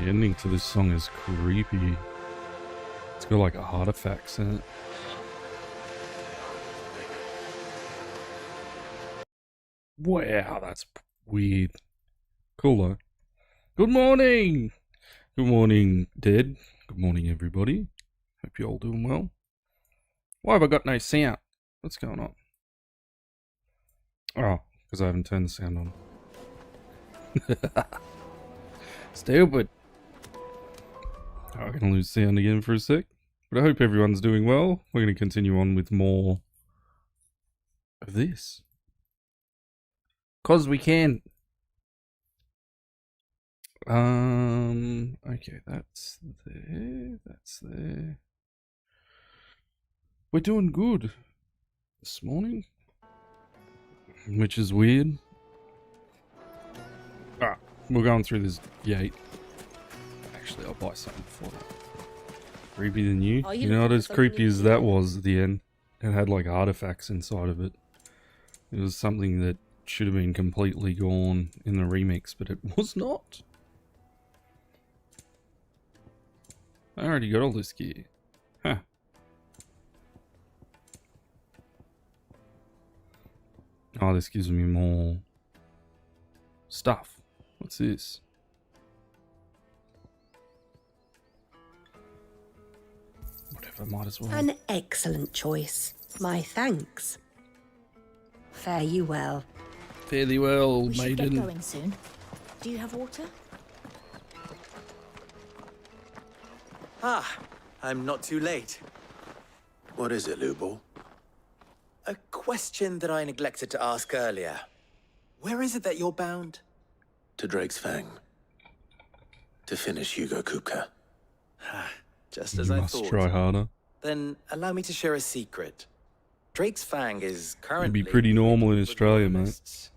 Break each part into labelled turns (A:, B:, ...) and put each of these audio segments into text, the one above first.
A: ending to this song is creepy. It's got like artifacts in it. Wow, that's weird. Cool though. Good morning! Good morning, Dead. Good morning, everybody. Hope you're all doing well. Why have I got no sound? What's going on? Oh, because I haven't turned the sound on. Stupid. I'm going to lose sound again for a sec. But I hope everyone's doing well. We're going to continue on with more of this. 'Cause we can. Okay, that's there. That's there. We're doing good this morning, which is weird. Ah, we're going through this gate. Actually, I'll buy something before that. Creepy than you. You know what? As creepy as that was at the end, it had like artifacts inside of it. It was something that should have been completely gone in the remix, but it was not. I already got all this gear. Huh. Oh, this gives me more stuff. What's this? Whatever, might as well.
B: An excellent choice. My thanks. Fare you well.
A: Fare thee well,
C: We should
A: maiden.
C: get going soon. Do you have water?
D: Ah, I'm not too late.
E: What is it, Lubo?
D: A question that I neglected to ask earlier. Where is it that you're bound?
E: To Drake's Fang. To finish Hugo Kupka.
D: Just as
A: You
D: I
A: must
D: thought.
A: try harder.
D: Then allow me to share a secret. Drake's Fang is currently...
A: It'd be pretty normal in
D: with
A: Australia, mate.
D: colonists.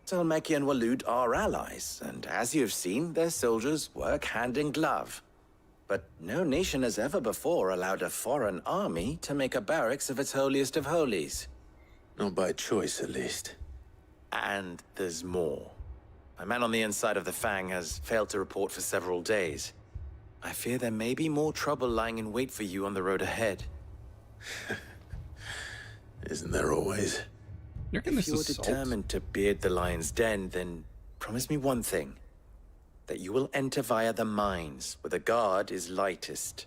D: Talmeki and Walud are allies, and as you've seen, their soldiers work hand in glove. But no nation has ever before allowed a foreign army to make a barracks of its holiest of holies.
E: Not by choice, at least.
D: And there's more. A man on the inside of the Fang has failed to report for several days. I fear there may be more trouble lying in wait for you on the road ahead.
E: Isn't there always?
A: You reckon
D: If
A: this
D: you're
A: is salt?
D: determined to beard the lion's den, then promise me one thing. That you will enter via the mines, where the guard is lightest.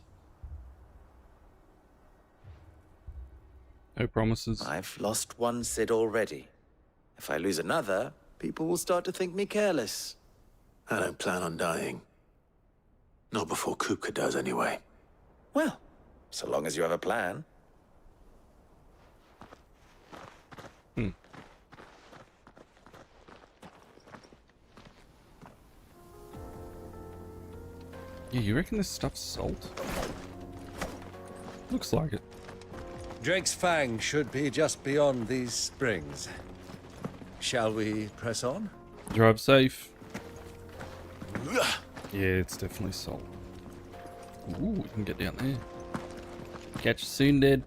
A: No promises.
D: I've lost one Cid already. If I lose another, people will start to think me careless.
E: I don't plan on dying. Not before Kupka does, anyway.
D: Well, so long as you have a plan.
A: Yeah, you reckon this stuff's salt? Looks like it.
F: Drake's Fang should be just beyond these springs. Shall we press on?
A: Drive safe. Yeah, it's definitely salt. Ooh, we can get down there. Catch you soon, Dad.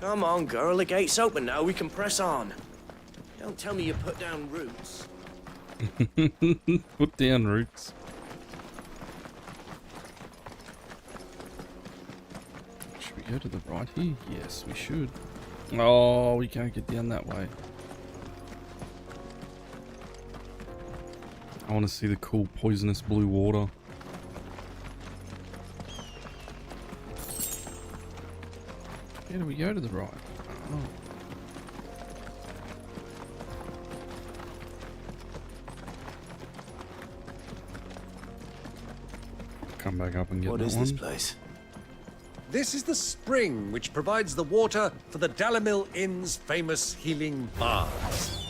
G: Come on, girl, the gate's open now, we can press on. Don't tell me you put down roots.
A: Put down roots. Should we go to the right here? Yes, we should. Oh, we can't get down that way. I want to see the cool poisonous blue water. How do we go to the right? Oh. Come back up and get
E: What
A: that
E: is
A: one.
E: this place?
F: This is the spring which provides the water for the Dalamil Inn's famous healing baths.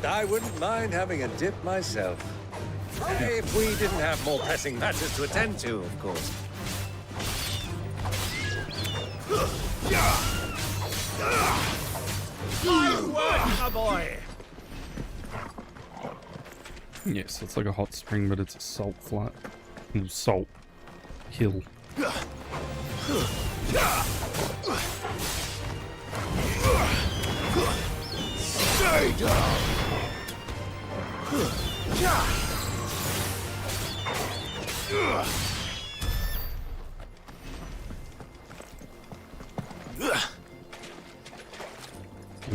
F: I wouldn't mind having a dip myself. If we didn't have more pressing matters to attend to, of course.
G: Good work, my boy!
A: Yes, it's like a hot spring, but it's a salt flat. Salt hill.
G: Stay down!
A: Give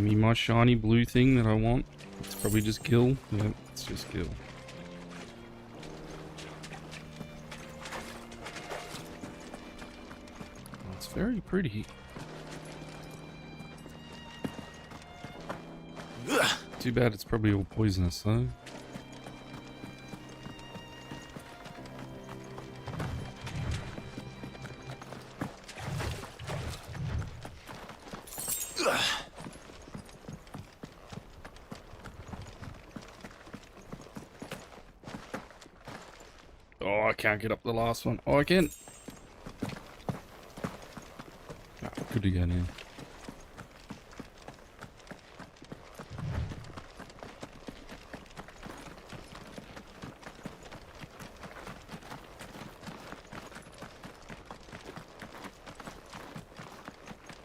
A: me my shiny blue thing that I want. It's probably just kill. Yeah, it's just kill. It's very pretty. Too bad it's probably all poisonous though. Oh, I can't get up the last one. Oh, I can. Oh, good to get in.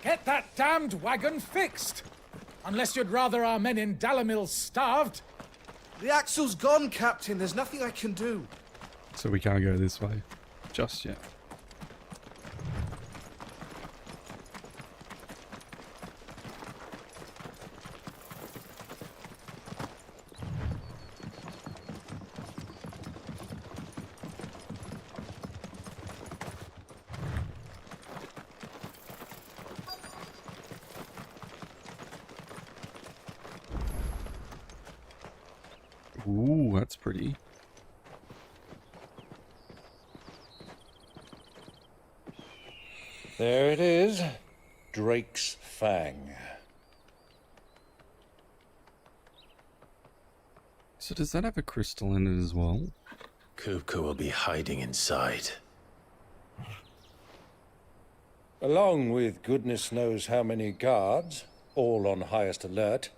H: Get that damned wagon fixed! Unless you'd rather our men in Dalamil starved.
I: The axle's gone, Captain. There's nothing I can do.
A: So we can't go this way just yet. Ooh, that's pretty.
F: There it is. Drake's Fang.
A: So does that have a crystal in it as well?
E: Kupka will be hiding inside.
F: Along with goodness knows how many guards, all on highest alert.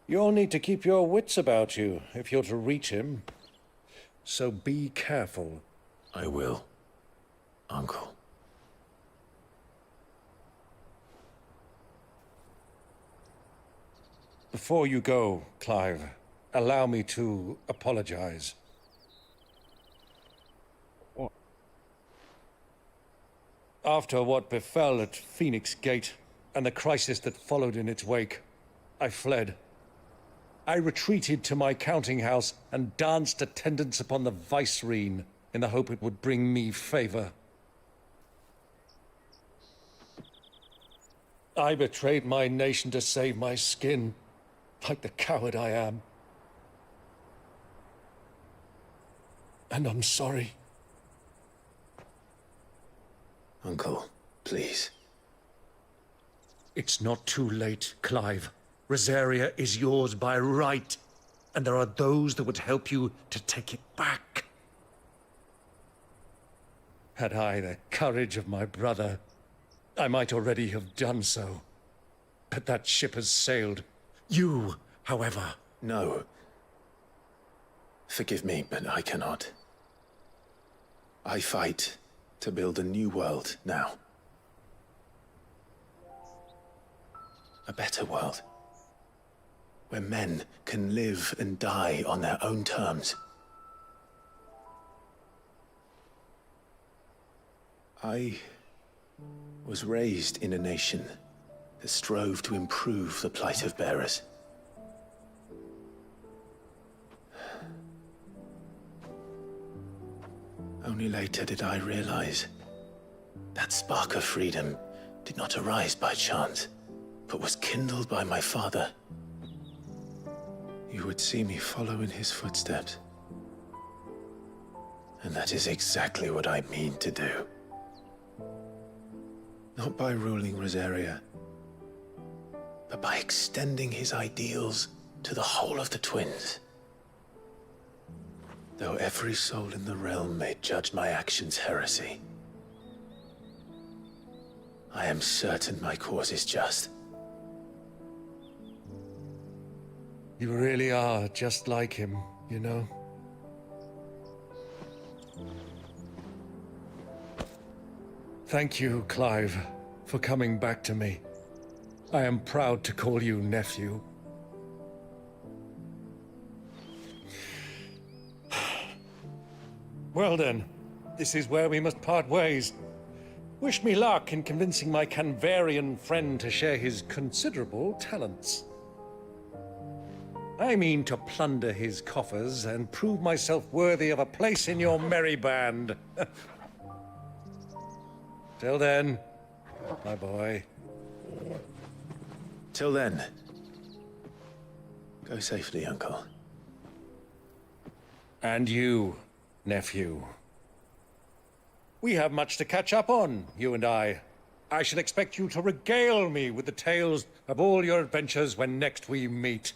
F: You'll need to keep your wits about you if you're to reach him. So be careful.
E: I will, Uncle.
F: Before you go, Clive, allow me to apologize.
A: What?
F: After what befell at Phoenix Gate and the crisis that followed in its wake, I fled. I retreated to my counting house and danced attendance upon the vicereine in the hope it would bring me favor. I betrayed my nation to save my skin, like the coward I am. And I'm sorry.
E: Uncle, please.
F: It's not too late, Clive. Rosaria is yours by right, and there are those that would help you to take it back. Had I the courage of my brother, I might already have done so. But that ship has sailed. You, however...
E: No. Forgive me, but I cannot. I fight to build a new world now. A better world. Where men can live and die on their own terms. I was raised in a nation that strove to improve the plight of bearers. Only later did I realize that spark of freedom did not arise by chance, but was kindled by my father. You would see me follow in his footsteps. And that is exactly what I mean to do. Not by ruling Rosaria, but by extending his ideals to the whole of the twins. Though every soul in the realm may judge my actions heresy, I am certain my cause is just.
F: You really are just like him, you know? Thank you, Clive, for coming back to me. I am proud to call you nephew. Well then, this is where we must part ways. Wish me luck in convincing my Canvarian friend to share his considerable talents. I mean to plunder his coffers and prove myself worthy of a place in your merry band. Till then, my boy.
E: Till then, go safely, Uncle.
F: And you, nephew. We have much to catch up on, you and I. I shall expect you to regale me with the tales of all your adventures when next we meet.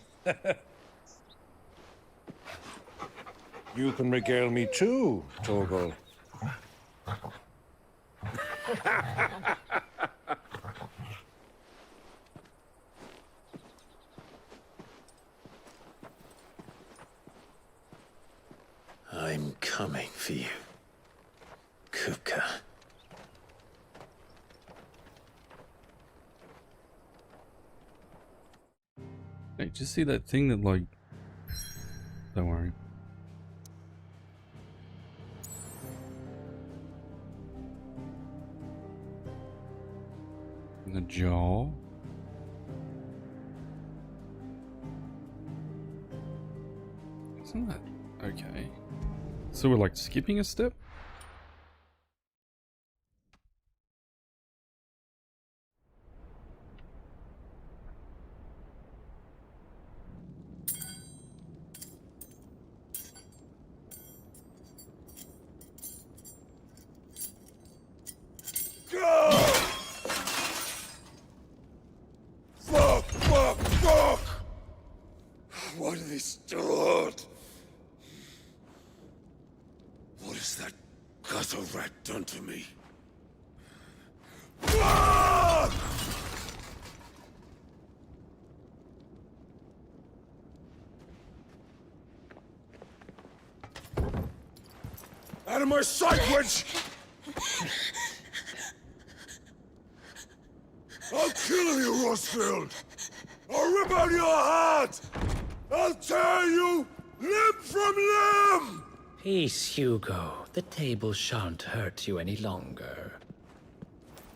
F: You can regale me too, Torgal.
E: I'm coming for you, Kupka.
A: Hey, did you see that thing that, like... Don't worry. In the jaw? Isn't that... okay. So we're, like, skipping a step?
F: Fuck! What are they still at? What has that gutter rat done to me? Fuck! Out of my sight, witch! I'll kill you, Rosfield! I'll rip out your heart! I'll tear you limb from limb!
J: Peace, Hugo. The table shan't hurt you any longer.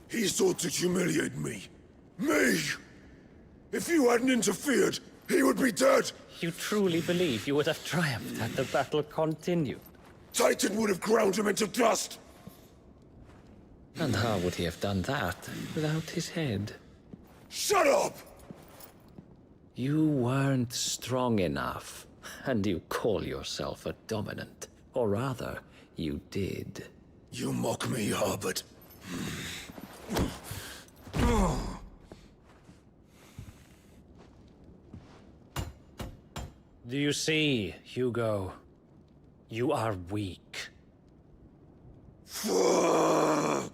F: He sought to humiliate me. Me! If you hadn't interfered, he would be dead!
J: You truly believe you would have triumphed had the battle continued?
F: Titan would have ground him into dust!
J: And how would he have done that without his head?
F: Shut up!
J: You weren't strong enough, and you call yourself a dominant. Or rather, you did.
F: You mock me, Harbert.
J: Do you see, Hugo? You are weak.
F: Fuck!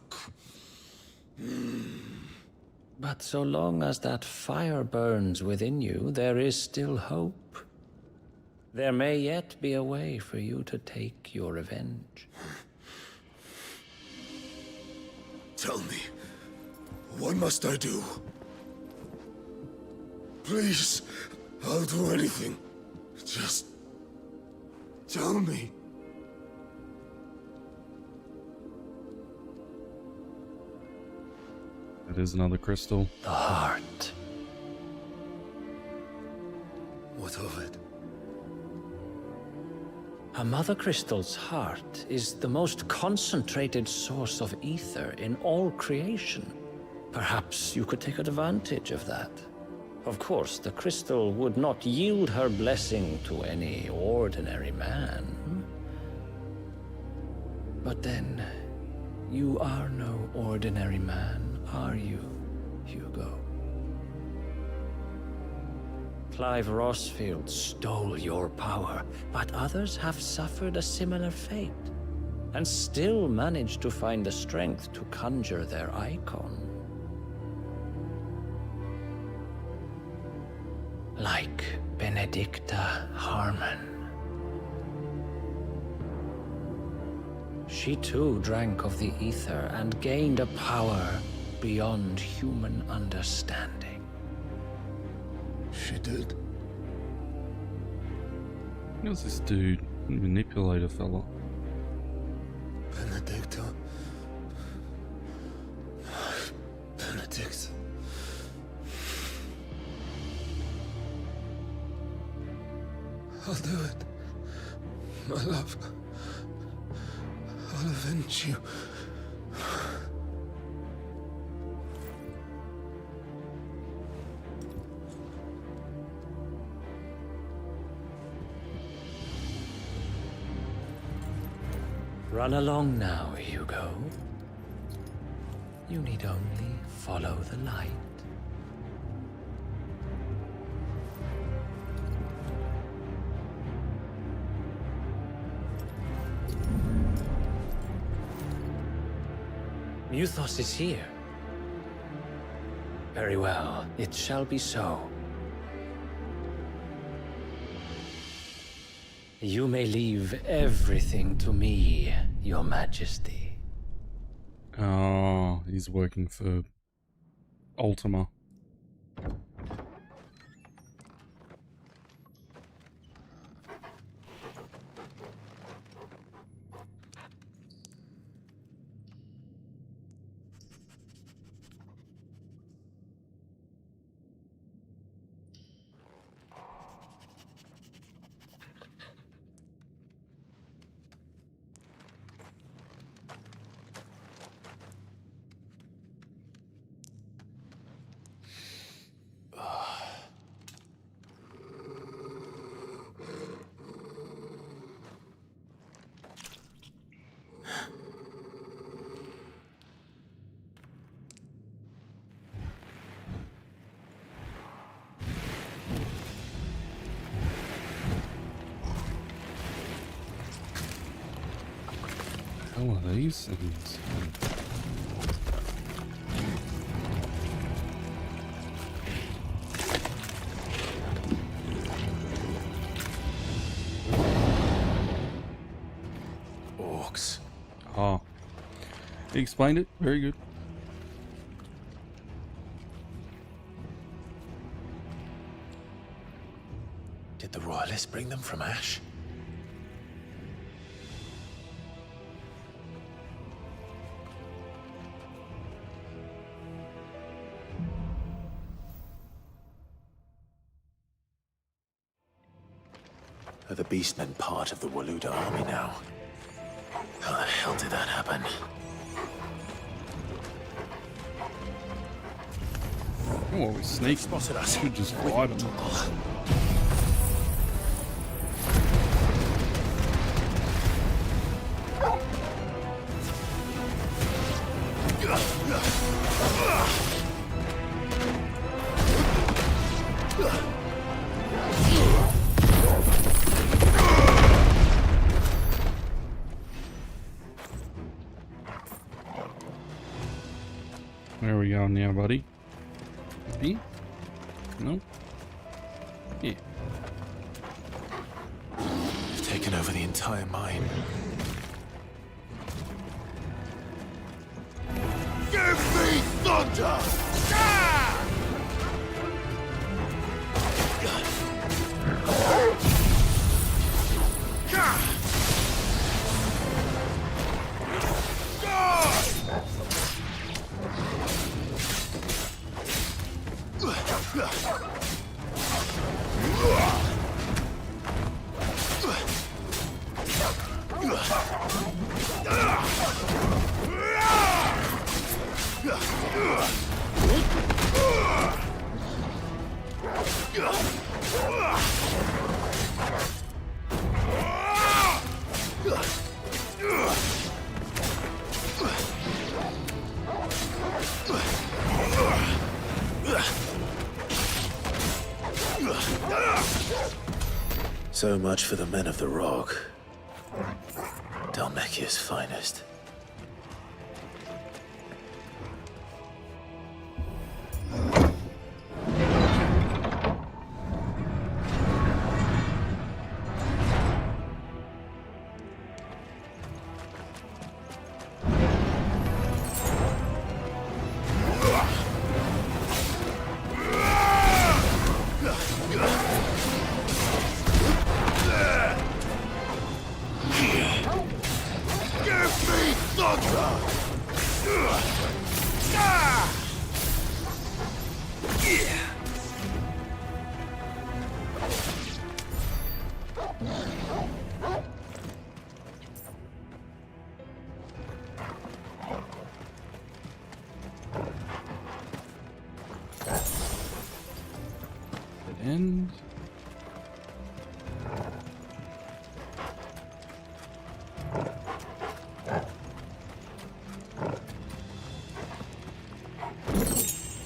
J: But so long as that fire burns within you, there is still hope. There may yet be a way for you to take your revenge.
F: Tell me, what must I do? Please, I'll do anything. Just tell me.
A: It is another crystal.
J: The heart.
F: What of it?
J: A mother crystal's heart is the most concentrated source of ether in all creation. Perhaps you could take advantage of that. Of course, the crystal would not yield her blessing to any ordinary man. But then, you are no ordinary man, are you, Hugo? Clive Rosfield stole your power, but others have suffered a similar fate, and still managed to find the strength to conjure their icon. Like Benedicta Harmon. She too drank of the ether and gained a power beyond human understanding.
F: She did.
A: Who's this dude? Manipulator fella.
E: Benedicto. Benedict. I'll do it. My love. I'll avenge you.
J: Run along now, Hugo. You need only follow the light. Muthos is here. Very well, it shall be so. You may leave everything to me, Your Majesty.
A: Oh, he's working for Ultima. What are these things?
E: Orcs.
A: Oh. He explained it. Very good.
E: Did the royalists bring them from Ash? Are the beastmen part of the Waluda army now? How the hell did that happen?
A: Oh, we sneak.
E: Spotted us.
A: Should just fight them. Where are we going now, buddy? B? No? Yeah.
E: They've taken over the entire mine. Give me thunder! So much for the men of the Rock. Dalmekia's finest. Give me
A: End.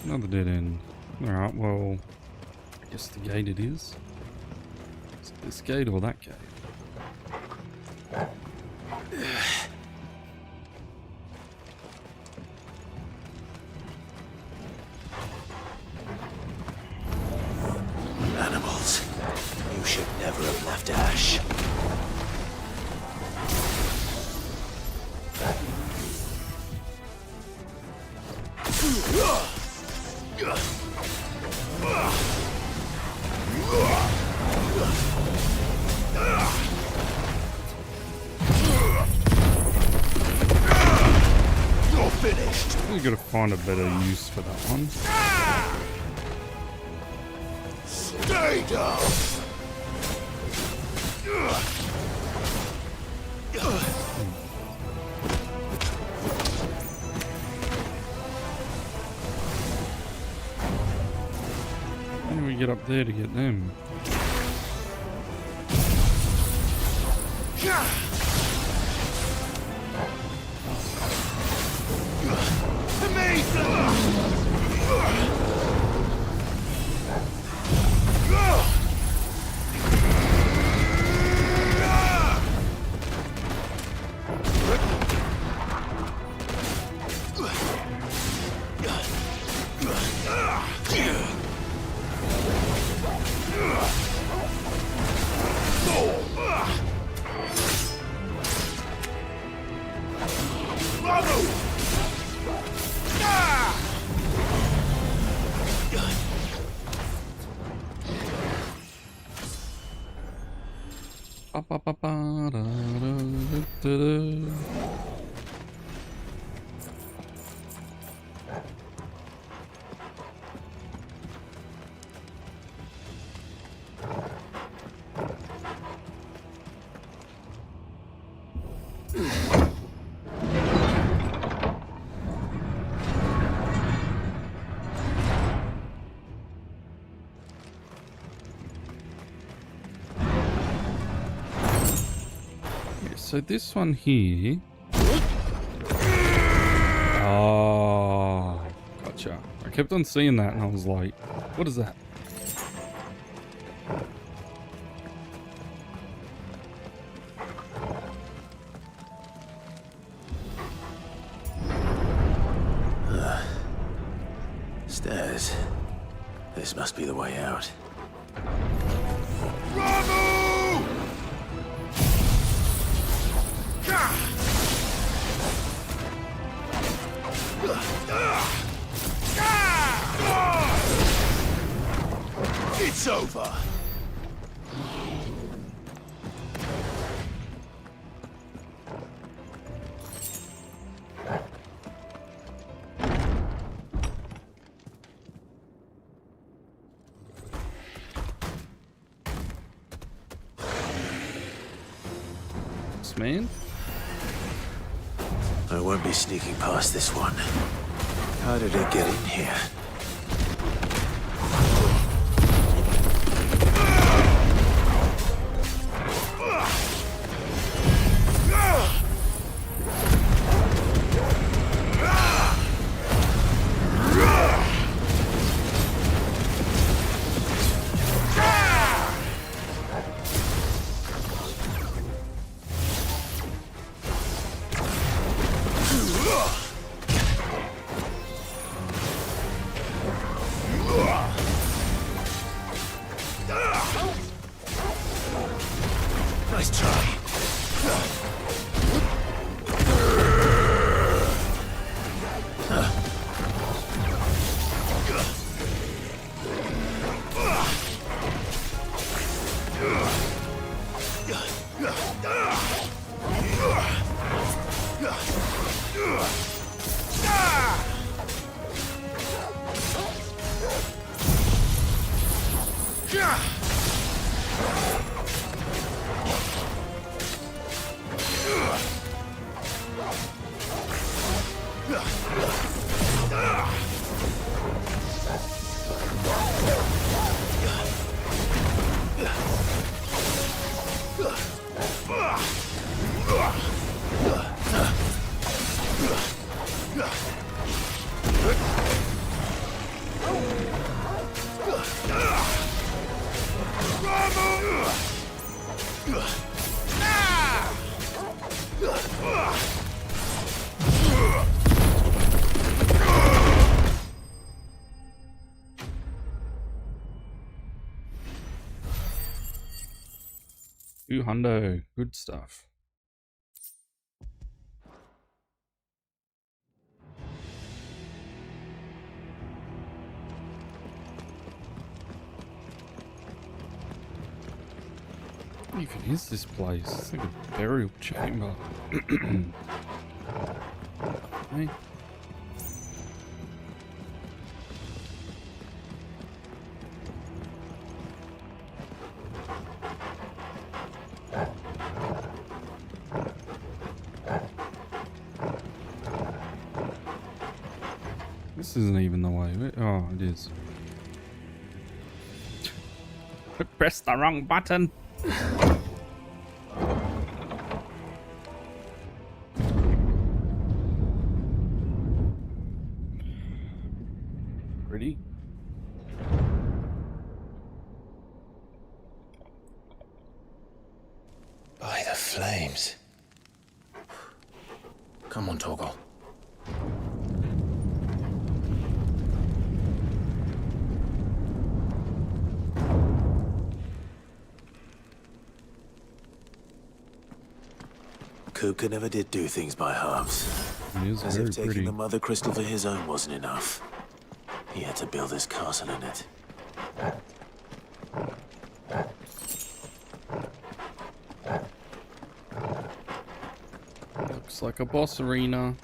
A: Another dead end. Alright, well, I guess the gate it is. Is it this gate or that gate?
E: Animals, you should never have left Ash. You're finished.
A: We gotta find a better use for that one.
E: Stay down.
A: How do we get up there to get them? So this one here. Oh, gotcha. I kept on seeing that and I was like, what is that?
E: Stairs. This must be the way out. It's over.
A: Man,
E: I won't be sneaking past this one. How did it get in here?
A: Ooh, hundo. Good stuff. What even is this place? It's like a burial chamber. Hey. This isn't even the way. Oh, it is. I pressed the wrong button. Ready?
E: By the flames. Come on, Torgal. Kuka never did do things by halves.
A: It is
E: As
A: very
E: if taking
A: pretty.
E: the Mother Crystal for his own wasn't enough. He had to build his castle in it.
A: Looks like a boss arena.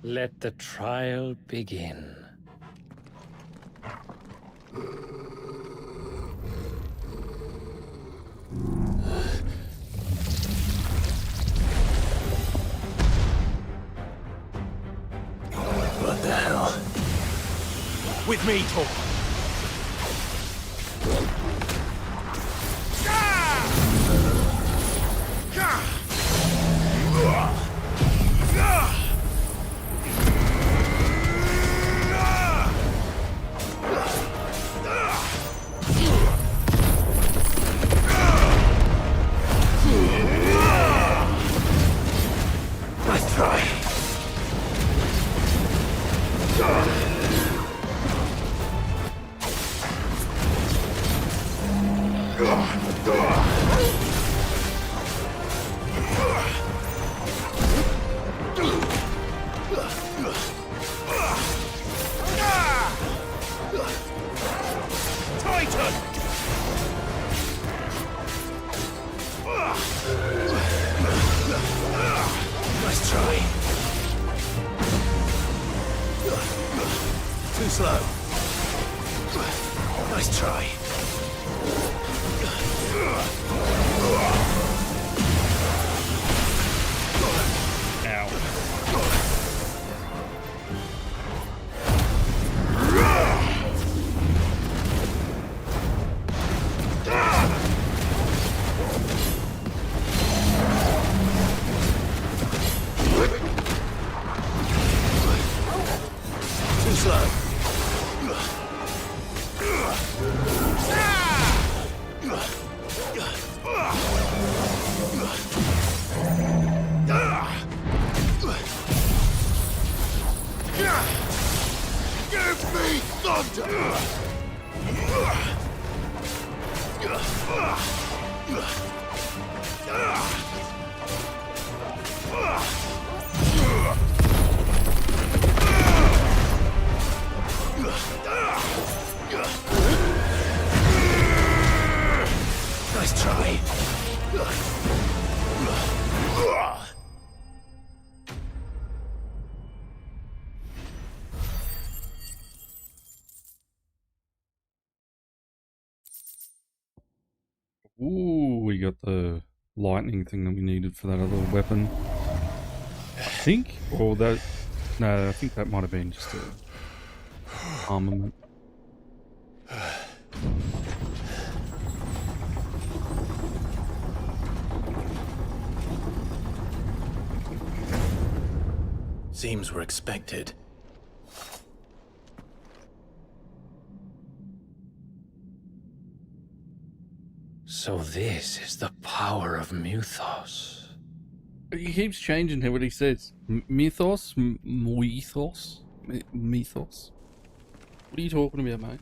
J: Let the trial begin.
E: What the hell?
I: With me, Tor.
E: Nice try. Nice try. Too slow. Nice try. Too slow.
I: Give me thunder!
E: Nice try.
A: Ooh, we got the lightning thing that we needed for that other weapon. I think, or that, no, I think that might have been just a armament.
E: Seems we're expected.
J: So this is the power of Mythos.
A: He keeps changing what he says. Mythos? Mythos? Mythos? What are you talking about, mate?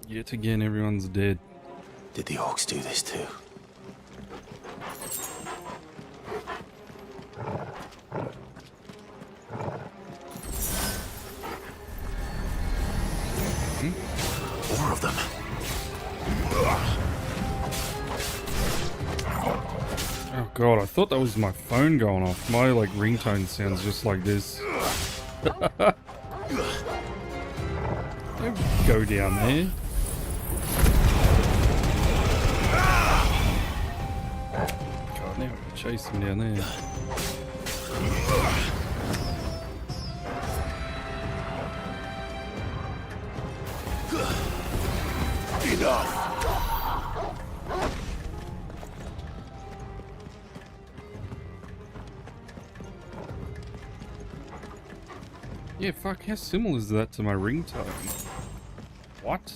A: Yet again, everyone's dead.
E: Did the orcs do this too? More of them.
A: Oh god, I thought that was my phone going off. My like ringtone sounds just like this. Don't go down there. God, now I'm chasing down there.
E: Enough.
A: Yeah, fuck, how similar is that to my ringtone? What?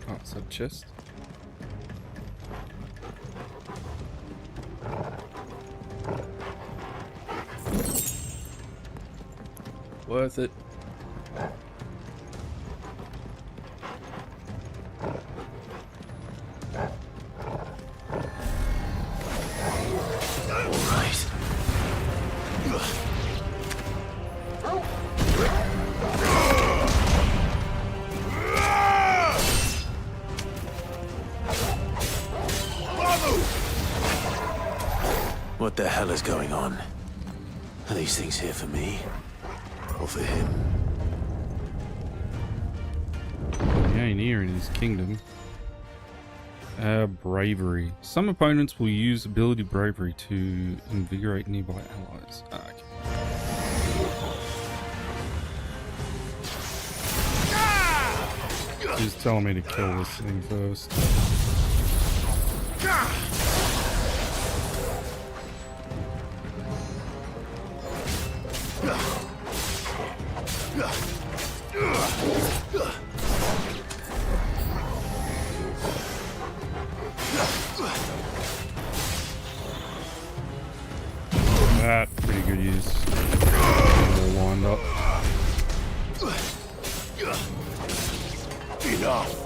A: Oh, it's a chest. Worth it.
E: What the hell is going on? Are these things here for me? Or for him?
A: He ain't here in his kingdom. Bravery. Some opponents will use ability bravery to invigorate nearby allies. Ah, okay. He's telling me to kill this thing first. That pretty good use. All lined up.
E: Enough.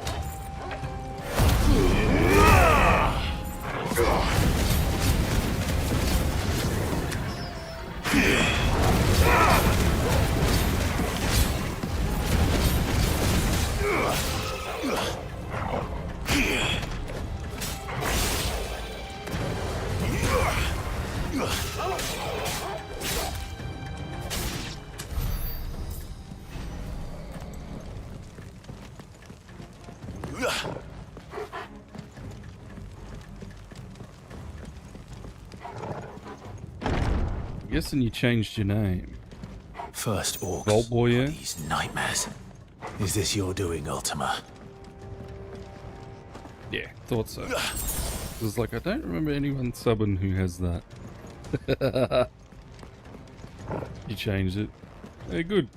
A: Guessing you changed your name.
E: First orcs.
A: Vault boy, yeah?
E: These nightmares. Is this your doing, Ultima?
A: Yeah, thought so. It was like, I don't remember anyone subbing who has that. You changed it. Hey, good.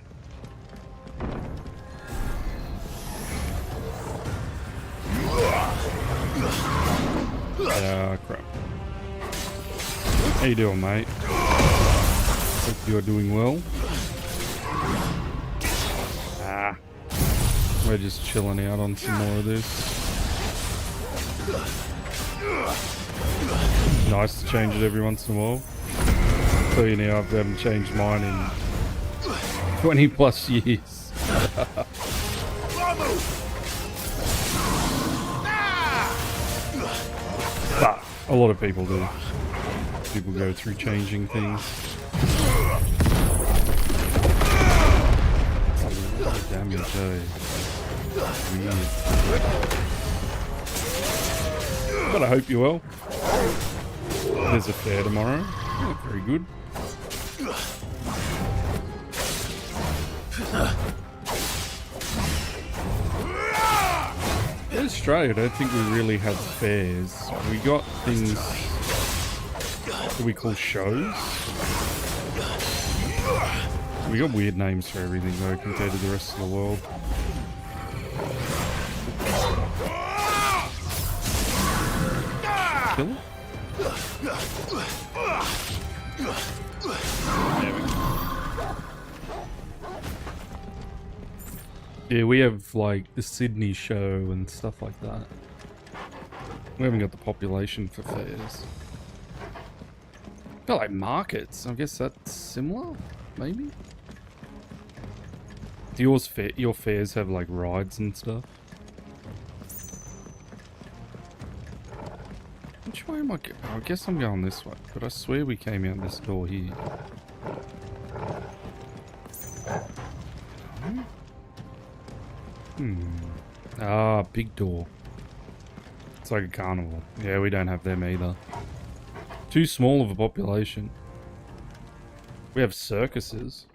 A: Ah, crap. How you doing, mate? Hope you're doing well. Ah. We're just chilling out on some more of this. Nice to change it every once in a while. I'll tell you now, I haven't changed mine in 20 plus years. But a lot of people do. People go through changing things. Damage, eh? But I hope you're well. There's a fair tomorrow. Oh, very good. In Australia, I don't think we really have fairs. We got things that we call shows. We got weird names for everything though compared to the rest of the world. Kill it? Yeah, we have like the Sydney show and stuff like that. We haven't got the population for fairs. Got like markets. I guess that's similar, maybe. Do your fairs have like rides and stuff? Which way am I going? I guess I'm going this way, but I swear we came out this door here. Ah, big door. It's like a carnival. Yeah, we don't have them either. Too small of a population. We have circuses.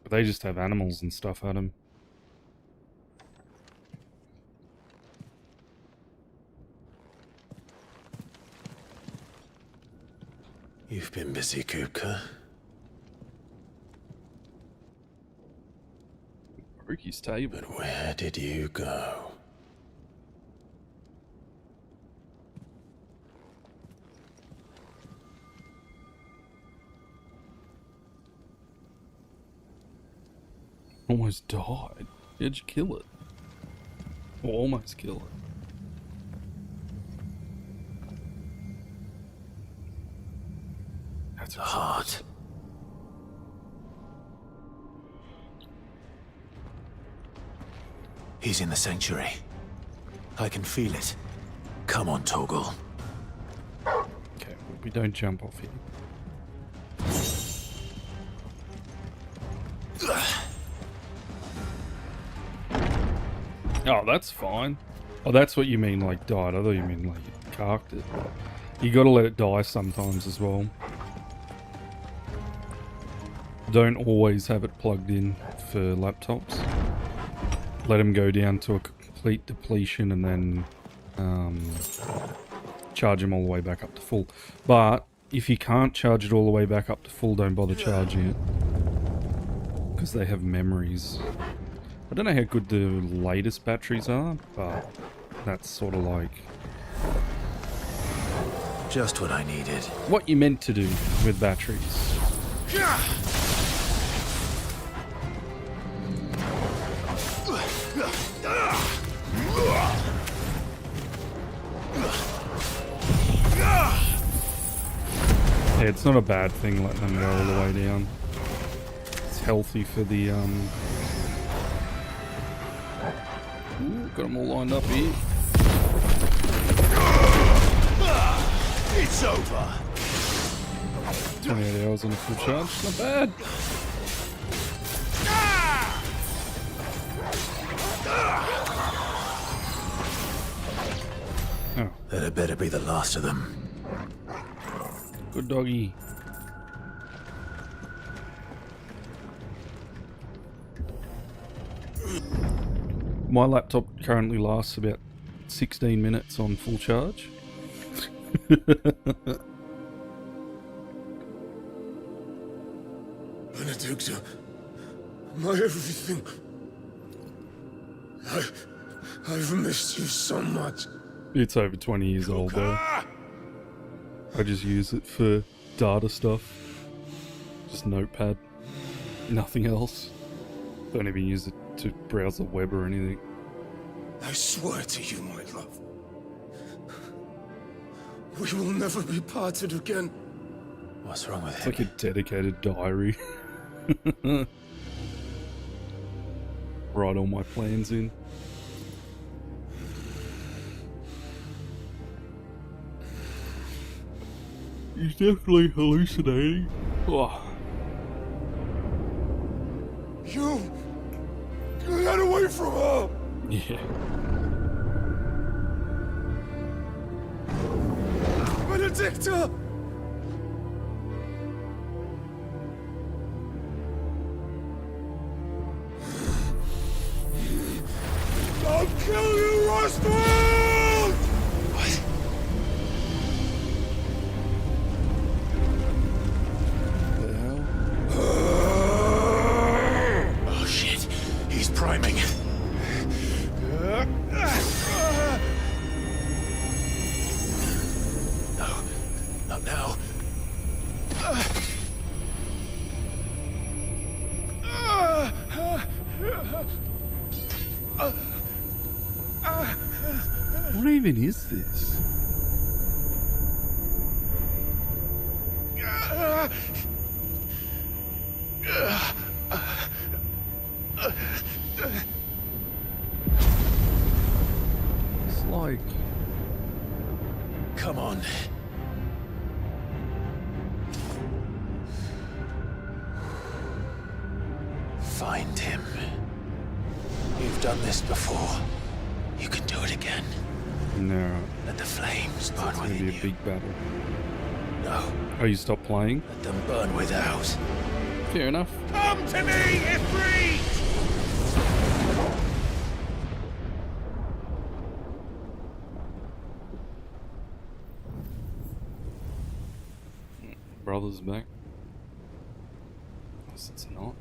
A: But they just have animals and stuff at them.
E: You've been busy, Kupka.
A: Ricky's table.
E: But where did you go?
A: Almost died. How'd you kill it? Or almost kill it?
E: That's a heart. He's in the sanctuary. I can feel it. Come on, Toggle.
A: Okay, we don't jump off here. Oh, that's fine. Oh, that's what you mean, like, died. I thought you mean, like, you carked it. You gotta let it die sometimes as well. Don't always have it plugged in for laptops. Let them go down to a complete depletion and then charge them all the way back up to full. But if you can't charge it all the way back up to full, don't bother charging it. Because they have memories. I don't know how good the latest batteries are, but that's sort of like...
E: just what I needed.
A: What you meant to do with batteries. Yeah, it's not a bad thing letting them go all the way down. It's healthy for the Ooh, got them all lined up here.
E: It's over.
A: 28 hours on a full charge, not bad. Oh.
E: That had better be the last of them.
A: Good doggy. My laptop currently lasts about 16 minutes on full charge.
E: Benedicta, my everything. I've missed you so much.
A: It's over 20 years old though. I just use it for data stuff. Just Notepad. Nothing else. Don't even use it to browse the web or anything.
E: I swear to you, my love. We will never be parted again. What's wrong with him?
A: It's like a dedicated diary. Write all my plans in. He's definitely hallucinating. Oh.
E: You! Get that away
F: from her!
A: Yeah.
F: Benedicta! I'll kill you, Roswell! What? The hell?
E: Oh shit, he's priming. No, not now.
A: What even is this? It's like...
E: Come on. Find him. You've done this before. You can do it again.
A: No.
E: Let the flames burn
A: It's gonna
E: within
A: be a
E: you.
A: big battle.
E: No,
A: Oh, you stopped playing?
E: let them burn without.
A: Fair enough.
F: Come to me, Ifrit!
A: Brother's back. Yes, it's not.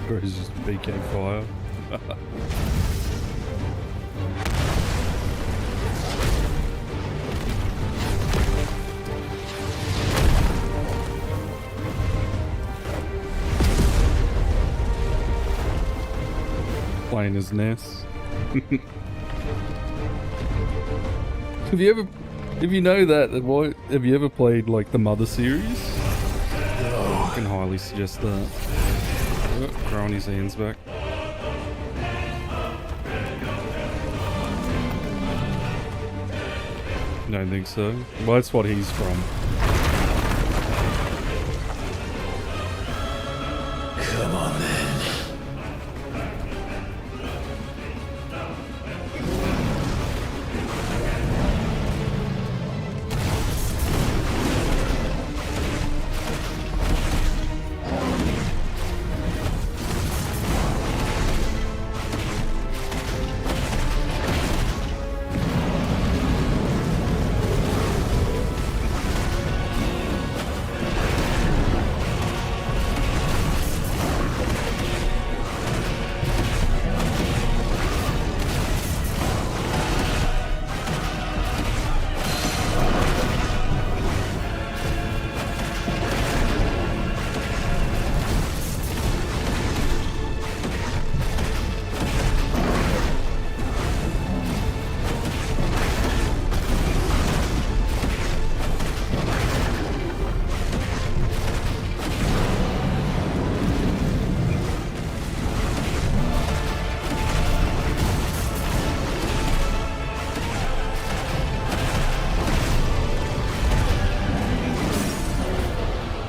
A: Or is just BK fire? Playing his Ness. Have you ever, if you know that, why have you ever played like the Mother series? No. I can highly suggest that. Oh, throwing his hands back. Don't think so. Well, that's what he's from.
E: Come on then.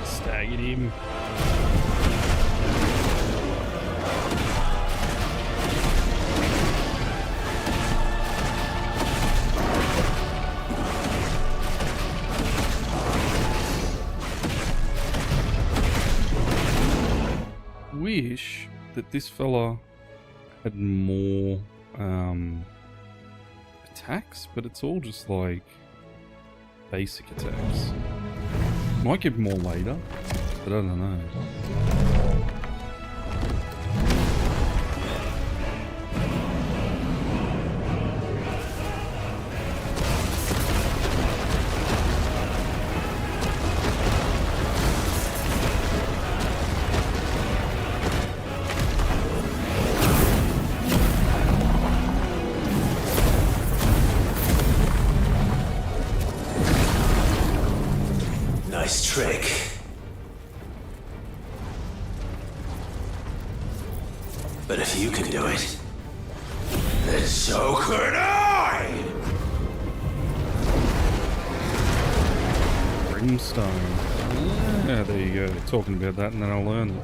A: Staggered him. Wish that this fella had more attacks, but it's all just like basic attacks. Might get more later, but I don't know.
E: Nice trick. But if you can do it, then so could I!
A: Brimstone. Yeah, there you go. Talking about that and then I'll learn it.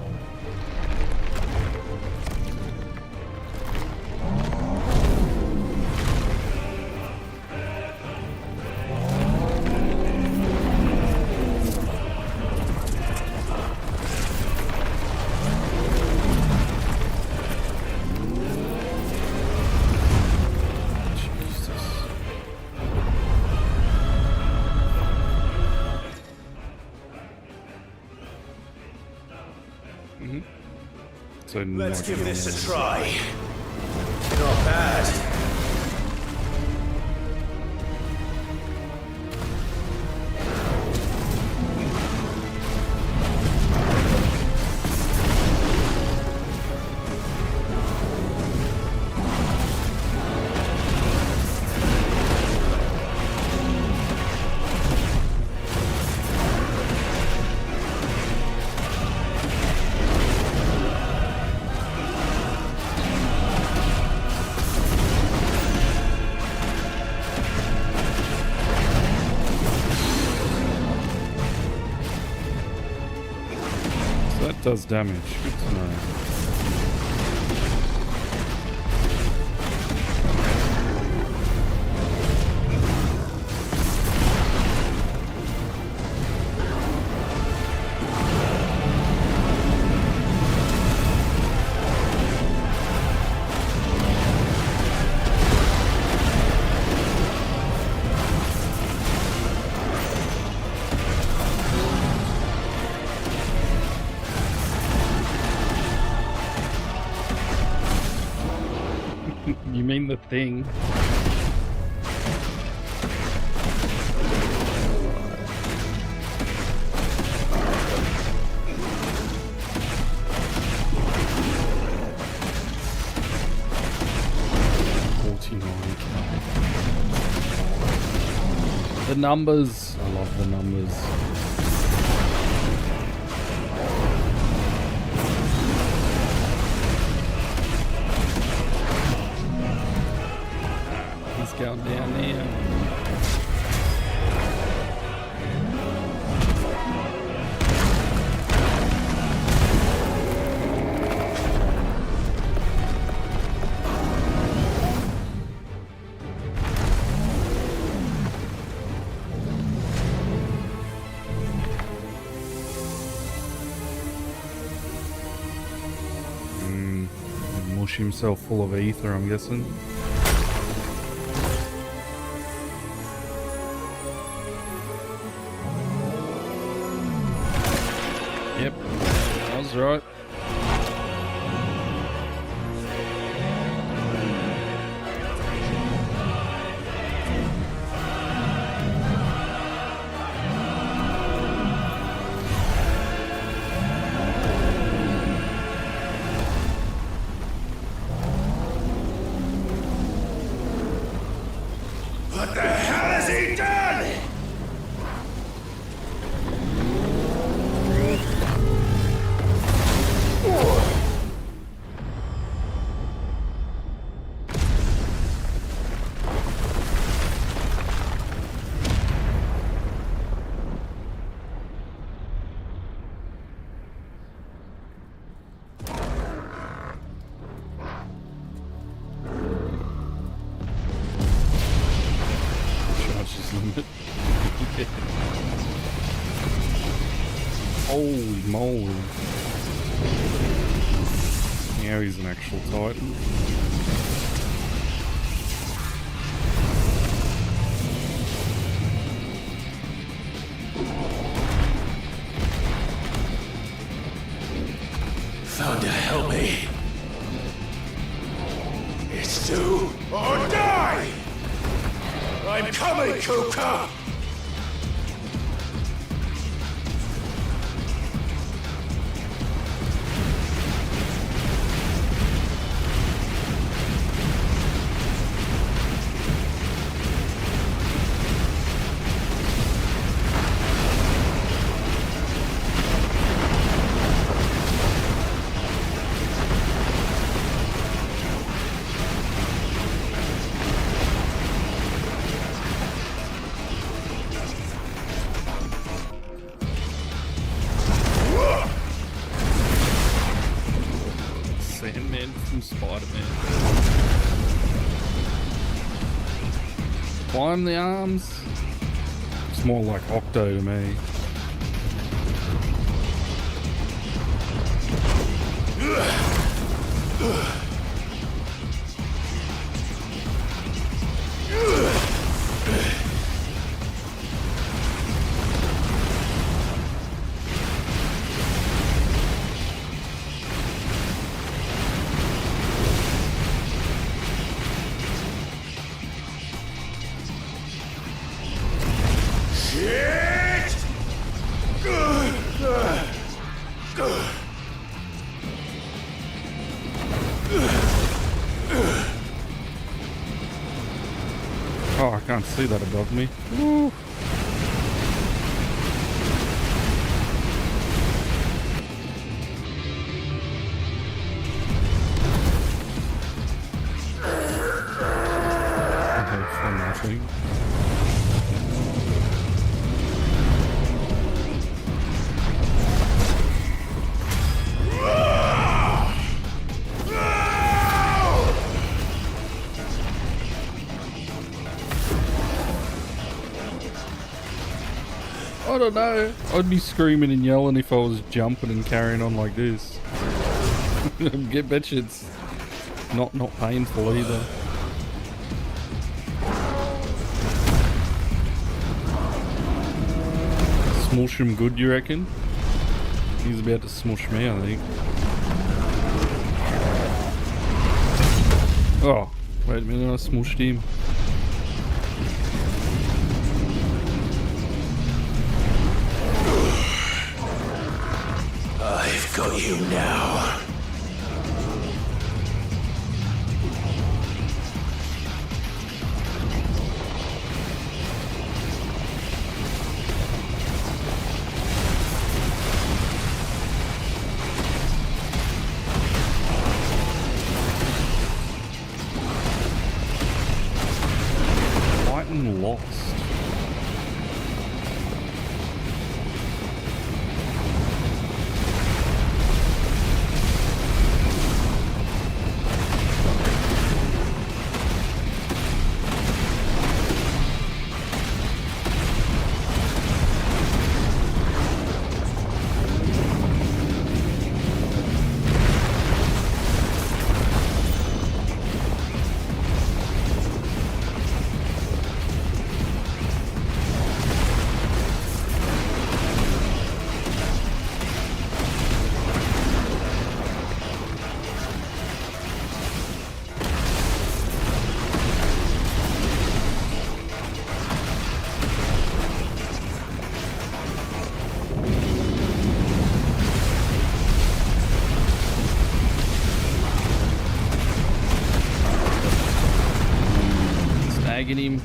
A: So
E: let's give this a try. Not bad.
A: Does damage. Good to know. You mean the thing? The numbers. I love the numbers. Going down there. Mush himself full of ether, I'm guessing. Yep, that was right.
E: What the hell has he done?
A: Holy moly. Now he's an actual titan.
E: Found to help me. It's do or die! I'm coming, Kuka!
A: Sandman from Spider-Man. Climb the arms. It's more like Octo to me. Oh, I can't see that above me. Woo. Okay, for nothing. I don't know. I'd be screaming and yelling if I was jumping and carrying on like this. Bet you it's not painful either. Smush him good, you reckon? He's about to smush me, I think. Oh, wait a minute, I smushed him.
E: I've got you now.
A: Fighting lost. Snagging him.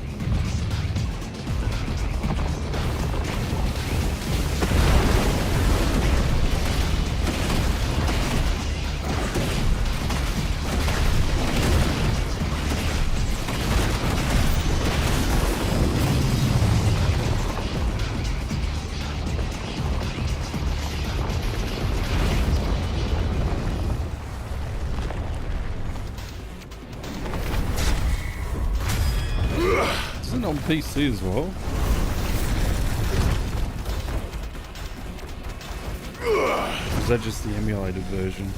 A: Isn't it on PC as well? Or is that just the emulated version?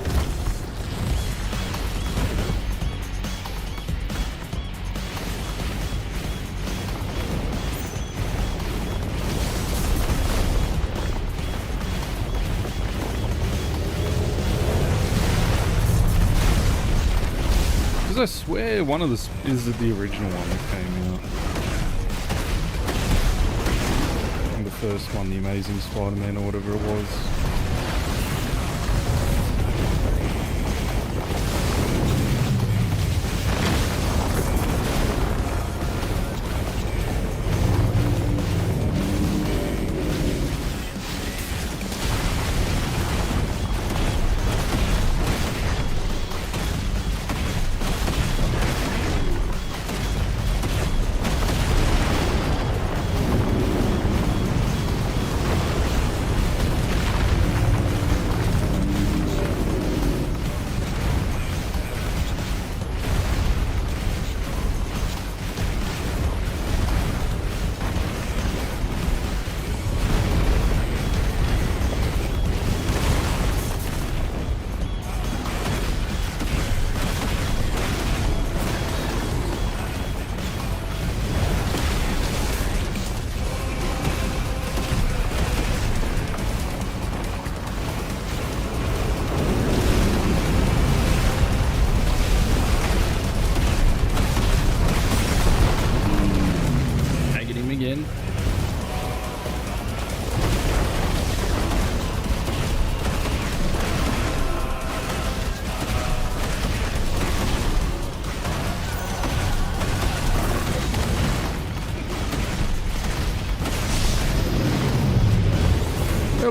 A: Because I swear one of the is the original one that came out. And the first one, the Amazing Spider-Man or whatever it was.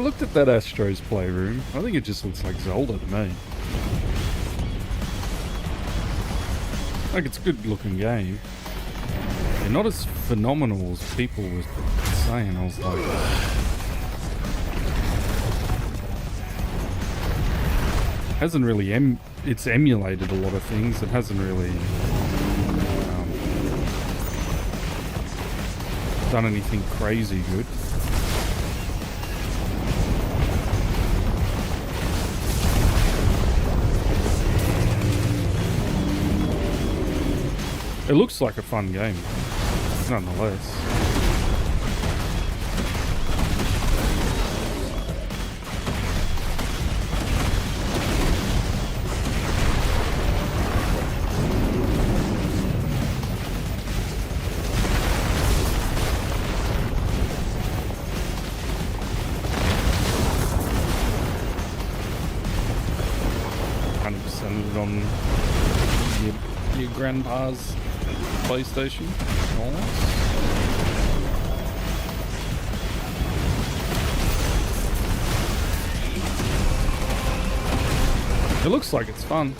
A: looked at that Astro's Playroom. I think it just looks like Zelda to me. Like, it's a good looking game. Yeah, not as phenomenal as people were saying. I was like... hasn't really it's emulated a lot of things. It hasn't really done anything crazy good. It looks like a fun game, nonetheless. On your grandpa's PlayStation. Nice. It looks like it's fun.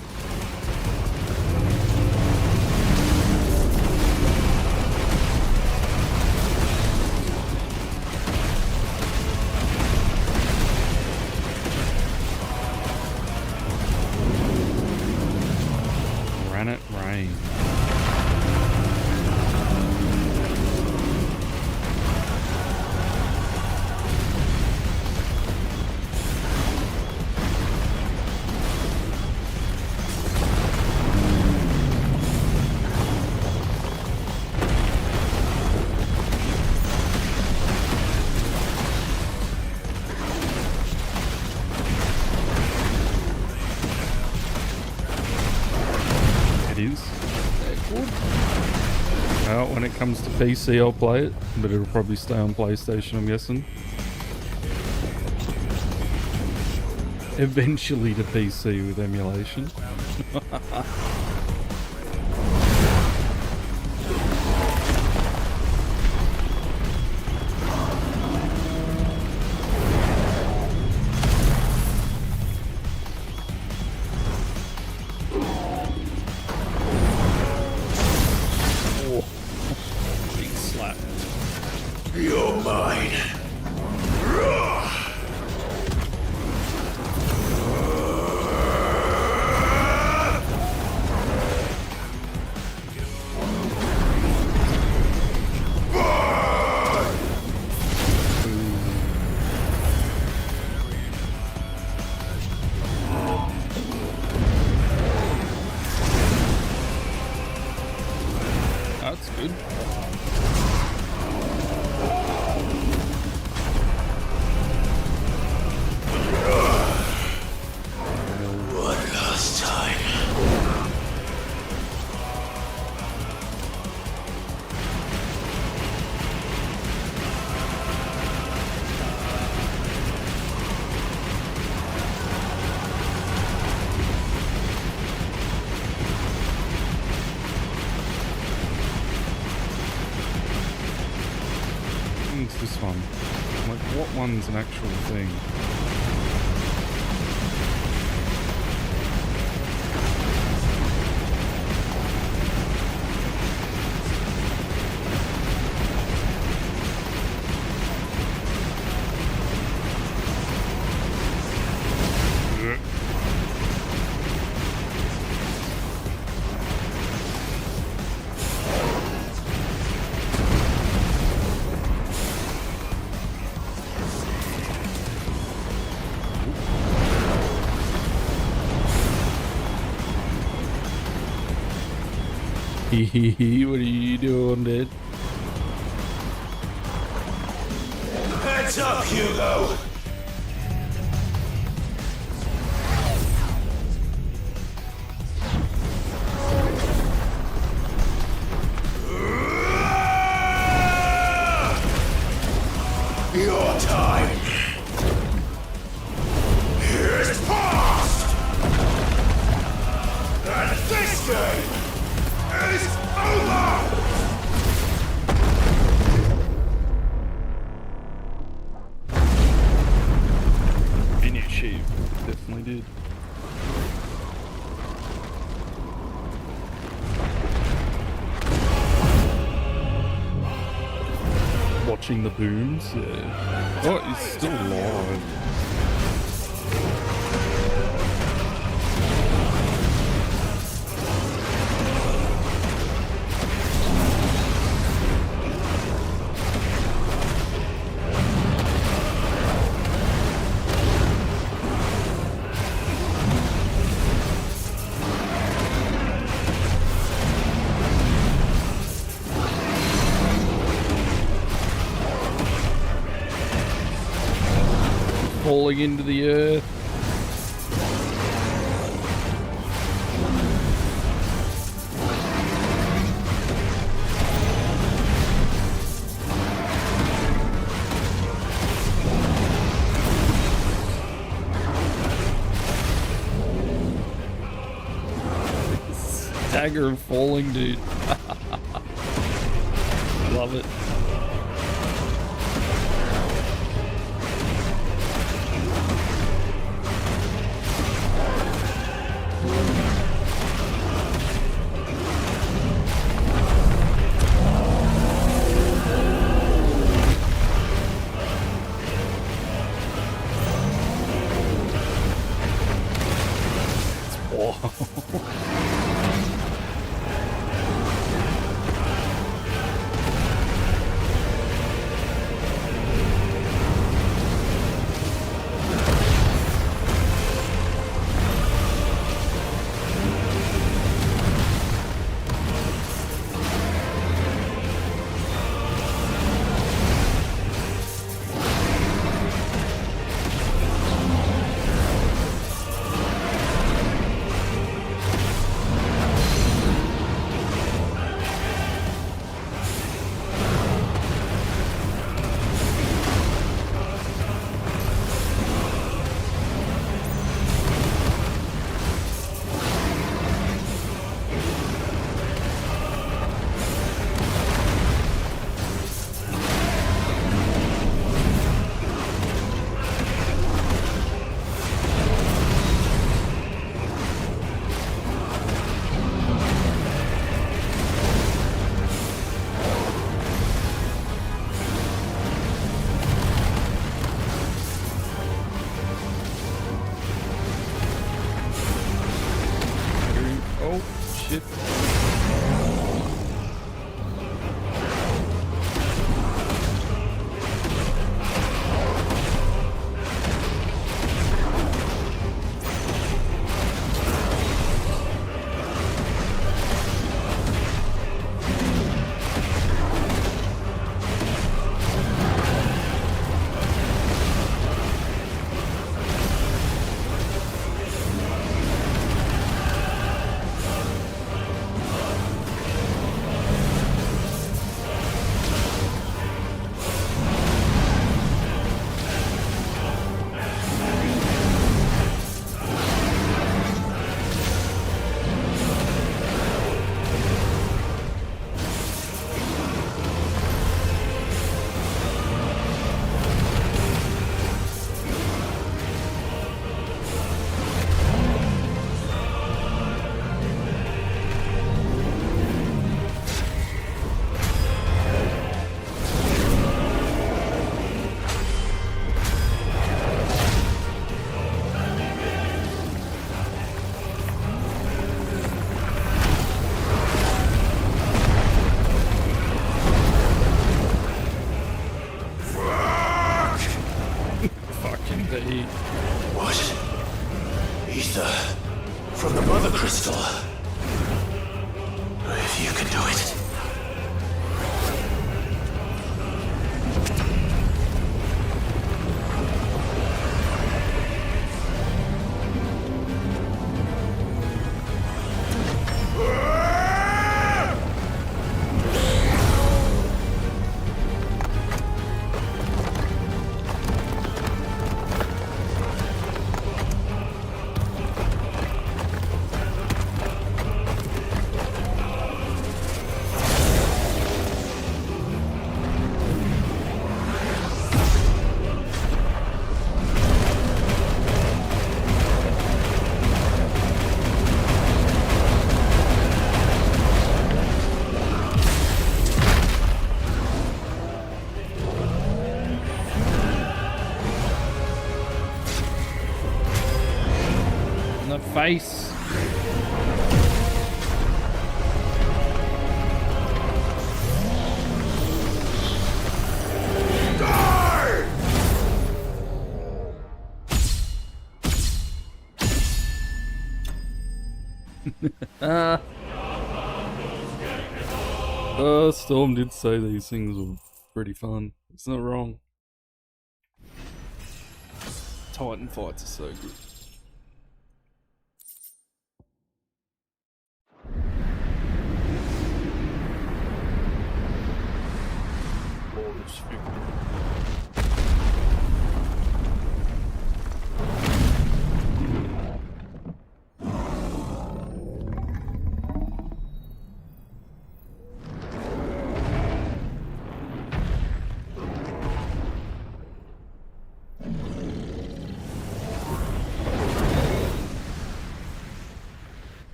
A: Rain. When it comes to PC, I'll play it, but it'll probably stay on PlayStation, I'm guessing. Eventually to PC with emulation. That's good.
E: One last time.
A: This one. Like, what one's an actual thing? What are you doing, dude?
E: Heads up, Hugo! Your time is past! And this game is over!
A: smashing the booms. Yeah. Oh, he's still alive. Falling into the earth. Stagger and falling, dude. Love it. Storm did say these things were pretty fun. It's not wrong. Titan fights are so good.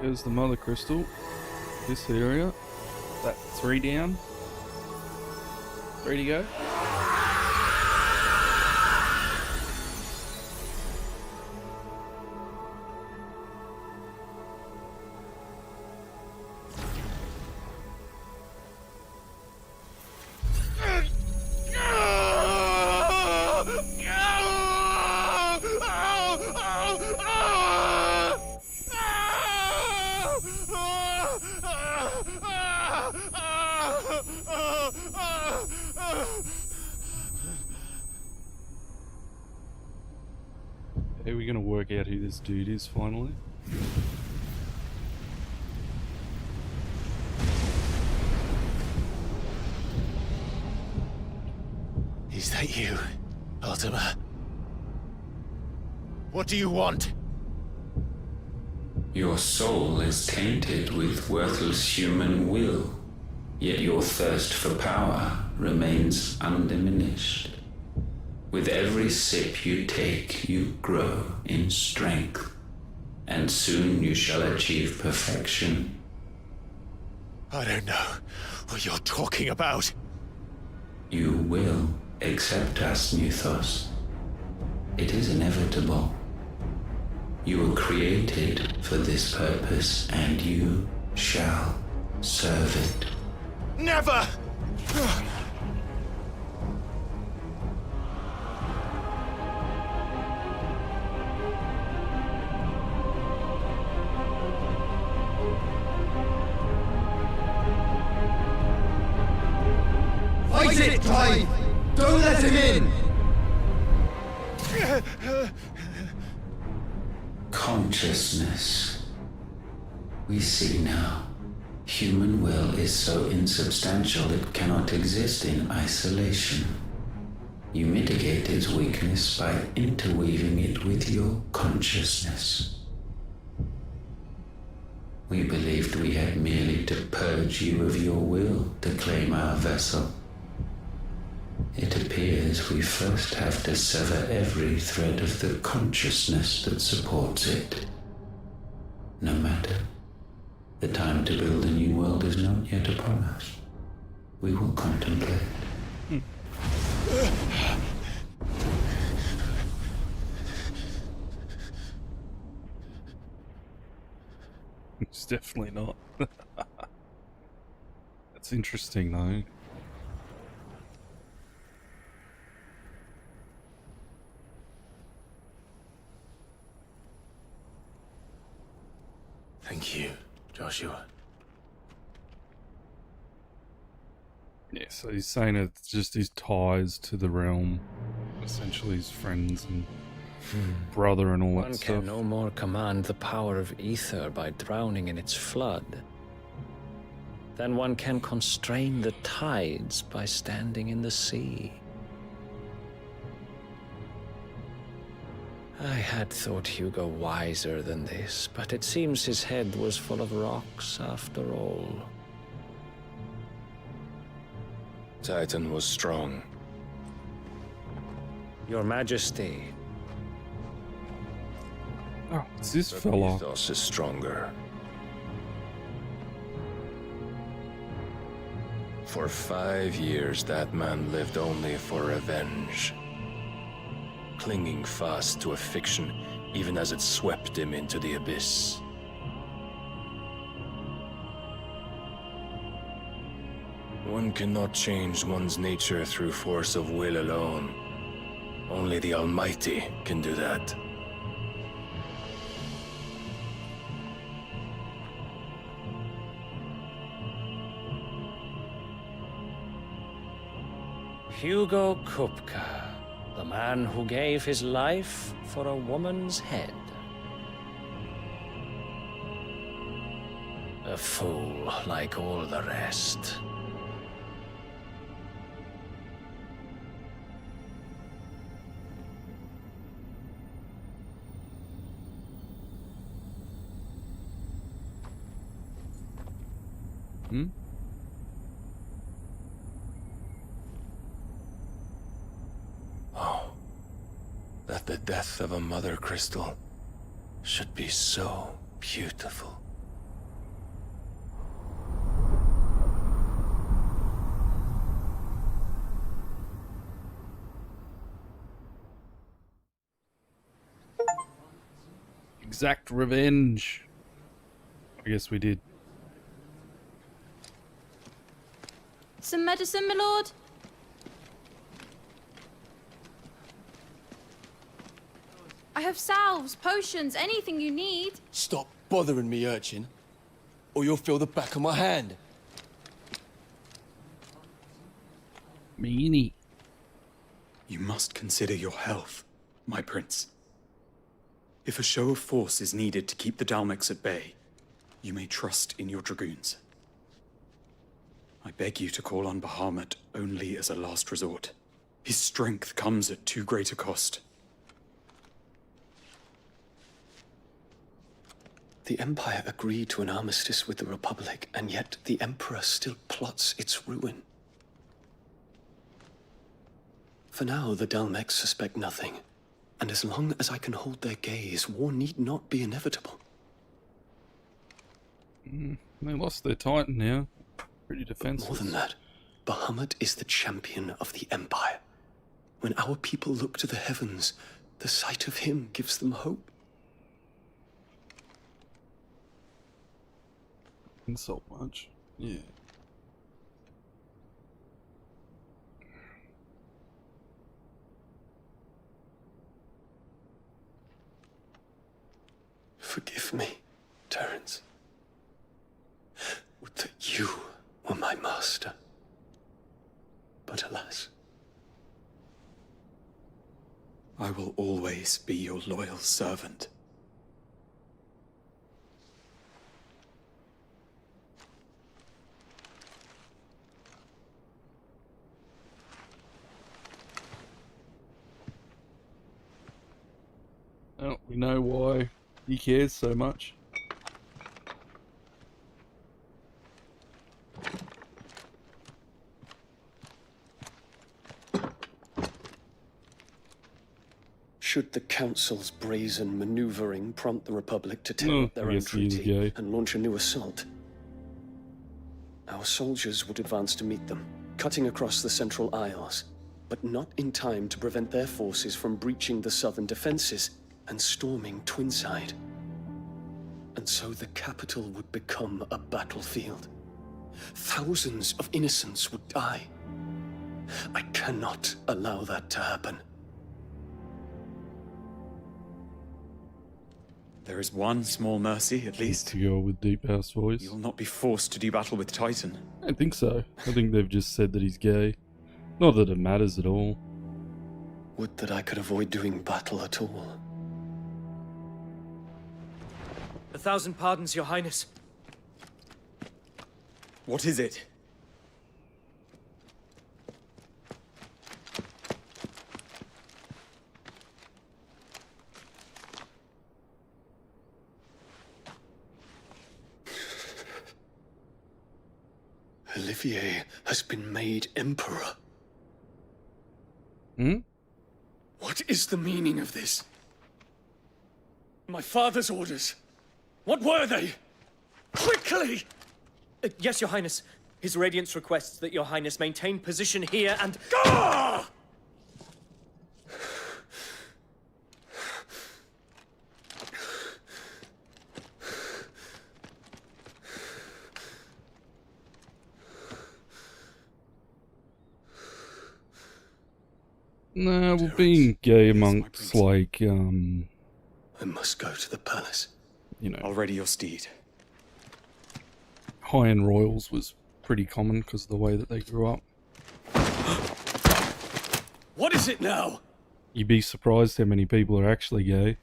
A: There's the mother crystal. This area. That 3 down. 3 to go. Are we gonna work out who this dude is finally?
E: Is that you, Ultima? What do you want?
K: Your soul is tainted with worthless human will, yet your thirst for power remains undiminished. With every sip you take, you grow in strength, and soon you shall achieve perfection.
E: I don't know what you're talking about.
K: You will accept us, Muthos. It is inevitable. You were created for this purpose, and you shall serve it.
E: Never!
I: Fight it, Clive! Don't let him in!
K: Consciousness. We see now. Human will is so insubstantial it cannot exist in isolation. You mitigate its weakness by interweaving it with your consciousness. We believed we had merely to purge you of your will to claim our vessel. It appears we first have to sever every thread of the consciousness that supports it. No matter. The time to build a new world is not yet upon us. We will contemplate.
A: It's definitely not. That's interesting though.
E: Thank you, Joshua.
A: Yeah, so he's saying it's just his ties to the realm, essentially his friends and brother and all that
J: One
A: stuff.
J: can no more command the power of ether by drowning in its flood than one can constrain the tides by standing in the sea. I had thought Hugo wiser than this, but it seems his head was full of rocks after all.
E: Titan was strong.
J: Your Majesty.
A: Oh, it's this fella.
E: Mythos is stronger. For 5 years, that man lived only for revenge. Clinging fast to a fiction, even as it swept him into the abyss. One cannot change one's nature through force of will alone. Only the Almighty can do that.
J: Hugo Kupka, the man who gave his life for a woman's head. A fool like all the rest.
A: Hmm?
E: Oh, that the death of a mother crystal should be so beautiful.
A: Exact revenge. I guess we did.
C: Some medicine, my lord? I have salves, potions, anything you need.
L: Stop bothering me, urchin, or you'll feel the back of my hand.
A: Meanie.
M: You must consider your health, my prince. If a show of force is needed to keep the Dalmex at bay, you may trust in your dragoons. I beg you to call on Bahamut only as a last resort. His strength comes at too great a cost.
N: The Empire agreed to an armistice with the Republic, and yet the Emperor still plots its ruin. For now, the Dalmex suspect nothing, and as long as I can hold their gaze, war need not be inevitable.
A: They lost their Titan now. Pretty defensive.
N: More than that, Bahamut is the champion of the Empire. When our people look to the heavens, the sight of him gives them hope.
A: Insult much. Yeah.
N: Forgive me, Terence. Would that you were my master. But alas.
M: I will always be your loyal servant.
A: Oh, we know why he cares so much.
N: Should the Council's brazen maneuvering prompt the Republic to tear up their own treaty and launch a new assault, our soldiers would advance to meet them, cutting across the Central Isles, but not in time to prevent their forces from breaching the southern defenses and storming Twinside. And so the capital would become a battlefield. Thousands of innocents would die. I cannot allow that to happen.
M: There is one small mercy, at least.
A: The girl with deep house voice.
M: You'll not be forced to do battle with Titan.
A: I don't think so. I think they've just said that he's gay. Not that it matters at all.
N: Would that I could avoid doing battle at all.
G: 1,000 pardons, Your Highness.
M: What is it?
N: Olivier has been made Emperor.
A: Hmm?
N: What is the meaning of this? My father's orders. What were they? Quickly!
G: Yes, Your Highness. His Radiance requests that Your Highness maintain position here and...
N: Gah!
A: Nah, well, being gay amongst, like,
L: I must go to the palace.
A: You know,
M: already your steed.
A: High-end royals was pretty common because of the way that they grew up.
L: What is it now?
A: You'd be surprised how many people are actually gay.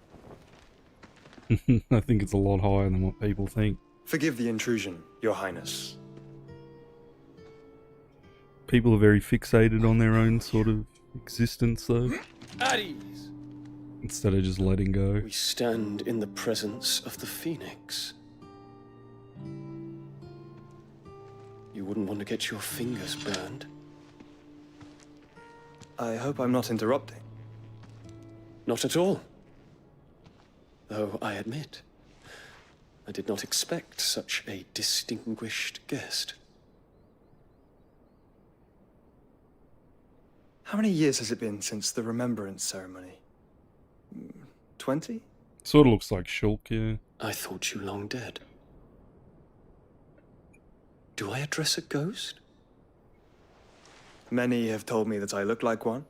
A: I think it's a lot higher than what people think.
O: Forgive the intrusion, Your Highness.
A: People are very fixated on their own sort of existence, though.
L: At ease.
A: Instead of just letting go.
N: We stand in the presence of the Phoenix. You wouldn't want to get your fingers burned.
O: I hope I'm not interrupting.
N: Not at all. Though I admit, I did not expect such a distinguished guest.
O: How many years has it been since the Remembrance ceremony? 20?
A: Sort of looks like Shulk, yeah.
N: I thought you long dead. Do I address a ghost?
O: Many have told me that I look like one.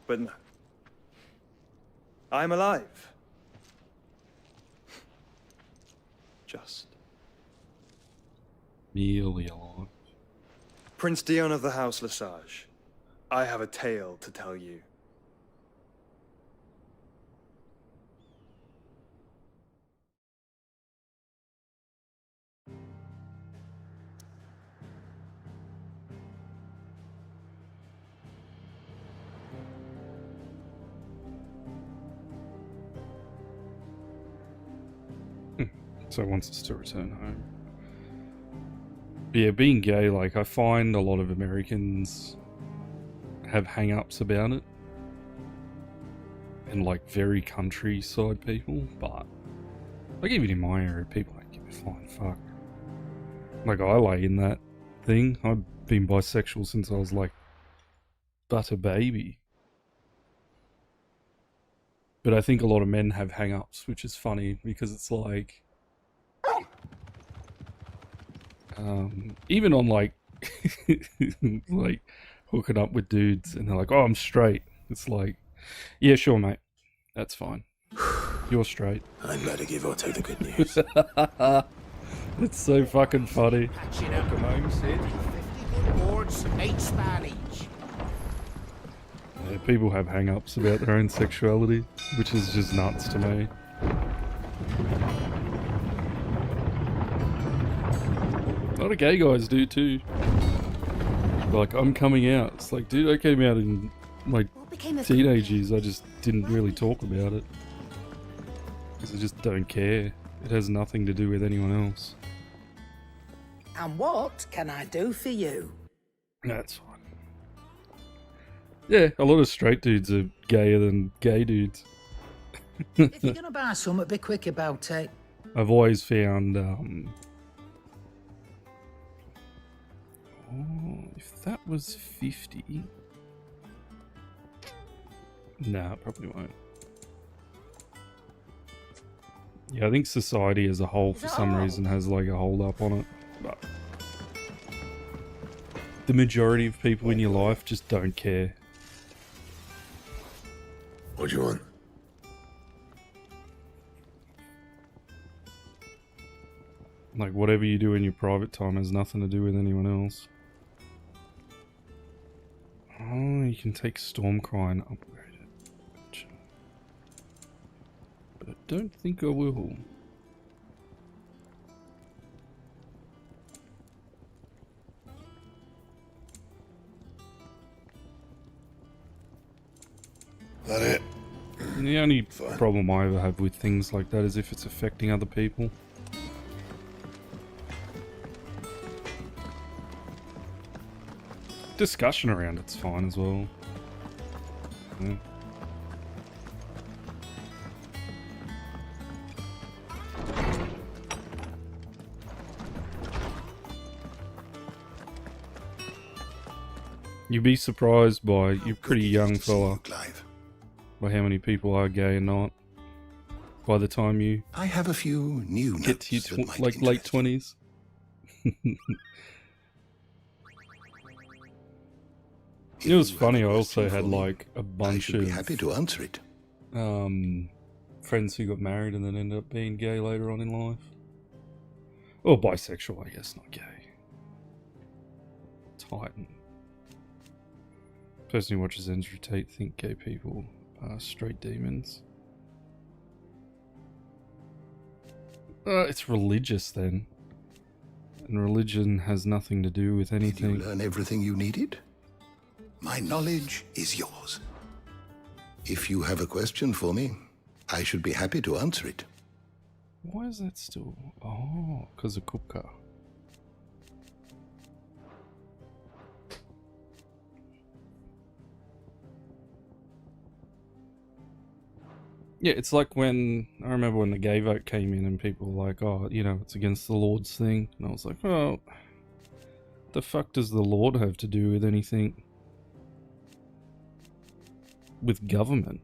O: But no. I'm alive. Just.
A: Merely alive.
O: Prince Dion of the House Lesage, I have a tale to tell you.
A: So it wants us to return home. But yeah, being gay, like, I find a lot of Americans have hang-ups about it. And, like, very countryside people, but, like, even in my area, people don't give a flying fuck. Like, I lay in that thing. I've been bisexual since I was, like, but a baby. But I think a lot of men have hang-ups, which is funny, because it's like... even on like like hooking up with dudes and they're like, oh, I'm straight. It's like, yeah, sure, mate. That's fine. You're straight.
L: I'd better give Otto the good news.
A: It's so fucking funny.
L: Welcome home, Sid.
P: 50 good boards, 8 span each.
A: Yeah, people have hang-ups about their own sexuality, which is just nuts to me. A lot of gay guys do too. Like, I'm coming out. It's like, dude, I came out in my teenage years. I just didn't really talk about it. Because I just don't care. It has nothing to do with anyone else.
P: And what can I do for you?
A: That's fine. Yeah, a lot of straight dudes are gayer than gay dudes.
P: If you're gonna buy something, be quick about it.
A: I've always found, oh, if that was 50... Nah, it probably won't. Yeah, I think society as a whole, for some reason, has like a hold up on it. But the majority of people in your life just don't care.
L: What do you want?
A: Like, whatever you do in your private time has nothing to do with anyone else. Oh, you can take Stormcry and upgrade it. Gotcha. But I don't think I will.
L: That it?
A: The only problem I ever have with things like that is if it's affecting other people. Discussion around it's fine as well. Yeah. You'd be surprised by, you're pretty young fella, by how many people are gay and not. By the time you
L: I have a few new
A: get to your like late 20s. It was funny, I also had like a bunch of...
Q: happy to answer it.
A: Friends who got married and then ended up being gay later on in life. Or bisexual, I guess, not gay. Titan. Person who watches Andrew Tate think gay people are straight demons. It's religious then. And religion has nothing to do with anything.
Q: Did you learn everything you needed? My knowledge is yours. If you have a question for me, I should be happy to answer it.
A: Why is that still... Oh, because of Kupka. Yeah, it's like when... I remember when the gay vote came in and people were like, oh, you know, it's against the Lord's thing. And I was like, oh, the fuck does the Lord have to do with anything? With government?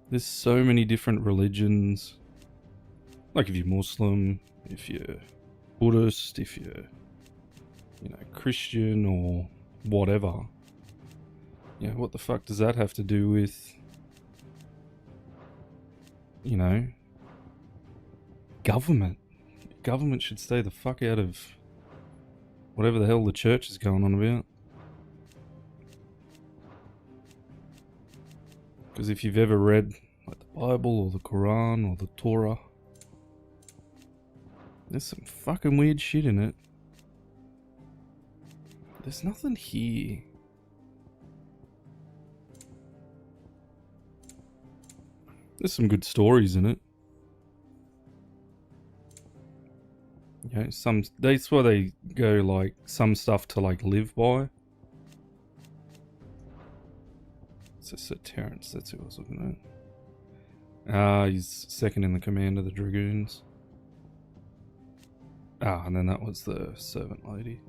A: There's so many different religions. Like if you're Muslim, if you're Buddhist, if you're, you know, Christian or whatever. Yeah, what the fuck does that have to do with, you know, government? Government should stay the fuck out of whatever the hell the church is going on about. Because if you've ever read like the Bible or the Quran or the Torah, there's some fucking weird shit in it. There's nothing here. There's some good stories in it. You know, that's why they go like some stuff to like live by. Sir Terrence, that's who I was looking at. He's second in the command of the Dragoons. And then that was the servant lady.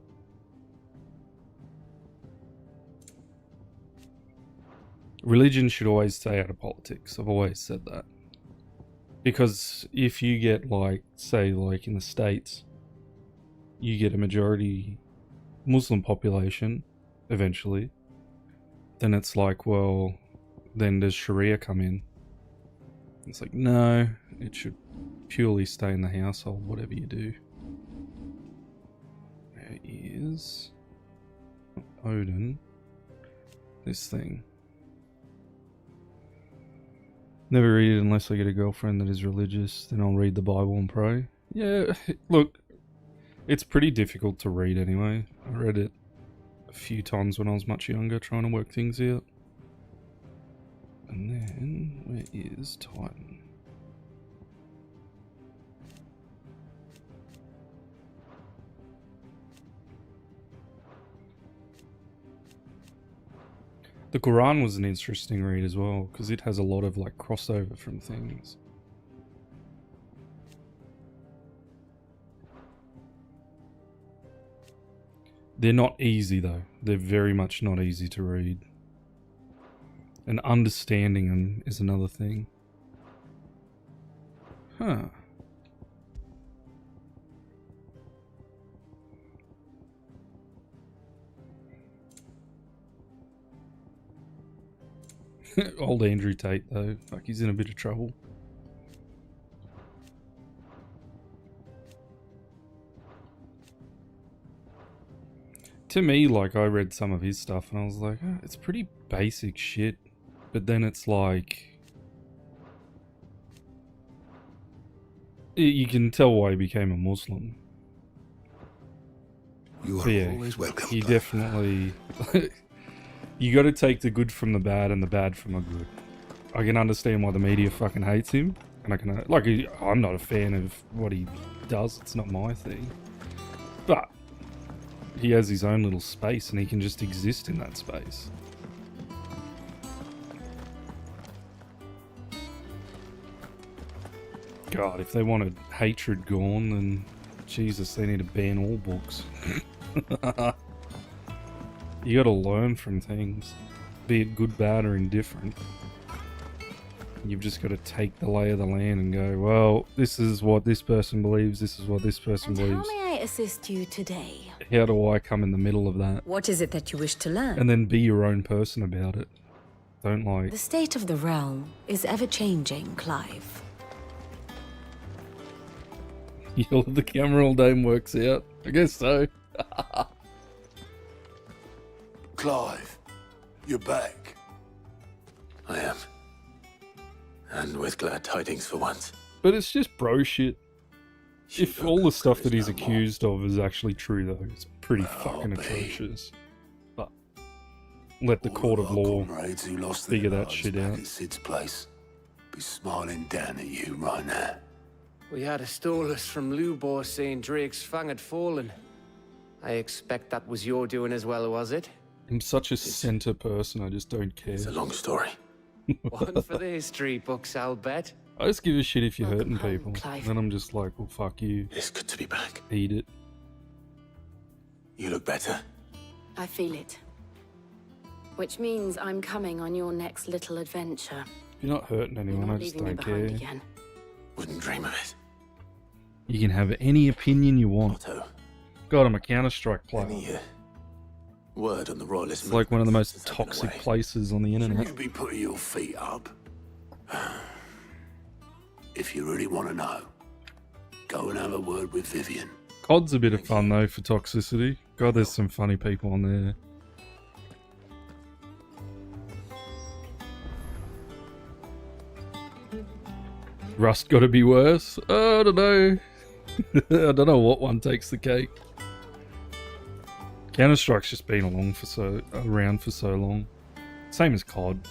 A: Religion should always stay out of politics. I've always said that. Because if you get like, say like in the States, you get a majority Muslim population, eventually. Then it's like, well, then does Sharia come in? It's like, no, it should purely stay in the household, whatever you do. There is Odin. This thing. Never read it unless I get a girlfriend that is religious. Then I'll read the Bible and pray. Yeah, look, it's pretty difficult to read anyway. I read it a few times when I was much younger, trying to work things out. And then, where is Titan? The Quran was an interesting read as well, because it has a lot of like crossover from things. They're not easy though. They're very much not easy to read. And understanding them is another thing. Huh. Old Andrew Tate though, like he's in a bit of trouble. To me, like, I read some of his stuff and I was like, oh, it's pretty basic shit. But then it's like... You can tell why he became a Muslim.
Q: You are always welcome.
A: He definitely... You gotta take the good from the bad and the bad from the good. I can understand why the media fucking hates him. And I can... Like, I'm not a fan of what he does. It's not my thing. But... he has his own little space and he can just exist in that space. God, if they wanted hatred gone, then Jesus, they need to ban all books. You gotta learn from things, be it good, bad, or indifferent. You've just got to take the lay of the land and go, well, this is what this person believes, this is what this person believes.
B: How may I assist you today?
A: How do I come in the middle of that?
B: What is it that you wish to learn?
A: And then be your own person about it. Don't like...
B: The state of the realm is ever-changing, Clive.
A: Yell at the camera all day and works out. I guess so.
Q: Clive, you're back.
E: I am. And with glad tidings for once.
A: But it's just bro shit. If all the stuff that he's accused of is actually true, though, it's pretty fucking atrocious. But let the court of law figure that shit out.
Q: At Sid's place. Be smiling down at you right now.
G: We had a stolus from Lubor saying Drake's fang had fallen. I expect that was your doing as well, was it?
A: I'm such a center person, I just don't care.
E: It's a long story.
G: One for the history books, I'll bet.
A: I just give a shit if you're hurting people. And then I'm just like, well, fuck you.
E: It's good to be back.
A: Eat it.
E: You look better.
R: I feel it. Which means I'm coming on your next little adventure.
A: If you're not hurting anyone, I just don't care.
R: Again.
E: Wouldn't dream of it.
A: You can have any opinion you want. God, I'm a Counter-Strike player.
E: Any word on the royalist.
A: It's like one of the most toxic places on the internet.
Q: You be putting your feet up. If you really want to know, go and have a word with Vivian.
A: COD's a bit of fun though for toxicity. God, there's some funny people on there. Rust gotta be worse? Oh, I don't know. I don't know what one takes the cake. Counter-Strike's just been around for so long. Same as COD.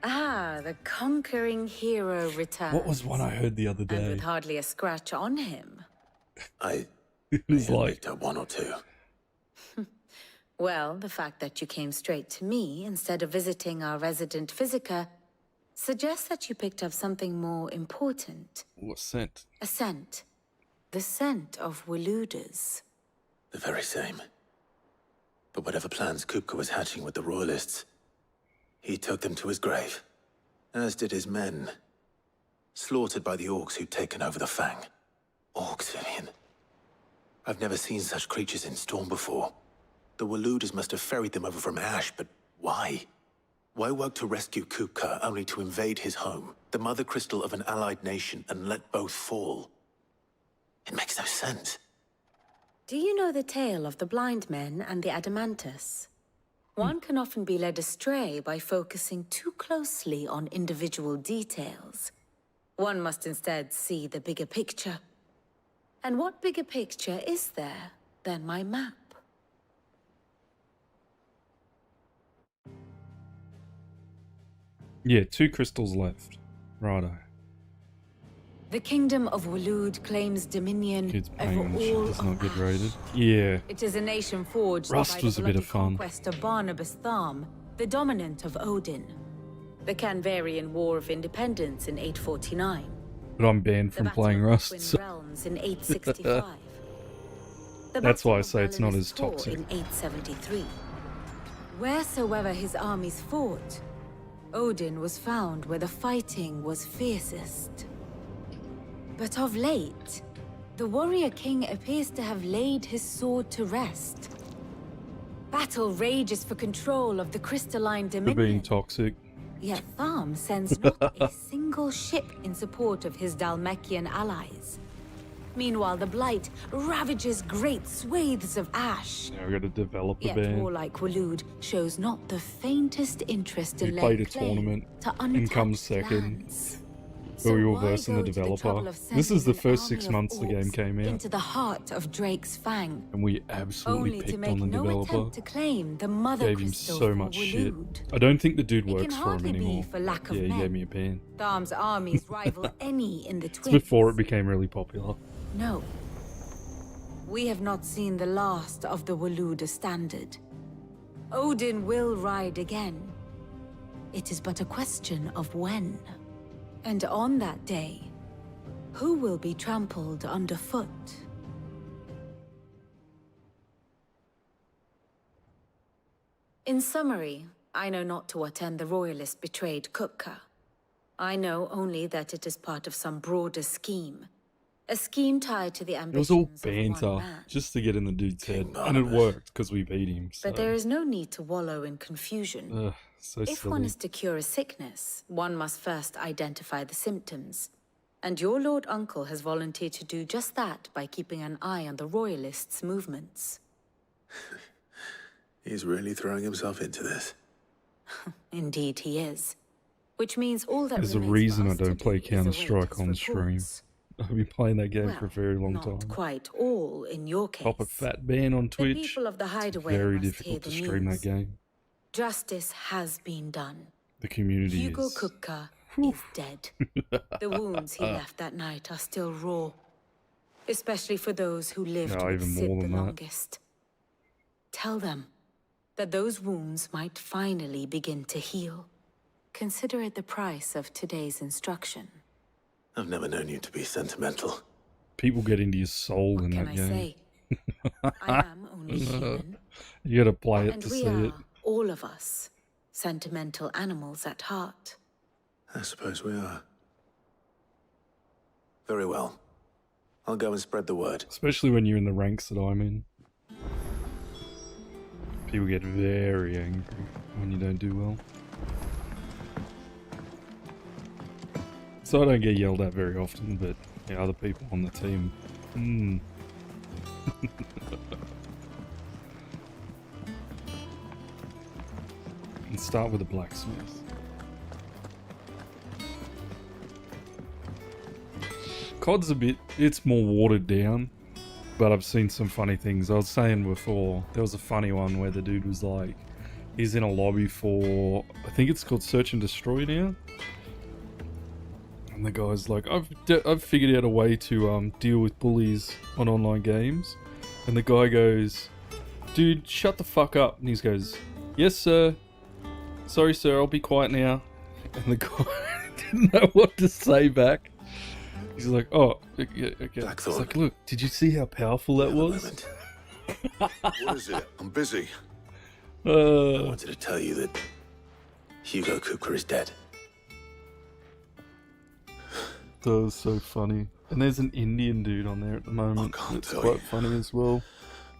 B: Ah, the conquering hero returns.
A: What was one I heard the other day?
B: And with hardly a scratch on him.
A: It was like
E: one or two.
B: Well, the fact that you came straight to me instead of visiting our resident physiker suggests that you picked up something more important.
A: What scent?
B: A scent. The scent of Waludas.
E: The very same. But whatever plans Kupka was hatching with the royalists, he took them to his grave. As did his men. Slaughtered by the orcs who'd taken over the Fang. Orcs, Vivian. I've never seen such creatures in Storm before. The Waludas must have ferried them over from Ash, but why? Why work to rescue Kupka only to invade his home, the mother crystal of an allied nation, and let both fall? It makes no sense.
B: Do you know the tale of the blind men and the Adamantus? One can often be led astray by focusing too closely on individual details. One must instead see the bigger picture. And what bigger picture is there than my map?
A: Yeah, 2 crystals left. Righto.
B: The kingdom of Walud claims dominion
A: Kids
B: over
A: playing and shit
B: all
A: does
B: of
A: not get
B: Ash.
A: rated. Yeah.
B: It is a nation forged
A: Rust
B: by the
A: was a bit
B: bloody
A: of fun.
B: conquest of Barnabas Tharm, the dominant of Odin. The Canvarian War of Independence in 849.
A: But I'm banned from playing Rust.
B: Twin
A: So.
B: Realms in 865. The
A: That's why I
B: Battle
A: say
B: of
A: it's not
B: Belarus
A: as
B: Tor
A: toxic.
B: in 873. Wheresoever his armies fought, Odin was found where the fighting was fiercest. But of late, the warrior king appears to have laid his sword to rest. Battle rages for control of the crystalline
A: For
B: dominion.
A: being toxic.
B: Yet Tharm sends not a single ship in support of his Dhalmekian allies. Meanwhile, the Blight ravages great swathes of Ash.
A: Now we've got to develop a
B: Yet
A: band.
B: warlike Walud shows not the faintest interest
A: We
B: in
A: played
B: laying
A: a
B: claim
A: tournament
B: to
A: and come
B: untapped
A: second.
B: lands.
A: Where we
B: So
A: were
B: why
A: versing the
B: go to the
A: developer.
B: trouble of
A: This is the
B: sending an
A: first
B: army
A: 6
B: of
A: months the game
B: orcs
A: came out.
B: into the heart of Drake's Fang,
A: And we absolutely
B: only to
A: picked
B: make
A: on the
B: no
A: developer.
B: attempt to claim the mother
A: Gave him
B: crystal
A: so
B: for
A: much shit.
B: Walud.
A: I don't think the dude
B: It
A: works
B: can
A: for him
B: hardly be
A: anymore.
B: for lack of
A: Yeah, he
B: men.
A: gave me a ban.
B: Tharm's armies rival any in the
A: It's
B: Twins.
A: before it became really popular.
B: No. We have not seen the last of the Waluda standard. Odin will ride again. It is but a question of when. And on that day, who will be trampled underfoot? In summary, I know not to what end the Royalists betrayed Kupka. I know only that it is part of some broader scheme. A scheme tied to the
A: It was all
B: ambitions of one
A: banter
B: man.
A: just to get in the dude's head, and it worked because we beat him. So.
B: But there is no need to wallow in confusion.
A: So
B: if
A: silly.
B: one is to cure a sickness, one must first identify the symptoms. And your Lord Uncle has volunteered to do just that by keeping an eye on the Royalists' movements.
E: He's really throwing himself into this.
B: Indeed he is. Which means all that
A: There's a reason I don't play Counter-Strike on stream. I've been playing that game for a very long time.
B: Not quite all in your case.
A: Pop a fat ban on Twitch.
B: The people of the hideaway
A: Very
B: must hear
A: difficult to
B: the
A: stream
B: news.
A: that game.
B: Justice has been done.
A: The community
B: Hugo
A: is...
B: Kupka is dead. The wounds he left that night are still raw. Especially for those who lived with
A: even
B: Sid
A: more
B: the
A: than that.
B: longest. Tell them that those wounds might finally begin to heal. Consider it the price of today's instruction.
E: I've never known you to be sentimental.
A: People get into your soul in that
B: Can I
A: game.
B: say? I am only human.
A: You gotta play it
B: And
A: to
B: we
A: see
B: are,
A: it.
B: all of us, sentimental animals at heart.
E: I suppose we are. Very well. I'll go and spread the word.
A: Especially when you're in the ranks that I'm in. People get very angry when you don't do well. So I don't get yelled at very often, but yeah, other people on the team. And start with a blacksmith. COD's it's more watered down, but I've seen some funny things. I was saying before, there was a funny one where the dude was like, he's in a lobby for, I think it's called Search and Destroy now. And the guy's like, I've figured out a way to deal with bullies on online games. And the guy goes, dude, shut the fuck up. And he goes, yes, sir. Sorry, sir, I'll be quiet now. And the guy didn't know what to say back. He's like, oh, okay. He's like, look, did you see how powerful that was?
Q: What is it? I'm busy.
E: I wanted to tell you that Hugo Kupka is dead.
A: That was so funny. And there's an Indian dude on there at the moment. It's quite funny as well.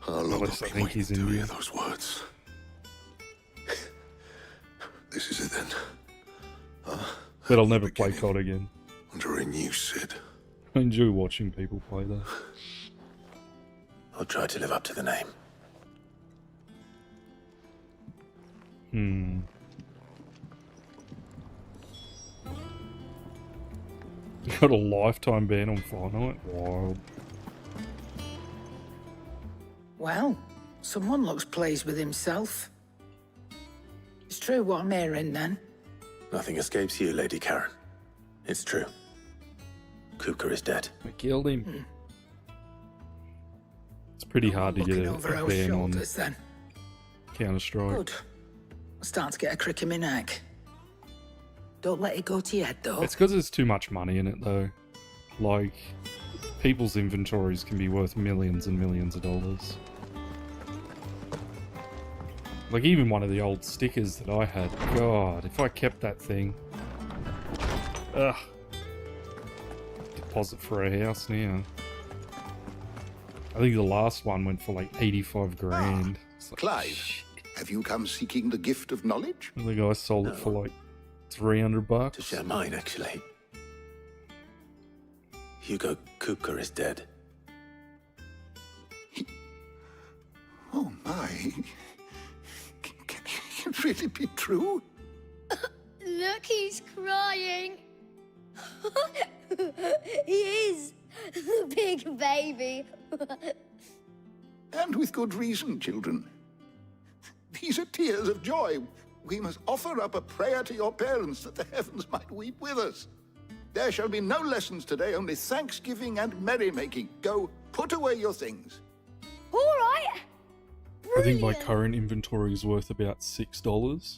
Q: How long
A: I think he's Indian.
Q: Those words. This is it then.
A: But I'll never play COD again.
Q: Under a new Sid.
A: I enjoy watching people play though.
E: I'll try to live up to the name.
A: You got a lifetime ban on Fortnite? Wild.
P: Well, someone looks pleased with himself. It's true what I'm hearing then.
E: Nothing escapes you, Lady Karen. It's true. Kupka is dead.
A: I killed him. It's pretty hard to get
P: Over
A: a
P: our
A: ban on
P: shoulders then.
A: Counter-Strike.
P: Good. I'm starting to get a crick in my neck. Don't let it go to your head though.
A: It's because there's too much money in it though. Like, people's inventories can be worth millions and millions of dollars. Like even one of the old stickers that I had. God, if I kept that thing. Ugh. Deposit for a house now. I think the last one went for like 85 grand. Like,
Q: Clive, have you come seeking the gift of knowledge?
A: and the guy sold it for like $300.
E: To share mine, actually. Hugo Kupka is dead.
Q: Oh my. Can it really be true?
S: Look, he's crying. He is. The big baby.
Q: And with good reason, children. These are tears of joy. We must offer up a prayer to your parents that the heavens might weep with us. There shall be no lessons today, only thanksgiving and merrymaking. Go, put away your things.
S: All right.
A: I think my current inventory is worth about $6.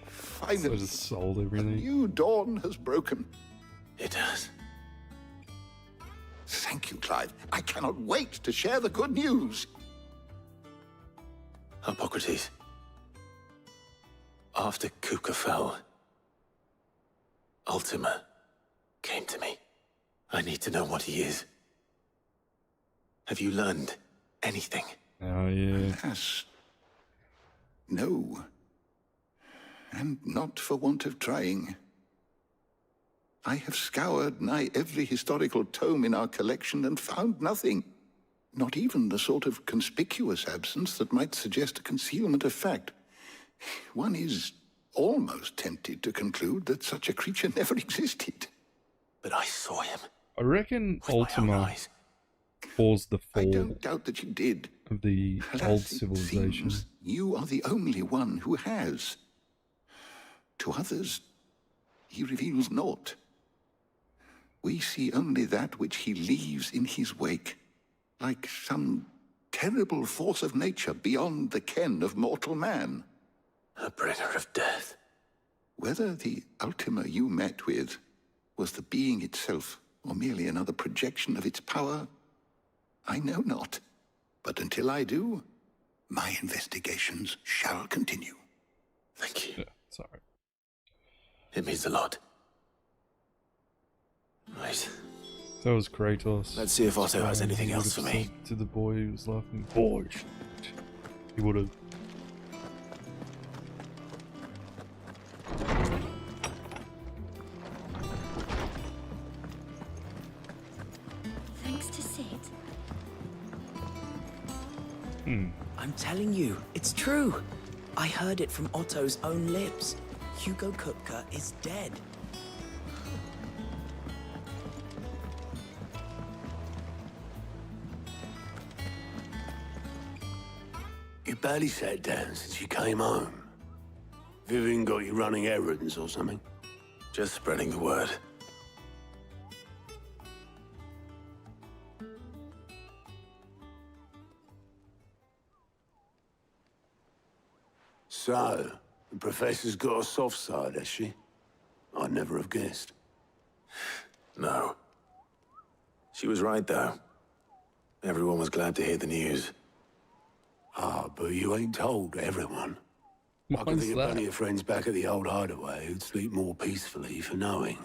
Q: Finally,
A: So I just sold
Q: a
A: everything.
Q: new dawn has broken.
E: It has.
Q: Thank you, Clive. I cannot wait to share the good news.
E: Hippocrates. After Kupka fell, Ultima came to me. I need to know what he is. Have you learned anything?
A: Oh, yeah.
Q: Alas, no. And not for want of trying. I have scoured nigh every historical tome in our collection and found nothing. Not even the sort of conspicuous absence that might suggest a concealment of fact. One is almost tempted to conclude that such a creature never existed.
E: But I saw him.
A: I reckon Ultima caused the fall
Q: I don't doubt that you did.
A: of the old civilization.
Q: Seems you are the only one who has. To others, he reveals naught. We see only that which he leaves in his wake, like some terrible force of nature beyond the ken of mortal man.
E: A bringer of death.
Q: Whether the Ultima you met with was the being itself, or merely another projection of its power, I know not. But until I do, my investigations shall continue.
E: Thank you.
A: Yeah, sorry.
E: It means a lot. Right.
A: That was Kratos.
E: Let's see if Otto has anything else for me.
A: To the boy who was laughing. Boy, he would have.
S: Thanks to Sid.
T: I'm telling you, it's true. I heard it from Otto's own lips. Hugo Kupka is dead.
U: You barely sat down since you came home. Vivian got you running errands or something?
E: Just spreading the word.
U: So, the Professor's got a soft side, has she? I'd never have guessed.
E: No. She was right, though. Everyone was glad to hear the news.
U: Ah, but you ain't told everyone. I can think of plenty of friends back at the old hideaway who'd sleep more peacefully for knowing.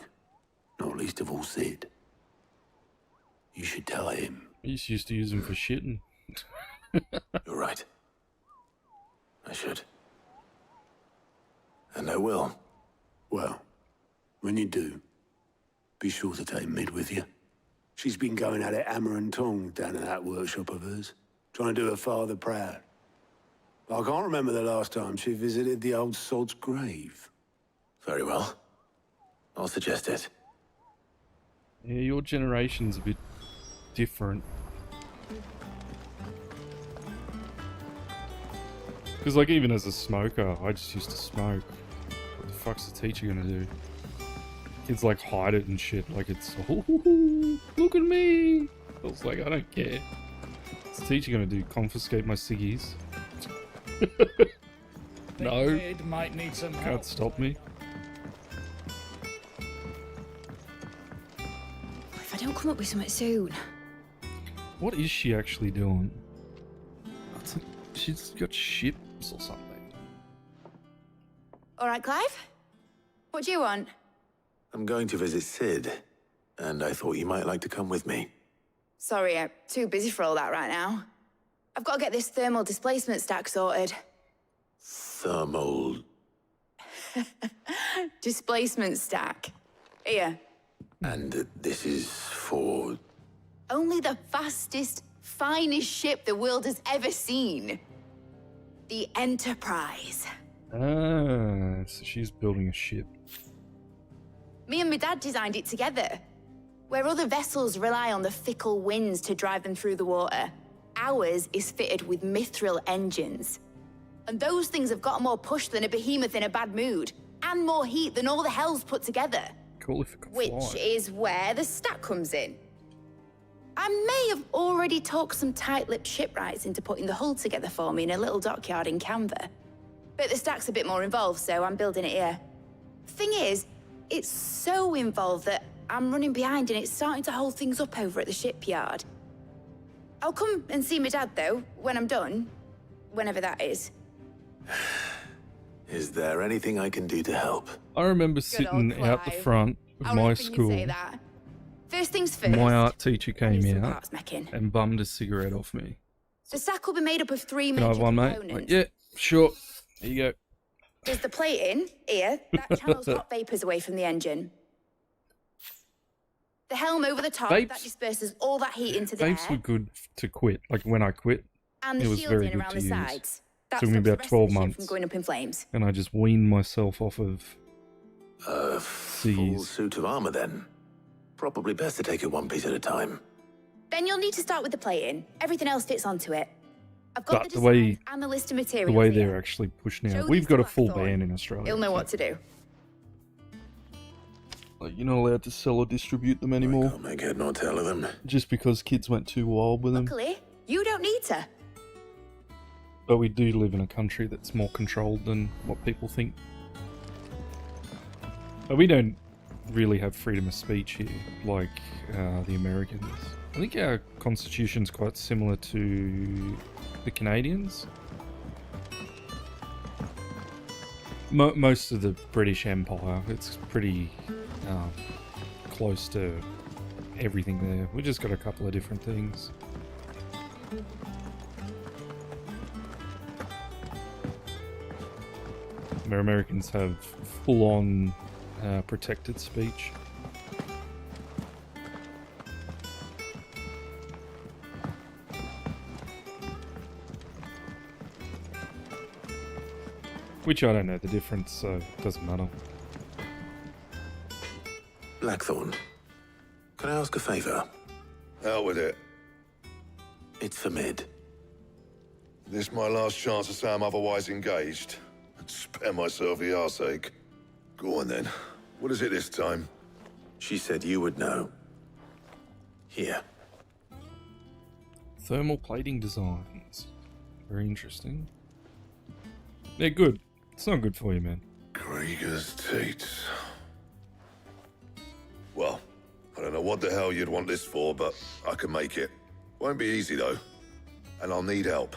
U: Not least of all Sid. You should tell him.
A: I used to use him for shitting.
E: You're right. I should. And I will.
U: Well, when you do, be sure to take Mid with you. She's been going at it hammer and tongs down in that workshop of hers, trying to do her father proud. But I can't remember the last time she visited the old sod's grave.
E: Very well. I'll suggest it.
A: Yeah, your generation's a bit different. Because, like, even as a smoker, I just used to smoke. What the fuck's the teacher gonna do? Kids, like, hide it and shit. Like, it's, oh, look at me! I was like, I don't care. What's the teacher gonna do? Confiscate my ciggies? No.
H: It might need some help.
A: Can't stop me.
C: If I don't come up with something soon.
A: What is she actually doing? She's got ships or something.
C: All right, Clive? What do you want?
E: I'm going to visit Sid, and I thought you might like to come with me.
C: Sorry, I'm too busy for all that right now. I've got to get this thermal displacement stack sorted.
E: Thermal...
C: Displacement stack. Here.
E: And this is for...
C: Only the fastest, finest ship the world has ever seen. The Enterprise.
A: Ah, so she's building a ship.
C: Me and my dad designed it together. Where other vessels rely on the fickle winds to drive them through the water, ours is fitted with mithril engines. And those things have got more push than a behemoth in a bad mood, and more heat than all the hells put together.
A: Cool if it could
C: Which
A: fly.
C: is where the stack comes in. I may have already talked some tight-lipped shipwrights into putting the hull together for me in a little dockyard in Canva. But the stack's a bit more involved, so I'm building it here. Thing is, it's so involved that I'm running behind and it's starting to hold things up over at the shipyard. I'll come and see my dad, though, when I'm done. Whenever that is.
E: Is there anything I can do to help?
A: I remember sitting out the front of my school.
C: Say that. First things first.
A: My art teacher came out
C: parts mecking.
A: and bummed a cigarette off me.
C: The sack will be made up of 3
A: Can I
C: major
A: have one, mate?
C: components.
A: Like, yeah, sure. Here you go.
C: There's the plating, here, that channels hot vapours away from the engine. The helm over the top, that disperses all that heat into the
A: Vapes
C: air.
A: were good to quit. Like when I quit,
C: And the
A: it was very
C: shielding
A: good
C: around
A: to
C: the
A: use.
C: sides. That
A: Took me
C: stops the
A: about
C: rest of
A: 12
C: the ship
A: months.
C: from going up in flames.
A: And I just weaned myself off of
E: Full suit of armor then. Probably best to take it one piece at a time.
C: Then you'll need to start with the plating. Everything else fits onto it. I've got
A: But
C: the
A: the way
C: designs and the list of materials
A: the way
C: here.
A: they're actually pushed now,
C: Show
A: we've
C: these
A: got
C: to
A: a full
C: Blackthorn.
A: ban in Australia.
C: He'll know
A: so,
C: what to do.
A: like, you're not allowed to sell or distribute them anymore.
E: Can't make head nor tail of them.
A: Just because kids went too wild with them.
C: Luckily, you don't need to.
A: But we do live in a country that's more controlled than what people think. But we don't really have freedom of speech here, like the Americans. I think our constitution's quite similar to the Canadians. Most of the British Empire, it's pretty close to everything there. We just got a couple of different things. Where Americans have full-on protected speech. Which I don't know the difference, so it doesn't matter.
E: Blackthorn, can I ask a favor?
D: Out with it.
E: It's for Mid.
D: This my last chance to say I'm otherwise engaged. Spare myself the arseache. Go on then. What is it this time?
E: She said you would know. Here.
A: Thermal plating designs. Very interesting. They're good. It's not good for you, man.
D: Krieger's teats. Well, I don't know what the hell you'd want this for, but I can make it. Won't be easy though. And I'll need help.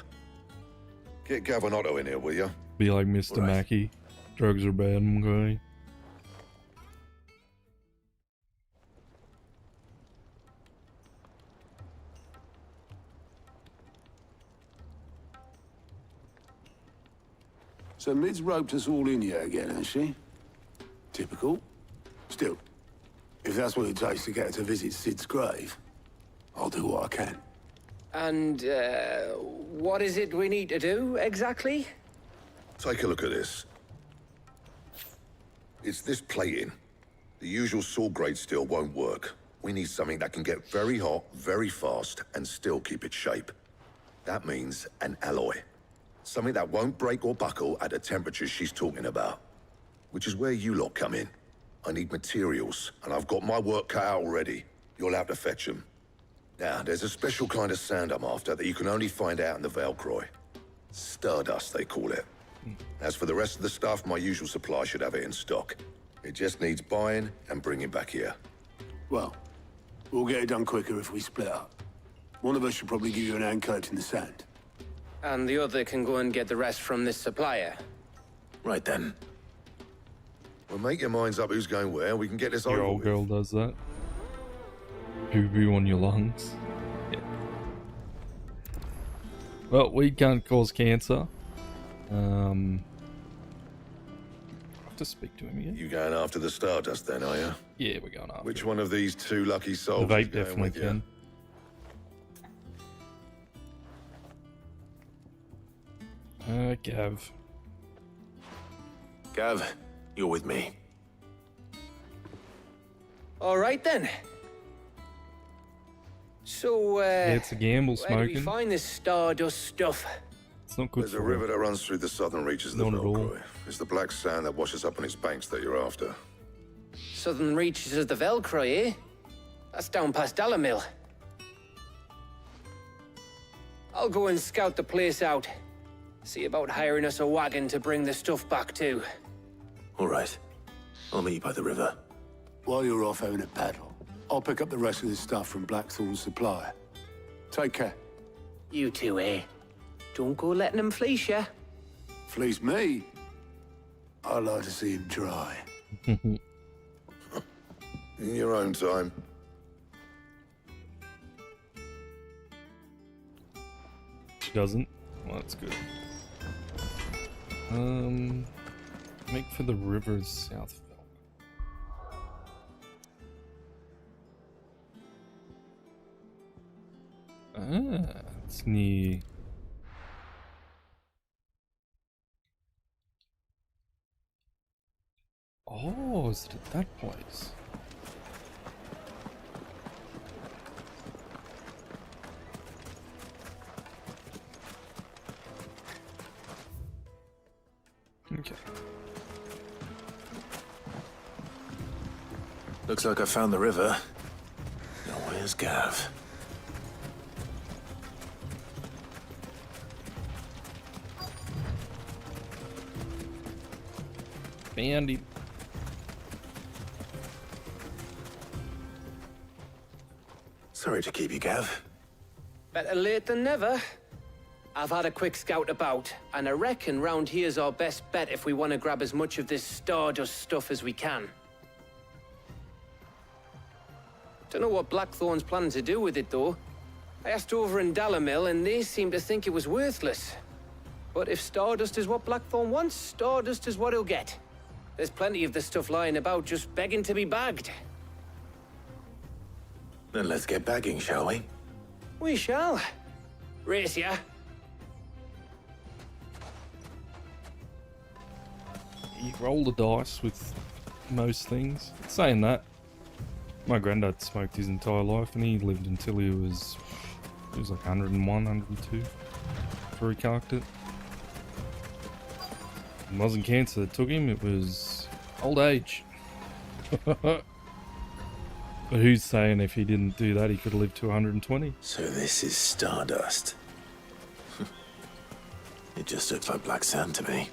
D: Get Gavin Otto in here, will you?
A: Be like Mr. Mackey. Drugs are bad, okay?
U: So Mid's roped us all in here again, has she? Typical. Still, if that's what it takes to get her to visit Sid's grave, I'll do what I can.
G: And, what is it we need to do, exactly?
D: Take a look at this. It's this plating. The usual sword grade steel won't work. We need something that can get very hot, very fast, and still keep its shape. That means an alloy. Something that won't break or buckle at the temperatures she's talking about. Which is where you lot come in. I need materials, and I've got my work cut out already. You'll have to fetch them. Now, there's a special kind of sand I'm after that you can only find out in the Valcroy. Stardust, they call it. As for the rest of the stuff, my usual supply should have it in stock. It just needs buying and bringing back here.
U: Well, we'll get it done quicker if we split up. One of us should probably give you an hand collecting the sand.
G: And the other can go and get the rest from this supplier.
E: Right then.
D: Well, make your minds up who's going where, we can get this
A: Your
D: over
A: old
D: with.
A: girl does that. Boo-boo on your lungs. Yeah. Well, weed can't cause cancer. I'll have to speak to him again.
D: You going after the Stardust then, are you?
A: Yeah, we're going after
D: Which one of these two lucky souls
A: the
D: is
A: vape
D: going
A: definitely
D: with you?
A: can. Gav.
E: Gav, you're with me.
G: All right then. So,
A: Yeah, it's a gamble,
G: where do we
A: smoking.
G: find this Stardust stuff?
A: It's not good
D: There's a
A: for
D: river that runs through the southern reaches of the
A: Not at all.
D: Valcroy. It's the black sand that washes up on its banks that you're after.
G: Southern reaches of the Valcroy, eh? That's down past Dalamil. I'll go and scout the place out. See about hiring us a wagon to bring the stuff back to.
E: All right. I'll meet you by the river.
U: While you're off having a paddle, I'll pick up the rest of this stuff from Blackthorn's supplier. Take care.
G: You too, eh? Don't go letting him fleece you.
U: Fleece me? I'd like to see him try.
D: In your own time.
A: She doesn't. Well, that's good. Make for the rivers south. It's near. Oh, is it at that place? Okay.
E: Looks like I found the river. Now where's Gav?
A: Found him.
E: Sorry to keep you, Gav.
G: Better late than never. I've had a quick scout about, and I reckon round here's our best bet if we want to grab as much of this Stardust stuff as we can. Don't know what Blackthorn's planning to do with it, though. I asked over in Dalamil, and they seem to think it was worthless. But if Stardust is what Blackthorn wants, Stardust is what he'll get. There's plenty of this stuff lying about, just begging to be bagged.
E: Then let's get bagging, shall we?
G: We shall. Race ya.
A: You roll the dice with most things. Saying that, my granddad smoked his entire life and he lived until he was like 101, 102 before he carked it. It wasn't cancer that took him, it was old age. But who's saying if he didn't do that he could have lived to 120?
E: So this is Stardust. It just looks like black sand to me.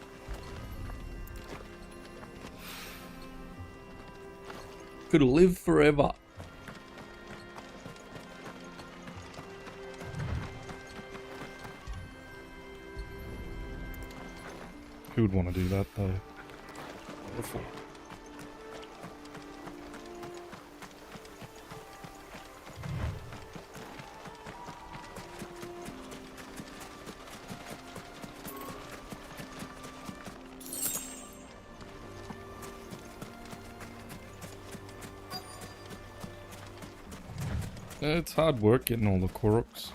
A: Could have lived forever. Who would want to do that though? Awful. It's hard work getting all the Koroks.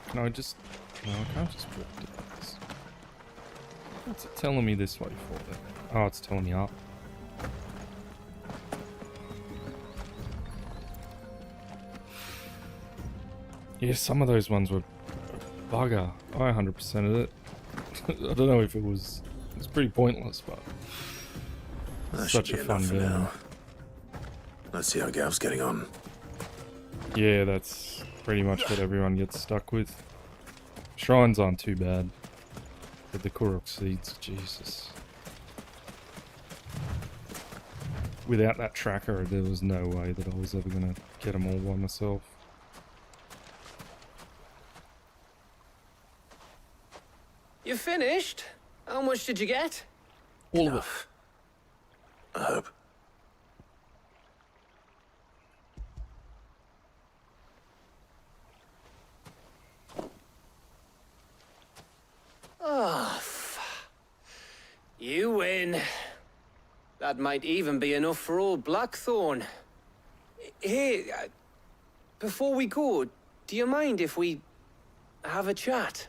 A: Can I just... No, I can't just walk to this. What's it telling me this way for then? Oh, it's telling me up. Yeah, some of those ones were bugger. I 100%ed it. I don't know if it was... It's pretty pointless, but...
E: That
A: Such
E: should
A: a
E: be
A: fun
E: enough for
A: game.
E: now. Let's see how Gav's getting on.
A: Yeah, that's pretty much what everyone gets stuck with. Shrines aren't too bad. But the Korok seeds, Jesus. Without that tracker, there was no way that I was ever going to get them all by myself.
G: You finished? How much did you get?
A: All of it.
E: I hope.
G: Oh, you win. That might even be enough for old Blackthorn. Hey, before we go, do you mind if we have a chat?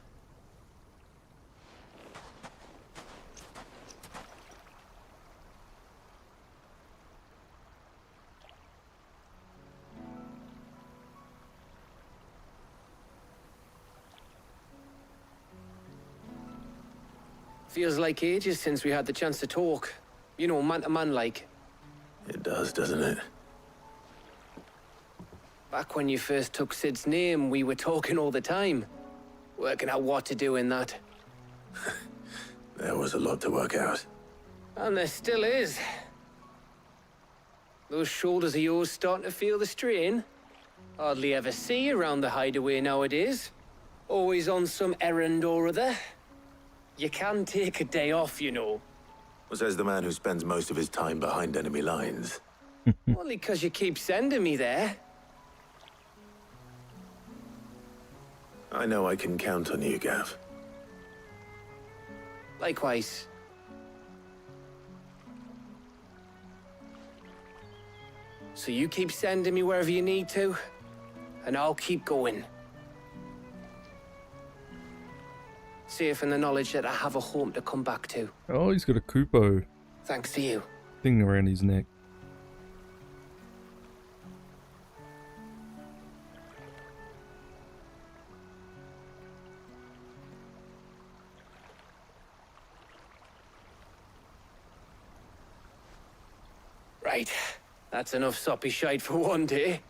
G: Feels like ages since we had the chance to talk. You know, man to man like.
E: It does, doesn't it?
G: Back when you first took Sid's name, we were talking all the time. Working out what to do in that.
E: There was a lot to work out.
G: And there still is. Those shoulders of yours starting to feel the strain? Hardly ever see you around the hideaway nowadays. Always on some errand or other. You can take a day off, you know.
E: Well, says the man who spends most of his time behind enemy lines.
G: Only 'cause you keep sending me there.
E: I know I can count on you, Gav.
G: Likewise. So you keep sending me wherever you need to, and I'll keep going. Safe in the knowledge that I have a home to come back to.
A: Oh, he's got a Kupo
G: Thanks to you.
A: thing around his neck.
G: Right. That's enough soppy shite for one day.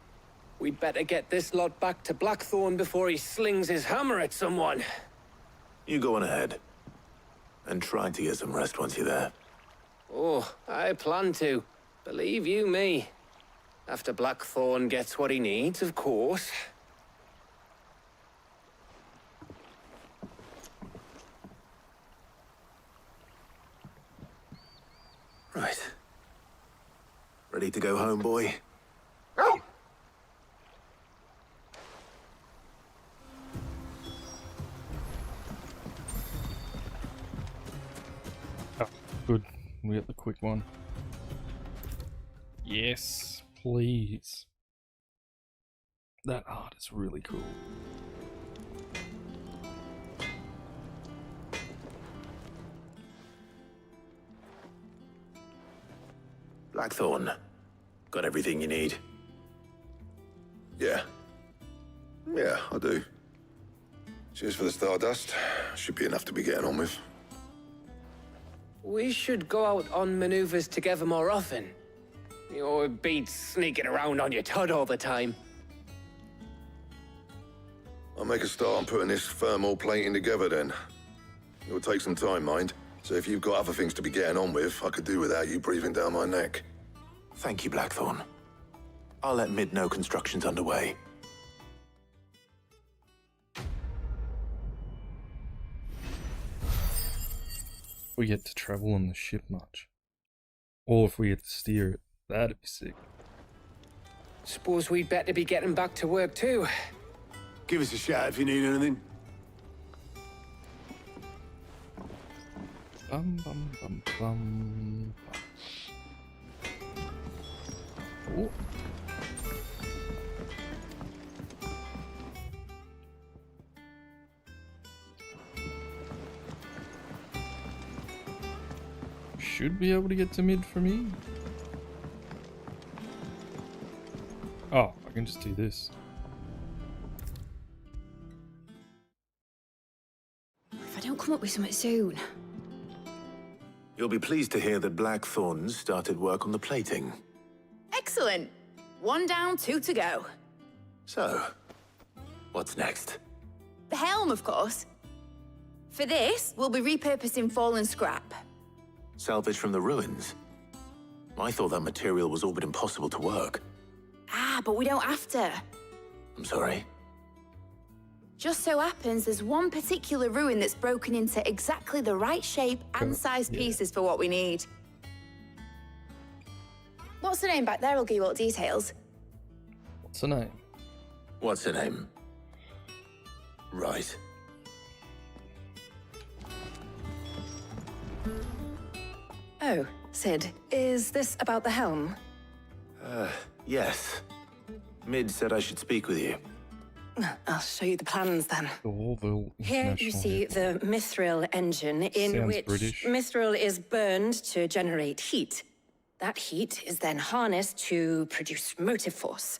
G: We'd better get this lot back to Blackthorn before he slings his hammer at someone.
E: You go on ahead. And try to get some rest once you're there.
G: Oh, I plan to. Believe you me. After Blackthorn gets what he needs, of course.
E: Right. Ready to go home, boy?
A: Oh, good. We got the quick one. Yes, please. That art is really cool.
E: Blackthorn. Got everything you need?
D: Yeah. Yeah, I do. Cheers for the Stardust. Should be enough to be getting on with.
G: We should go out on maneuvers together more often. You're beat sneaking around on your tud all the time.
D: I'll make a start on putting this thermal plating together then. It'll take some time, mind. So if you've got other things to be getting on with, I could do without you breathing down my neck.
E: Thank you, Blackthorn. I'll let Mid know construction's underway.
A: We get to travel on the ship much. Or if we get to steer it, that'd be sick.
G: Suppose we'd better be getting back to work too.
U: Give us a shout if you need anything.
A: Bum bum bum bum. Oh. Should be able to get to Mid for me. Oh, I can just do this.
R: If I don't come up with something soon.
E: You'll be pleased to hear that Blackthorn's started work on the plating.
C: Excellent. 1 down, 2 to go.
E: So, what's next?
C: The helm, of course. For this, we'll be repurposing fallen scrap.
E: Salvage from the ruins? I thought that material was all but impossible to work.
C: Ah, but we don't have to.
E: I'm sorry.
C: Just so happens there's one particular ruin that's broken into exactly the right shape and size pieces for what we need. What's the name back there? I'll give you all the details.
A: What's the name?
E: What's her name? Right.
R: Oh, Sid, is this about the helm?
E: Yes. Mid said I should speak with you.
R: I'll show you the plans then.
A: The Orville
R: Here you see the mithril engine in
A: Sounds
R: which
A: British.
R: mithril is burned to generate heat. That heat is then harnessed to produce motive force.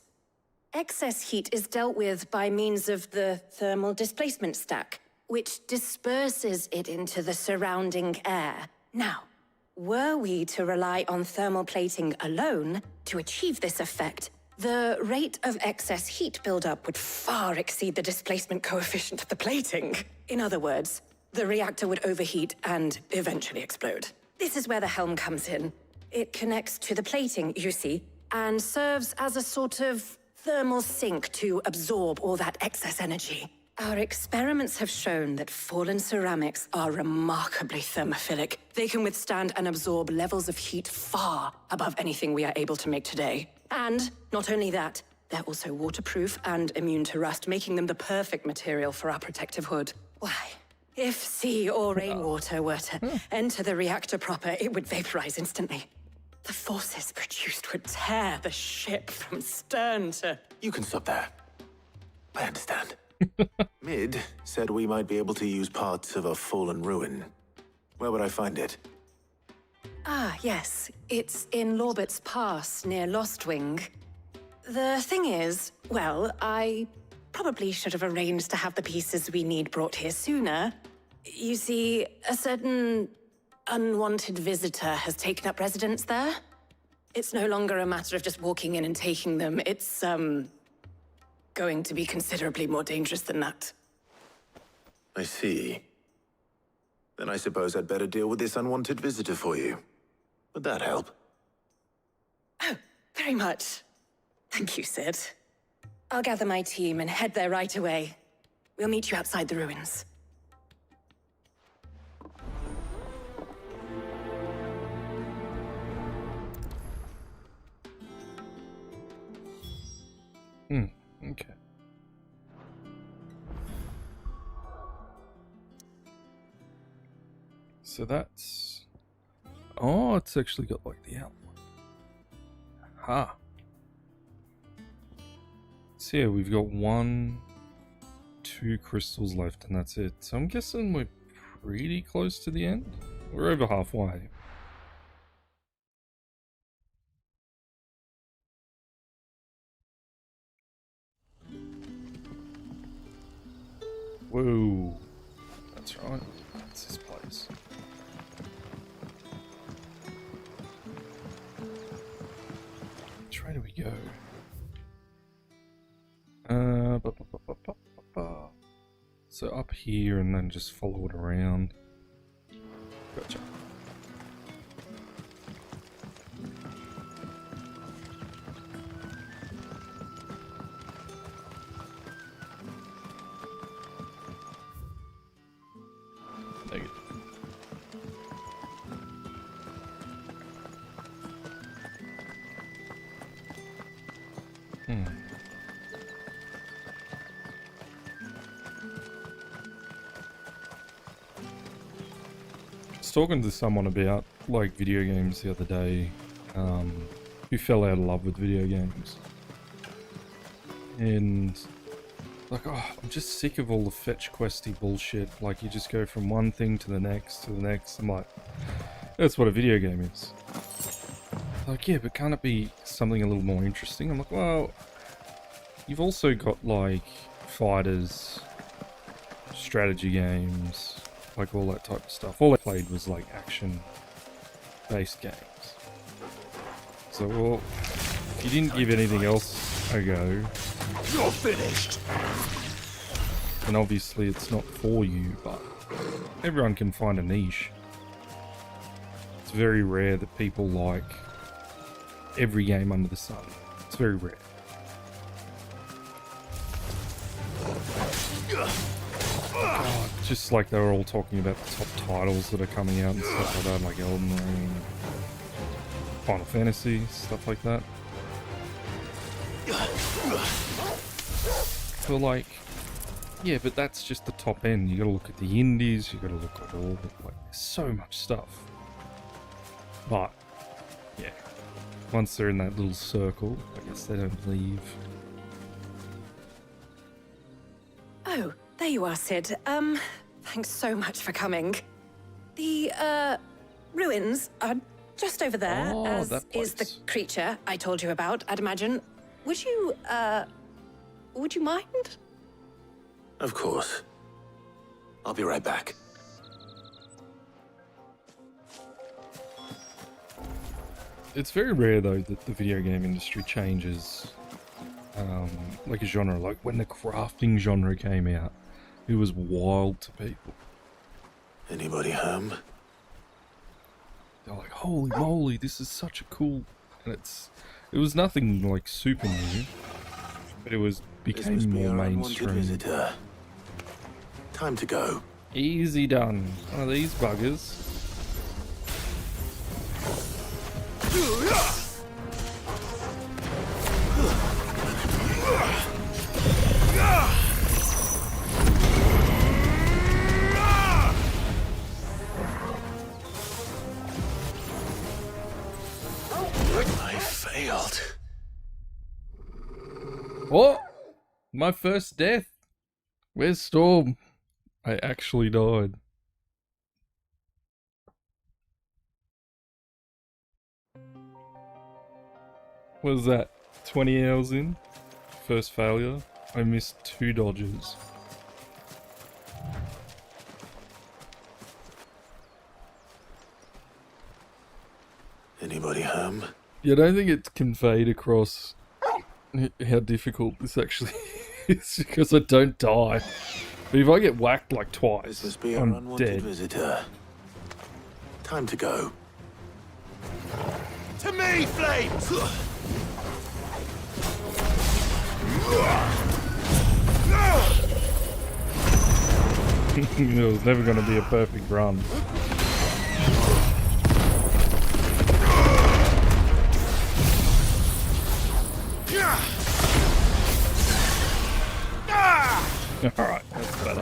R: Excess heat is dealt with by means of the thermal displacement stack, which disperses it into the surrounding air. Now, were we to rely on thermal plating alone to achieve this effect, the rate of excess heat buildup would far exceed the displacement coefficient of the plating. In other words, the reactor would overheat and eventually explode. This is where the helm comes in. It connects to the plating, you see, and serves as a sort of thermal sink to absorb all that excess energy. Our experiments have shown that fallen ceramics are remarkably thermophilic. They can withstand and absorb levels of heat far above anything we are able to make today. And not only that, they're also waterproof and immune to rust, making them the perfect material for our protective hood. Why? If sea or rainwater were to enter the reactor proper, it would vaporize instantly. The forces produced would tear the ship from stern to...
E: You can stop there. I understand. Mid said we might be able to use parts of a fallen ruin. Where would I find it?
R: Ah, yes. It's in Lorbert's Pass, near Lostwing. The thing is, well, I probably should have arranged to have the pieces we need brought here sooner. You see, a certain unwanted visitor has taken up residence there. It's no longer a matter of just walking in and taking them. It's, going to be considerably more dangerous than that.
E: I see. Then I suppose I'd better deal with this unwanted visitor for you. Would that help?
R: Oh, very much. Thank you, Sid. I'll gather my team and head there right away. We'll meet you outside the ruins.
A: Okay. So that's... Oh, it's actually got like the outline. Aha. So yeah, we've got 1, 2 crystals left and that's it. So I'm guessing we're pretty close to the end. We're over halfway. Whoa, that's right, that's this place. Which way do we go? So up here and then just follow it around. Gotcha. Talking to someone about like video games the other day who fell out of love with video games, and like, oh, I'm just sick of all the fetch questy bullshit. Like, you just go from one thing to the next. I'm like, that's what a video game is. Like, yeah, but can't it be something a little more interesting? I'm like, well, you've also got like fighters, strategy games, like all that type of stuff. All I played was like action-based games. So, well, if you didn't give anything else a go,
U: you're finished.
A: And obviously it's not for you, but everyone can find a niche. It's very rare that people like every game under the sun. It's very rare. God, just like they were all talking about the top titles that are coming out and stuff like that, like Elden Ring, Final Fantasy, stuff like that. So like, yeah, but that's just the top end. You gotta look at the indies, you gotta look at all, like, there's so much stuff. But, yeah, once they're in that little circle, I guess they don't leave.
R: Oh, there you are, Sid. Thanks so much for coming. The, ruins are just over there, as is the creature I told you about, I'd imagine. Would you mind?
E: Of course. I'll be right back.
A: It's very rare, though, that the video game industry changes, like a genre. Like, when the crafting genre came out, it was wild to people.
E: Anybody home?
A: They're like, holy moly, this is such a cool... And it was nothing, like, super new. But it became more mainstream.
E: Visitor. Time to go.
A: Easy done. One of these buggers.
E: I failed.
A: What? My first death? Where's Storm? I actually died. What was that? 20 hours in? First failure? I missed 2 dodges.
E: Anybody home?
A: Yeah, I don't think it's conveyed across how difficult this actually is because I don't die. But if I get whacked like twice,
E: This must be
A: I'm
E: our unwanted
A: dead.
E: visitor. Time to go.
I: To me, Flames!
A: It was never going to be a perfect run. Alright, that's better.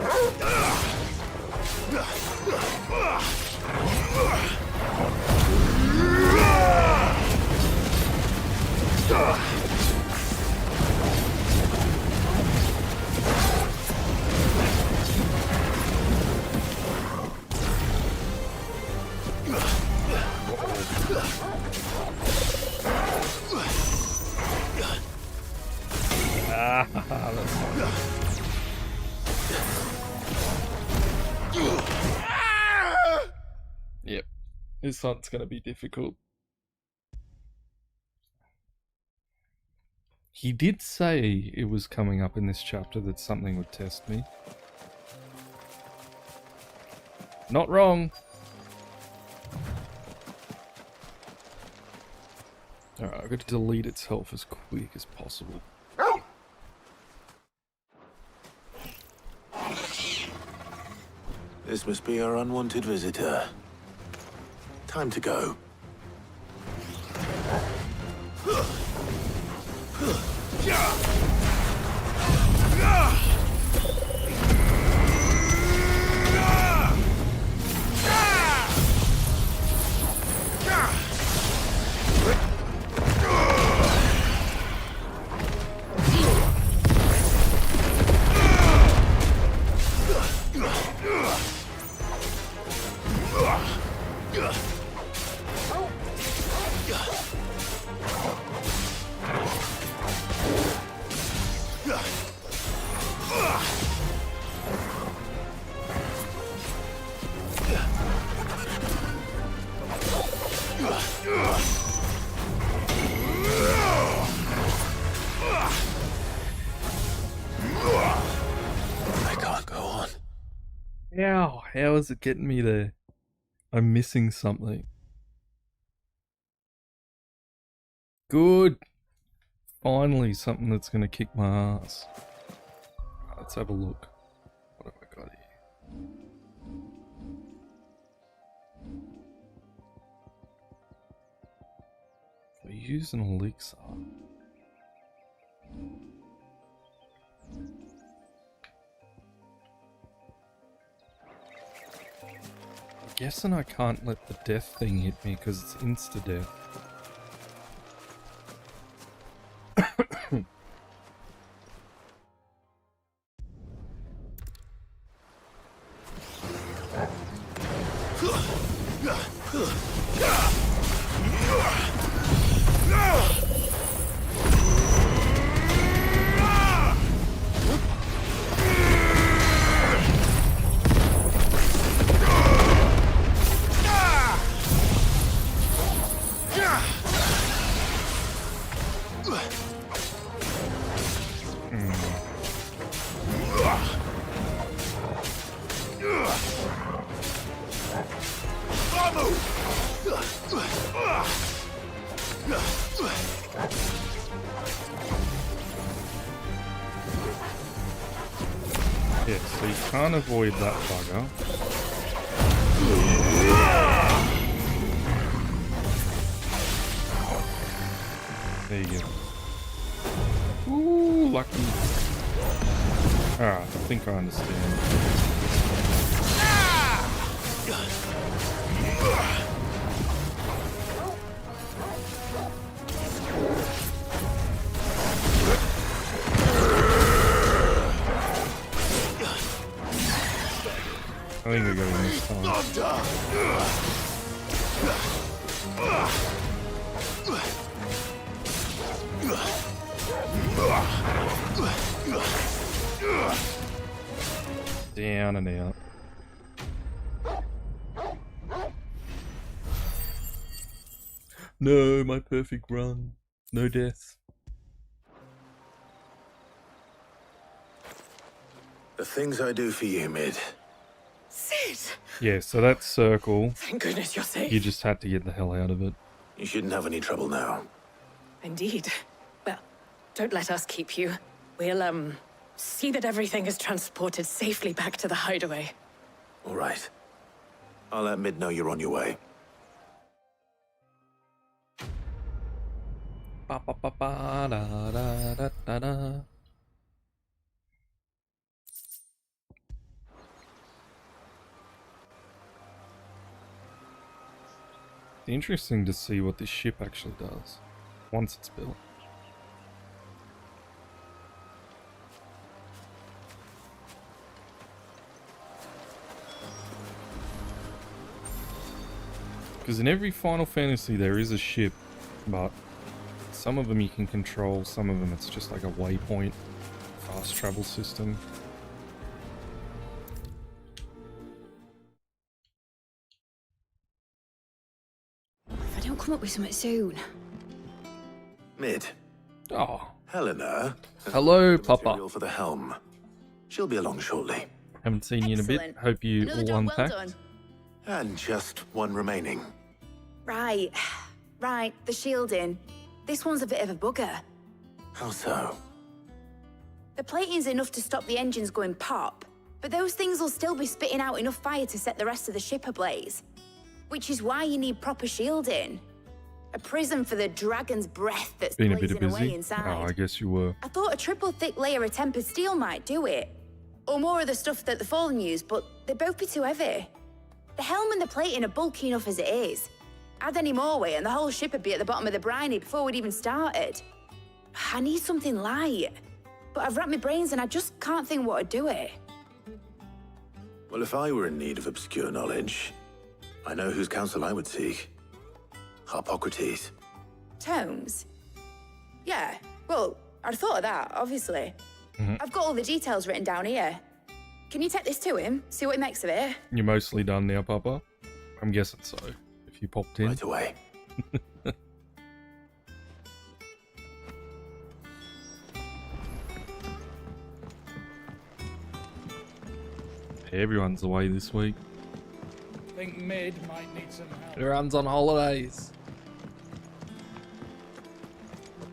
A: Ah, that's not good. Yep, this one's gonna be difficult. He did say it was coming up in this chapter that something would test me. Not wrong. Alright, I've got to delete its health as quick as possible.
E: This must be our unwanted visitor. Time to go. I can't go on.
A: How is it getting me there? I'm missing something. Good. Finally, something that's going to kick my ass. Let's have a look. What have I got here? We use an elixir. I'm guessing I can't let the death thing hit me because it's insta-death. can't avoid that bugger. There you go. Ooh, lucky. Alright, I think I understand. I think we got him this time. Down and out. No, my perfect run. No death.
E: The things I do for you, Mid.
R: Sid!
A: Yeah, so that circle.
R: Thank goodness you're safe.
A: You just had to get the hell out of it.
E: You shouldn't have any trouble now.
R: Indeed. Well, don't let us keep you. We'll, see that everything is transported safely back to the hideaway.
E: All right. I'll let Mid know you're on your way.
A: Ba, ba, ba, ba, da, da, da, da, da. It's interesting to see what this ship actually does once it's built. Because in every Final Fantasy there is a ship, but some of them you can control, some of them it's just like a waypoint, fast travel system.
C: If I don't come up with something soon.
E: Mid.
A: Oh.
E: Helena.
A: Hello, Papa.
E: Material for the helm. She'll be along shortly.
A: Haven't seen you in a bit. Hope you
C: Another
A: all
C: job well
A: unpacked.
C: done.
E: And just one remaining.
C: Right. Right, the shielding. This one's a bit of a bugger.
E: How so?
C: The plating's enough to stop the engines going pop, but those things will still be spitting out enough fire to set the rest of the ship ablaze. Which is why you need proper shielding. A prison for the dragon's breath that's
A: Been a bit
C: blazing away
A: busy.
C: inside.
A: Oh, I guess you were.
C: I thought a triple thick layer of tempered steel might do it. Or more of the stuff that the Fallen use, but they'd both be too heavy. The helm and the plating are bulky enough as it is. Add any more weight and the whole ship would be at the bottom of the briny before we'd even started. I need something light. But I've racked my brains and I just can't think what would do it.
E: Well, if I were in need of obscure knowledge, I know whose counsel I would seek. Harpocrates.
C: Tomes? Yeah, well, I'd thought of that, obviously. I've got all the details written down here. Can you take this to him, see what he makes of it?
A: You're mostly done now, Papa? I'm guessing so, if you popped in.
E: Right away.
A: Everyone's away this week.
H: Think Mid might need some help.
A: Everyone's on holidays.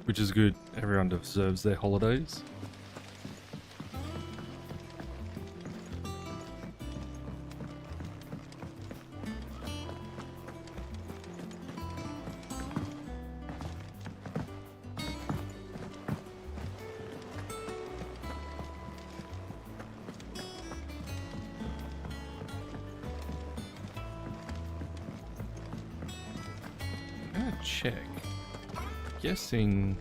A: Which is good. Everyone deserves their holidays. Check. Guessing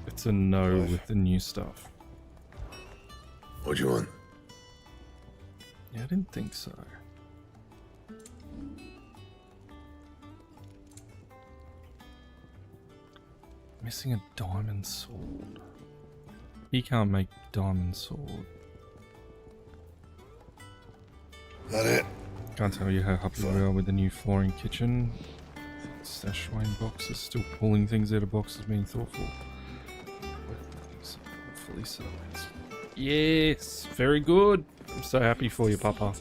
A: it's a no with the new stuff.
D: What do you want?
A: Yeah, I didn't think so. Missing a diamond sword. He can't make diamond sword.
D: That it?
A: Can't tell you how happy we are with the new flooring kitchen. Stash away in boxes, still pulling things out of boxes, being thoughtful. Fully settled. Yes, very good. I'm so happy for you, Papa.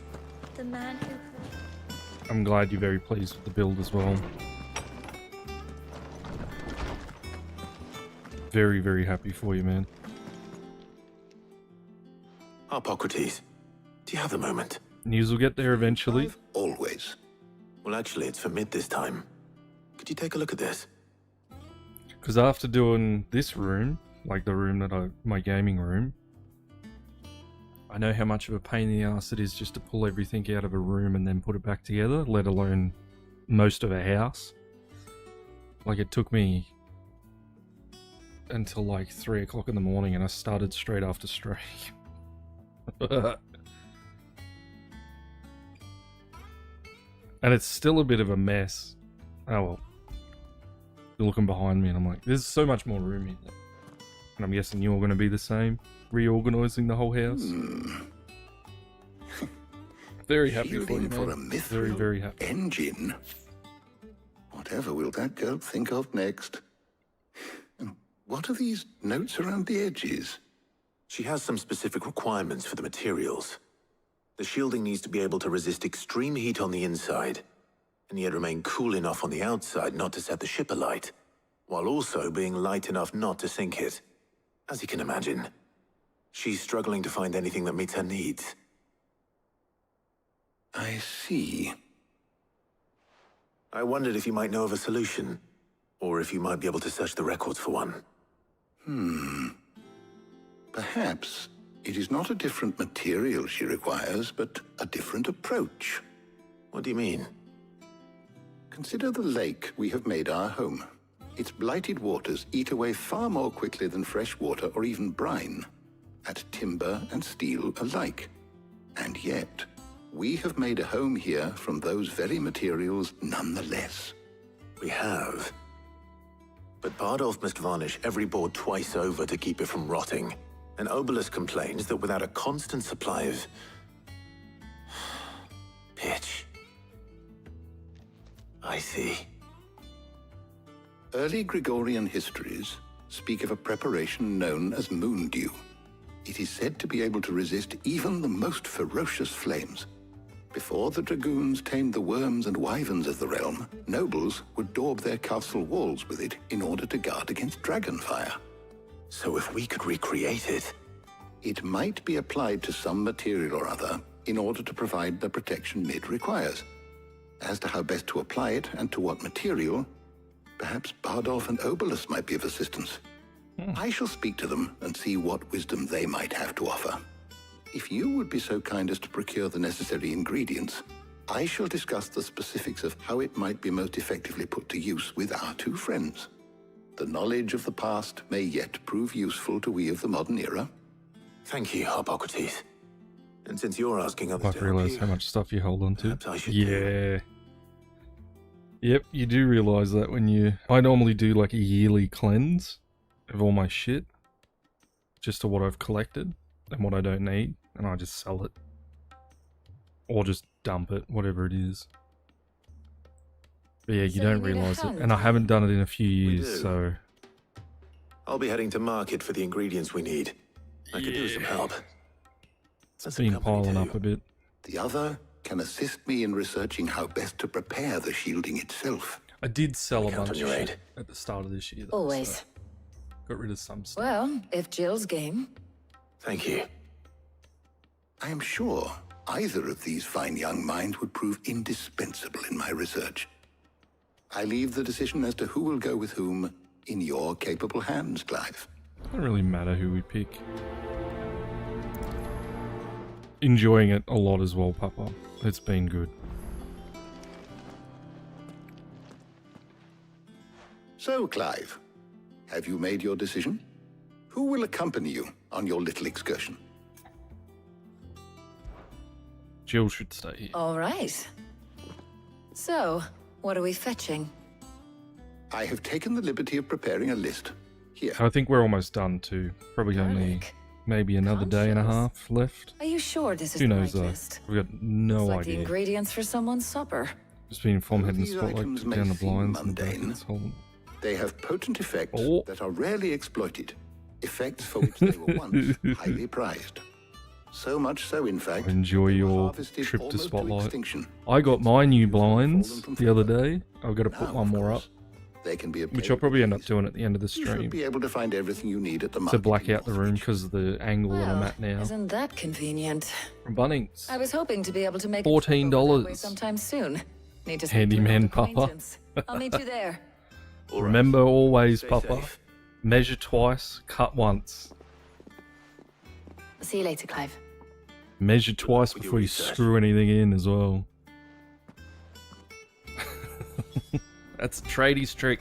S: The man who...
A: I'm glad you're very pleased with the build as well. Very, very happy for you, man.
E: Harpocrates, do you have a moment?
A: News will get there eventually.
D: Always.
E: Well, actually, it's for mid this time. Could you take a look at this?
A: Because after doing this room, like the room that my gaming room, I know how much of a pain in the ass it is just to pull everything out of a room and then put it back together, let alone most of a house. Like, it took me until like 3 o'clock in the morning and I started straight after stream. And it's still a bit of a mess. Oh well. You're looking behind me and I'm like, there's so much more room here. And I'm guessing you're going to be the same, reorganizing the whole house. Very happy for you,
Q: for
A: man.
Q: a mithril
A: Very, very happy.
Q: engine. Whatever will that girl think of next? And what are these notes around the edges?
E: She has some specific requirements for the materials. The shielding needs to be able to resist extreme heat on the inside, and yet remain cool enough on the outside not to set the ship alight, while also being light enough not to sink it. As you can imagine, she's struggling to find anything that meets her needs.
Q: I see.
E: I wondered if you might know of a solution, or if you might be able to search the records for one.
Q: Perhaps it is not a different material she requires, but a different approach.
E: What do you mean?
Q: Consider the lake we have made our home. Its blighted waters eat away far more quickly than fresh water or even brine, at timber and steel alike. And yet, we have made a home here from those very materials nonetheless.
E: We have. But Bardolph must varnish every board twice over to keep it from rotting. And Obelisk complains that without a constant supply of pitch. I see.
Q: Early Gregorian histories speak of a preparation known as moon dew. It is said to be able to resist even the most ferocious flames. Before the dragoons tamed the worms and wyverns of the realm, nobles would daub their castle walls with it in order to guard against dragonfire.
E: So if we could recreate it...
Q: It might be applied to some material or other in order to provide the protection Mid requires. As to how best to apply it and to what material, perhaps Bardolph and Obelisk might be of assistance. I shall speak to them and see what wisdom they might have to offer. If you would be so kind as to procure the necessary ingredients, I shall discuss the specifics of how it might be most effectively put to use with our two friends. The knowledge of the past may yet prove useful to we of the modern era.
E: Thank you, Harpocrates. And since you're asking others
A: I realise how much stuff you hold on to.
E: I should
A: yeah. Yep, you do realise that when you... I normally do like a yearly cleanse of all my shit. Just to what I've collected and what I don't need. And I just sell it. Or just dump it, whatever it is. But yeah, you don't realise it. And I haven't done it in a few years, so...
E: I'll be heading to market for the ingredients we need. I could do some help.
A: It's been piling up a bit.
Q: The other can assist me in researching how best to prepare the shielding itself.
A: I did sell a bunch of shit at the start of this year, though,
B: Always.
A: so got rid of some stuff.
B: Well, if Jill's game.
E: Thank you.
Q: I am sure either of these fine young minds would prove indispensable in my research. I leave the decision as to who will go with whom in your capable hands, Clive.
A: Doesn't really matter who we pick. Enjoying it a lot as well, Papa. It's been good.
Q: So, Clive, have you made your decision? Who will accompany you on your little excursion?
A: Jill should stay here.
B: All right. So, what are we fetching?
Q: I have taken the liberty of preparing a list. Here.
A: I think we're almost done too. Probably only maybe another day and a half left.
B: Are you sure this is
A: Who
B: the
A: knows
B: right
A: though?
B: list?
A: We've got no
B: It's like
A: idea.
B: the ingredients for someone's supper.
A: Just been informed heading the
Q: These
A: spotlight,
Q: items
A: took
Q: may
A: down the
Q: seem
A: blinds and the
Q: mundane.
A: brackets. Hold on.
Q: They have potent effects that are rarely exploited. Effects for which they were once highly prized. So much so, in fact,
A: Enjoy your
Q: harvested
A: trip to
Q: almost to
A: Spotlight.
Q: extinction.
A: I got my new blinds the other day. I've got to put one more up.
Q: They can be obtained.
A: Which I'll probably end up doing at the end of the
Q: You should
A: stream.
Q: be able to find everything you need at the
A: To
Q: market.
A: black out the room because of the angle that I'm at now.
B: Isn't that convenient?
A: From Bunnings.
B: I was hoping to be able to make
A: $14
B: sometime soon. Need to
A: Handyman Papa.
B: I'll meet you there.
A: Remember always,
E: Stay
A: Papa.
E: safe.
A: Measure twice, cut once.
B: See you later, Clive.
A: Measure twice
E: with your
A: before you
E: research.
A: screw anything in as well. That's a tradies trick.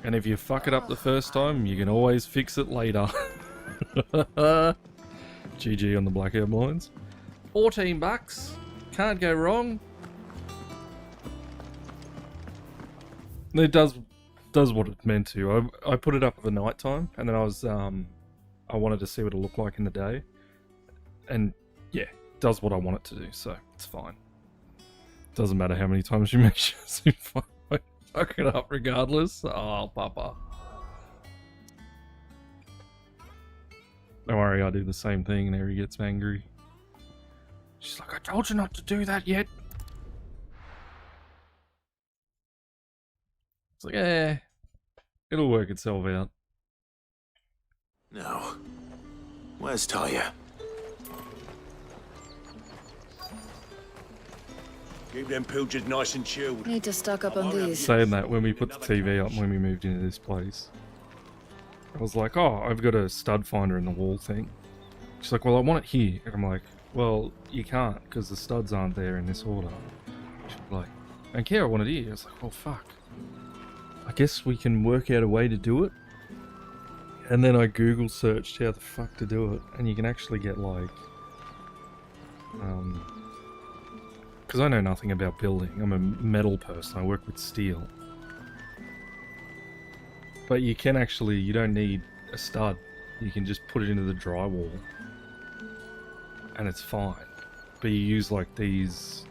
A: And if you fuck it up the first time, you can always fix it later. GG on the blackout blinds. $14. Can't go wrong. It does what it's meant to. I put it up for night time, and then I wanted to see what it looked like in the day. And yeah, it does what I want it to do, so it's fine. Doesn't matter how many times you measure. Fuck it up regardless. Oh, Papa. Don't worry, I do the same thing and Harry gets angry. She's like, I told you not to do that yet. It's like, it'll work itself out.
E: No. Where's Talia?
L: Keep them pilchards nice and chilled.
B: Need to stock up on these.
A: Saying that, when we put the TV up when we moved into this place, I was like, oh, I've got a stud finder in the wall thing. She's like, well, I want it here. And I'm like, well, you can't because the studs aren't there in this order. She's like, I don't care, I want it here. I was like, well, fuck. I guess we can work out a way to do it. And then I Google searched how the fuck to do it. And you can actually get like, because I know nothing about building. I'm a metal person. I work with steel. But you can actually, you don't need a stud. You can just put it into the drywall. And it's fine. But you use like these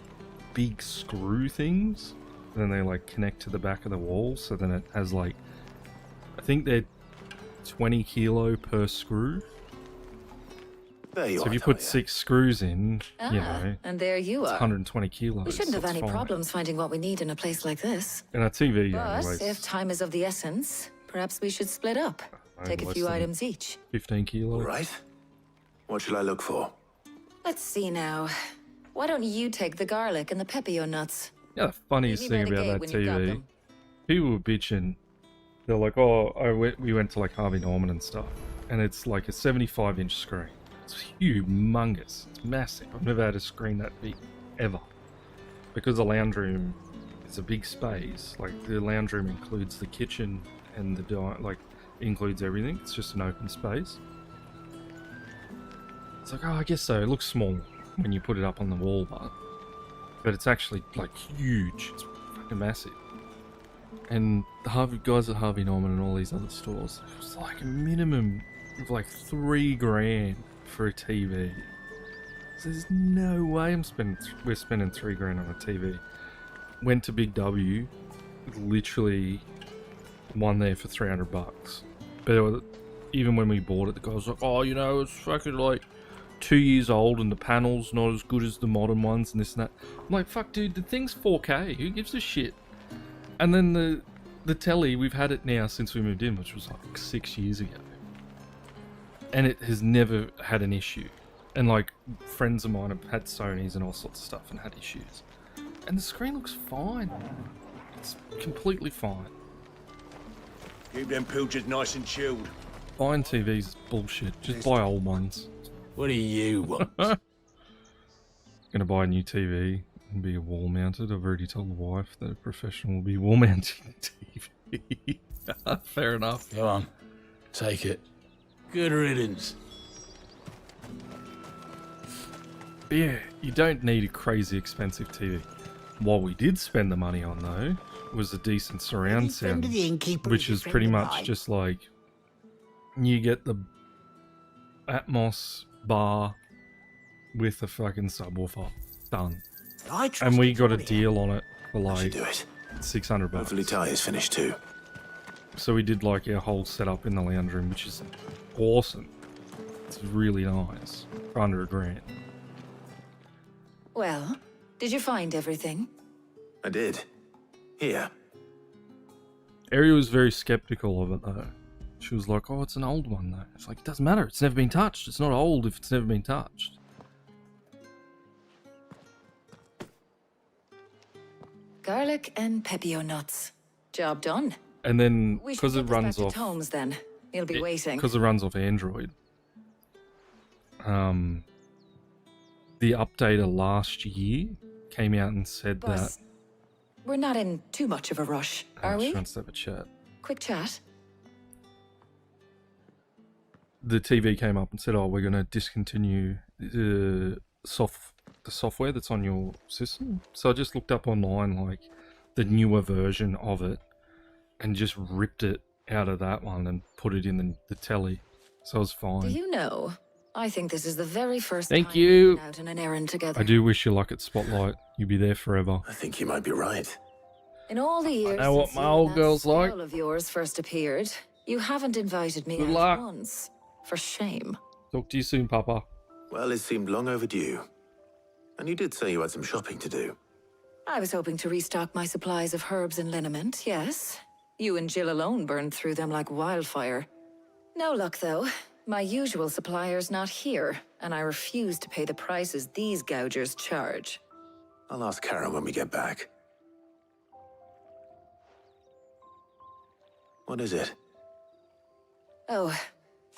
A: big screw things. And then they like connect to the back of the wall. So then it has like, I think they're 20 kilo per screw.
E: There you
A: So
E: are,
A: if you put
E: Talia.
A: 6 screws in, you know,
B: And there you
A: it's
B: are.
A: 120 kilos.
B: We shouldn't have
A: so it's
B: any
A: fine.
B: problems finding what we need in a place like this.
A: And our TV
B: But
A: only weighs
B: if time is of the essence, perhaps we should split up. Take a
A: less
B: few
A: than
B: items each.
A: 15 kilos.
E: All right. What shall I look for?
B: Let's see now. Why don't you take the garlic and the pepio nuts?
A: Yeah, the funniest
B: Meet me
A: thing
B: by the
A: about
B: gate
A: that
B: when you've got
A: TV,
B: them.
A: people were bitching. They're like, oh, we went to like Harvey Norman and stuff. And it's like a 75-inch screen. It's humongous. It's massive. I've never had a screen that big, ever. Because the lounge room is a big space. Like, the lounge room includes the kitchen and the like, includes everything. It's just an open space. It's like, oh, I guess so. It looks small when you put it up on the wall, but it's actually, like, huge. It's fucking massive. And the guys at Harvey Norman and all these other stores, it was like a minimum of like $3,000 for a TV. So there's no way we're spending $3,000 on a TV. Went to Big W, literally one there for $300. But even when we bought it, the guy was like, oh, you know, it's fucking like 2 years old and the panel's not as good as the modern ones and this and that. I'm like, fuck, dude, the thing's 4K. Who gives a shit? And then the telly, we've had it now since we moved in, which was like 6 years ago. And it has never had an issue. And like, friends of mine have had Sonys and all sorts of stuff and had issues. And the screen looks fine. It's completely fine.
L: Keep them pilchards nice and chilled.
A: Buying TVs is bullshit. Just buy old ones.
L: What do you want?
A: Gonna buy a new TV and be wall mounted. I've already told the wife that a professional will be wall mounting the TV. Fair enough.
L: Go on, take it. Good riddance.
A: But yeah, you don't need a crazy expensive TV. What we did spend the money on though was a decent surround sound, which is pretty much just like you get the Atmos bar with a fucking subwoofer. Done. And we got a deal on it for like $600.
E: Hopefully Talia's finished too.
A: So we did like our whole setup in the lounge room, which is awesome. It's really nice. For under $1,000.
C: Well, did you find everything?
E: I did. Here.
A: Ari was very skeptical of it though. She was like, oh, it's an old one though. It's like, it doesn't matter, it's never been touched. It's not old if it's never been touched.
C: Garlic and pepio nuts. Job done.
A: And then,
C: We should
A: because
C: get
A: it
C: this
A: runs
C: back to
A: off...
C: Tomes then. He'll be waiting.
A: Because it runs off Android. The updater last year came out and said
C: Boss,
A: that...
C: we're not in too much of a rush, are we?
A: She wants to have a chat.
C: Quick chat.
A: The TV came up and said, oh, we're going to discontinue the software that's on your system. So I just looked up online, like, the newer version of it and just ripped it out of that one and put it in the telly. So it was fine.
C: Do you know, I think this is the very first
A: Thank
C: time
A: you.
C: we've been out on an errand together.
A: I do wish you luck at Spotlight. You'd be there forever.
E: I think you might be right.
C: In all the years
A: know what
C: since
A: my
C: you
A: old
C: and that
A: girl's like.
C: spell of yours first appeared, you haven't invited me
A: Good
C: out
A: luck.
C: once. For shame.
A: Talk to you soon, Papa.
E: Well, it seemed long overdue. And you did say you had some shopping to do.
C: I was hoping to restock my supplies of herbs and liniment, yes. You and Jill alone burned through them like wildfire. No luck, though. My usual supplier's not here, and I refuse to pay the prices these gougers charge.
E: I'll ask Karen when we get back. What is it?
C: Oh,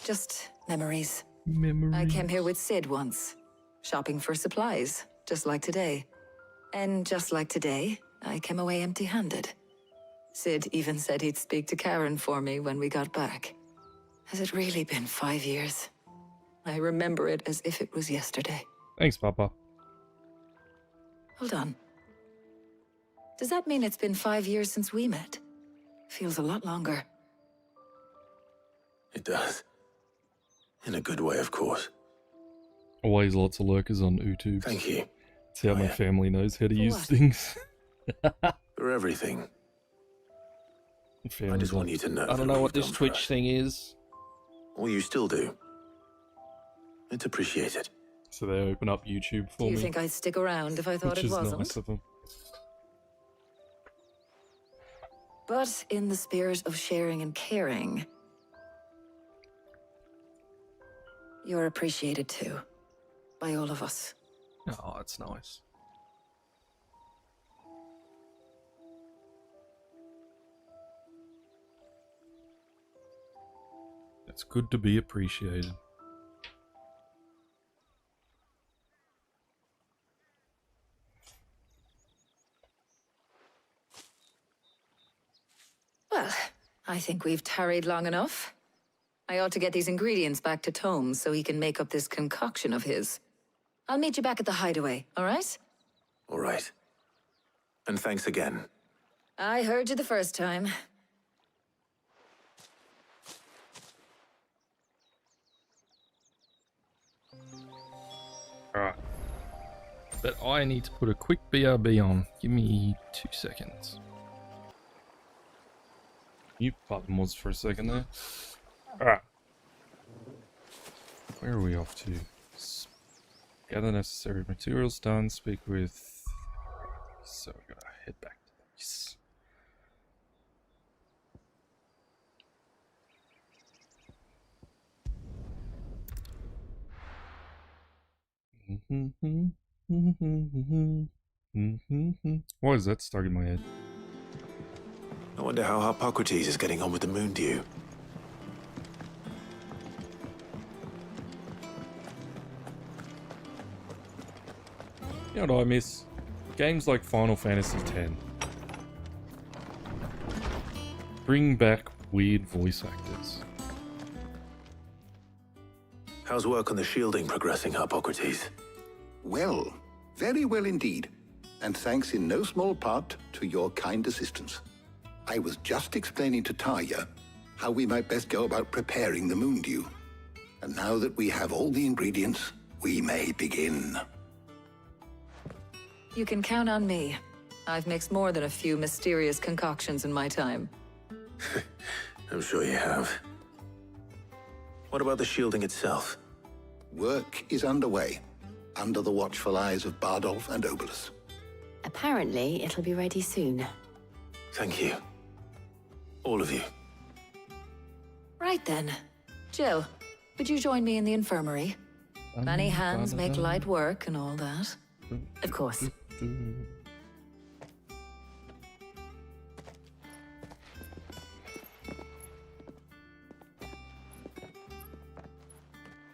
C: just memories.
A: Memories.
C: I came here with Sid once, shopping for supplies, just like today. And just like today, I came away empty-handed. Sid even said he'd speak to Karen for me when we got back. Has it really been 5 years? I remember it as if it was yesterday.
A: Thanks, Papa.
C: Hold on. Does that mean it's been 5 years since we met? Feels a lot longer.
E: It does. In a good way, of course.
A: Always lots of lurkers on YouTube.
E: Thank you.
A: That's how my
E: yeah.
A: family knows how to use
C: what?
A: things.
E: For everything.
A: Family's
E: I just want
A: like,
E: you to know.
A: I don't
E: for
A: know
E: what
A: what
E: you've
A: this
E: done for
A: Twitch
E: us.
A: thing is.
E: Well, you still do. It's appreciated.
A: So they open up YouTube for
C: Do you
A: me.
C: think I'd stick around if I thought
A: Which
C: it
A: is
C: wasn't?
A: nice of them.
C: But in the spirit of sharing and caring, you're appreciated too. By all of us.
A: Oh, that's nice. It's good to be appreciated.
C: Well, I think we've tarried long enough. I ought to get these ingredients back to Tomes so he can make up this concoction of his. I'll meet you back at the hideaway, all right?
E: All right. And thanks again.
C: I heard you the first time.
A: Alright. But I need to put a quick BRB on. Give me 2 seconds. Mute button was for a second there. Alright. Where are we off to? Gather necessary materials done. Speak with... So we gotta head back to this. Why is that stuck in my head?
E: I wonder how Hippocrates is getting on with the moon dew.
A: You know what I miss? Games like Final Fantasy X. Bring back weird voice actors.
E: How's work on the shielding progressing, Hippocrates?
Q: Well, very well indeed. And thanks in no small part to your kind assistance. I was just explaining to Tarja how we might best go about preparing the moon dew. And now that we have all the ingredients, we may begin.
C: You can count on me. I've mixed more than a few mysterious concoctions in my time.
E: I'm sure you have. What about the shielding itself?
Q: Work is underway. under the watchful eyes of Bardolph and Obolus.
R: Apparently, it'll be ready soon.
E: Thank you. All of you.
F: Right then. Jill, would you join me in the infirmary? Many hands make light work and all that.
R: Of course.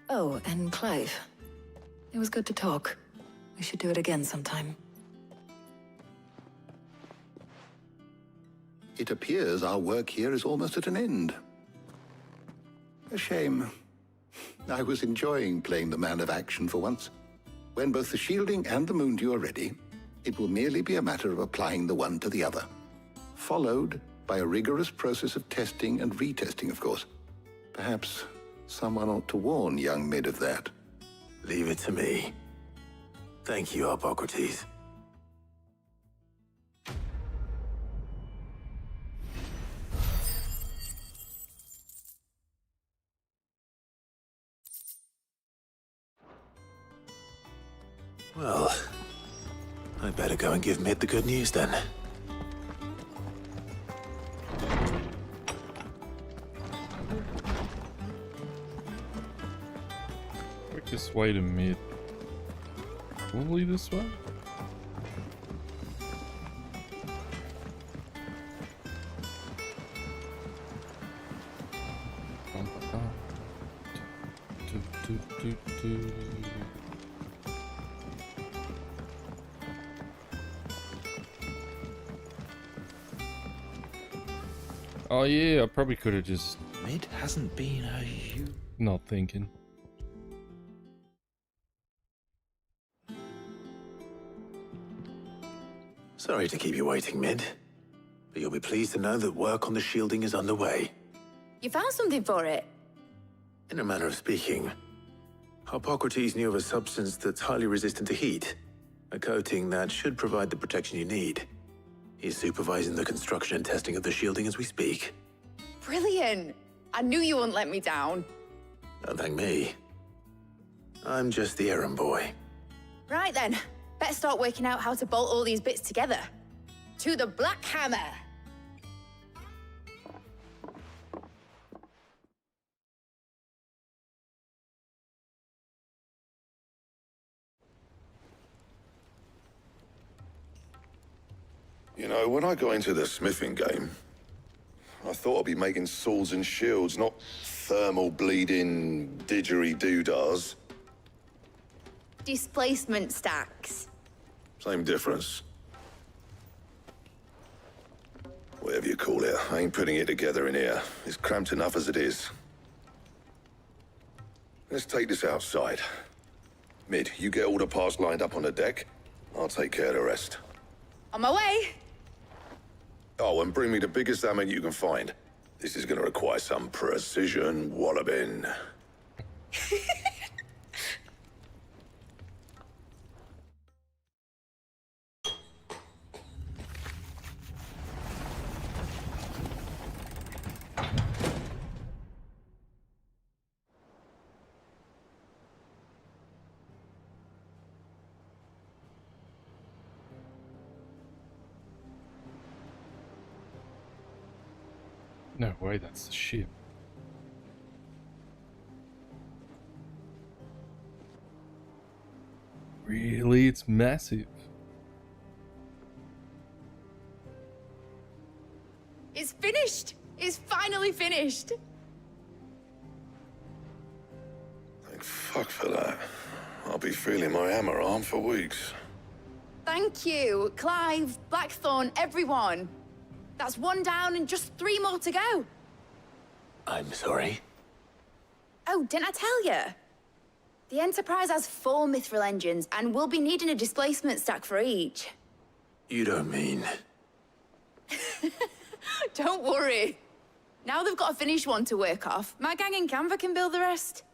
F: Oh, and Clive. It was good to talk. We should do it again sometime.
Q: It appears our work here is almost at an end. A shame. I was enjoying playing the man of action for once. When both the shielding and the moondew are ready, it will merely be a matter of applying the one to the other. Followed by a rigorous process of testing and retesting, of course. Perhaps someone ought to warn young Mid of that.
E: Leave it to me. Thank you, Hippocrates. Well, I better go and give Mid the good news then.
A: Quickest way to Mid. Probably this way? Oh yeah, I probably could have just...
J: Mid hasn't been a huge...
A: Not thinking.
E: Sorry to keep you waiting, Mid. But you'll be pleased to know that work on the shielding is underway.
C: You found something for it?
E: In a manner of speaking, Hippocrates knew of a substance that's highly resistant to heat. A coating that should provide the protection you need. He's supervising the construction and testing of the shielding as we speak.
C: Brilliant! I knew you wouldn't let me down.
E: Don't thank me. I'm just the errand boy.
C: Right then, better start working out how to bolt all these bits together. To the Black Hammer!
D: You know, when I got into the smithing game, I thought I'd be making swords and shields, not thermal bleeding didgeridoo-dahs.
C: Displacement stacks.
D: Same difference. Whatever you call it, I ain't putting it together in here. It's cramped enough as it is. Let's take this outside. Mid, you get all the parts lined up on the deck. I'll take care of the rest.
C: On my way!
D: Oh, and bring me the biggest hammer you can find. This is gonna require some precision walloping.
A: No way, that's the ship. Really? It's massive.
C: It's finished! It's finally finished!
D: Thank fuck for that. I'll be feeling my hammer arm for weeks.
C: Thank you, Clive, Blackthorn, everyone. That's one down and just 3 more to go.
E: I'm sorry.
C: Oh, didn't I tell you? The Enterprise has 4 mithril engines, and we'll be needing a displacement stack for each.
E: You don't mean...
C: Don't worry. Now they've got a finished one to work off. My gang in Canva can build the rest.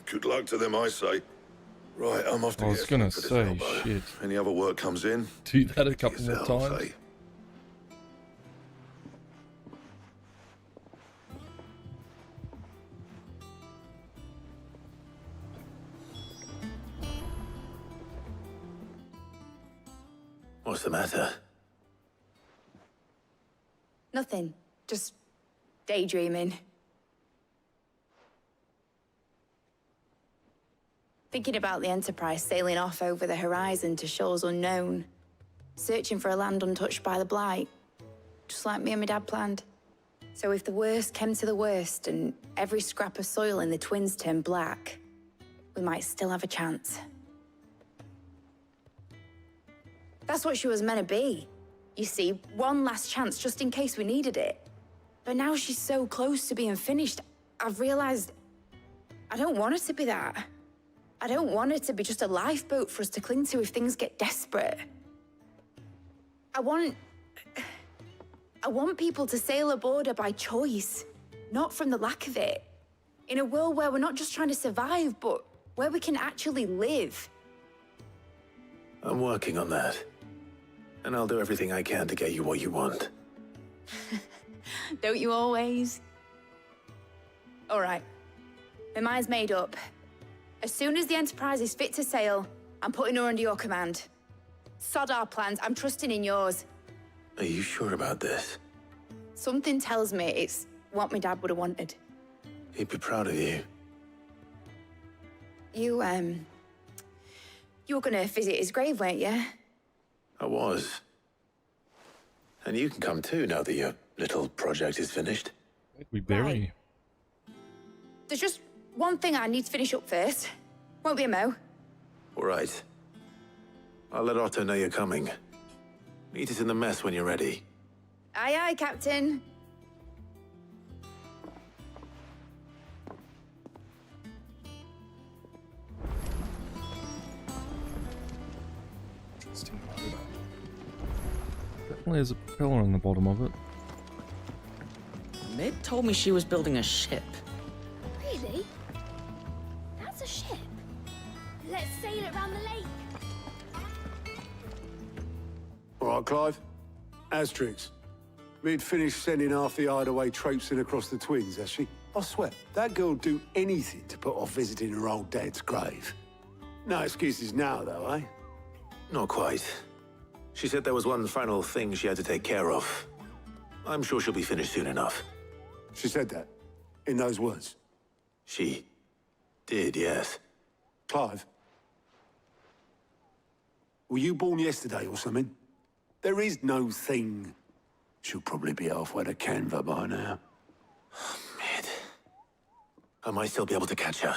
D: Good luck to them, I say. Right, I'm off to
A: I was gonna
D: for this
A: say,
D: elbow.
A: shit.
D: Any other work comes in?
A: Do that a couple more
D: yourself,
A: times.
D: eh?
E: What's the matter?
C: Nothing. Just daydreaming. Thinking about the Enterprise sailing off over the horizon to shores unknown. Searching for a land untouched by the Blight. Just like me and my dad planned. So if the worst came to the worst and every scrap of soil in the Twins turned black, we might still have a chance. That's what she was meant to be. You see, one last chance just in case we needed it. But now she's so close to being finished, I've realized I don't want her to be that. I don't want her to be just a lifeboat for us to cling to if things get desperate. I want people to sail aboard her by choice, not from the lack of it. In a world where we're not just trying to survive, but where we can actually live.
E: I'm working on that. And I'll do everything I can to get you what you want.
C: Don't you always? All right. My mind's made up. As soon as the Enterprise is fit to sail, I'm putting her under your command. Sod our plans, I'm trusting in yours.
E: Are you sure about this?
C: Something tells me it's what my dad would have wanted.
E: He'd be proud of you.
C: You were gonna visit his grave, weren't you?
E: I was. And you can come too now that your little project is finished.
A: We bury.
C: Right. There's just one thing I need to finish up first. Won't be a mo.
E: All right. I'll let Otto know you're coming. Meet us in the mess when you're ready.
C: Aye, aye, Captain.
A: Definitely has a propeller on the bottom of it.
T: Mid told me she was building a ship.
S: Really? That's a ship. Let's sail it around the lake.
U: All right, Clive. Asterix. We'd finished sending half the hideaway traipsing across the Twins, has she? I swear, that girl'd do anything to put off visiting her old dad's grave. No excuses now, though, eh?
E: Not quite. She said there was one final thing she had to take care of. I'm sure she'll be finished soon enough.
U: She said that? In those words?
E: She did, yes.
U: Clive? Were you born yesterday or something? There is no thing. She'll probably be halfway to Canva by now.
E: Mid. I might still be able to catch her.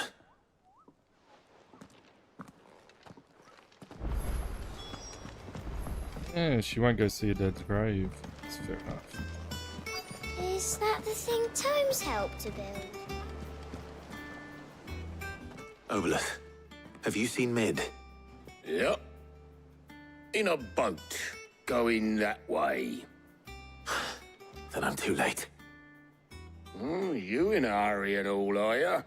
A: Yeah, she won't go see her dad's grave. That's fair enough.
S: Is that the thing Tomes helped to build?
E: Obolus, have you seen Mid?
U: Yep. In a boat, going that way.
E: Then I'm too late.
U: You in a hurry and all, are you?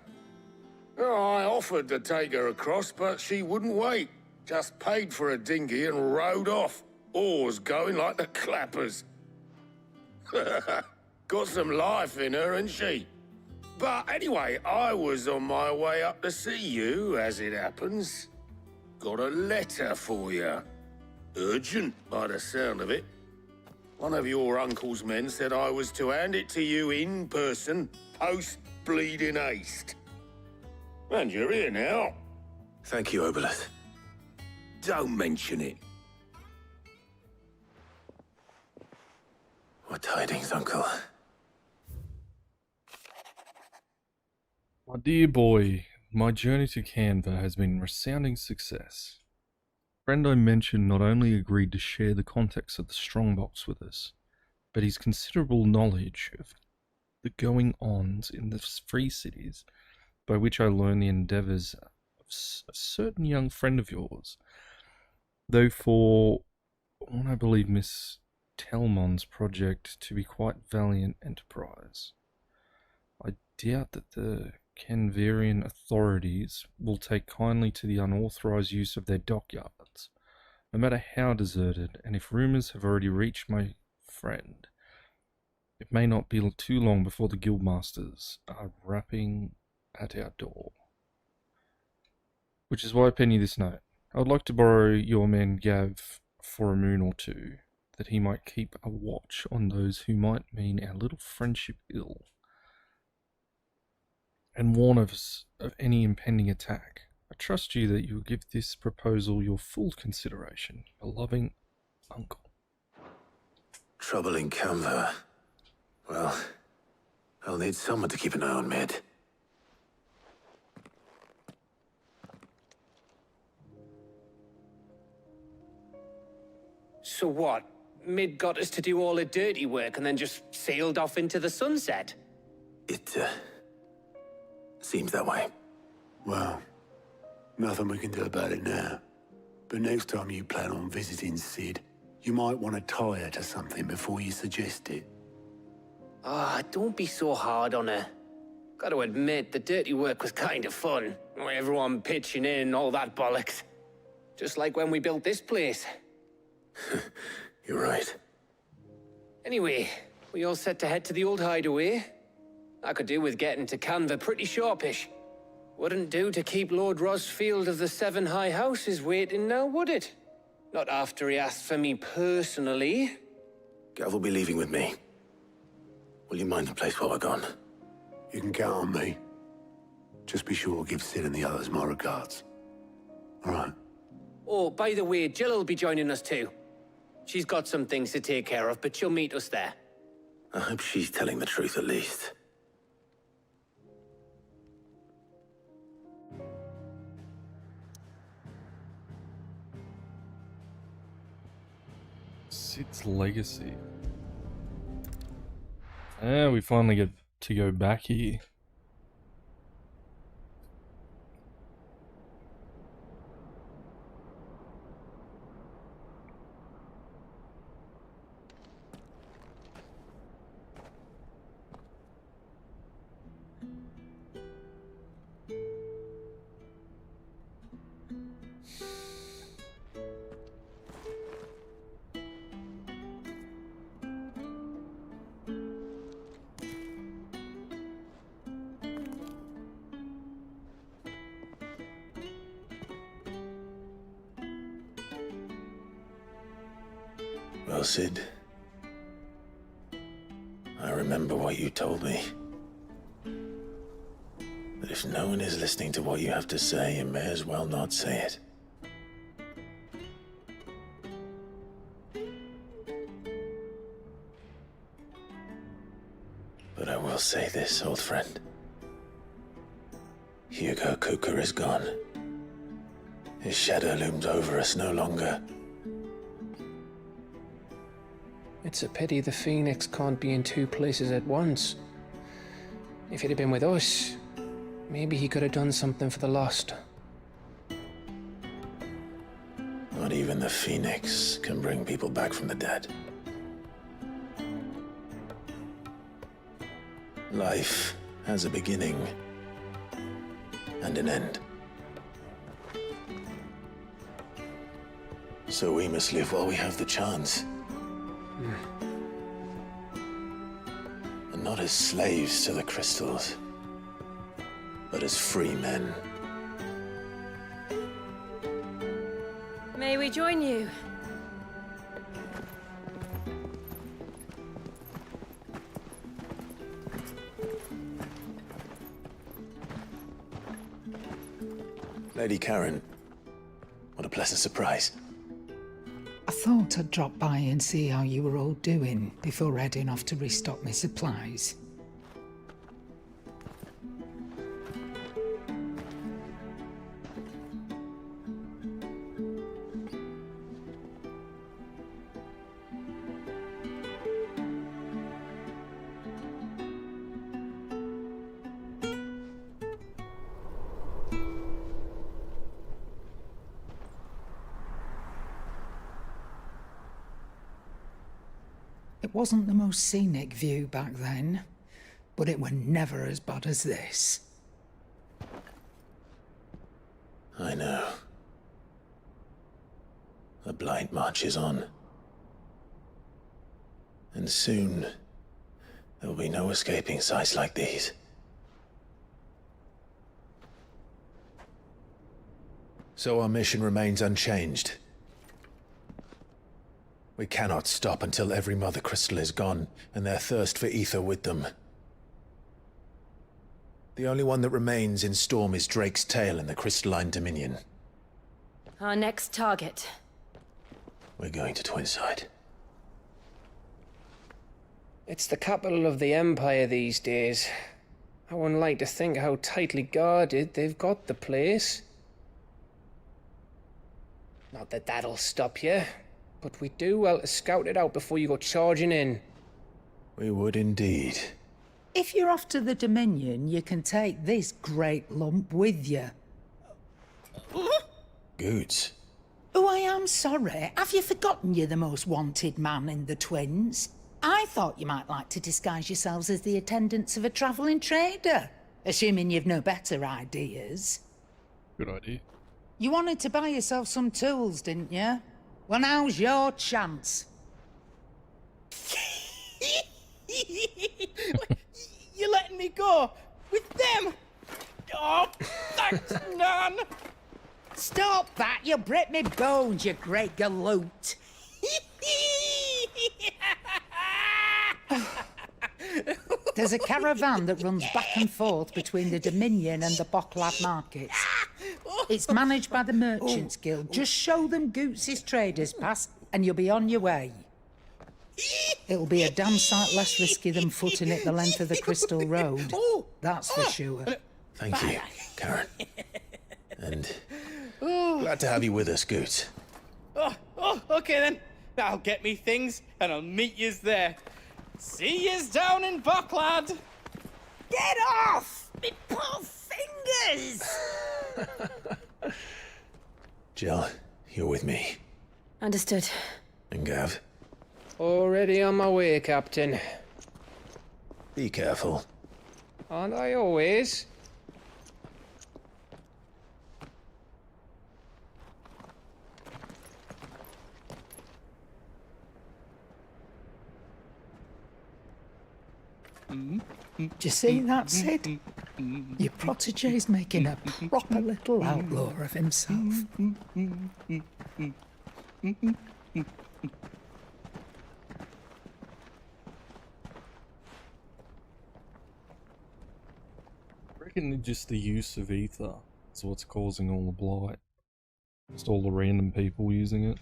U: Oh, I offered to take her across, but she wouldn't wait. Just paid for a dinghy and rowed off. Oars going like the clappers. Got some life in her, ain't she? But anyway, I was on my way up to see you, as it happens. Got a letter for you. Urgent, by the sound of it. One of your uncle's men said I was to hand it to you in person, post-bleeding haste. And you're here now.
E: Thank you, Obolus.
U: Don't mention it.
E: What tidings, Uncle?
A: My dear boy, my journey to Canva has been a resounding success. The friend I mentioned not only agreed to share the contents of the strongbox with us, but his considerable knowledge of the going-ons in the free cities, by which I learned the endeavours of a certain young friend of yours, though for what I believe Miss Telmon's project to be quite valiant enterprise. I doubt that the Canverian authorities will take kindly to the unauthorized use of their dockyards, no matter how deserted, and if rumors have already reached my friend, it may not be too long before the guildmasters are rapping at our door. Which is why I pen you this note. I would like to borrow your man Gav for a moon or two, that he might keep a watch on those who might mean our little friendship ill, and warn us of any impending attack. I trust you that you will give this proposal your full consideration. Your loving uncle.
E: Trouble in Canva. Well, I'll need someone to keep an eye on Mid.
G: So what? Mid got us to do all the dirty work and then just sailed off into the sunset?
E: It, seems that way.
U: Well, nothing we can do about it now. But next time you plan on visiting Sid, you might want to tie her to something before you suggest it.
G: Ah, don't be so hard on her. Gotta admit, the dirty work was kind of fun. Everyone pitching in, all that bollocks. Just like when we built this place.
E: You're right.
G: Anyway, we all set to head to the old hideaway. I could do with getting to Canva pretty sharpish. Wouldn't do to keep Lord Rosfield of the Seven High Houses waiting now, would it? Not after he asked for me personally.
E: Gav will be leaving with me. Will you mind the place while we're gone?
U: You can count on me. Just be sure to give Sid and the others my regards. All right.
G: Oh, by the way, Jill will be joining us too. She's got some things to take care of, but she'll meet us there.
E: I hope she's telling the truth at least.
A: Sid's legacy. We finally get to go back here.
E: Well, Sid, I remember what you told me. That if no one is listening to what you have to say, you may as well not say it. But I will say this, old friend. Hugo Kuka is gone. His shadow looms over us no longer.
K: It's a pity the Phoenix can't be in two places at once. If he'd have been with us, maybe he could have done something for the lost.
E: Not even the Phoenix can bring people back from the dead. Life has a beginning and an end. So we must live while we have the chance. And not as slaves to the crystals, but as free men.
R: May we join you?
E: Lady Karen, what a pleasant surprise.
P: I thought I'd drop by and see how you were all doing before heading off to restock my supplies. It wasn't the most scenic view back then, but it were never as bad as this.
E: I know. The blight marches on. And soon, there will be no escaping sights like these. So our mission remains unchanged. We cannot stop until every Mother Crystal is gone, and their thirst for ether with them. The only one that remains in Storm is Drake's Tail in the Crystalline Dominion.
R: Our next target.
E: We're going to Twinside.
K: It's the capital of the Empire these days. I wouldn't like to think how tightly guarded they've got the place. Not that that'll stop you, but we do well to scout it out before you go charging in.
E: We would indeed.
P: If you're off to the Dominion, you can take this great lump with you.
E: Goods.
P: Oh, I am sorry. Have you forgotten you're the most wanted man in the Twins? I thought you might like to disguise yourselves as the attendants of a travelling trader, assuming you've no better ideas.
A: Good idea.
P: You wanted to buy yourself some tools, didn't you? Well, now's your chance.
L: You're letting me go with them? Oh, thanks, Nan.
P: Stop that! You'll break me bones, you great galoot. There's a caravan that runs back and forth between the Dominion and the Bocklad markets. It's managed by the Merchants Guild. Just show them Goots' traders pass and you'll be on your way. It'll be a damn sight less risky than footing it the length of the Crystal Road. That's for sure.
E: Thank you, Karen. And glad to have you with us, Goots.
L: Okay then. I'll get me things and I'll meet yous there. See yous down in Bocklad.
P: Get off! Me poor fingers!
E: Jill, you're with me.
R: Understood.
E: And Gav?
K: Already on my way, Captain.
E: Be careful.
K: Aren't I always?
P: Do you see that, Sid? Your protege's making a proper little outlaw of himself.
A: I reckon just the use of ether is what's causing all the blight. Just all the random people using it.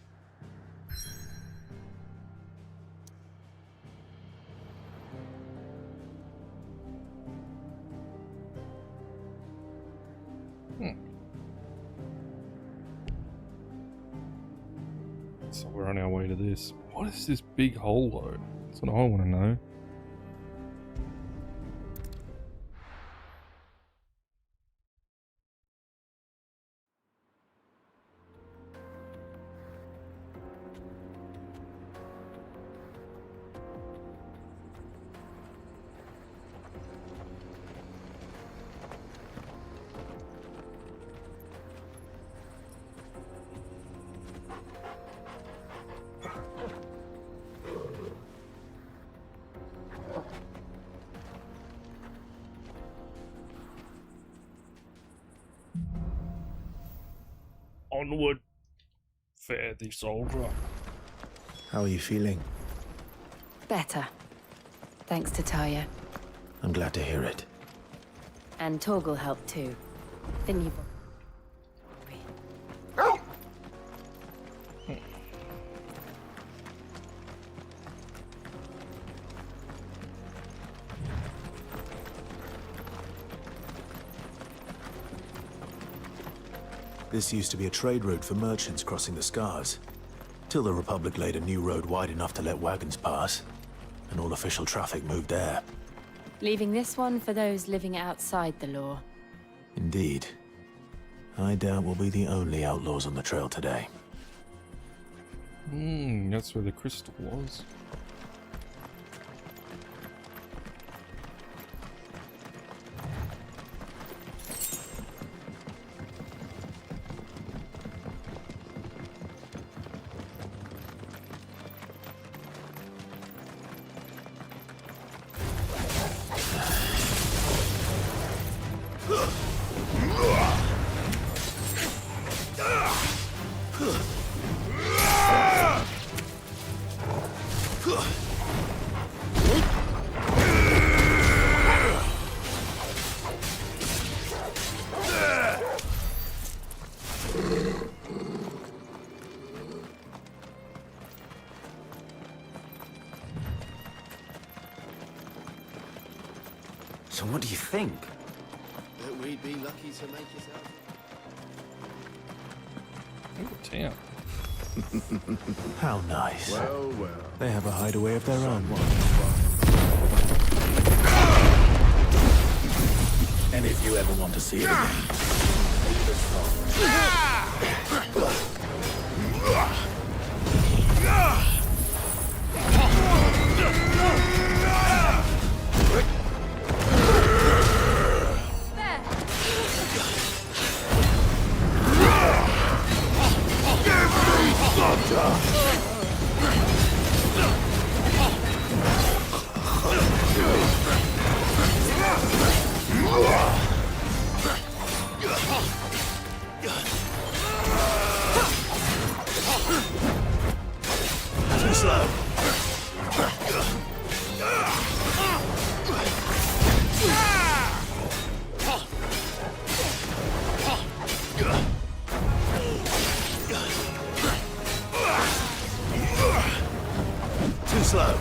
A: So we're on our way to this. What is this big hole though? That's what I want to know. Onward, fare thee soldier.
E: How are you feeling?
R: Better. Thanks to Taya.
E: I'm glad to hear it.
R: And Torgal helped too. Didn't you?
E: This used to be a trade route for merchants crossing the Scars, till the Republic laid a new road wide enough to let wagons pass, and all official traffic moved there.
R: Leaving this one for those living outside the law.
E: Indeed. I doubt we'll be the only outlaws on the trail today.
A: That's where the crystal was.
E: So what do you think?
T: That we'd be lucky to make it out.
A: Ooh, town.
E: How nice.
T: Well, well.
E: They have a hideaway of their own. And if you ever want to see it again, too slow. Too slow.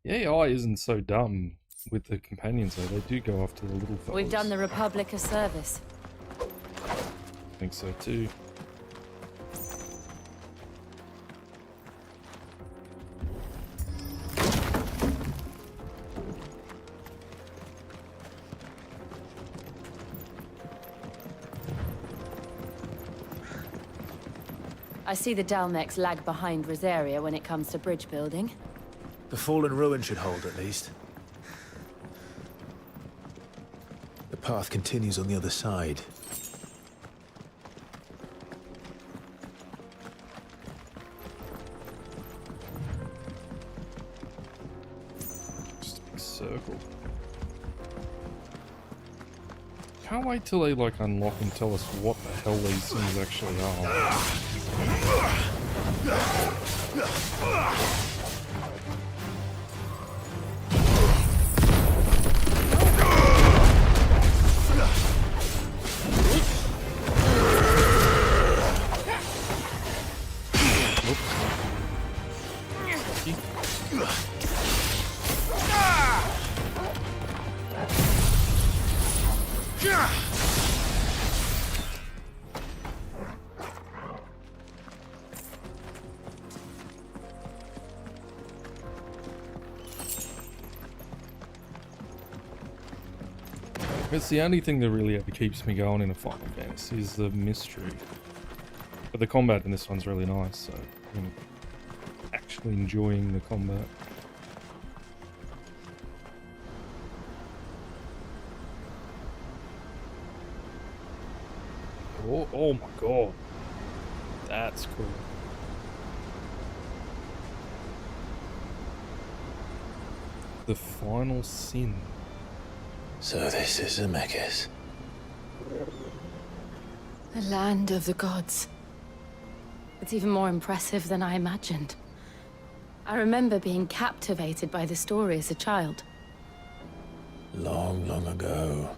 A: The AI isn't so dumb with the companions though. They do go after the little fellas.
B: We've done the Republic a service.
A: I think so too.
B: I see the Dalmex lag behind Rosaria when it comes to bridge building.
E: The fallen ruin should hold, at least. The path continues on the other side.
A: Just a big circle. Can't wait till they like unlock and tell us what the hell these things actually are. It's the only thing that really ever keeps me going in a Final Fantasy is the mystery. But the combat in this one's really nice, so I'm actually enjoying the combat. Oh my god. That's cool. The final sin.
E: So this is Zemeckis.
B: The land of the gods. It's even more impressive than I imagined. I remember being captivated by the story as a child.
E: Long, long ago,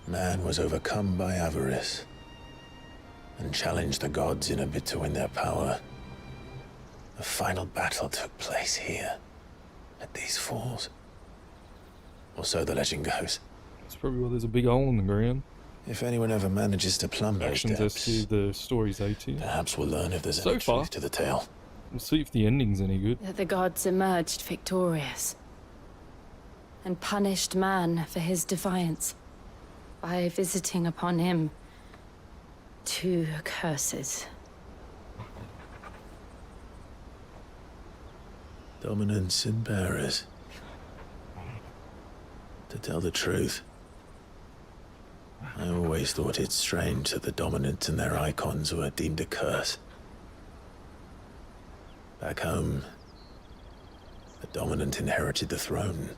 E: man was overcome by avarice and challenged the gods in a bid to win their power. The final battle took place here, at these falls. Or so the legend goes.
A: That's probably why there's a big hole in the ground.
E: If anyone ever manages to plumb those
A: Actions as
E: depths,
A: to the story's 80.
E: perhaps we'll learn if there's
A: So
E: any
A: far.
E: truth to the tale.
A: We'll see if the ending's any good.
B: That the gods emerged victorious and punished man for his defiance by visiting upon him 2 curses.
E: Dominance and bearers. To tell the truth, I always thought it strange that the dominant and their icons were deemed a curse. Back home, dominant inherited the throne.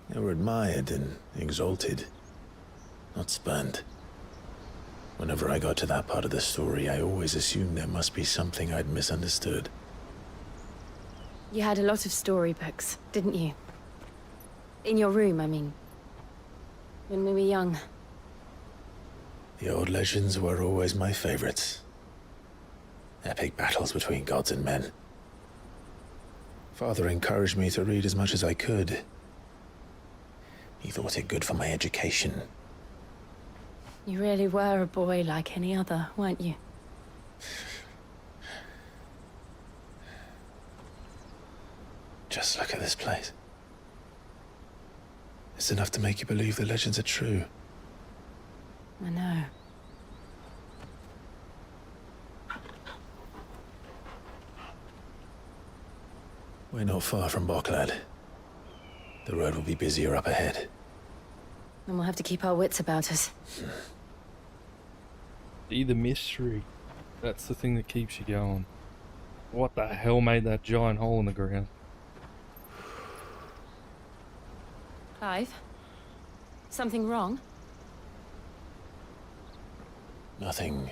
E: They were admired and exalted, not spurned. Whenever I got to that part of the story, I always assumed there must be something I'd misunderstood.
S: You had a lot of storybooks, didn't you? In your room, I mean. When we were young.
E: The old legends were always my favorites. Epic battles between gods and men. Father encouraged me to read as much as I could. He thought it good for my education.
S: You really were a boy like any other, weren't you?
E: Just look at this place. It's enough to make you believe the legends are true.
S: I know.
E: We're not far from Boklad. The road will be busier up ahead.
S: And we'll have to keep our wits about us.
A: See the mystery. That's the thing that keeps you going. What the hell made that giant hole in the ground?
S: Clive? Something wrong?
E: Nothing.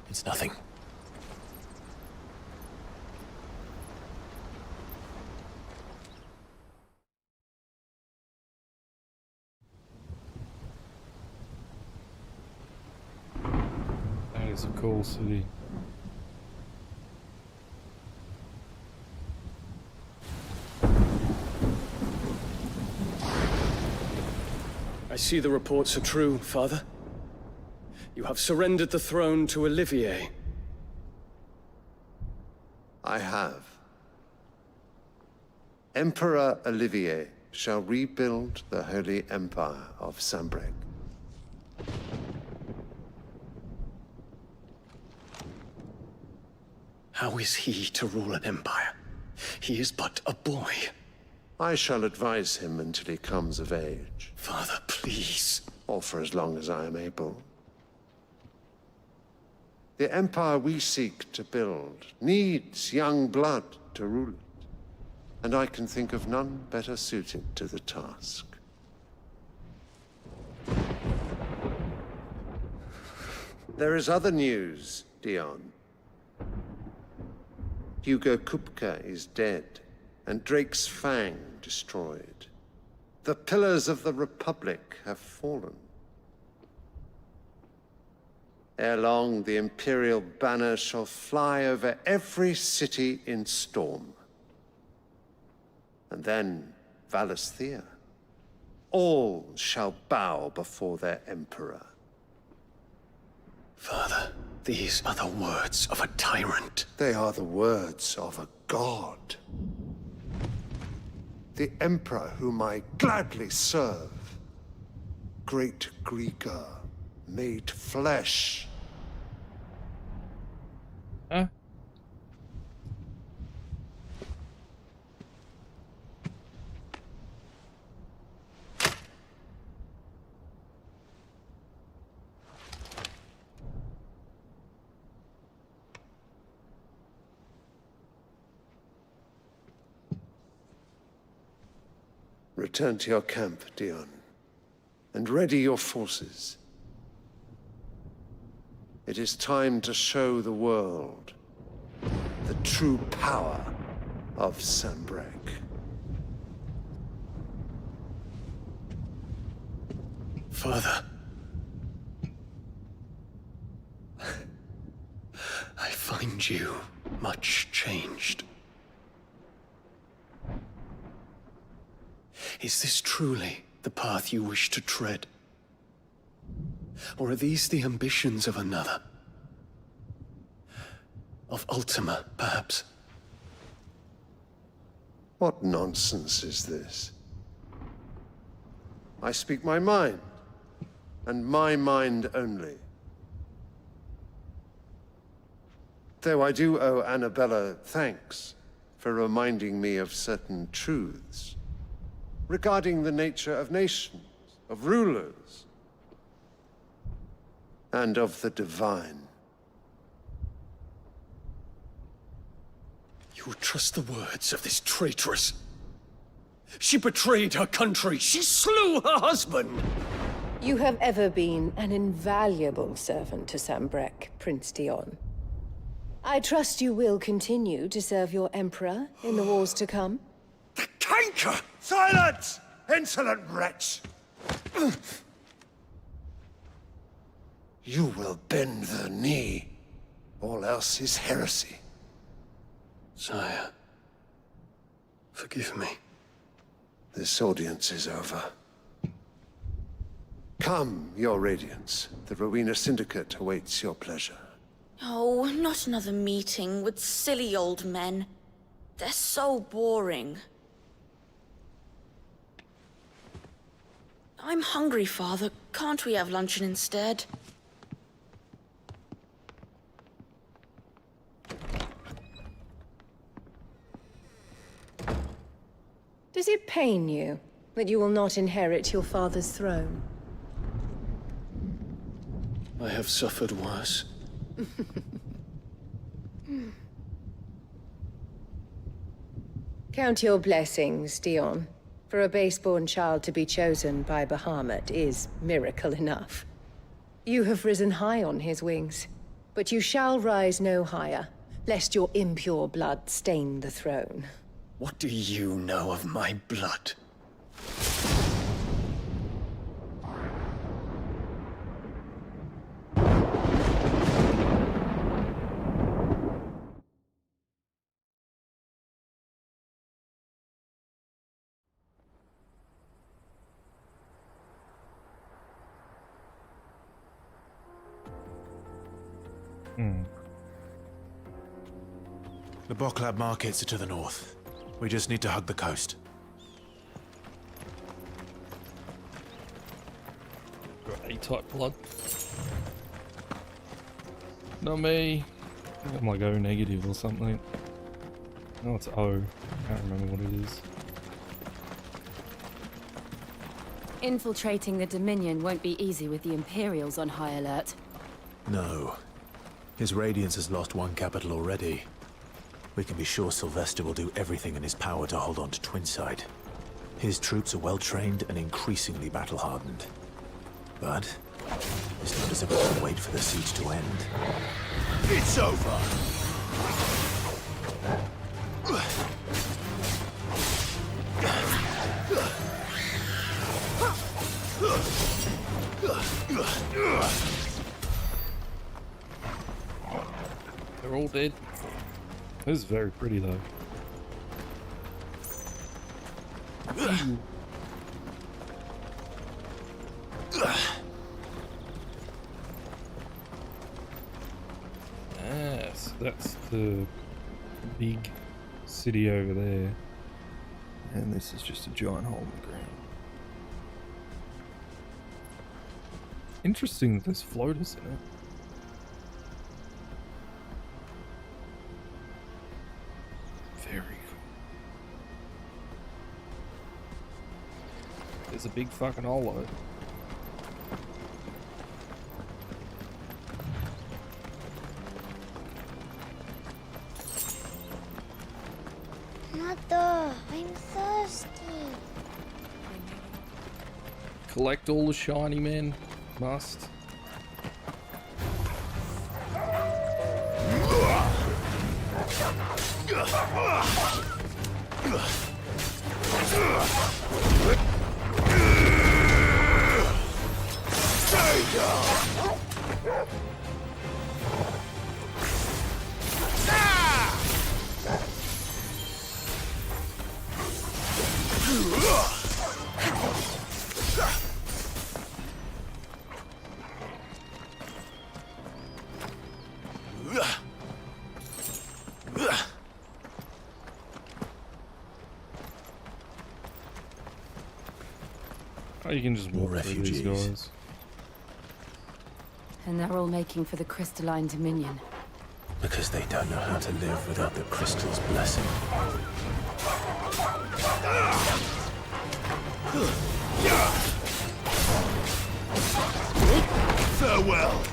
E: It's nothing.
A: That is a cool city.
N: I see the reports are true, Father. You have surrendered the throne to Olivier.
M: I have. Emperor Olivier shall rebuild the Holy Empire of Sanbreque.
N: How is he to rule an empire? He is but a boy.
M: I shall advise him until he comes of age.
N: Father, please.
M: Or for as long as I am able. The empire we seek to build needs young blood to rule it, and I can think of none better suited to the task. There is other news, Dion. Hugo Kupka is dead, and Drake's Fang destroyed. The pillars of the Republic have fallen. Ere long, the Imperial banner shall fly over every city in Storm. And then, Valisthea. All shall bow before their Emperor.
N: Father, these are the words of a tyrant.
M: They are the words of a god. The Emperor whom I gladly serve. Great Greeker, made flesh.
A: Huh?
M: Return to your camp, Dion, and ready your forces. It is time to show the world the true power of Sanbreque.
N: Father. I find you much changed. Is this truly the path you wish to tread? Or are these the ambitions of another? Of Ultima, perhaps?
M: What nonsense is this? I speak my mind, and my mind only. Though I do owe Annabella thanks for reminding me of certain truths regarding the nature of nations, of rulers, and of the divine.
N: You You would trust the words of this traitress. She betrayed her country. She slew her husband.
R: You have ever been an invaluable servant to Sambrek, Prince Dion. I trust you will continue to serve your Emperor in the wars to come.
M: The canker! Silence! Insolent wretch! You will bend the knee. All else is heresy.
N: Sire, forgive me.
M: This audience is over. Come, your Radiance. The Rowena Syndicate awaits your pleasure.
O: Oh, not another meeting with silly old men. They're so boring. I'm hungry, Father. Can't we have luncheon instead?
R: Does it pain you that you will not inherit your father's throne?
N: I have suffered worse.
R: Count your blessings, Dion. For a base-born child to be chosen by Bahamut is miracle enough. You have risen high on his wings, but you shall rise no higher, lest your impure blood stain the throne.
N: What do you know of my blood?
V: The Boklab markets are to the north. We just need to hug the coast.
A: Got A-type blood. Not me. I think I'm like O negative or something. No, it's O. Can't remember what it is.
S: Infiltrating the Dominion won't be easy with the Imperials on high alert.
V: No. His Radiance has lost one capital already. We can be sure Sylvester will do everything in his power to hold on to Twinside. His troops are well-trained and increasingly battle-hardened. But it's not as if we can wait for the siege to end.
Q: It's over!
A: They're all dead. This is very pretty though. Yes, that's the big city over there. And this is just a giant hole in the ground. Interesting that there's floaters in it. Very cool. There's a big fucking hole though.
W: Mother, I'm thirsty.
A: Collect all the shiny men. Must.
Q: Stay down!
A: Oh, you can just walk through these guys.
S: And they're all making for the crystalline Dominion.
V: Because they don't know how to live without the crystal's blessing.
Q: Farewell!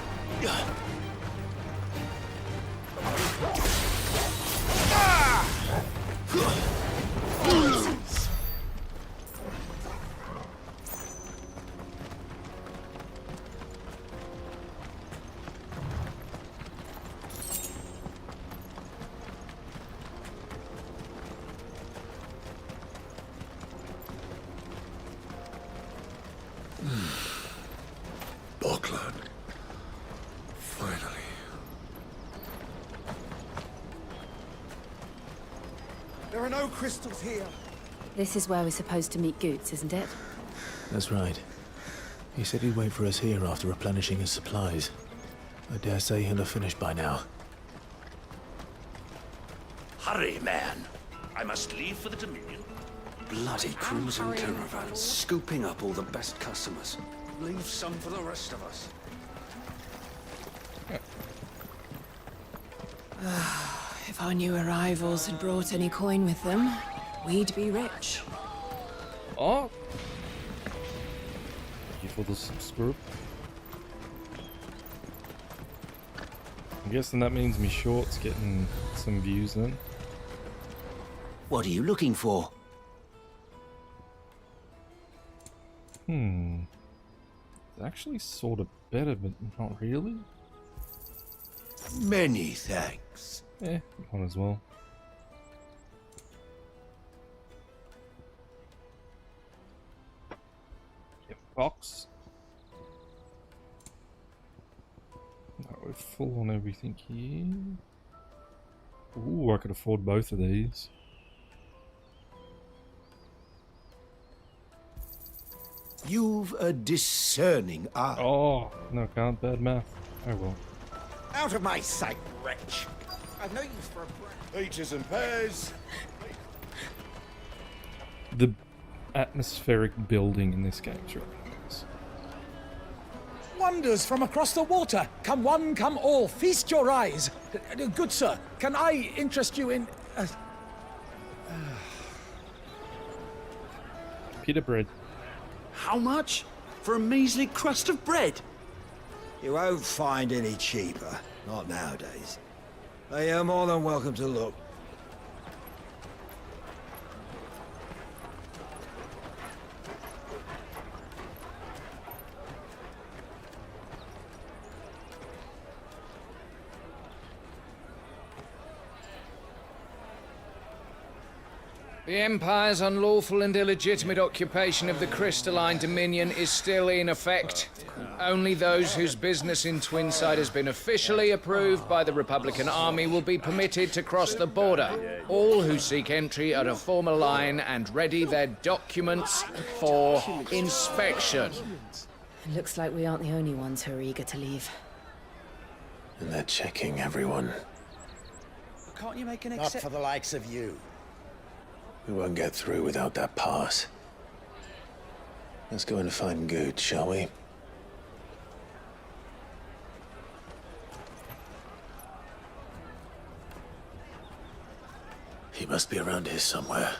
F: no crystals here.
S: This is where we're supposed to meet Goots, isn't it?
V: That's right. He said he'd wait for us here after replenishing his supplies. I dare say he'll have finished by now.
H: Hurry, man. I must leave for the Dominion.
N: Bloody cruising caravans, scooping up all the best customers.
H: Leave some for the rest of us.
S: If our new arrivals had brought any coin with them, we'd be rich.
A: Oh! Thank you for the subscribe. I'm guessing that means me short's getting some views then.
H: What are you looking for?
A: It's actually sort of better, but not really.
H: Many thanks.
A: Yeah, might as well. Get box. No, we're full on everything here. Ooh, I could afford both of these.
H: You've a discerning eye.
A: Oh, no, can't. Bad math. Oh well.
F: Out of my sight, wretch. I've no use for a friend. Peaches and pears.
A: The atmospheric building in this game is really nice.
F: Wonders from across the water. Come one, come all. Feast your eyes. Good sir, can I interest you in...
A: Pita bread.
H: How much? For a measly crust of bread?
I: You won't find any cheaper. Not nowadays. But you're more than welcome to look.
K: The Empire's unlawful and illegitimate occupation of the Crystalline Dominion is still in effect. Only those whose business in Twinside has been officially approved by the Republican Army will be permitted to cross the border. All who seek entry are to form a line and ready their documents for inspection.
S: Looks like we aren't the only ones who are eager to leave.
V: And they're checking everyone.
H: Can't you make an
I: Not for the likes of you.
V: We won't get through without that pass. Let's go and find Good, shall we? He must be around here somewhere.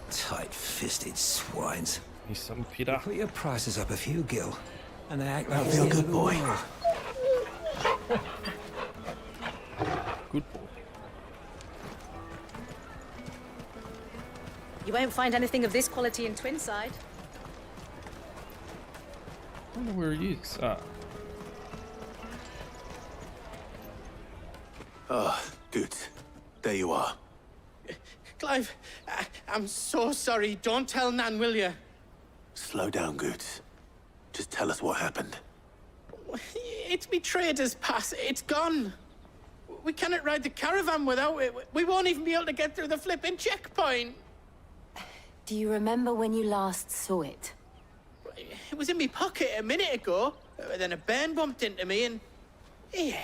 I: Tight-fisted swines.
A: Need some Peter.
I: Put your prices up a few, Gil. And they act like
V: I feel good, boy.
A: Good boy.
X: You won't find anything of this quality in Twinside.
A: I wonder where he is.
V: Good. There you are.
L: Clive, I'm so sorry. Don't tell Nan, will you?
V: Slow down, Good. Just tell us what happened.
L: It's me trader's pass. It's gone. We cannot ride the caravan without it. We won't even be able to get through the flipping checkpoint.
B: Do you remember when you last saw it?
L: It was in my pocket a minute ago. Then a bairn bumped into me and... Yeah.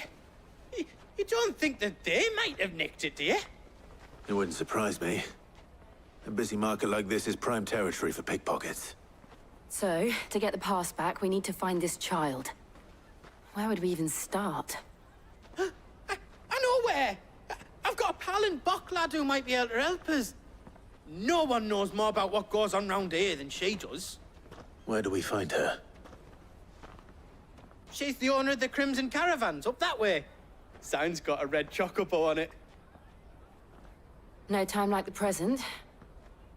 L: You don't think that they might have nicked it, do you?
V: It wouldn't surprise me. A busy market like this is prime territory for pickpockets.
B: So, to get the pass back, we need to find this child. Where would we even start?
L: I know where! I've got a pal in Bock lad who might be able to help us. No one knows more about what goes on round here than she does.
V: Where do we find her?
L: She's the owner of the Crimson Caravans, up that way. Sign's got a red chocobo on it.
B: No time like the present.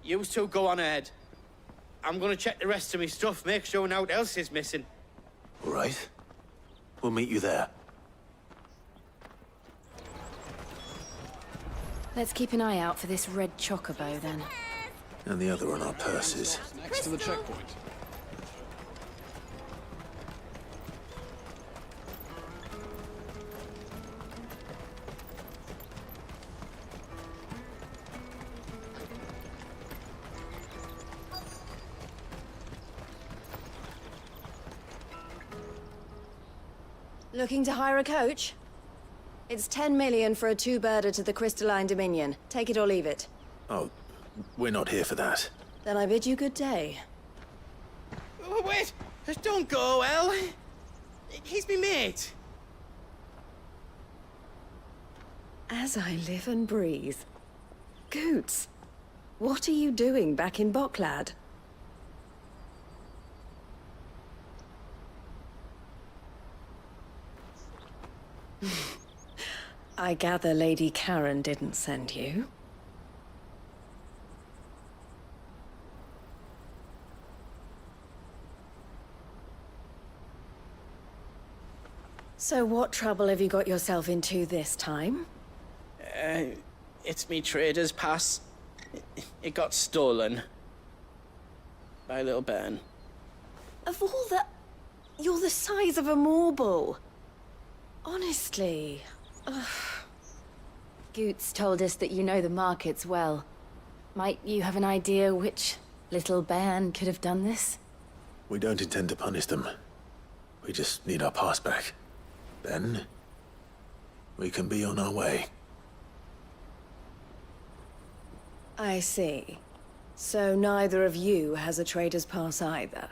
L: You two go on ahead. I'm gonna check the rest of my stuff, make sure naught else is missing.
V: All right. We'll meet you there.
S: Let's keep an eye out for this red chocobo, then.
V: And the other on our purses.
F: Next to the checkpoint.
R: Looking to hire a coach? It's 10 million for a two-birder to the Crystalline Dominion. Take it or leave it.
E: Oh, we're not here for that.
R: Then I bid you good day.
L: Oh, wait! Don't go, El. He's me mate.
R: As I live and breathe. Goots, what are you doing back in Boklad? I gather Lady Karen didn't send you. So what trouble have you got yourself into this time?
L: It's me trader's pass. It got stolen. By little Ben.
R: Of all the... You're the size of a marble. Honestly. Ugh.
S: Goots told us that you know the markets well. Might you have an idea which little bairn could have done this?
E: We don't intend to punish them. We just need our pass back. Then, we can be on our way.
R: I see. So neither of you has a trader's pass either.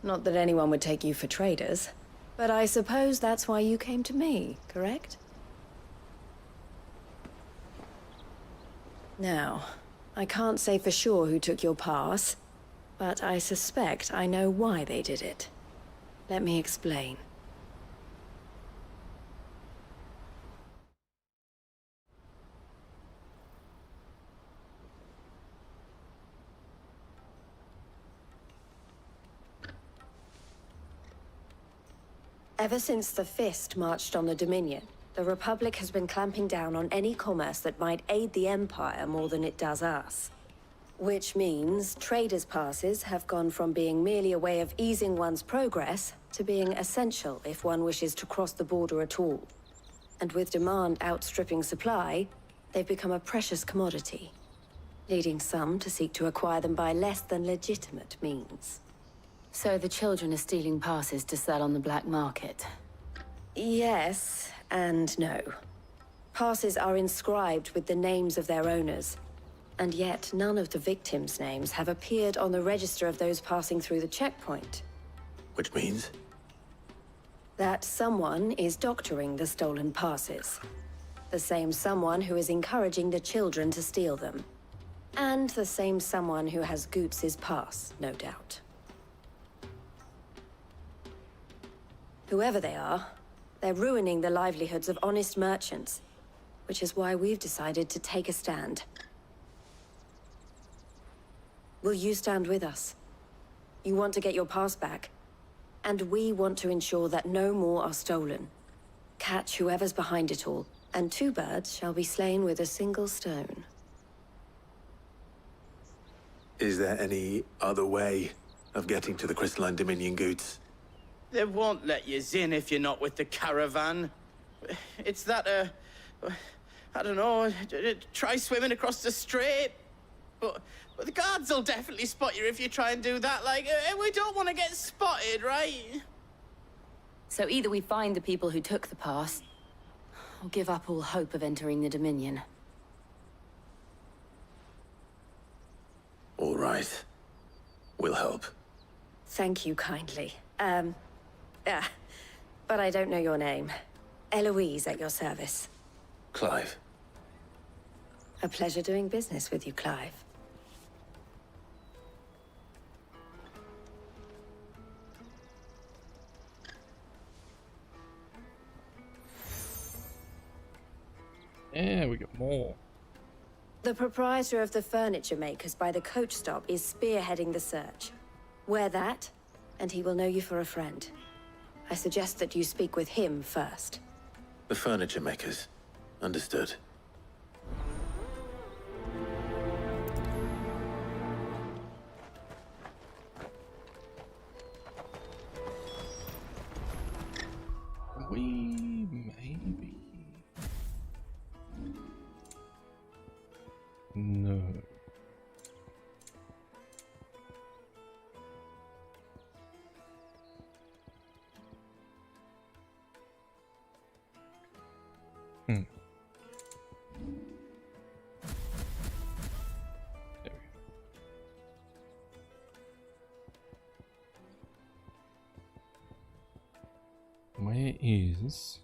R: Not that anyone would take you for traders, but I suppose that's why you came to me, correct? Now, I can't say for sure who took your pass, but I suspect I know why they did it. Let me explain. Ever since the Fist marched on the Dominion, the Republic has been clamping down on any commerce that might aid the Empire more than it does us. Which means traders' passes have gone from being merely a way of easing one's progress to being essential if one wishes to cross the border at all. And with demand outstripping supply, they've become a precious commodity, leading some to seek to acquire them by less than legitimate means.
S: So the children are stealing passes to sell on the black market?
R: Yes, and no. Passes are inscribed with the names of their owners, and yet none of the victims' names have appeared on the register of those passing through the checkpoint.
E: Which means?
R: That someone is doctoring the stolen passes. The same someone who is encouraging the children to steal them. And the same someone who has Goots' pass, no doubt. Whoever they are, they're ruining the livelihoods of honest merchants, which is why we've decided to take a stand. Will you stand with us? You want to get your pass back, and we want to ensure that no more are stolen. Catch whoever's behind it all, and two birds shall be slain with a single stone.
E: Is there any other way of getting to the Crystalline Dominion, Goots?
L: They won't let you in if you're not with the caravan. It's that, I don't know, try swimming across the strait. But the guards will definitely spot you if you try and do that. Like, we don't want to get spotted, right?
S: So either we find the people who took the pass, or give up all hope of entering the Dominion.
E: All right. We'll help.
R: Thank you kindly. But I don't know your name. Eloise at your service.
E: Clive.
R: A pleasure doing business with you, Clive.
A: Yeah, we got more.
R: The proprietor of the furniture makers by the coach stop is spearheading the search. Wear that, and he will know you for a friend. I suggest that you speak with him first.
E: The furniture makers. Understood.
A: Maybe. No. is...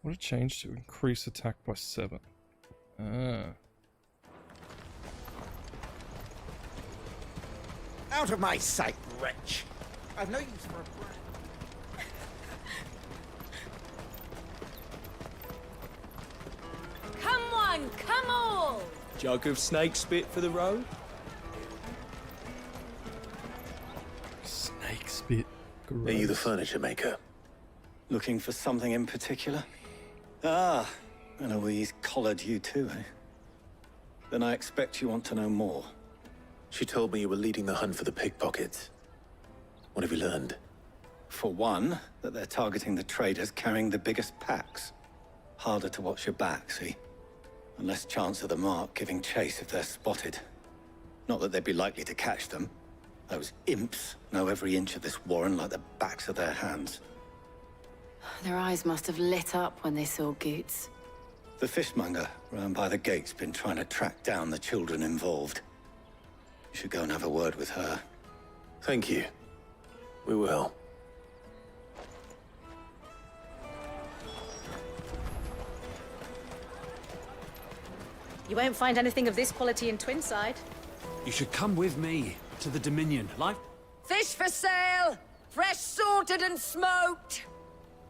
A: What a change to increase attack by 7.
F: Out of my sight, wretch! I've no use for a plan.
B: Come one, come all!
N: Jug of snake spit for the road?
A: Snake spit. Gross.
E: Are you the furniture maker?
N: Looking for something in particular? Ah, Eloise collared you too, eh? Then I expect you want to know more.
E: She told me you were leading the hunt for the pickpockets. What have you learned?
N: For one, that they're targeting the traders carrying the biggest packs. Harder to watch your back, see? And less chance of the mark giving chase if they're spotted. Not that they'd be likely to catch them. Those imps know every inch of this warren like the backs of their hands.
S: Their eyes must have lit up when they saw Goots.
N: The fishmonger round by the gate's been trying to track down the children involved. You should go and have a word with her.
E: Thank you. We will.
X: You won't find anything of this quality in Twinside.
H: You should come with me to the Dominion.
B: Fish for sale! Fresh salted and smoked!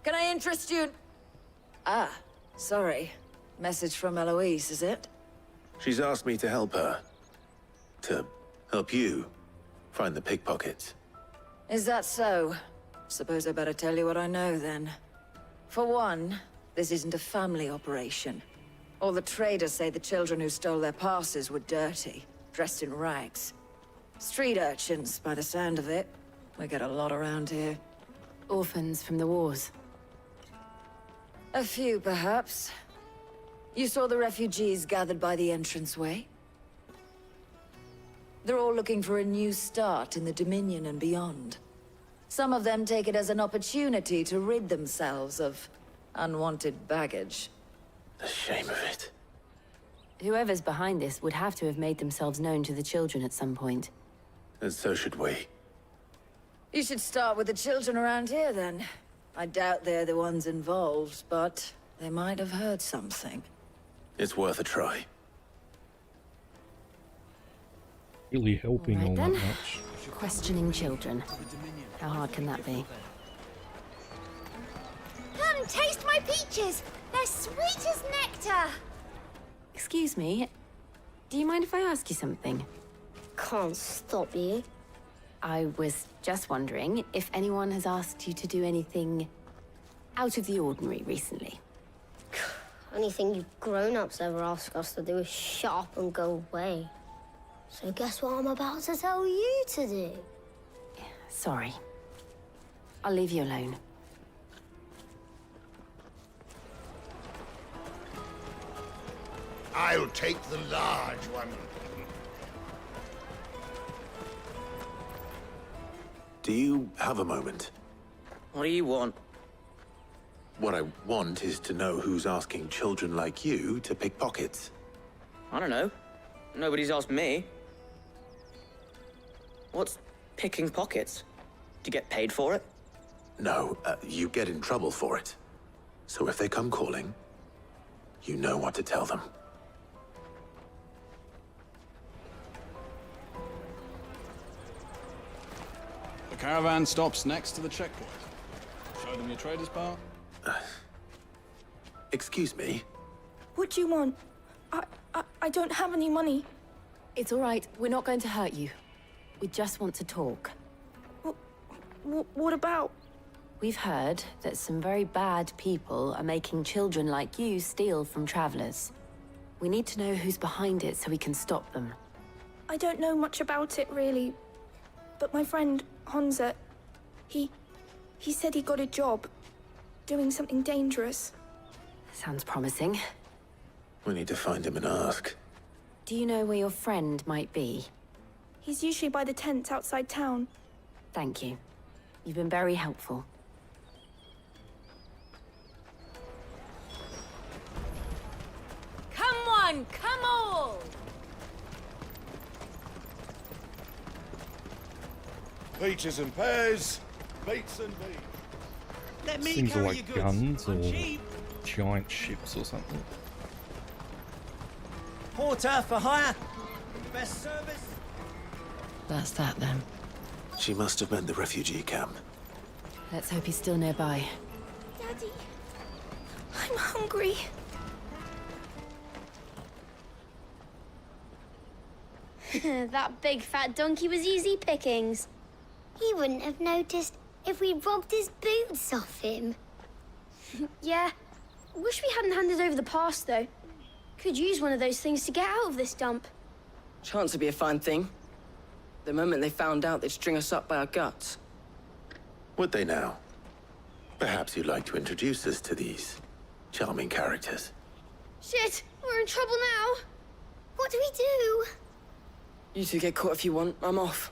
B: Can I interest you? Ah, sorry. Message from Eloise, is it?
E: She's asked me to help her. To help you find the pickpockets.
B: Is that so? Suppose I better tell you what I know, then. For one, this isn't a family operation. All the traders say the children who stole their passes were dirty, dressed in rags. Street urchins, by the sound of it. We get a lot around here.
S: Orphans from the wars.
B: A few, perhaps. You saw the refugees gathered by the entranceway? They're all looking for a new start in the Dominion and beyond. Some of them take it as an opportunity to rid themselves of unwanted baggage.
E: The shame of it.
S: Whoever's behind this would have to have made themselves known to the children at some point.
E: And so should we.
B: You should start with the children around here, then. I doubt they're the ones involved, but they might have heard something.
E: It's worth a try.
A: Really helping all that much.
S: Questioning children. How hard can that be?
W: Come, taste my peaches! They're sweet as nectar!
S: Excuse me, do you mind if I ask you something?
W: Can't stop you.
S: I was just wondering if anyone has asked you to do anything out of the ordinary recently.
W: Anything you grown-ups ever ask us to do is shut up and go away. So guess what I'm about to tell you to do?
S: Sorry. I'll leave you alone.
Q: I'll take the large one.
E: Do you have a moment?
L: What do you want?
E: What I want is to know who's asking children like you to pick pockets.
L: I don't know. Nobody's asked me. What's picking pockets? Do you get paid for it?
E: No, you get in trouble for it. So if they come calling, you know what to tell them.
H: The caravan stops next to the checkpoint. Show them your trader's bar.
E: Excuse me?
C: What do you want? I don't have any money.
S: It's all right. We're not going to hurt you. We just want to talk.
C: What about?
S: We've heard that some very bad people are making children like you steal from travelers. We need to know who's behind it so we can stop them.
C: I don't know much about it, really. But my friend, Hansa, he said he got a job doing something dangerous.
S: Sounds promising.
E: We need to find him and ask.
S: Do you know where your friend might be?
C: He's usually by the tents outside town.
S: Thank you. You've been very helpful.
B: Come on, come all!
D: Peaches and pears, beets and beans.
T: Let me
A: Seems
T: carry
A: like
T: your goods.
A: guns
T: I'm
A: or
T: cheap.
A: giant ships or something.
T: Porter for hire. Best service.
S: That's that then.
E: She must have meant the refugee camp.
S: Let's hope he's still nearby.
C: Daddy, I'm hungry.
W: That big fat donkey was easy pickings. He wouldn't have noticed if we robbed his boots off him.
J: Yeah. Wish we hadn't handed over the pass, though. Could use one of those things to get out of this dump.
L: Chance would be a fine thing. The moment they found out, they'd string us up by our guts.
E: Would they now? Perhaps you'd like to introduce us to these charming characters.
J: Shit, we're in trouble now.
W: What do we do?
L: You two get caught if you want. I'm off.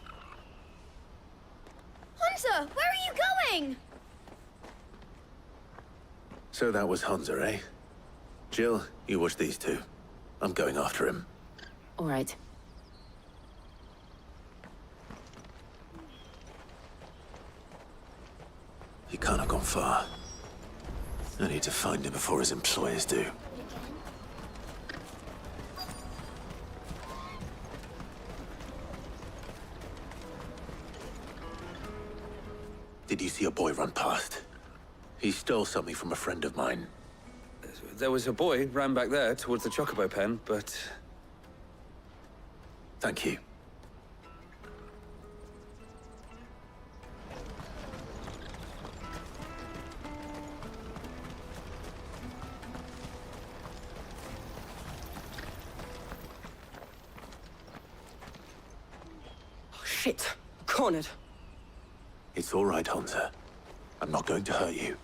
J: Hunter, where are you going?
E: So that was Hansa, eh? Jill, you watch these two. I'm going after him.
S: All right.
E: He can't have gone far. I need to find him before his employers do. Did you see a boy run past? He stole something from a friend of mine.
U: There was a boy ran back there towards the Chocobo pen, but...
E: Thank you.
L: Oh, shit. Cornered.
E: It's all right, Hansa. I'm not going to hurt you.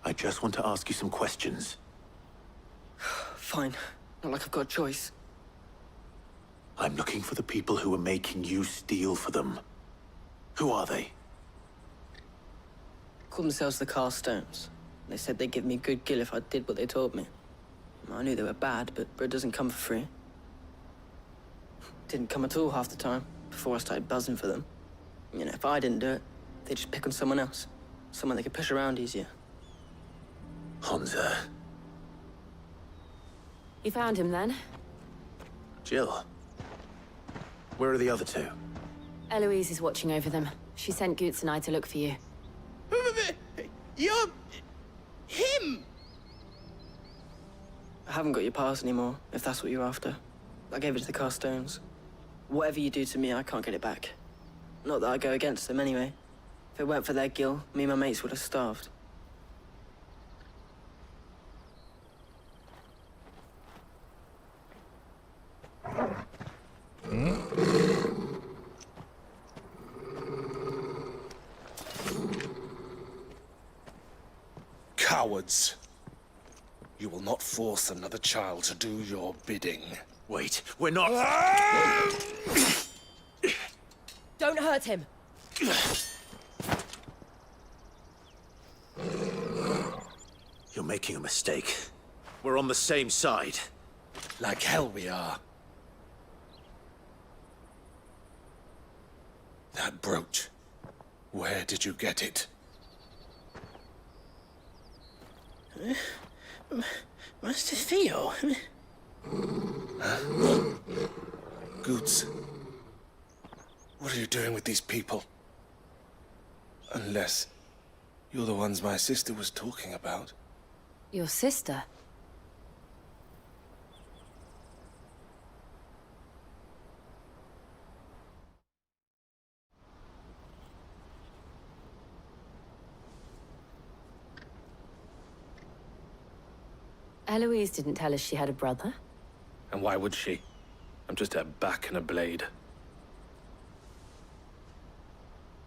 E: I just want to ask you some questions.
L: Fine. Not like I've got a choice.
E: I'm looking for the people who are making you steal for them. Who are they?
L: Called themselves the Carstones. They said they'd give me good gill if I did what they told me. I knew they were bad, but bread doesn't come for free. Didn't come at all half the time, before I started buzzing for them. You know, if I didn't do it, they'd just pick on someone else. Someone they could push around easier.
E: Hansa.
S: You found him then?
E: Jill. Where are the other two?
S: Eloise is watching over them. She sent Goots and I to look for you.
L: You're... him! I haven't got your pass anymore, if that's what you're after. I gave it to the Carstones. Whatever you do to me, I can't get it back. Not that I go against them anyway. If it weren't for their gill, me and my mates would have starved.
D: Cowards. You will not force another child to do your bidding.
E: Wait, we're not...
X: Don't hurt him.
E: You're making a mistake. We're on the same side.
D: Like hell we are. That brooch. Where did you get it?
L: Master Theo?
D: Goots. What are you doing with these people? Unless You're the ones my sister was talking about.
S: Your sister? Eloise didn't tell us she had a brother.
D: And why would she? I'm just her back and a blade.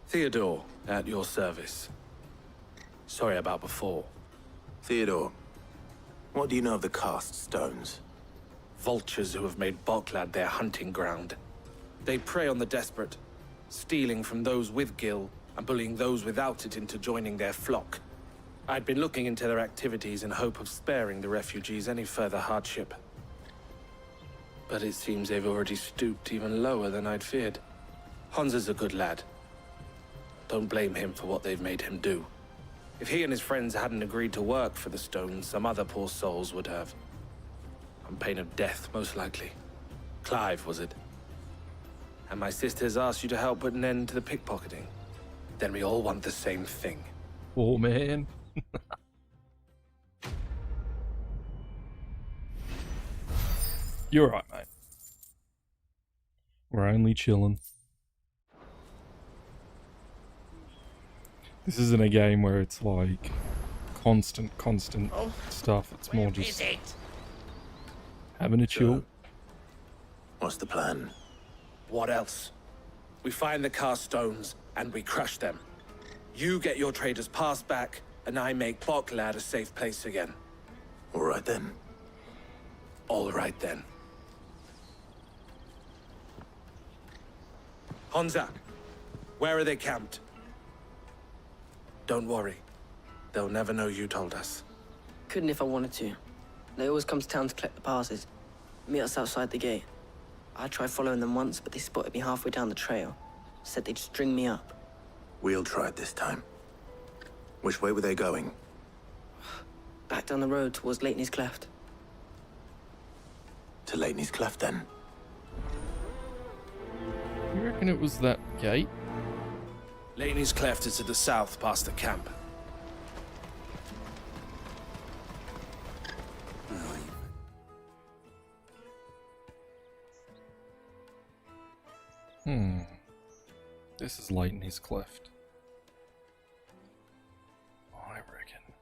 D: Theodore, at your service. Sorry about before.
E: Theodore, what do you know of the cast stones?
D: Vultures who have made Boklad their hunting ground. They prey on the desperate, stealing from those with Gil and bullying those without it into joining their flock. I'd been looking into their activities in hope of sparing the refugees any further hardship. But it seems they've already stooped even lower than I'd feared. Hansa's a good lad. Don't blame him for what they've made him do. If he and his friends hadn't agreed to work for the stones, some other poor souls would have. On pain of death, most likely. Clive, was it? And my sisters asked you to help put an end to the pickpocketing. Then we all want the same thing.
A: Oh, man. You're right, mate. We're only chilling. This isn't a game where it's like constant stuff. It's more just having a chill.
E: What's the plan?
D: What else? We find the cast stones and we crush them. You get your traders' pass back, and I make Boklad a safe place again.
E: All right then.
D: All right then. Hansa, where are they camped? Don't worry. They'll never know you told us.
G: Couldn't if I wanted to. They always come to town to collect the passes. Meet us outside the gate. I tried following them once, but they spotted me halfway down the trail. Said they'd string me up.
E: We'll try it this time. Which way were they going?
G: Back down the road towards Leitney's Cleft.
E: To Leitney's Cleft, then?
A: You reckon it was that gate?
D: Leitney's Cleft is to the south past the camp.
A: This is Leitney's Cleft. I reckon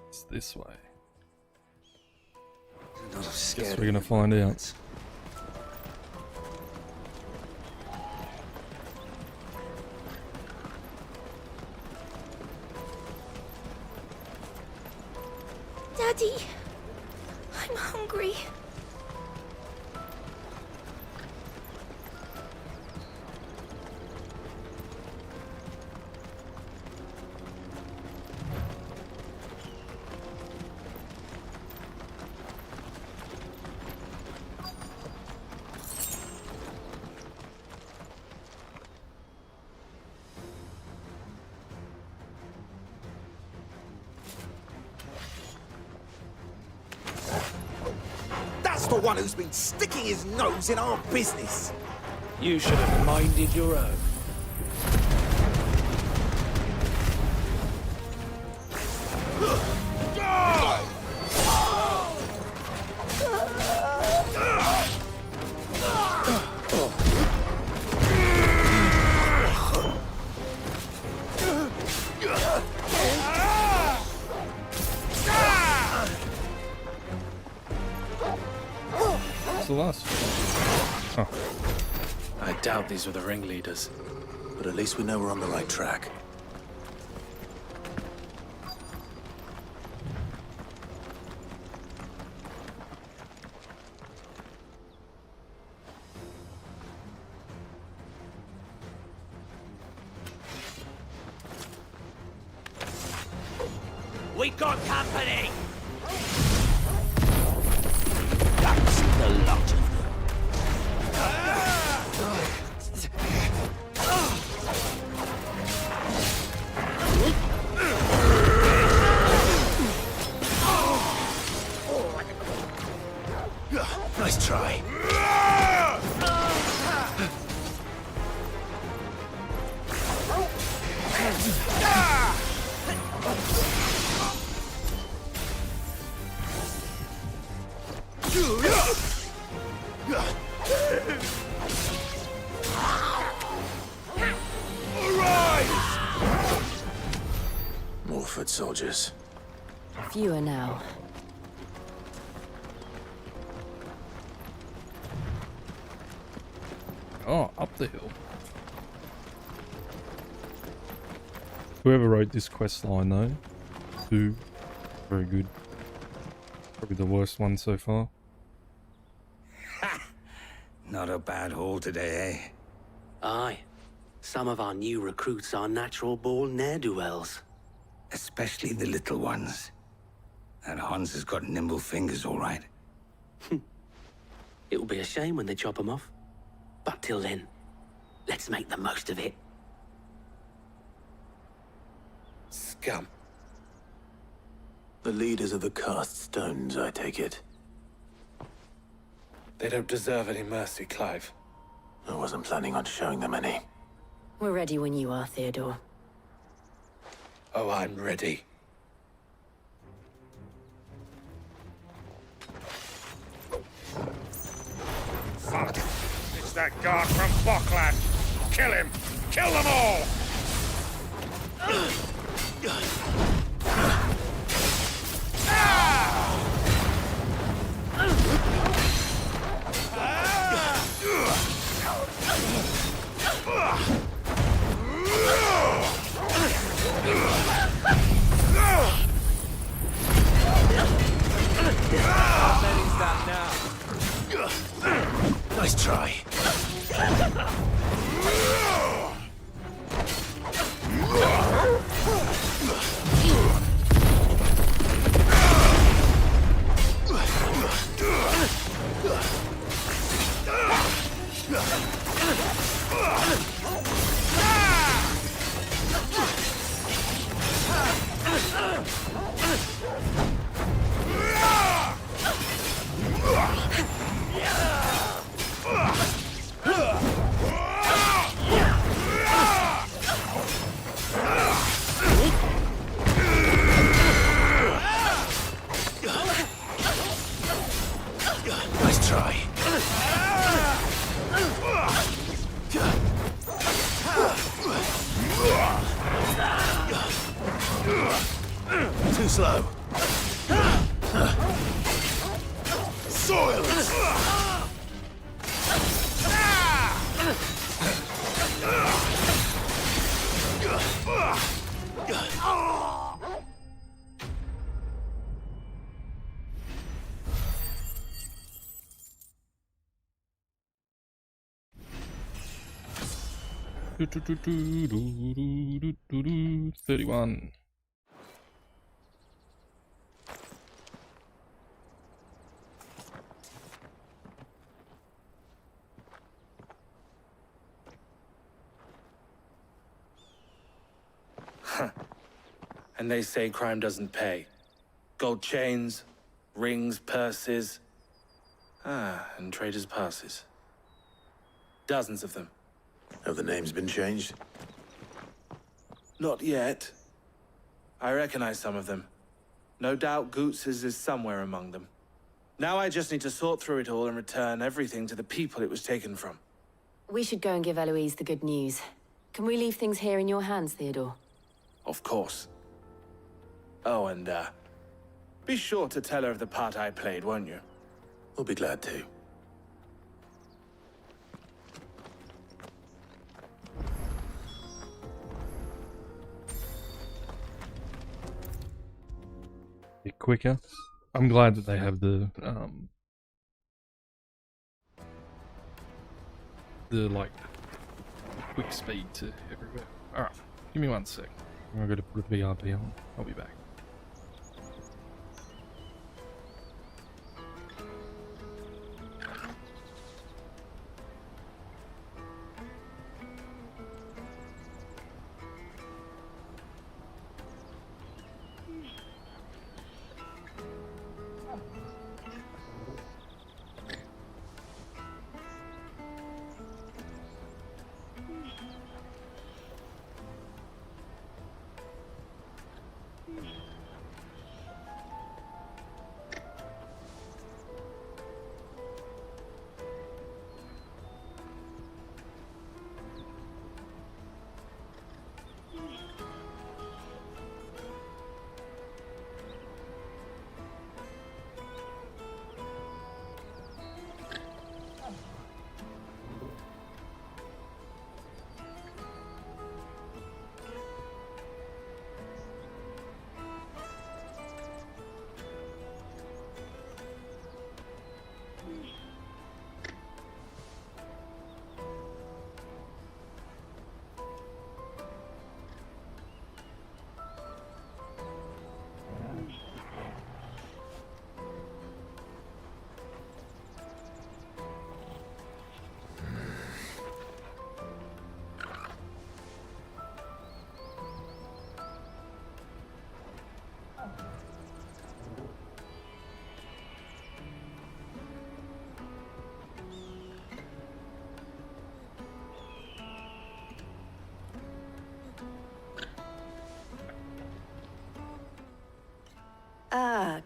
A: it's this way. Guess we're gonna find out.
C: Daddy, I'm hungry.
F: The one who's been sticking his nose in our business.
K: You should have minded your own.
A: The last one. Oh.
D: I doubt these were the ringleaders.
E: But at least we know we're on the right track.
F: We got company! That's the lot of them.
E: Nice try.
V: foot soldiers.
S: Fewer now.
A: Oh, up the hill. Whoever wrote this quest line though, too, very good. Probably the worst one so far.
I: Not a bad haul today, eh?
T: Aye. Some of our new recruits are natural-born ne'er-do-wells.
I: Especially the little ones. And Hans has got nimble fingers, all right.
T: It'll be a shame when they chop them off. But till then, let's make the most of it.
D: Scum.
E: The leaders of the cast stones, I take it.
D: They don't deserve any mercy, Clive.
E: I wasn't planning on showing them any.
S: We're ready when you are, Theodore.
D: Oh, I'm ready.
M: Fuck! It's that guard from Bokland! Kill him! Kill them all!
V: Nice try. Nice try. Too slow. Soil it!
A: Do, do, do, do, do, do, do, do, 31.
D: And they say crime doesn't pay. Gold chains, rings, purses. And traders' passes. Dozens of them.
E: Have the names been changed?
D: Not yet. I recognize some of them. No doubt Goots's is somewhere among them. Now I just need to sort through it all and return everything to the people it was taken from.
S: We should go and give Eloise the good news. Can we leave things here in your hands, Theodore?
D: Of course. Oh, and, be sure to tell her of the part I played, won't you?
E: We'll be glad to.
A: Bit quicker. I'm glad that they have the like quick speed to everywhere. Alright, give me 1 sec. I'm gonna put a BRB on. I'll be back.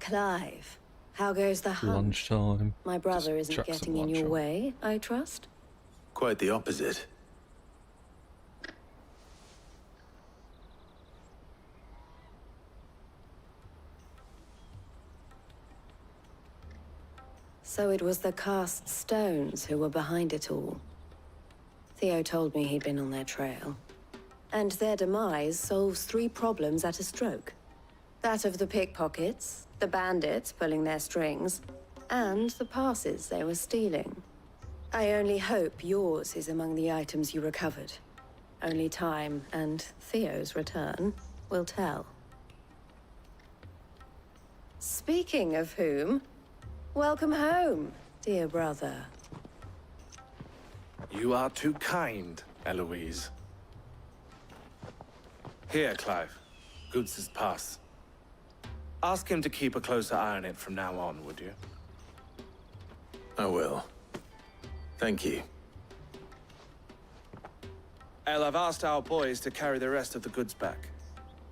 S: Clive, how goes the hunt?
A: Lunchtime.
S: My brother isn't
A: chuck some
S: getting in
A: lunch
S: your
A: on.
S: way, I trust?
E: Quite the opposite.
S: So it was the cast stones who were behind it all. Theo told me he'd been on their trail. And their demise solves 3 problems at a stroke. That of the pickpockets, the bandits pulling their strings, and the passes they were stealing. I only hope yours is among the items you recovered. Only time and Theo's return will tell. Speaking of whom, welcome home, dear brother.
D: You are too kind, Eloise. Here, Clive. Goods' pass. Ask him to keep a closer eye on it from now on, would you?
E: I will. Thank you.
D: El, I've asked our boys to carry the rest of the goods back.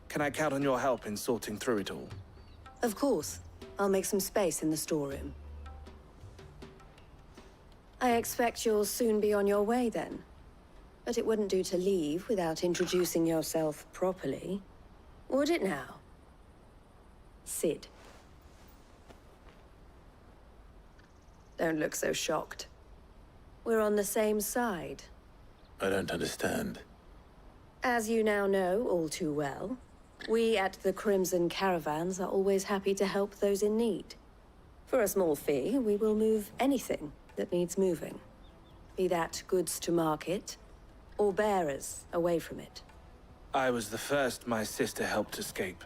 D: Can I count on your help in sorting through it all?
S: Of course. I'll make some space in the storeroom. I expect you'll soon be on your way then. But it wouldn't do to leave without introducing yourself properly. Would it now? Sid. Don't look so shocked. We're on the same side.
E: I don't understand.
S: As you now know all too well, we at the Crimson Caravans are always happy to help those in need. For a small fee, we will move anything that needs moving. Be that goods to market, or bearers away from it.
D: I was the first my sister helped escape.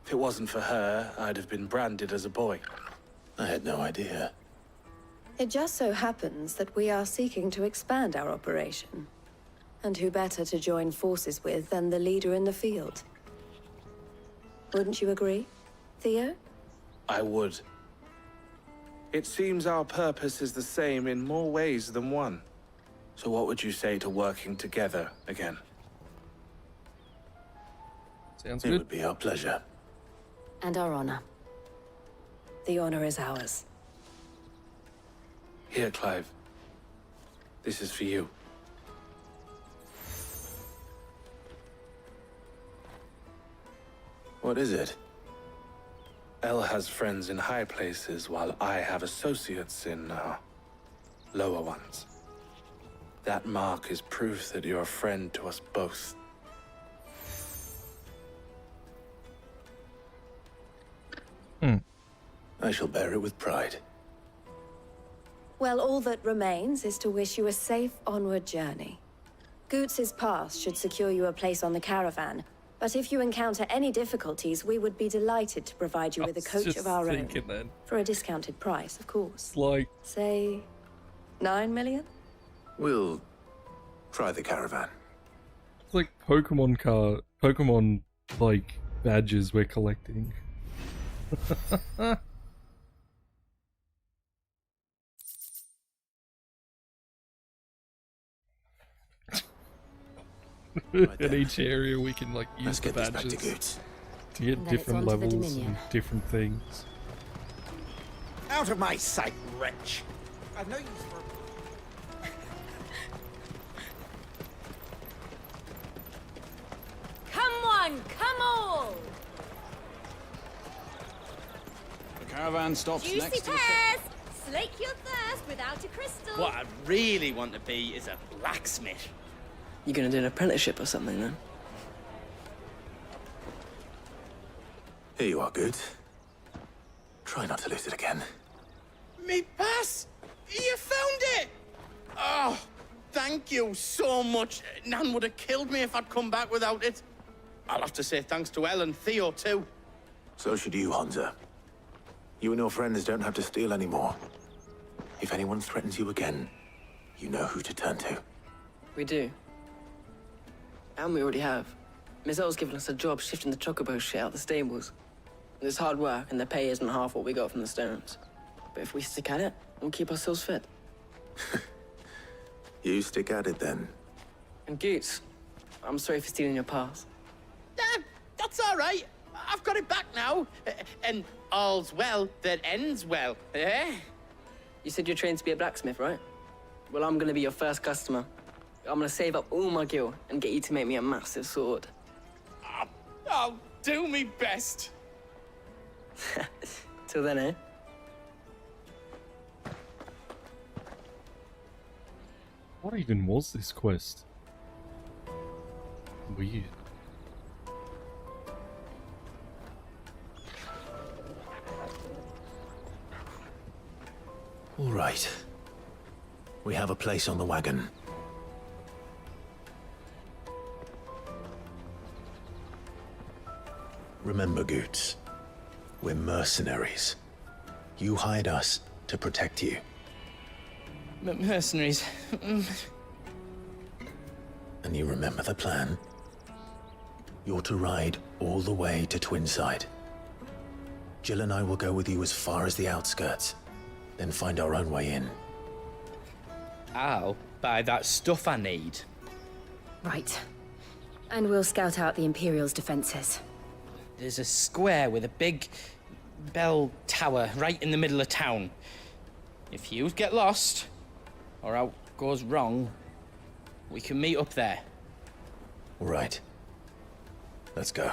D: If it wasn't for her, I'd have been branded as a boy.
E: I had no idea.
S: It just so happens that we are seeking to expand our operation. And who better to join forces with than the leader in the field? Wouldn't you agree, Theo?
D: I would. It seems our purpose is the same in more ways than one. So what would you say to working together again?
A: Sounds
E: It
A: good.
E: would be our pleasure.
S: And our honor. The honor is ours.
D: Here, Clive. This is for you.
E: What is it?
D: El has friends in high places, while I have associates in, lower ones. That mark is proof that you're a friend to us both.
E: I shall bear it with pride.
S: Well, all that remains is to wish you a safe onward journey. Goots' pass should secure you a place on the caravan, but if you encounter any difficulties, we would be delighted to provide you with a coach of our own.
A: Then.
S: For a discounted price, of course.
A: Like,
S: say, 9 million?
E: We'll try the caravan.
A: it's like Pokemon like badges we're collecting. In each area we can like use the badges to get different levels and different things.
F: Out of my sight, wretch! I've no use for...
B: Come on, come all!
H: The caravan stops
W: Juicy
H: next to the...
W: pears! Slake your thirst without a crystal.
L: What I really want to be is a blacksmith.
G: You gonna do an apprenticeship or something then?
E: Here you are, good. Try not to lose it again.
L: Me pass! You found it! Oh, thank you so much. Nan would have killed me if I'd come back without it. I'll have to say thanks to Elle and Theo, too.
E: So should you, Hansa. You and your friends don't have to steal anymore. If anyone threatens you again, you know who to turn to.
G: We do. And we already have. Miss L's given us a job shifting the chocobo shit out the stables. It's hard work, and the pay isn't half what we got from the stones. But if we stick at it, we'll keep ourselves fit.
E: You stick at it, then.
G: And Goots, I'm sorry for stealing your pass.
L: That's all right. I've got it back now. And all's well that ends well, eh?
G: You said you're trained to be a blacksmith, right? Well, I'm gonna be your first customer. I'm gonna save up all my gil and get you to make me a massive sword.
L: I'll do me best.
G: Till then, eh?
A: What even was this quest? Weird.
E: All right. We have a place on the wagon. Remember, Goots, we're mercenaries. You hired us to protect you.
L: Mercenaries.
E: And you remember the plan? You're to ride all the way to Twinside. Jill and I will go with you as far as the outskirts, then find our own way in.
L: I'll buy that stuff I need.
N: Right. And we'll scout out the Imperial's defenses.
L: There's a square with a big bell tower right in the middle of town. If you get lost, or out goes wrong, we can meet up there.
E: All right. Let's go.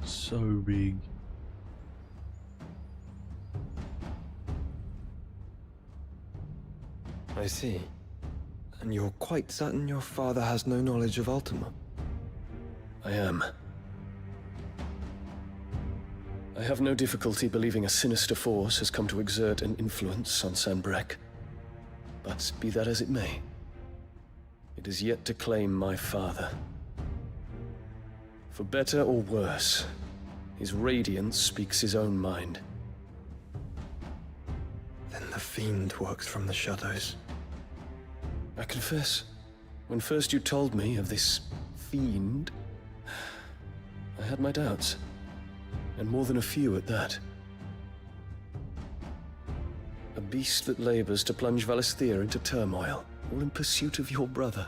A: So big.
O: I see. And you're quite certain your father has no knowledge of Ultima?
P: I am. I have no difficulty believing a sinister force has come to exert an influence on Sanbreque. But be that as it may, it is yet to claim my father. For better or worse, his radiance speaks his own mind.
O: Then the Fiend works from the shadows.
P: I confess, when first you told me of this Fiend, I had my doubts. And more than a few at that. A beast that labors to plunge Valisthea into turmoil, all in pursuit of your brother.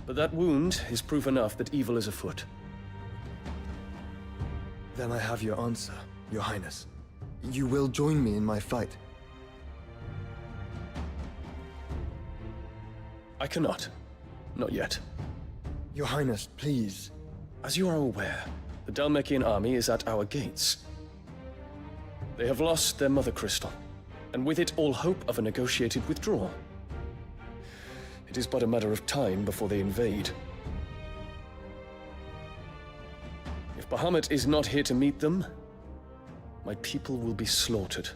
P: But that wound is proof enough that evil is afoot.
O: Then I have your answer, Your Highness. You will join me in my fight.
P: I cannot. Not yet.
O: Your Highness, please.
P: As you are aware, the Dhalmekian army is at our gates. They have lost their mother crystal, and with it all hope of a negotiated withdrawal. It is but a matter of time before they invade. If Bahamut is not here to meet them, my people will be slaughtered.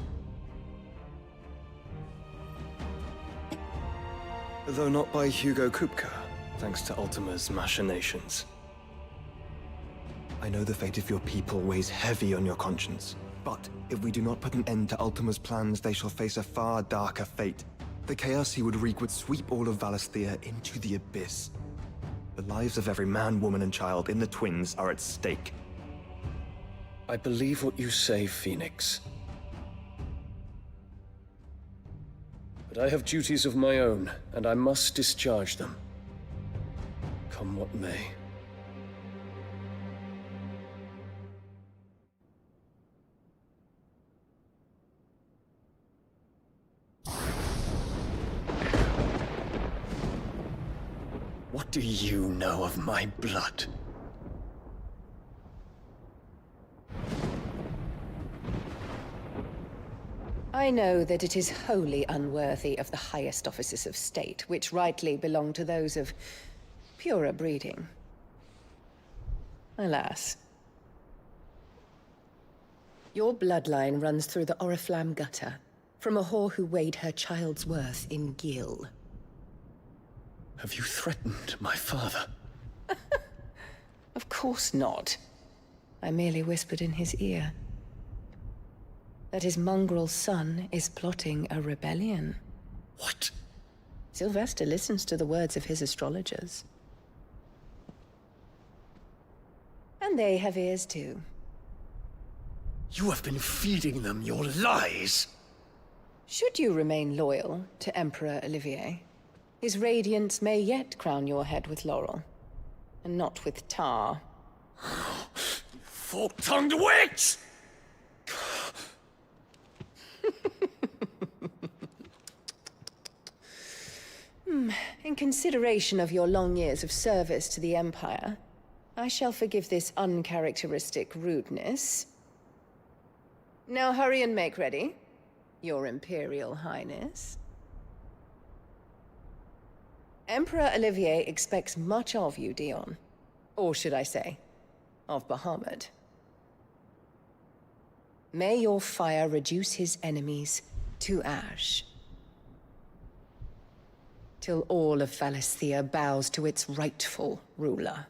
O: Though not by Hugo Kupka, thanks to Ultima's machinations. I know the fate of your people weighs heavy on your conscience, but if we do not put an end to Ultima's plans, they shall face a far darker fate. The chaos he would wreak would sweep all of Valisthea into the abyss. The lives of every man, woman, and child in the Twins are at stake.
P: I believe what you say, Phoenix. But I have duties of my own, and I must discharge them. Come what may. What do you know of my blood?
R: I know that it is wholly unworthy of the highest offices of state, which rightly belong to those of purer breeding. Alas. Your bloodline runs through the Oriflamme gutter, from a whore who weighed her child's worth in gil.
P: Have you threatened my father?
R: Of course not. I merely whispered in his ear that his mongrel son is plotting a rebellion.
P: What?
R: Sylvester listens to the words of his astrologers. And they have ears too.
P: You have been feeding them your lies!
R: Should you remain loyal to Emperor Olivier, his radiance may yet crown your head with laurel, and not with tar.
P: Fork-tongued witch!
R: In consideration of your long years of service to the Empire, I shall forgive this uncharacteristic rudeness. Now hurry and make ready, Your Imperial Highness. Emperor Olivier expects much of you, Dion. Or should I say, of Bahamut. May your fire reduce his enemies to ash. Till all of Valisthea bows to its rightful ruler.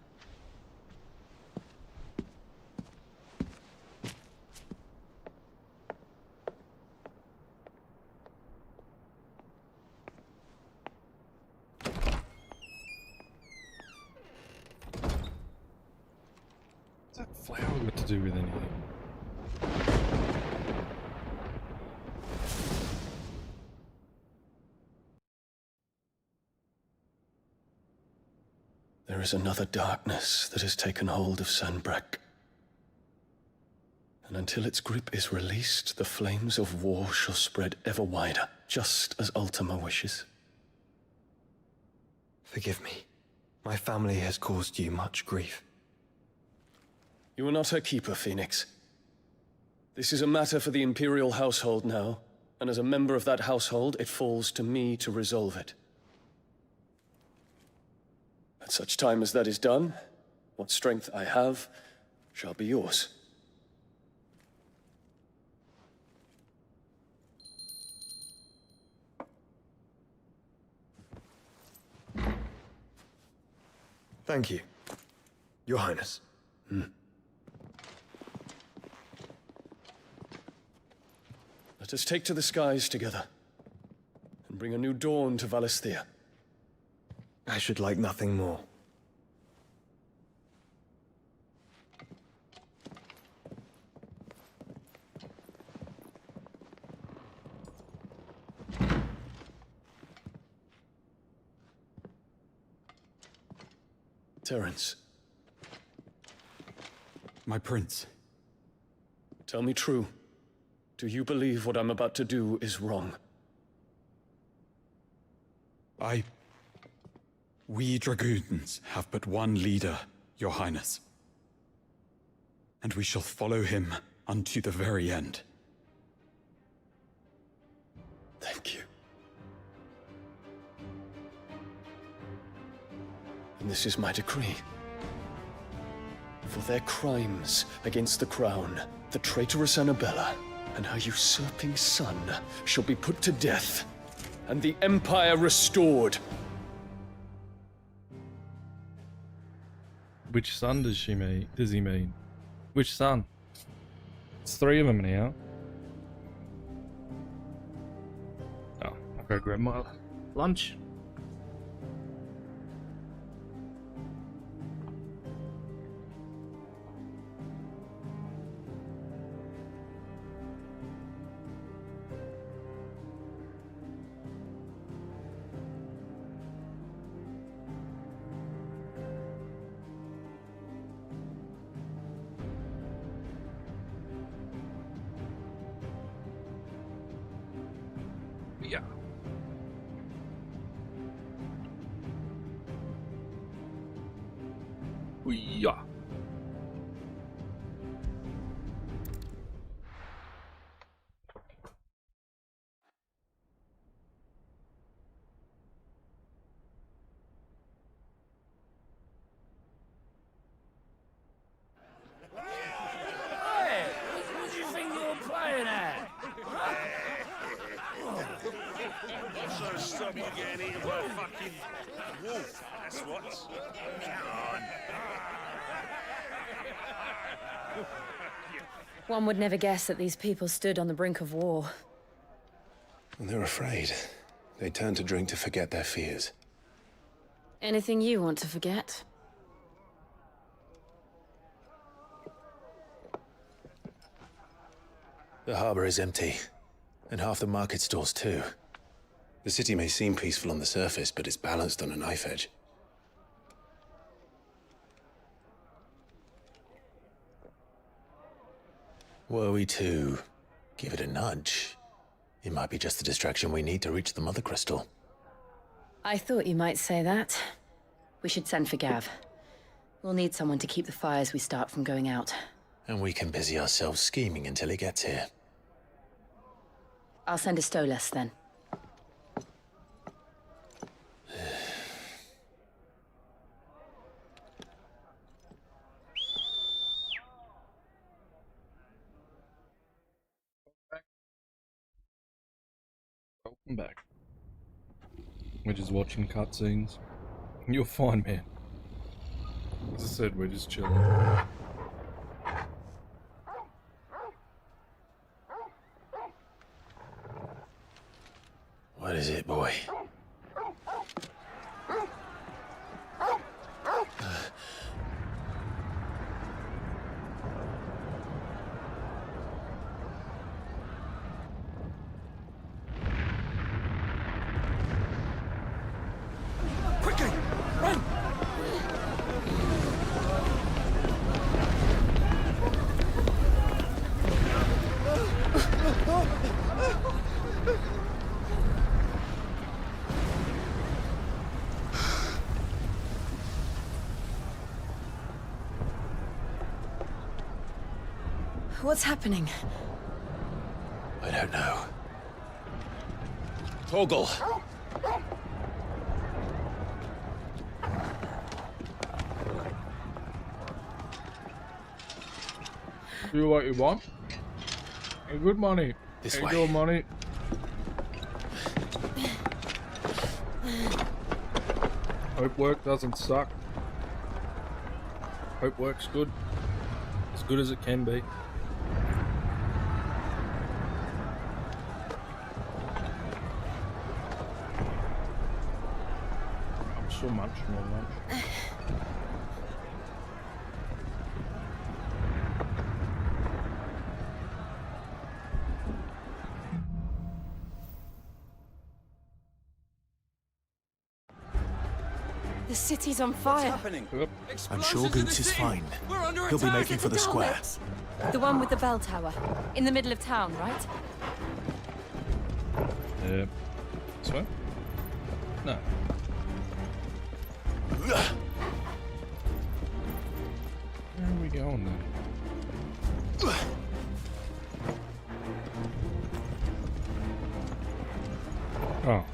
A: What's that flower got to do with anything?
P: There is another darkness that has taken hold of Sanbreque. And until its grip is released, the flames of war shall spread ever wider, just as Ultima wishes.
O: Forgive me. My family has caused you much grief.
P: You are not her keeper, Phoenix. This is a matter for the Imperial household now, and as a member of that household, it falls to me to resolve it. At such time as that is done, what strength I have shall be yours.
O: Thank you, Your Highness.
P: Let us take to the skies together, and bring a new dawn to Valisthea.
O: I should like nothing more.
P: Terence.
J: My prince.
P: Tell me true. Do you believe what I'm about to do is wrong?
J: We dragoons have but one leader, Your Highness. And we shall follow him unto the very end.
P: Thank you. And this is my decree. For their crimes against the crown, the traitorous Annabella and her usurping son shall be put to death, and the Empire restored.
A: Which son does he mean? Which son? It's 3 of them now. Oh, I'll go grab my lunch. Yeah. Yeah.
M: Hey, what do you think you're playing at?
Q: So stop you getting eaten by a fucking wolf, that's what. Come on.
N: One would never guess that these people stood on the brink of war.
E: And they're afraid. They turn to drink to forget their fears.
N: Anything you want to forget?
E: The harbor is empty, and half the market stalls too. The city may seem peaceful on the surface, but it's balanced on a knife edge. Were we to give it a nudge, it might be just the distraction we need to reach the Mother Crystal.
N: I thought you might say that. We should send for Gav. We'll need someone to keep the fires we start from going out.
E: And we can busy ourselves scheming until he gets here.
N: I'll send a Stolas then.
A: Welcome back. We're just watching cutscenes. You're fine, man. As I said, we're just chilling.
E: What is it, boy?
F: Quickly! Run!
N: What's happening?
E: I don't know. Torgal!
A: Do what you want. Hey, good money.
E: This
A: hey,
E: way.
A: Good money. Hope work doesn't suck. Hope work's good. As good as it can be. I'm so much more lunch.
N: The city's on fire.
A: Yep.
E: I'm sure Goots is fine. He'll be making for the square.
N: The one with the bell tower. In the middle of town, right?
A: Yeah. This way? No. Where are we going then? Oh.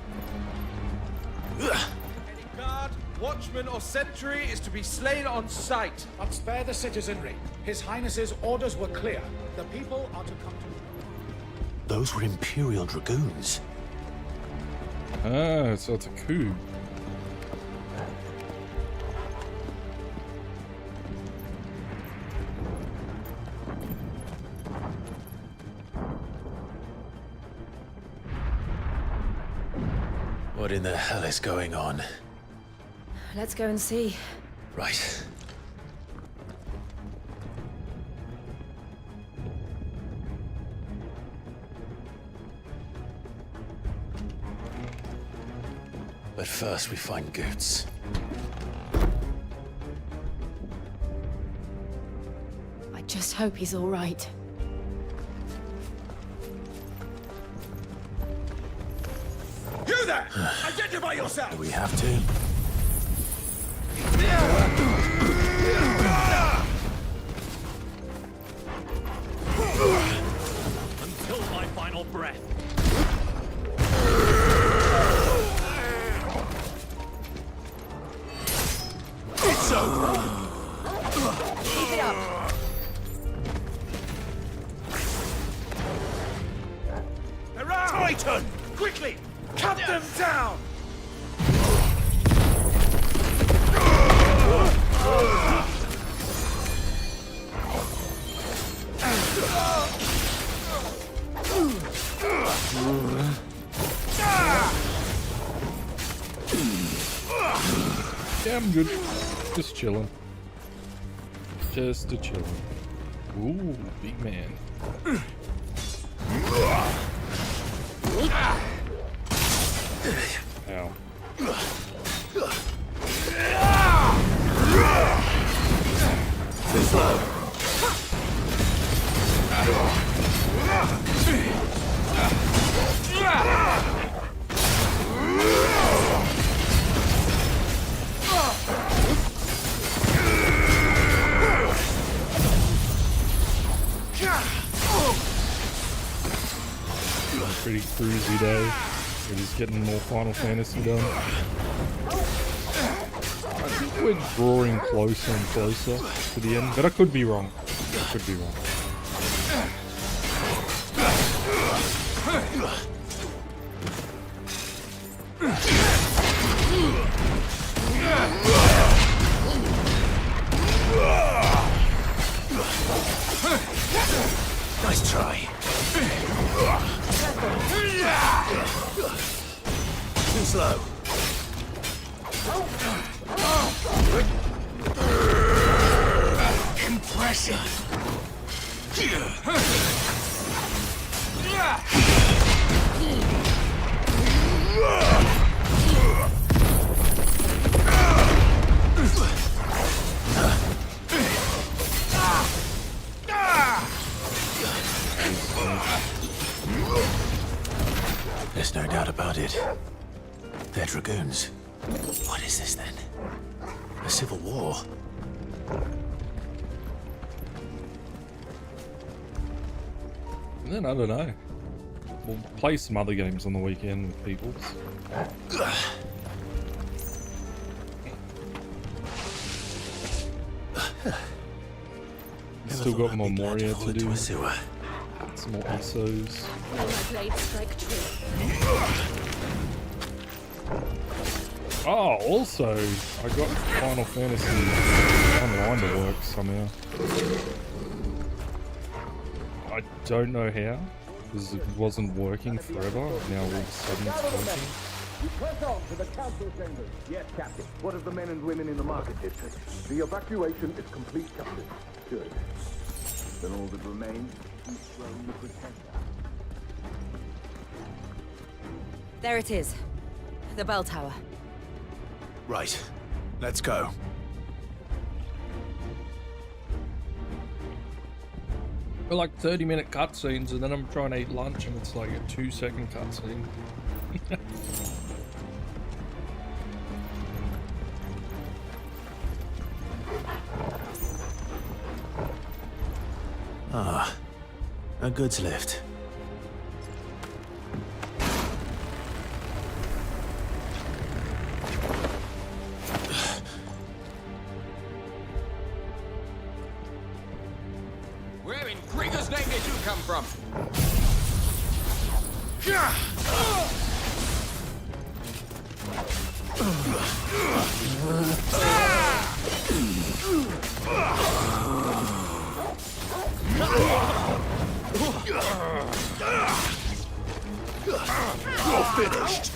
F: Guard, watchman, or sentry is to be slain on sight. But spare the citizenry. His Highness's orders were clear. The people are to come to...
E: Those were Imperial Dragoons.
A: Ah, so it's a coup.
E: What in the hell is going on?
N: Let's go and see.
E: Right. But first we find Goots.
N: I just hope he's all right.
F: You there! Identify yourself!
E: Do we have to?
Q: Until my final breath.
F: It's over!
N: Keep it up!
F: Around! Titan! Quickly! Cut them down!
A: Yeah, I'm good. Just chilling. Just a chilling. Ooh, big man. Ow.
E: Too slow.
A: Pretty cruisy day. We're just getting more Final Fantasy done. I think we're drawing closer and closer to the end, but I could be wrong. Could be wrong.
E: Nice try. Too slow.
I: Impressive.
E: There's no doubt about it. They're dragoons. What is this then? A civil war?
A: And then I don't know. We'll play some other games on the weekend with people. Still got more Moria to do. Some more ISOs. Oh, also, I got Final Fantasy Online to work somehow. I don't know how, because it wasn't working forever. Now all of a sudden it's working.
C: We press on to the council chambers. Yes, Captain. What of the men and women in the market district? The evacuation is complete, Captain. Good. Then all that remains is to throw the protector.
B: There it is. The bell tower.
E: Right. Let's go.
A: We're like 30-minute cutscenes, and then I'm trying to eat lunch, and it's like a 2-second cutscene.
E: Ah, a goods lift.
K: Where in Gregor's name did you come from?
E: You're finished.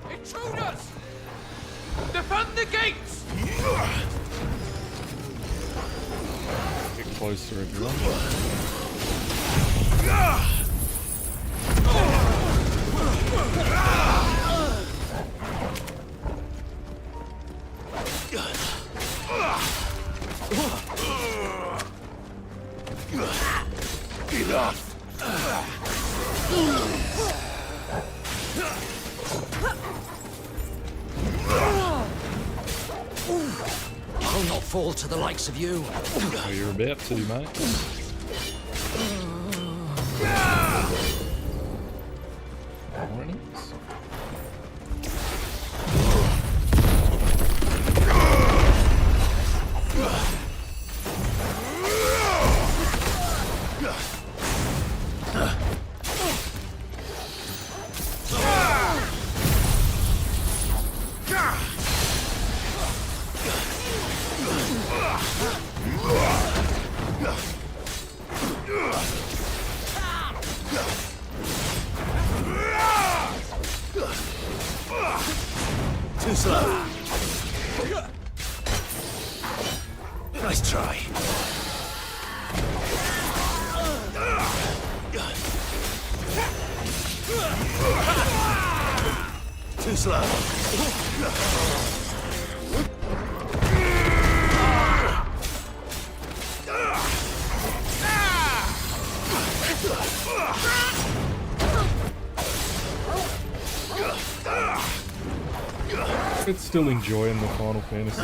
K: Intruders! Defend the gates!
A: Get closer, everyone.
E: Enough.
K: I'll not fall to the likes of you.
A: Oh, you're about to, mate. Warnings.
E: Nice try. Too slow.
A: It's still enjoying the Final Fantasy.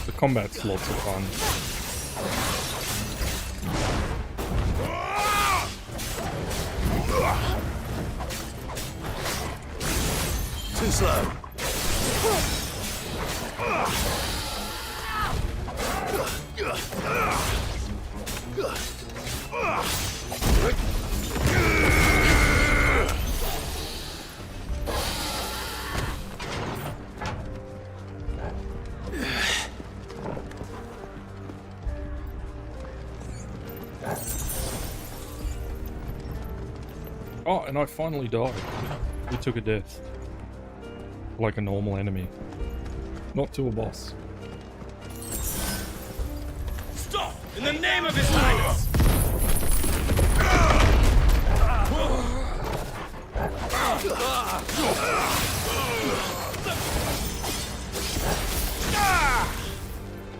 A: The combat's lots of fun.
E: Too slow.
A: Oh, and I finally died. We took a death. Like a normal enemy. Not to a boss.
F: Stop! In the name of His Highness!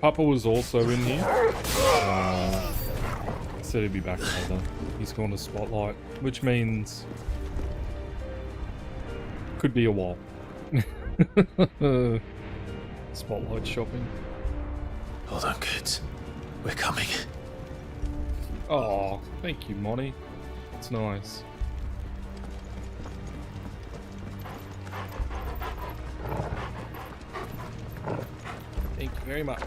A: Papa was also in here. Said he'd be back later. He's gone to Spotlight, which means could be a while. Spotlight shopping.
E: Hold on, kids. We're coming.
A: Oh, thank you, Monty. It's nice. Thank you very much.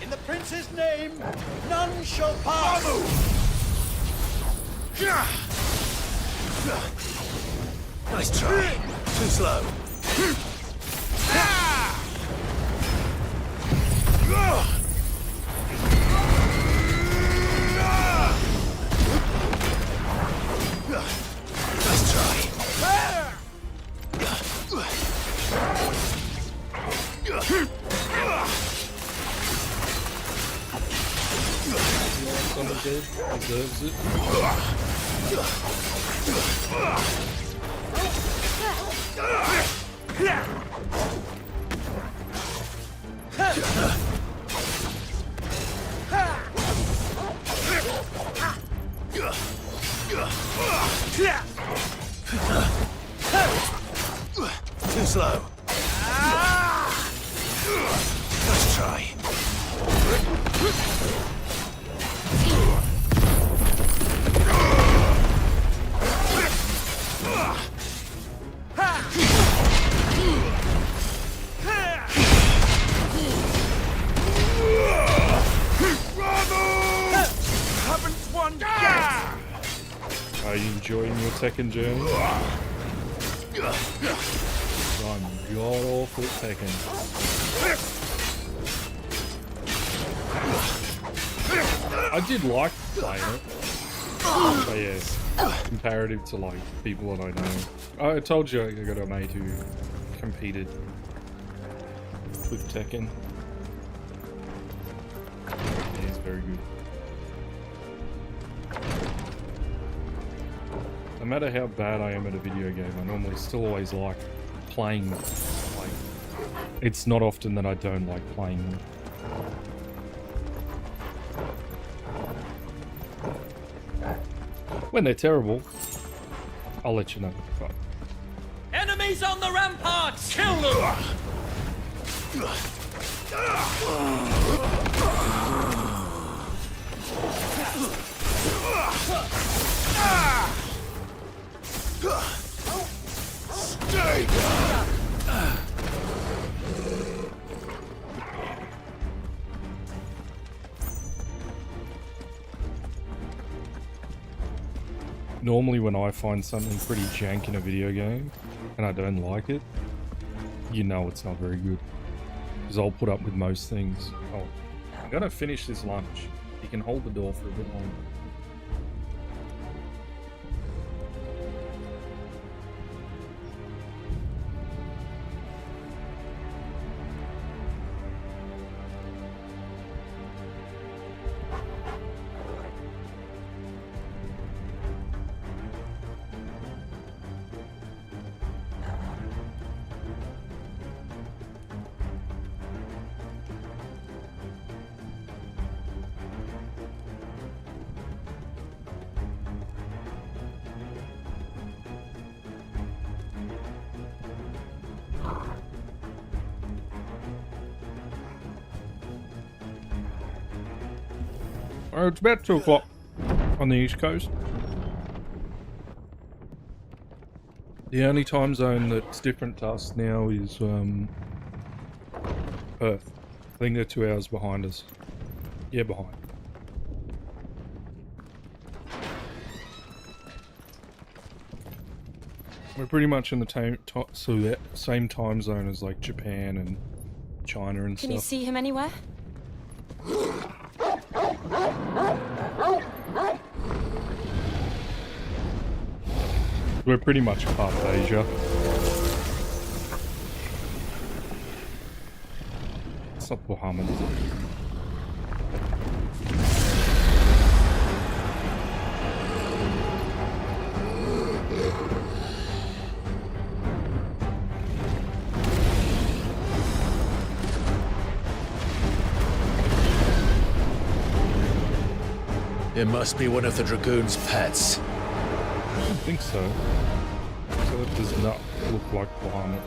F: In the prince's name, none shall pass!
E: Nice try. Too slow. Nice try.
A: Someone dead deserves it.
E: Too slow. Nice try.
A: Are you enjoying your Tekken journey? I'm god awful at Tekken. I did like playing it. But yeah, comparative to like people that I know. I told you I got a mate who competed with Tekken. Yeah, he's very good. No matter how bad I am at a video game, I normally still always like playing them. Like, it's not often that I don't like playing them. When they're terrible, I'll let you know. But
F: Enemies on the ramparts! Kill them!
E: Stay
A: normally when I find something pretty jank in a video game and I don't like it, you know it's not very good. Because I'll put up with most things. Oh, I'm gonna finish this lunch. You can hold the door for a bit longer. It's about 2 o'clock on the East Coast. The only time zone that's different to us now is Perth. I think they're 2 hours behind us. Yeah, behind. We're pretty much in the same time zone as like Japan and China and
N: Can you
A: stuff.
N: see him anywhere?
A: We're pretty much a part of Asia. It's not Muhammad, is it?
K: It must be one of the Dragoon's pets.
A: I don't think so. So it does not look like Muhammad.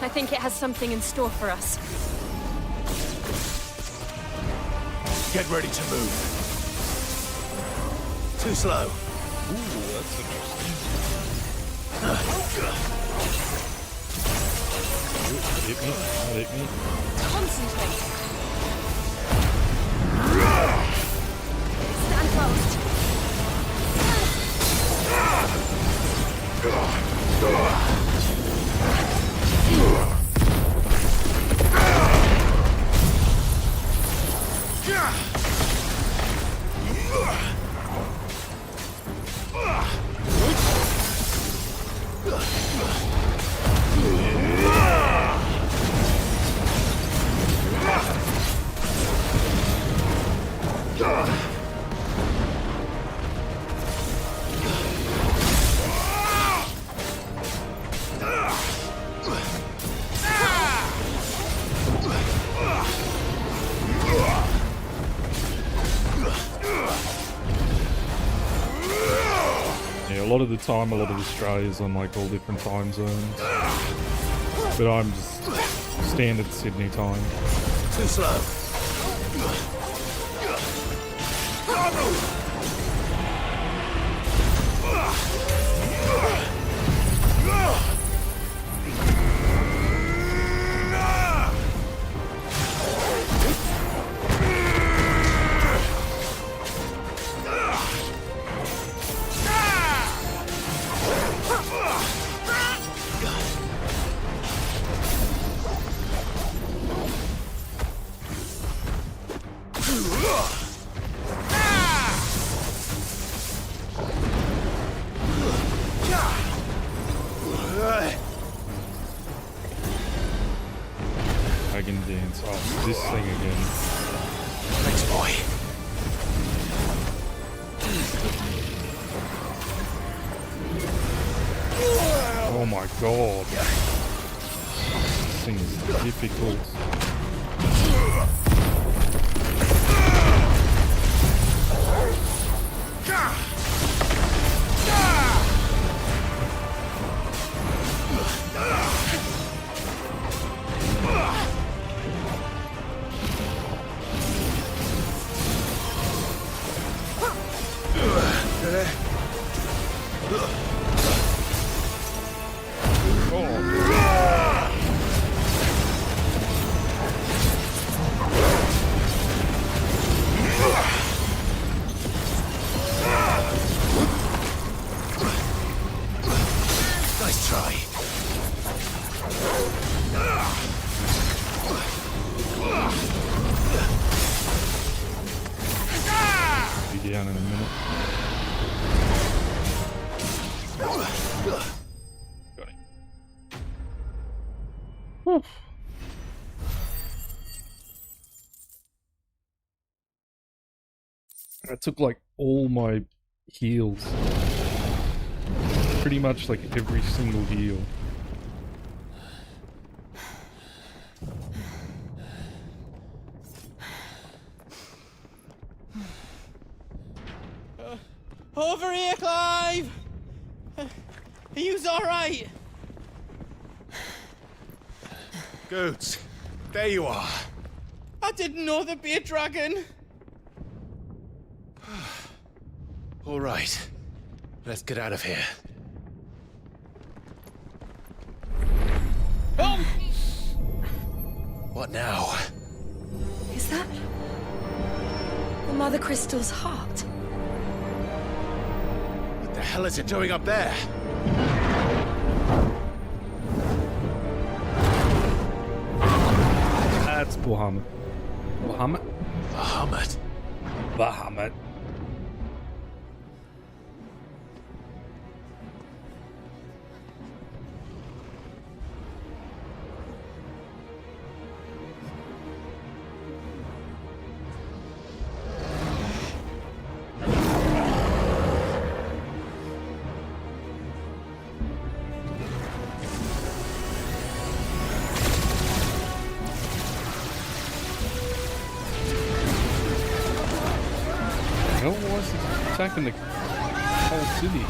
N: I think it has something in store for us.
K: Get ready to move. Too slow.
A: Ooh, that's interesting. Hit me, hit me.
N: Concentrate. Stand close.
A: A lot of the time, a lot of Australia's on like all different time zones, but I'm just standard Sydney time.
K: Too slow.
A: I can dance. Oh, this thing again.
K: Thanks, boy.
A: Oh my god. This thing is difficult.
I: Nice try.
A: Be down in a minute. Got him. Whew. I took like all my heals. Pretty much like every single heal.
L: Over here, Clive! Are you alright?
I: Goods, there you are.
L: I didn't know there'd be a dragon.
I: All right, let's get out of here. What now?
N: Is that the Mother Crystal's heart?
I: What the hell is it doing up there?
A: That's Bahamut. Bahamut?
I: Bahamut.
A: Bahamut. Attacking the whole city.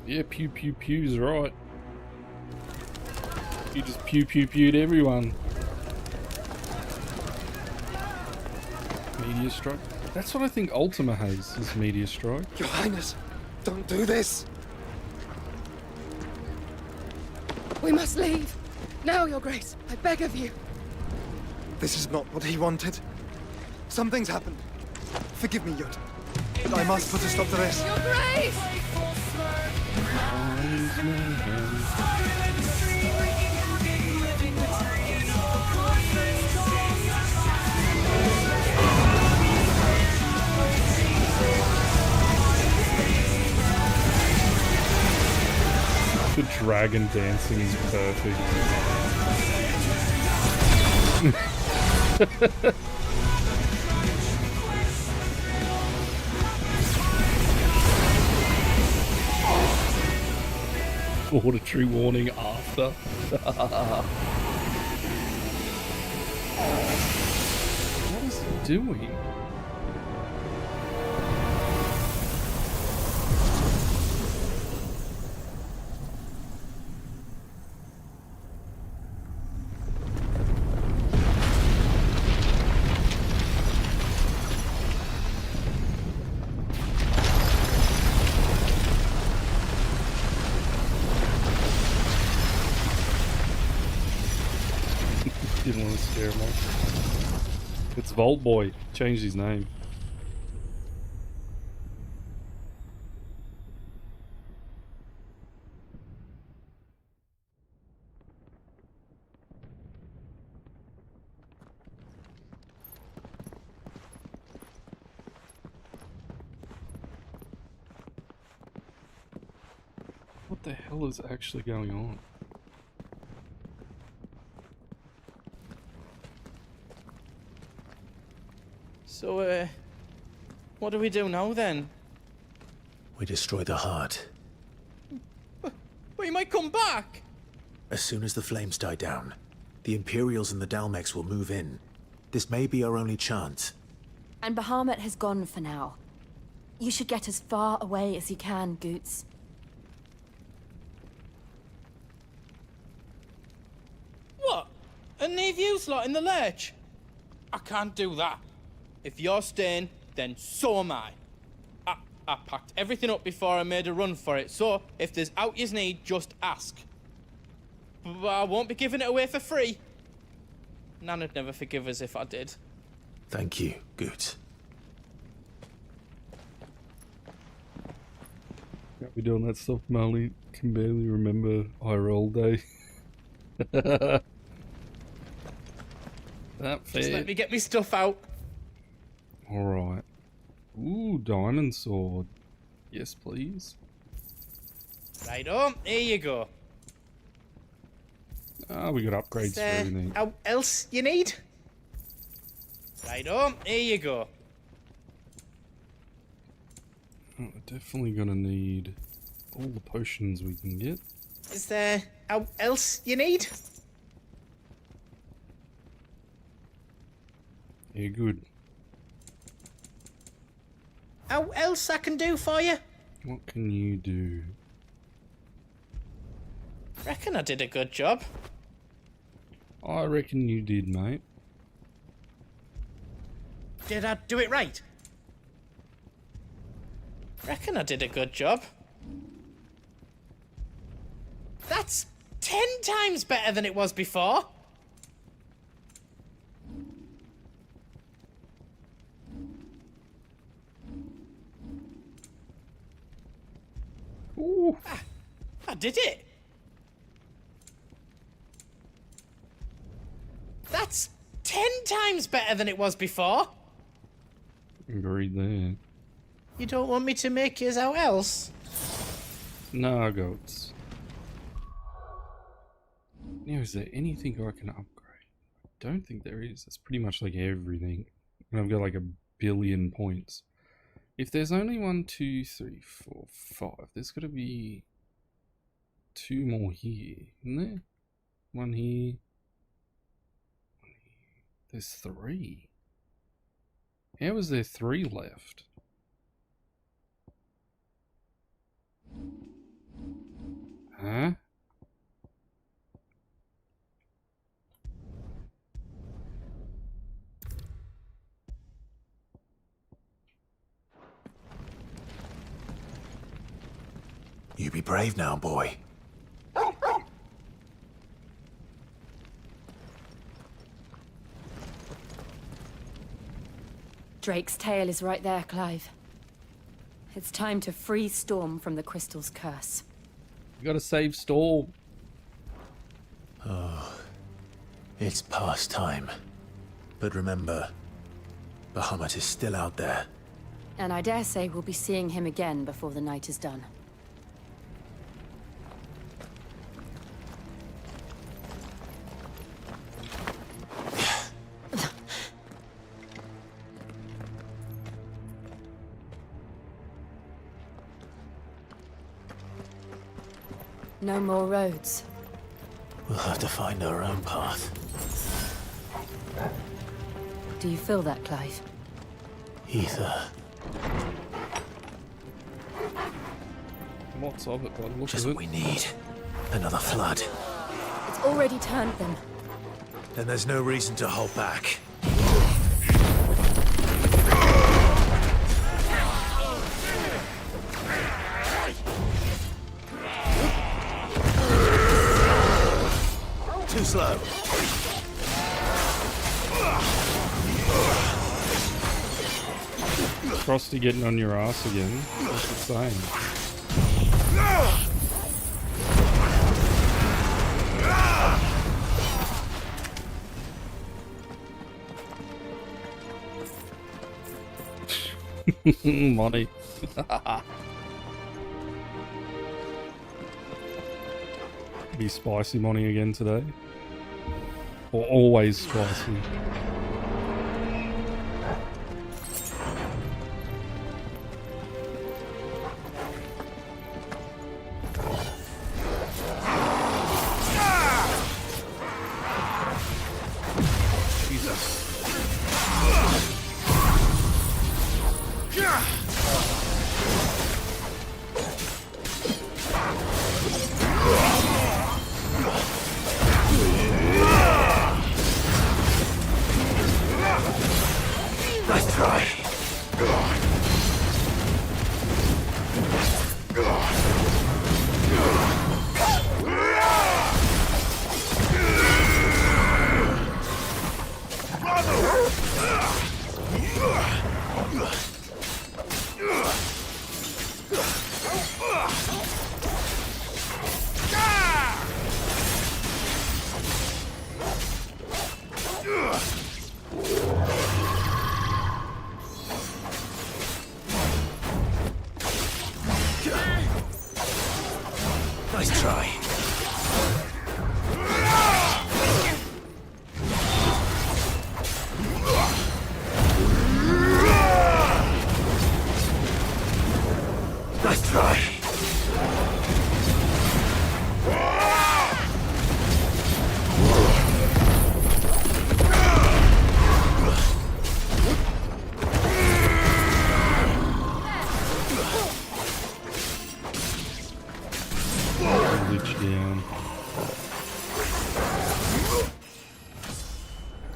A: Yeah, pew pew pew's right. You just pew pew pewed everyone. Meteor strike. That's what I think Ultima has, is meteor strike.
O: Your Highness, don't do this!
R: We must leave. Now, Your Grace. I beg of you.
O: This is not what he wanted. Something's happened. Forgive me, Yud. I must put a stop to this.
R: Your Grace!
A: The dragon dancing is perfect. Auditory warning after. What is he doing? Didn't want to scare him off. It's Vault Boy. Changed his name. What the hell is actually going on?
L: So, what do we do now then?
E: We destroy the heart,
L: But he might come back.
E: As soon as the flames die down, the Imperials and the Dalmex will move in. This may be our only chance.
N: And Bahamut has gone for now. You should get as far away as you can, Goots.
L: What? And leave you lot in the lurch? I can't do that. If you're staying, then so am I. I packed everything up before I made a run for it, so if there's out you need, just ask. But I won't be giving it away for free. Nana'd never forgive us if I did.
E: Thank you, Goots.
A: Can't be doing that stuff, Marley. Can barely remember IRL day. That fair.
L: Just let me get me stuff out.
A: Alright. Ooh, diamond sword. Yes, please.
L: Right on, here you go.
A: Ah, we got upgrades for everything.
L: How else you need? Right on, here you go.
A: Oh, we're definitely gonna need all the potions we can get.
L: Is there how else you need?
A: Yeah, good.
L: How else I can do for you?
A: What can you do?
L: Reckon I did a good job.
A: I reckon you did, mate.
L: Did I do it right? Reckon I did a good job. That's 10 times better than it was before.
A: Ooh.
L: I did it. That's 10 times better than it was before.
A: Agreed there.
L: You don't want me to make yours out else?
A: No, goats. Now, is there anything I can upgrade? I don't think there is. That's pretty much like everything. And I've got like 1 billion points. If there's only 1, 2, 3, 4, 5, there's got to be 2 more here, isn't there? 1 here. 1 here. There's 3. How is there 3 left? Huh?
E: You be brave now, boy.
N: Drake's tail is right there, Clive. It's time to free Storm from the Crystal's curse.
A: You gotta save Storm.
E: Oh, it's past time. But remember, Bahamut is still out there.
N: And I dare say we'll be seeing him again before the night is done. No more roads.
E: We'll have to find our own path.
N: Do you feel that, Clive?
E: Ether.
A: Lots of it, by the look
E: Just
A: of it.
E: what we need. Another flood.
N: It's already turned them.
E: Then there's no reason to hold back. Too slow.
A: Frosty getting on your ass again. What's it saying? Money. Be spicy money again today. Or always spicy.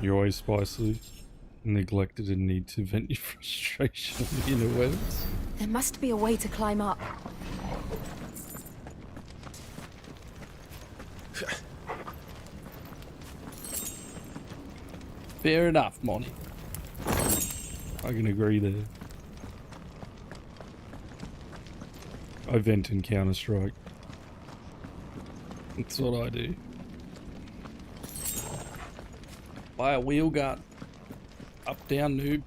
A: You're always spicy, neglected, and need to vent your frustration on the interwebs.
N: There must be a way to climb up.
A: Fair enough, Monty. I can agree there. I vent in Counter-Strike. That's what I do. Buy a wheel gun. Up, down, noob.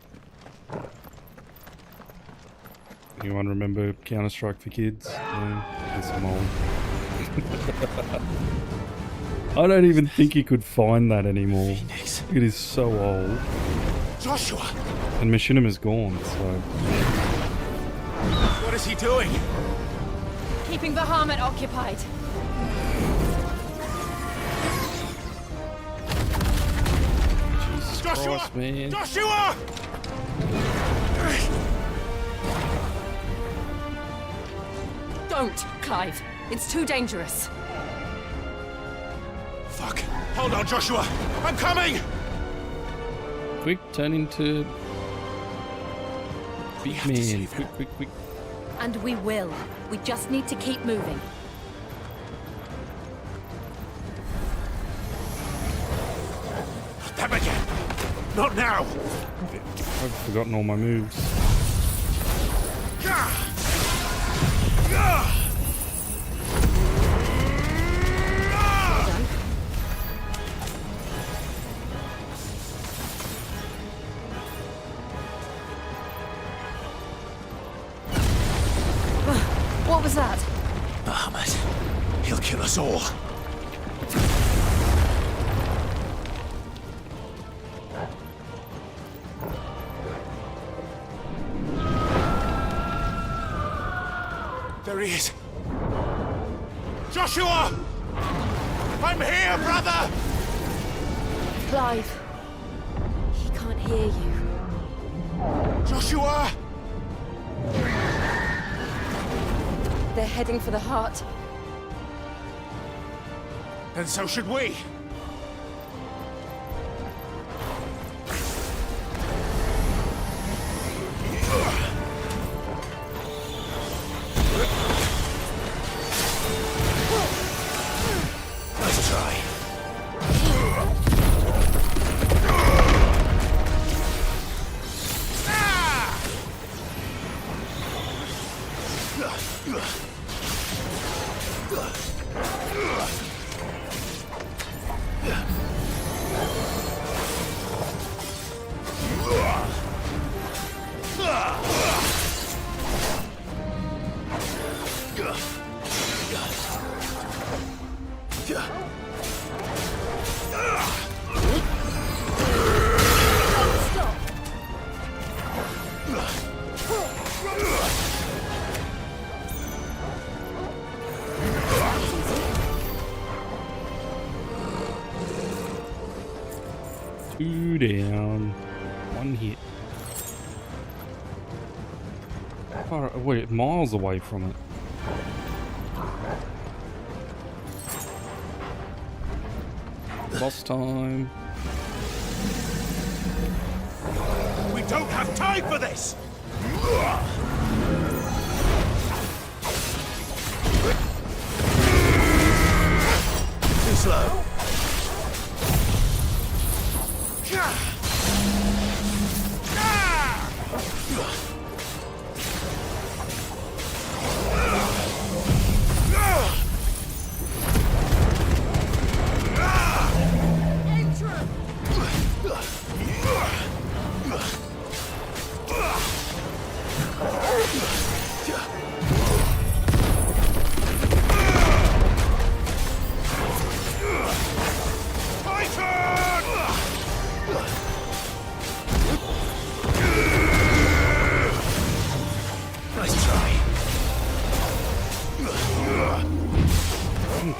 A: Anyone remember Counter-Strike for kids? No? Guess I'm old. I don't even think you could find that anymore. Phoenix. It is so old.
F: Joshua!
A: And Machinima's gone, so...
F: What is he doing?
N: Keeping the Bahamut occupied.
A: Jesus
F: Joshua!
A: Christ, man.
F: Joshua!
N: Don't, Clive. It's too dangerous.
F: Fuck. Hold on, Joshua. I'm coming!
A: Quick, turn into... Big man. Quick, quick, quick.
N: And we will. We just need to keep moving.
F: Them again! Not now!
A: I've forgotten all my moves.
N: What was that?
F: Bahamut. He'll kill us all. There he is. Joshua! I'm here, brother!
N: Clive. He can't hear you.
F: Joshua!
N: They're heading for the heart.
F: And so should we. Nice try.
A: Two down. One hit. Far, wait, miles away from it. Boss time.
F: We don't have time for this! Too slow.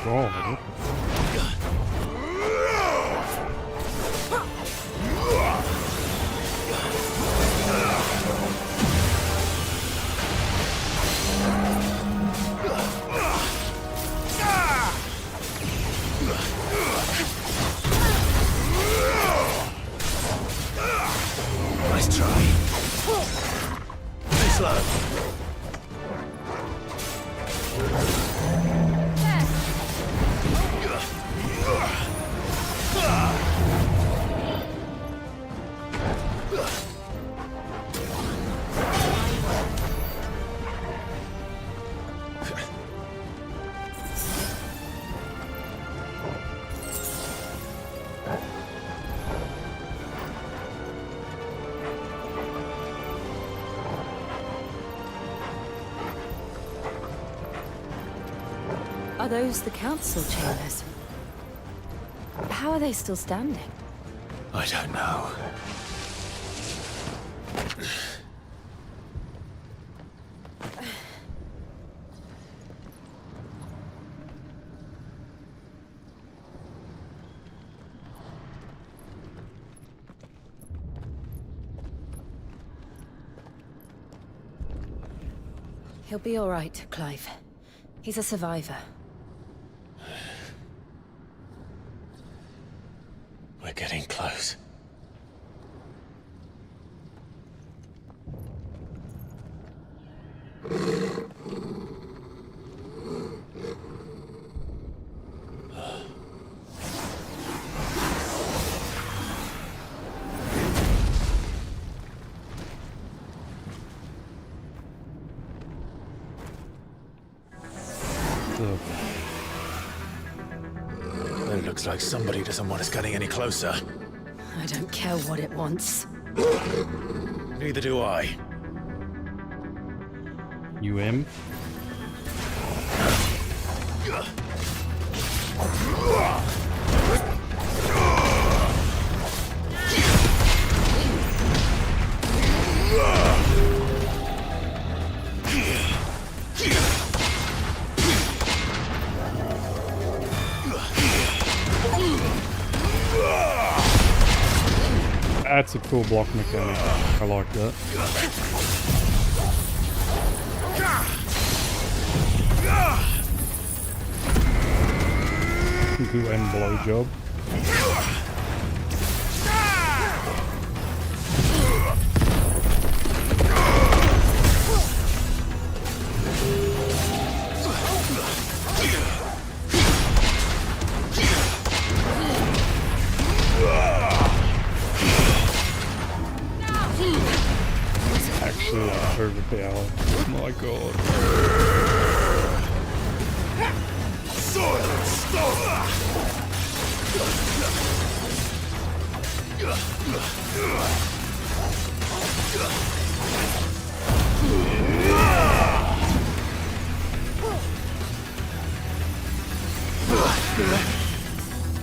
A: God.
N: Are those the council chambers? How are they still standing?
E: I don't know.
N: He'll be all right, Clive. He's a survivor.
E: We're getting close. It looks like somebody doesn't want us getting any closer.
N: I don't care what it wants.
E: Neither do I.
A: UM. That's a cool block mechanic. I like that. Good end blowjob. Actually overpowered. My god.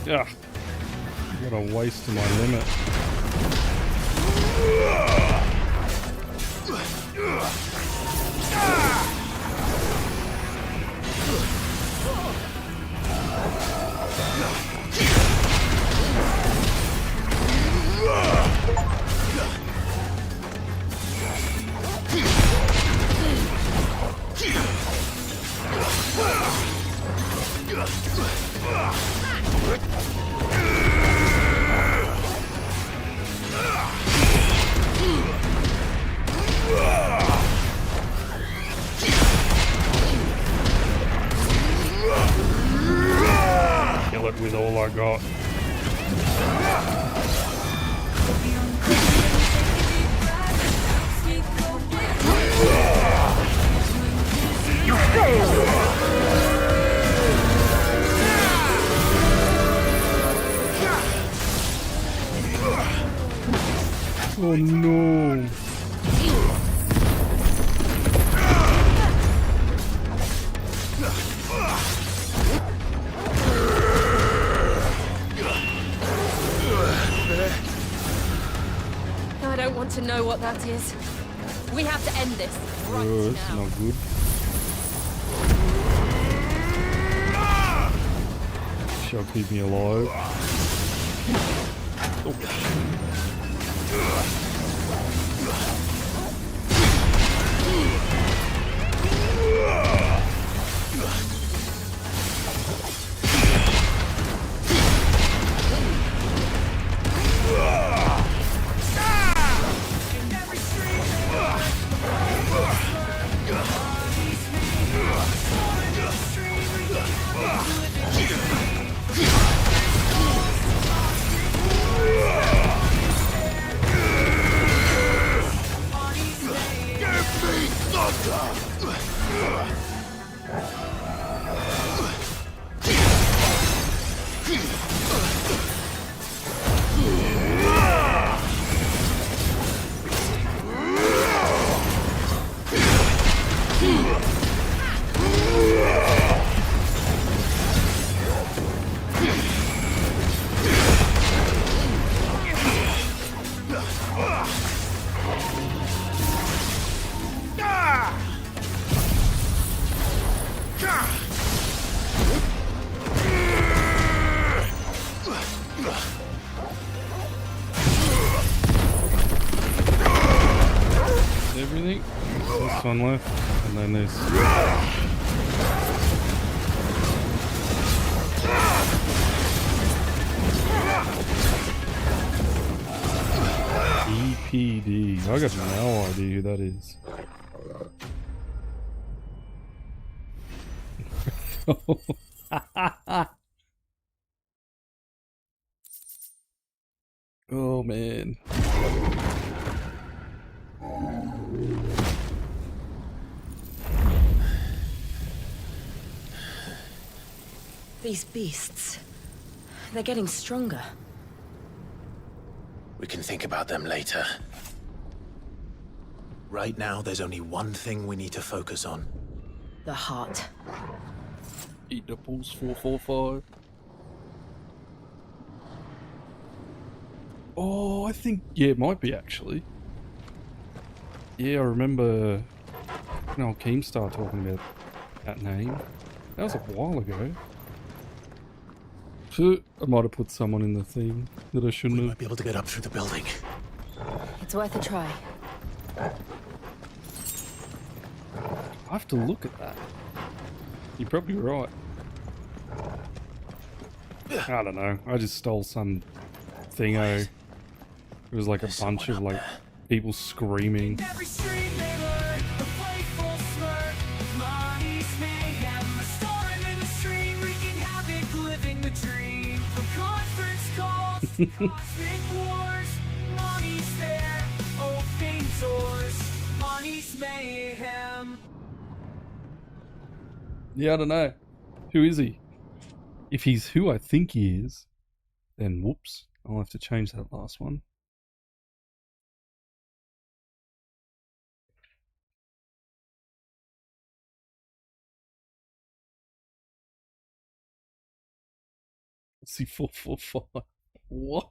A: Yeah. Got a waste to my limit. Kill it with all I got. Oh no.
N: I don't want to know what that is. We have to end this right
A: Oh,
N: now.
A: that's not good. Shall keep me alive. Oh. this one left, and then this. EPD. I got no idea who that is. Oh man.
N: These beasts, they're getting stronger.
E: We can think about them later. Right now, there's only one thing we need to focus on.
N: The heart.
A: Eat nipples 445. Oh, I think, yeah, it might be actually. Yeah, I remember Keemstar talking about that name. That was a while ago. I might have put someone in the thing that I shouldn't have.
E: We might be able to get up through the building.
N: It's worth a try.
A: I have to look at that. You're probably right. I don't know. I just stole some thingo. It was like a bunch of like people screaming. Yeah, I don't know. Who is he? If he's who I think he is, then whoops. I'll have to change that last one. C445. What?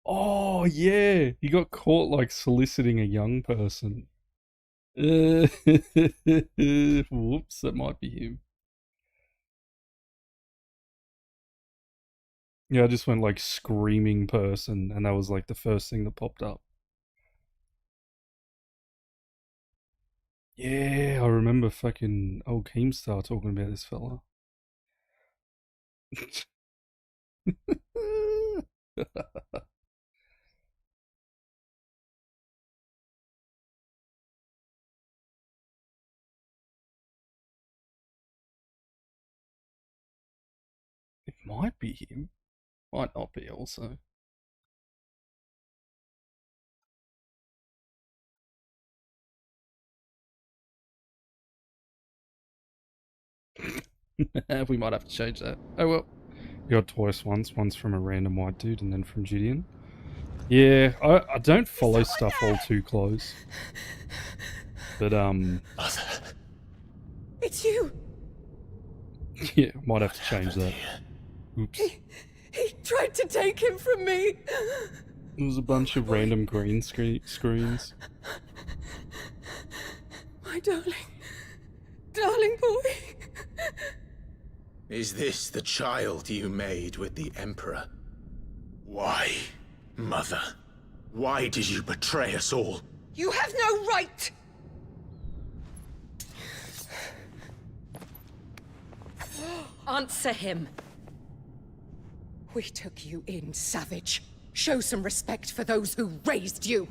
A: Oh, yeah. He got caught like soliciting a young person. Whoops, that might be him. Yeah, I just went like screaming person, and that was like the first thing that popped up. Yeah, I remember fucking old Keemstar talking about this fella. It might be him. Might not be also. We might have to change that. Oh well. You got twice once. Once from a random white dude and then from Gideon. Yeah, I don't follow stuff all too close. But
E: Mother.
R: It's you!
A: Yeah, might have to change that. Oops.
R: He tried to take him from me!
A: There was a bunch of random green screens.
R: My darling. Darling boy.
E: Is this the child you made with the Emperor? Why, Mother? Why did you betray us all?
R: You have no right!
N: Answer him.
R: We took you in, savage. Show some respect for those who raised you.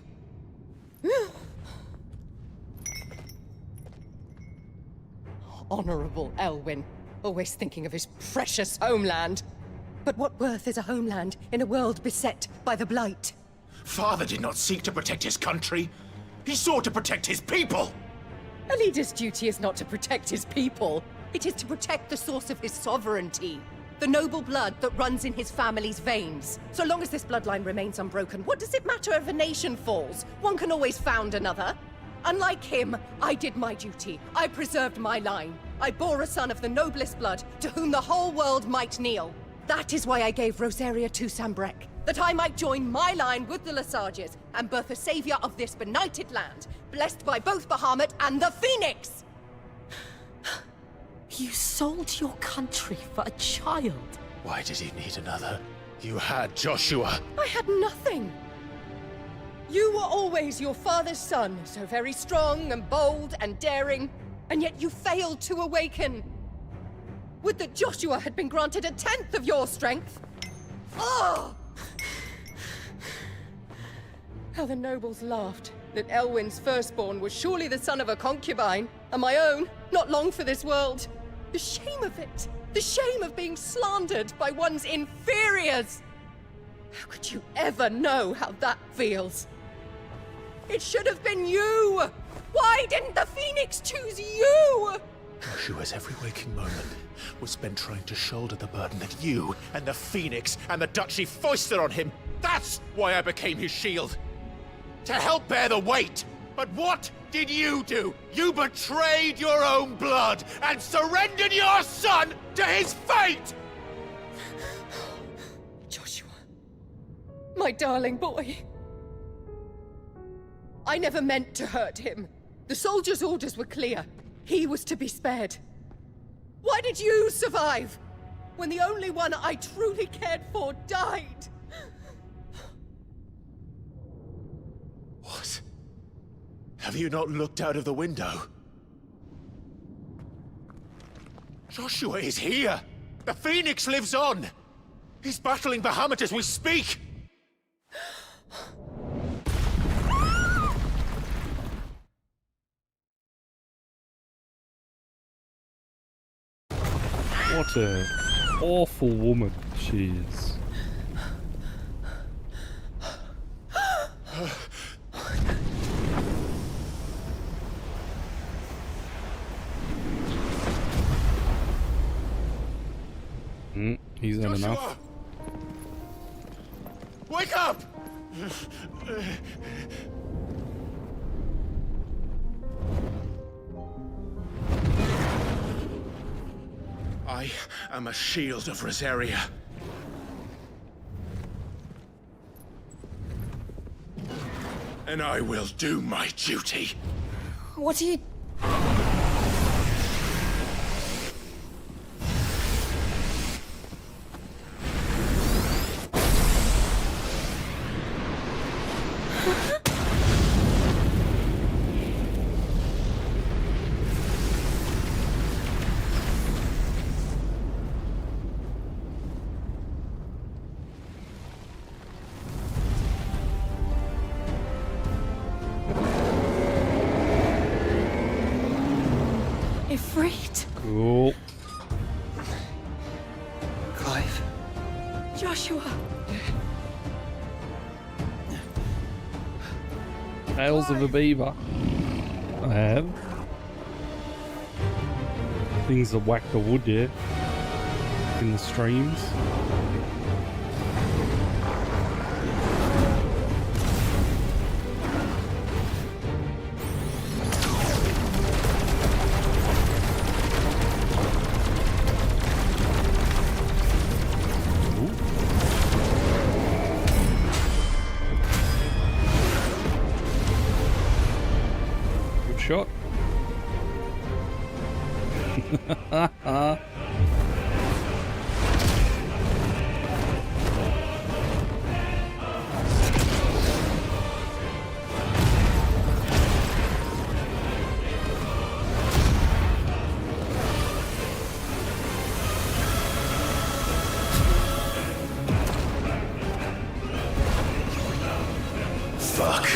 R: Honorable Elwyn, always thinking of his precious homeland. But what worth is a homeland in a world beset by the Blight?
E: Father did not seek to protect his country. He sought to protect his people.
R: A leader's duty is not to protect his people. It is to protect the source of his sovereignty. The noble blood that runs in his family's veins. So long as this bloodline remains unbroken, what does it matter if a nation falls? One can always found another. Unlike him, I did my duty. I preserved my line. I bore a son of the noblest blood, to whom the whole world might kneel. That is why I gave Rosaria to Sambrek, that I might join my line with the Lesages and birth a savior of this benighted land, blessed by both Bahamut and the Phoenix!
K: You sold your country for a child.
E: Why did he need another? You had Joshua.
R: I had nothing. You were always your father's son, so very strong and bold and daring, and yet you failed to awaken. Would that Joshua had been granted 1/10 of your strength? Oh! How the nobles laughed that Elwyn's firstborn was surely the son of a concubine, and my own, not long for this world. The shame of it! The shame of being slandered by one's inferiors! How could you ever know how that feels? It should have been you! Why didn't the Phoenix choose you?
F: Joshua's every waking moment was spent trying to shoulder the burden that you and the Phoenix and the Duchy foisted on him. That's why I became his shield. To help bear the weight. But what did you do? You betrayed your own blood and surrendered your son to his fate!
R: Joshua. My darling boy. I never meant to hurt him. The soldiers' orders were clear. He was to be spared. Why did you survive? When the only one I truly cared for died?
F: What? Have you not looked out of the window? Joshua is here! The Phoenix lives on! He's battling Bahamut as we speak!
A: What a awful woman she is. He's had enough.
F: Wake up! I am a shield of Rosaria. And I will do my duty.
R: What are you...
A: Cool.
R: Clive. Joshua.
A: Tales of a Beaver. I have. Things that whack the wood, yeah. In the streams. Shot.
F: Fuck.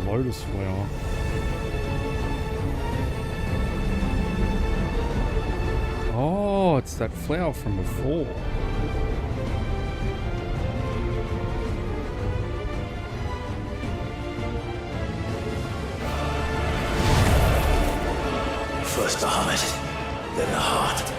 F: Lotus flower. Oh, it's that flower from before.
E: First the helmet, then the heart.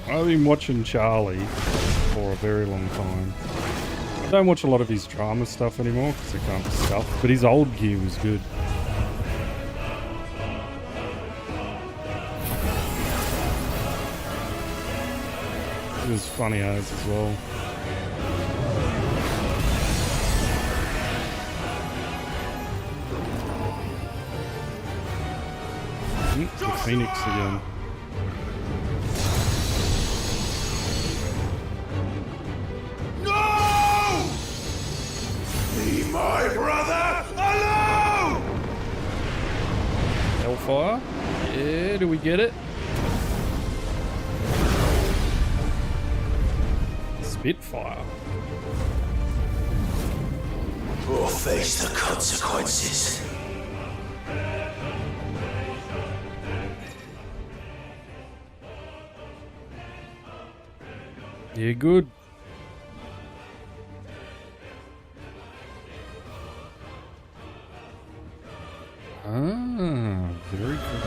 A: I've been watching Charlie for a very long time. I don't watch a lot of his drama stuff anymore because I can't stuff, but his old gear was good. It was funny as well. The Phoenix again.
M: My brother alone!
A: Hellfire? Yeah, do we get it? Spitfire.
E: Or face the consequences.
A: Yeah, good. Ah, very cool.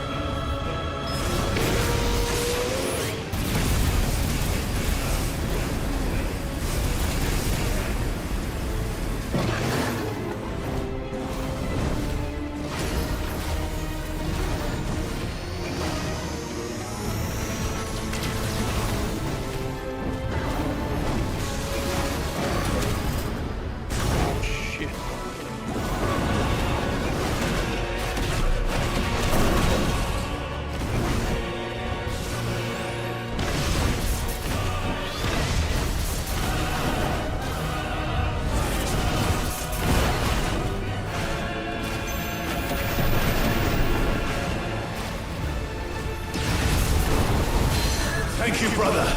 E: Thank you, brother.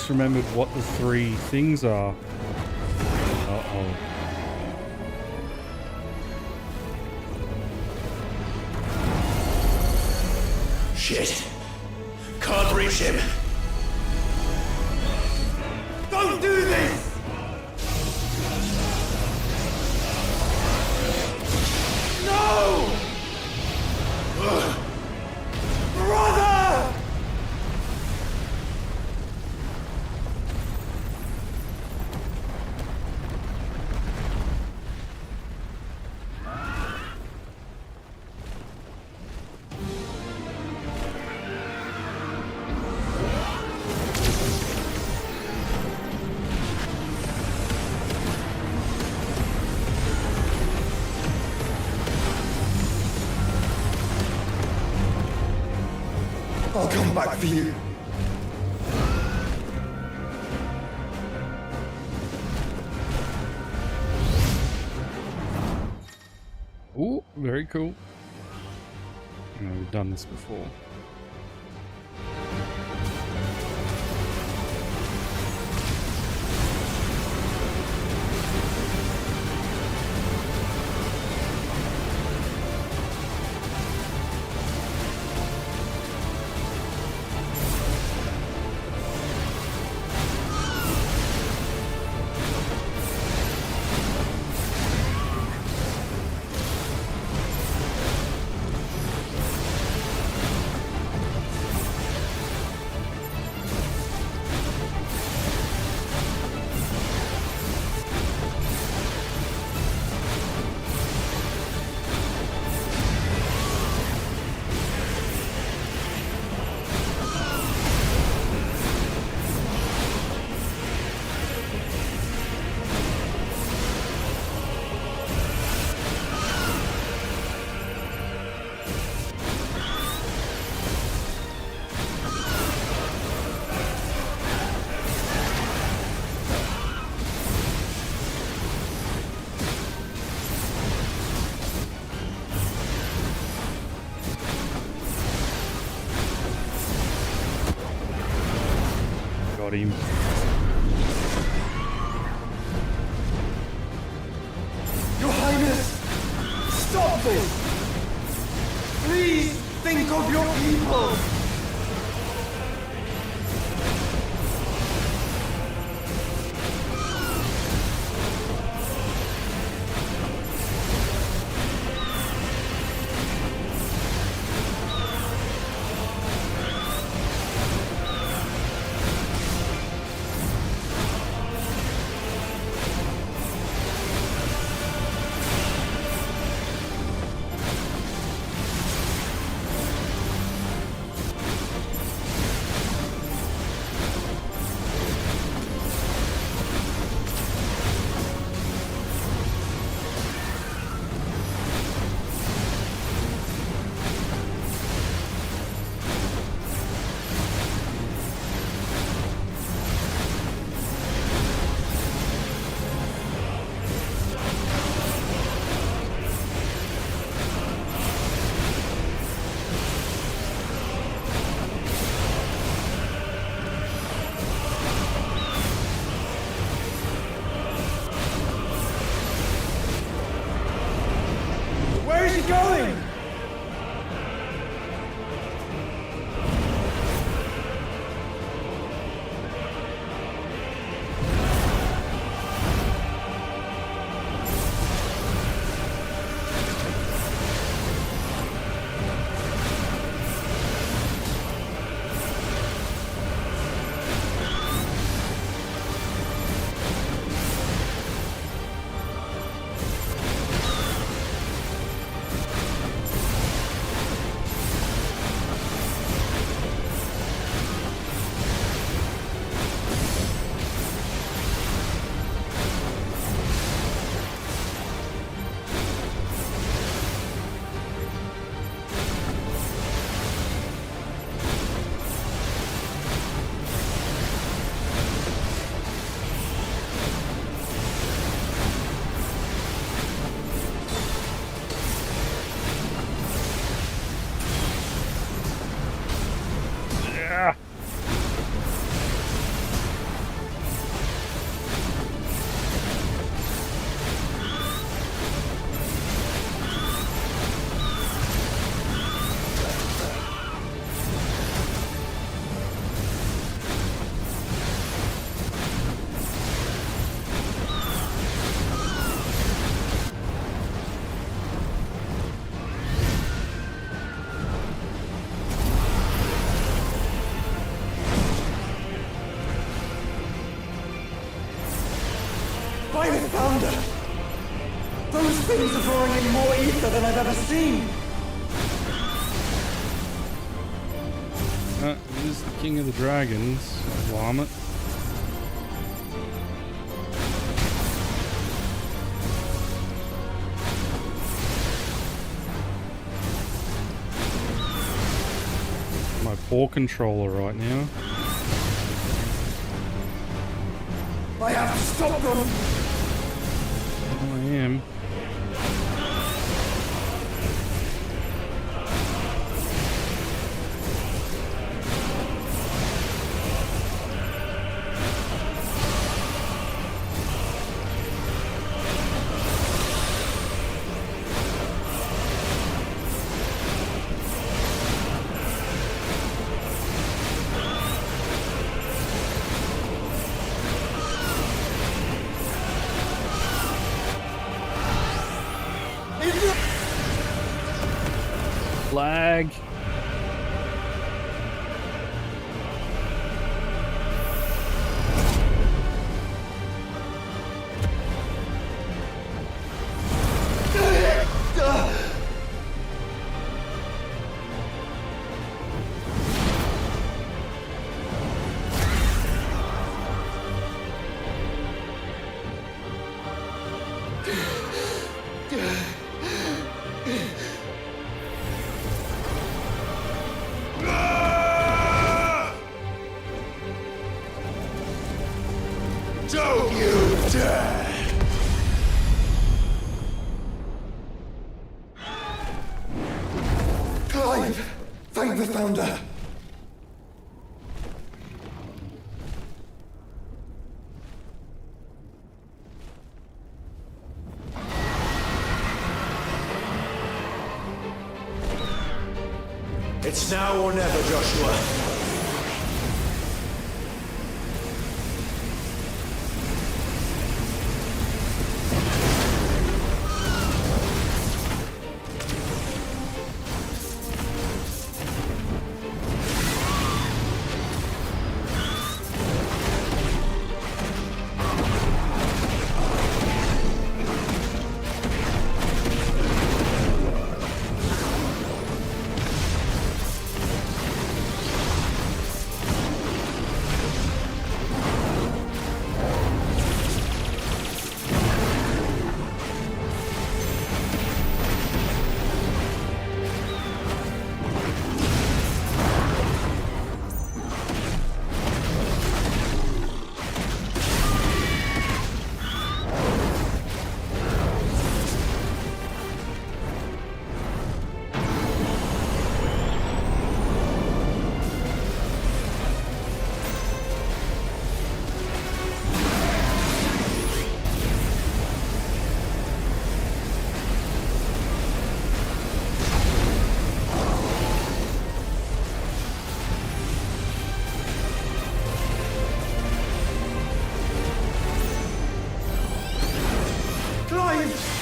A: Remembered what the three things are. Uh-oh.
E: Shit. Can't reach him. Don't do this! No! Brother!
O: I'll come back for you.
A: Ooh, very cool. You know, we've done this before. Got him.
T: Your Highness! Stop this! Please think of your people! Where is he going? By the thunder! Those things are drawing in more ether than I've ever seen!
A: It is the King of the Dragons, Vomit. My poor controller right now.
T: I have to stop them!
A: I am. Lag.
T: Don't you dare! Clive! Thank the Founder!
F: It's now or never, Joshua.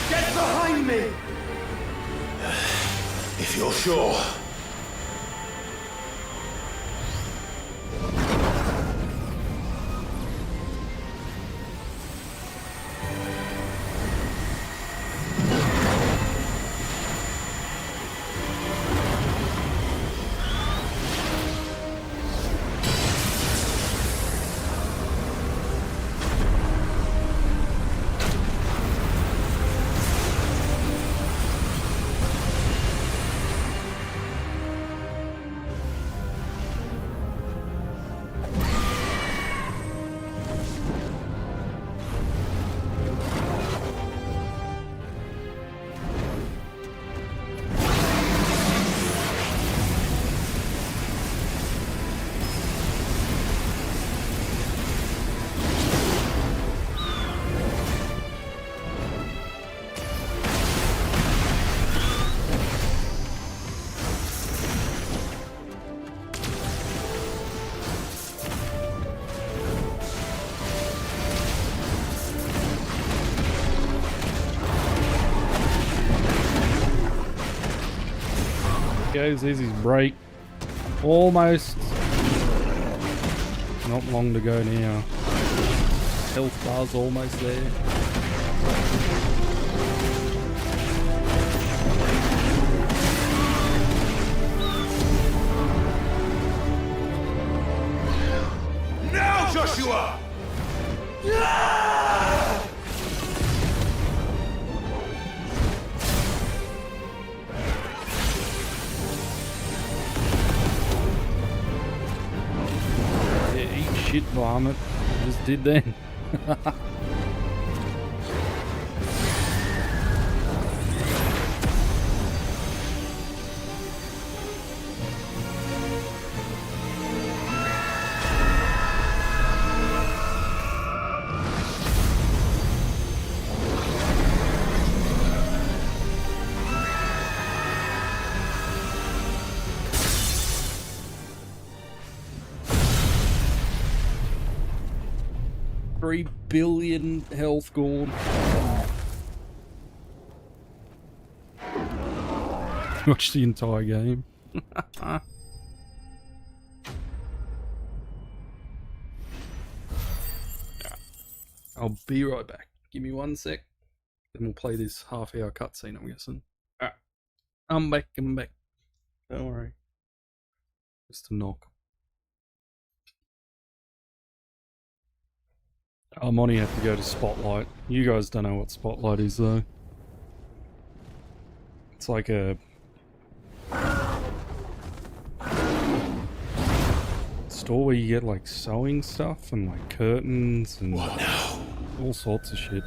T: Get behind me!
F: If you're sure.
A: Goes easy break. Almost. Not long to go now. Health bar's almost there.
F: Now, Joshua!
A: Shit vomit. Just did then. $3 billion health gone. Watch the entire game. I'll be right back. Give me 1 sec. Then we'll play this half-hour cutscene, I'm guessing. Alright. I'm back. Don't worry. Just a knock. Monty had to go to Spotlight. You guys don't know what Spotlight is, though. It's like a store where you get like sewing stuff and like curtains and all sorts of shit.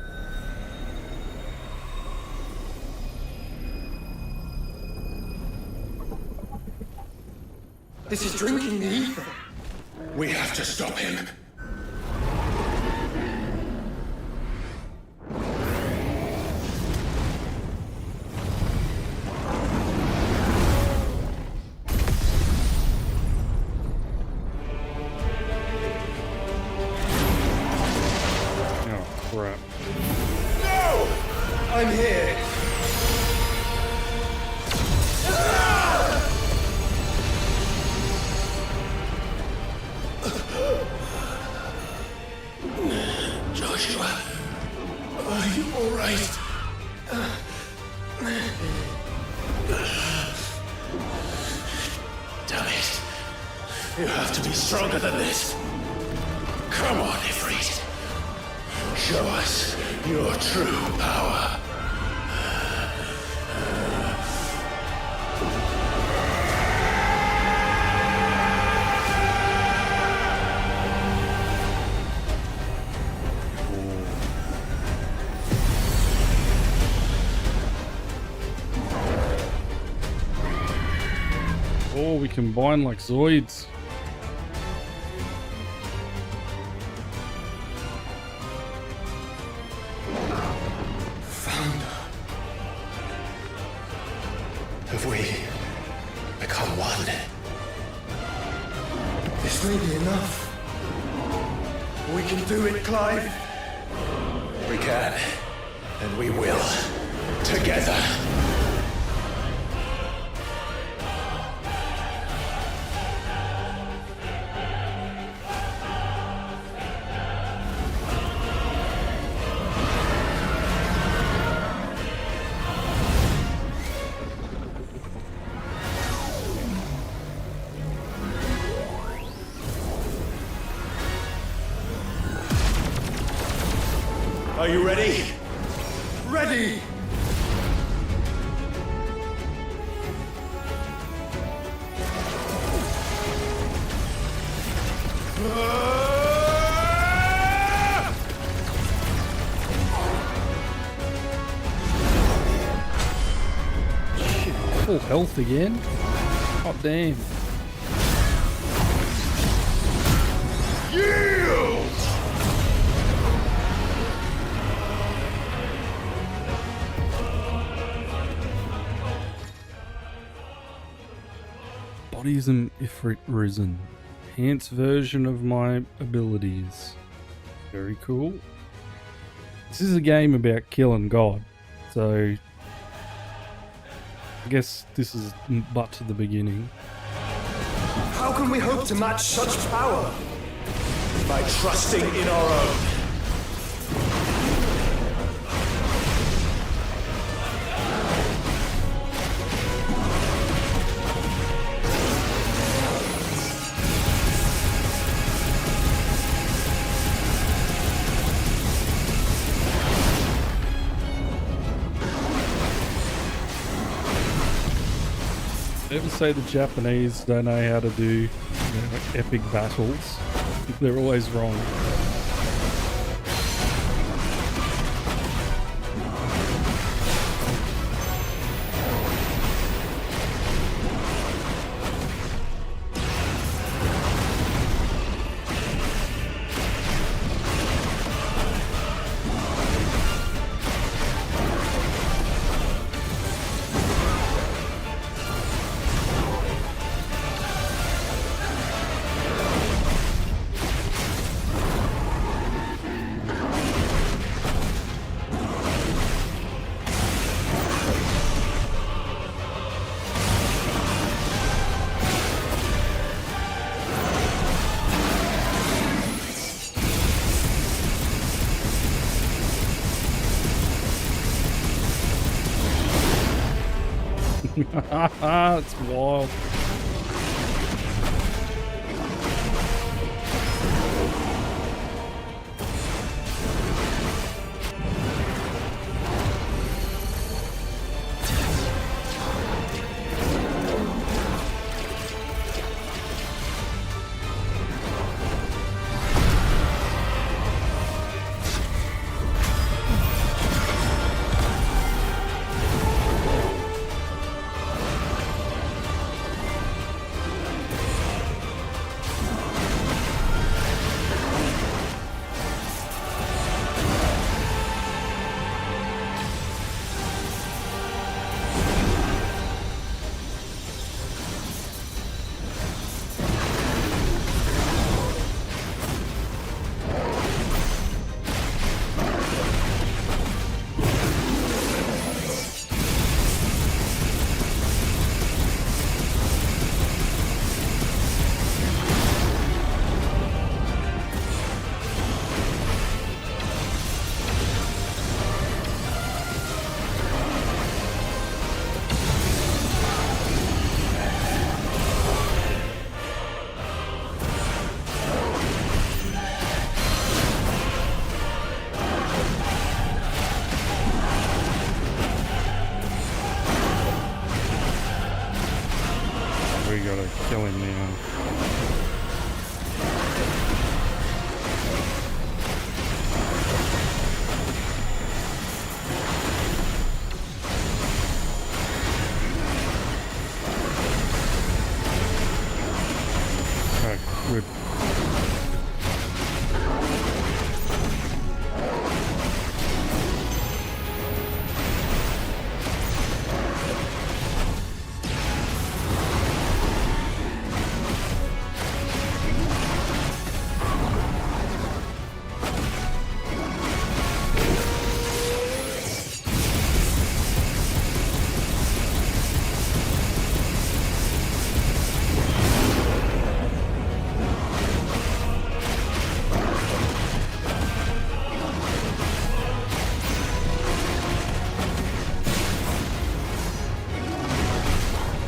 T: This is drinking the ether.
F: We have to stop him.
T: I'm here.
F: Joshua, are you all right? Damn it. You have to be stronger than this. Come on, Ifrit. Show us your true power.
A: Oh, we combine like Zoids.
F: Have we become one?
T: This may be enough. We can do it, Clive.
F: We can, and we will. Together. Are you ready?
T: Ready!
A: Shit, full health again? Oh damn.
F: Yield!
A: Bodyism Ifrit Risen. Enhanced version of my abilities. Very cool. This is a game about killing God, so I guess this is but the beginning.
T: How can we hope to match such power?
F: By trusting in our own.
A: Ever say the Japanese don't know how to do like epic battles? They're always wrong. It's wild. Kill him now. Okay, good.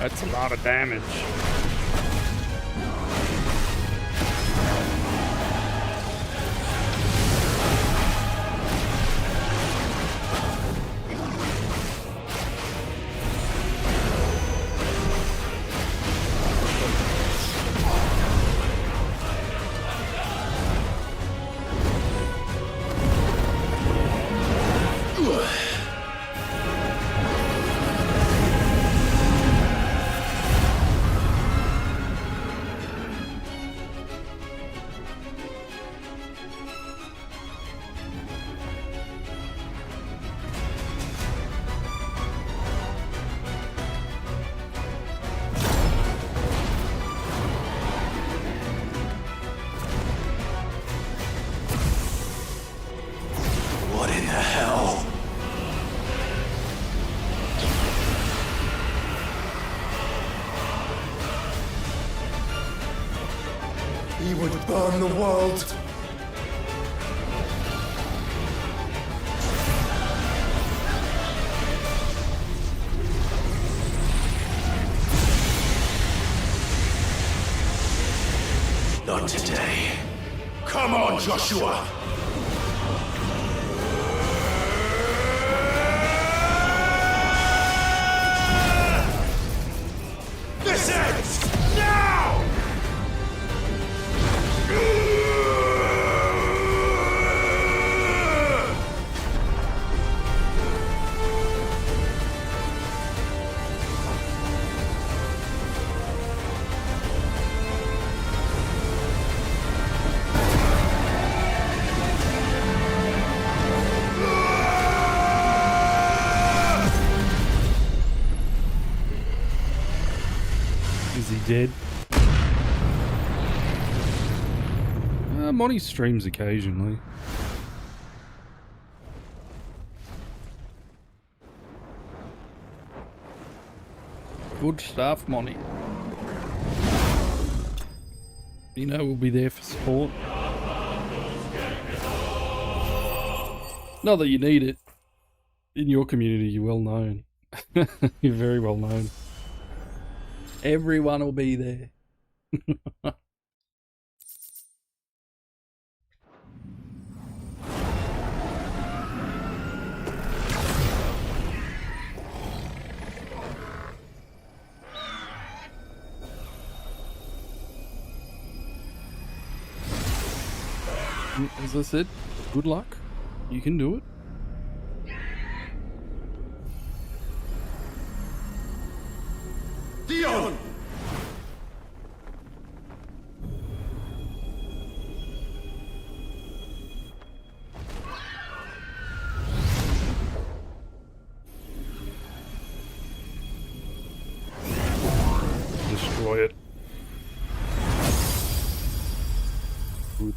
A: That's a lot of damage.
E: What in the hell?
T: He would burn the world.
F: Not today. Come on, Joshua! This ends now!
A: Is he dead? Monty streams occasionally. Good stuff, Monty. You know we'll be there for support. Not that you need it. In your community, you're well known. You're very well known. Everyone will be there. As I said, good luck. You can do it.
T: Dion!
A: Destroy it. Good.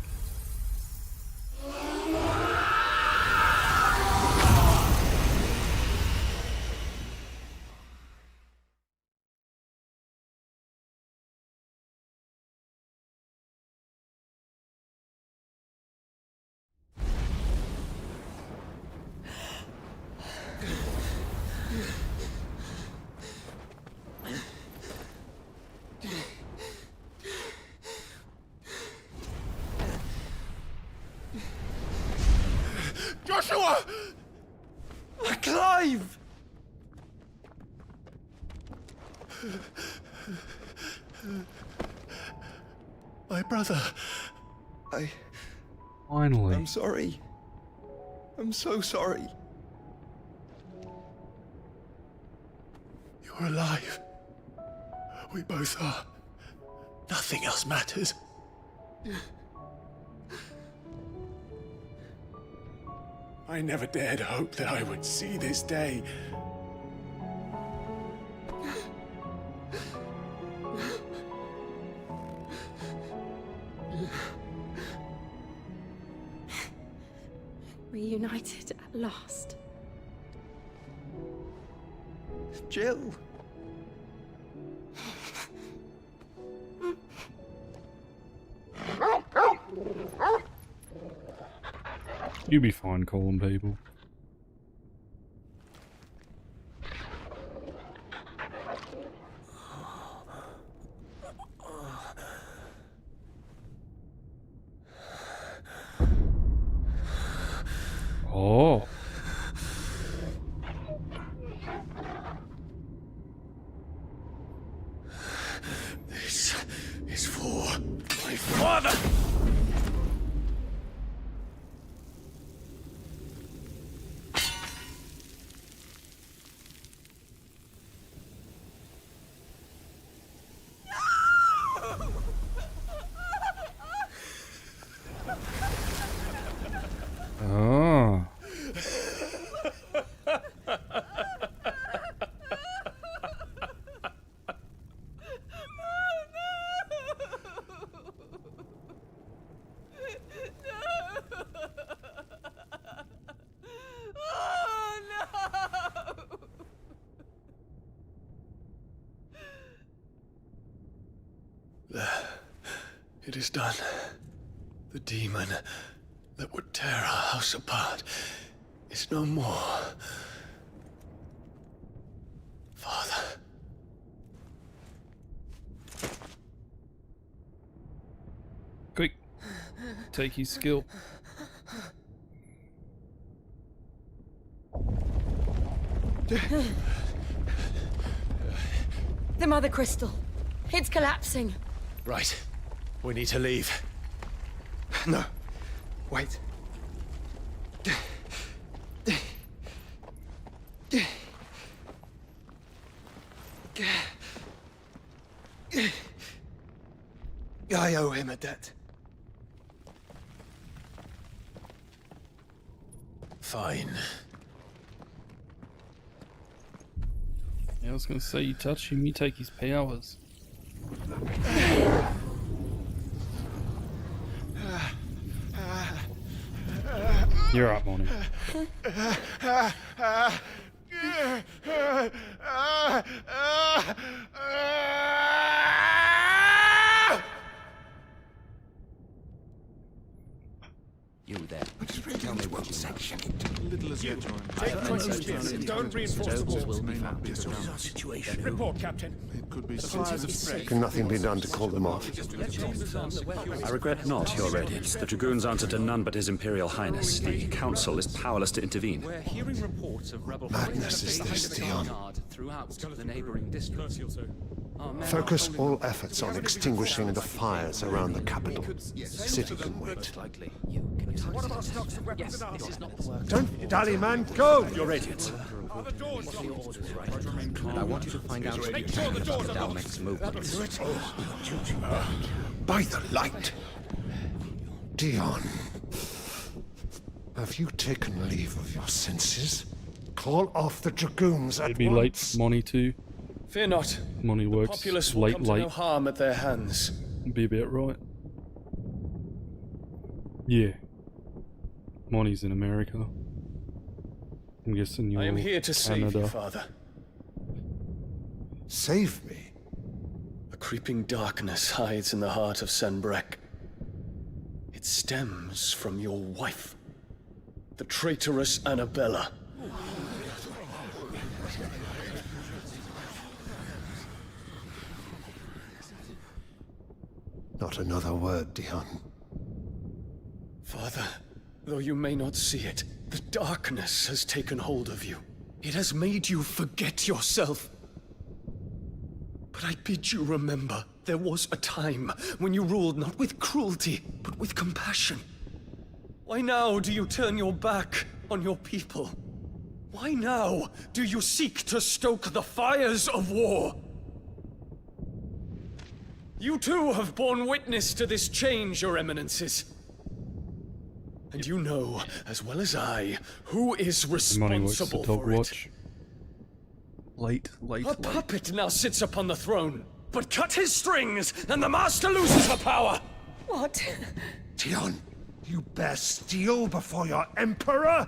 F: Joshua!
T: Clive!
F: My brother.
A: Finally.
O: I'm sorry. I'm so sorry.
F: You're alive. We both are. Nothing else matters. I never dared hope that I would see this day.
R: Reunited at last.
O: Jill.
A: You'll be fine calling people. Oh.
F: This is for my father!
A: Oh.
F: It is done. The demon that would tear our house apart is no more. Father.
A: Quick. Take his skill.
N: The Mother Crystal. It's collapsing.
F: Right. We need to leave.
O: No. Wait. I owe him a debt.
F: Fine.
A: Yeah, I was gonna say, you touch him, you take his powers. You're up, Monty.
K: You there. Tell me what section.
Q: Little as you
M: Don't reinforce the walls.
K: Will be found. This is our situation.
M: Report, Captain.
Q: It could be
O: Can nothing be done to call them off?
H: I regret not, Your Radiance. The Dragoons answer to none but His Imperial Highness. The Council is powerless to intervene.
D: We're hearing reports of rebel
O: Madness is this, Dion.
D: throughout the neighboring districts.
O: Focus all efforts on extinguishing the fires around the capital. The city can wait.
M: What about stocks of weapons and armor?
O: Don't dally, man. Go!
H: Your Radiance.
M: Are the doors locked?
K: And I want you to find out
M: Make sure the doors are
K: our
M: locked.
K: next movements.
O: By the light. Dion. Have you taken leave of your senses? Call off the Dragoons at
A: It'd be late for Monty too.
P: Fear not.
A: Monty
P: The
A: works
P: populace will
A: late,
P: come to no
A: late.
P: harm at their hands.
A: Be about right. Yeah. Monty's in America. I'm guessing you're
P: I am here to save
A: Canada.
P: you, Father.
O: Save me?
P: A creeping darkness hides in the heart of Senbrek. It stems from your wife, the traitorous Annabella.
O: Not another word, Dion.
P: Father, though you may not see it, the darkness has taken hold of you. It has made you forget yourself.
O: But
P: But I bid you remember, there was a time when you ruled not with cruelty, but with compassion. Why now do you turn your back on your people? Why now do you seek to stoke the fires of war? You too have borne witness to this change, your eminences. And you know, as well as I, who is responsible for it.
A: Late.
P: A puppet now sits upon the throne. But cut his strings, and the master loses the power!
R: What?
M: Tion, you bear steel before your emperor?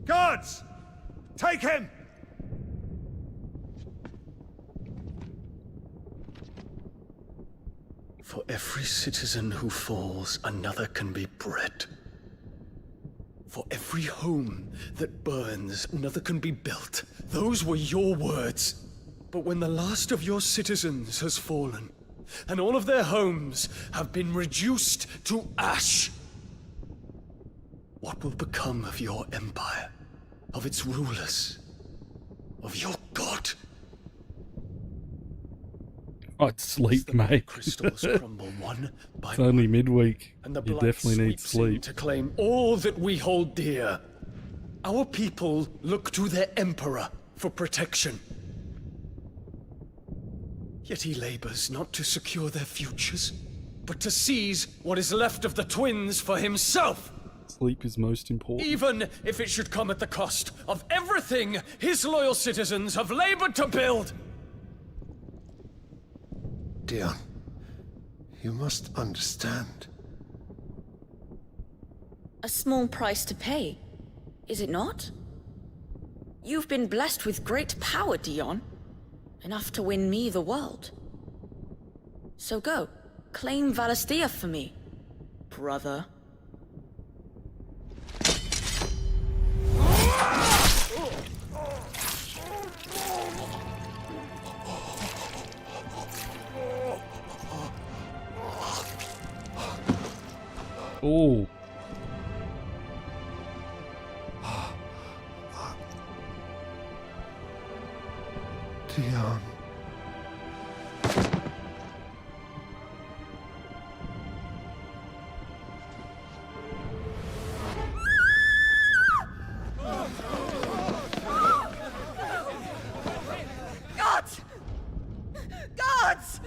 M: Guards! Take him!
P: For every citizen who falls, another can be bred. For every home that burns, another can be built. Those were your words. But when the last of your citizens has fallen, and all of their homes have been reduced to ash, what will become of your empire, of its rulers, of your god?
A: I'd sleep, mate.
P: Crystals crumble one by
A: It's only midweek.
P: and the
A: You
P: blood
A: definitely need
P: sweeps in
A: sleep.
P: to claim all that we hold dear. Our people look to their emperor for protection. Yet he labors not to secure their futures, but to seize what is left of the twins for himself.
A: Sleep is most important.
P: Even if it should come at the cost of everything his loyal citizens have labored to build.
S: Dion, you must understand.
U: A small price to pay, is it not? You've been blessed with great power, Dion. Enough to win me the world. So go, claim Valisthea for me, brother.
A: Oh.
S: Dion.
U: Gods! Gods!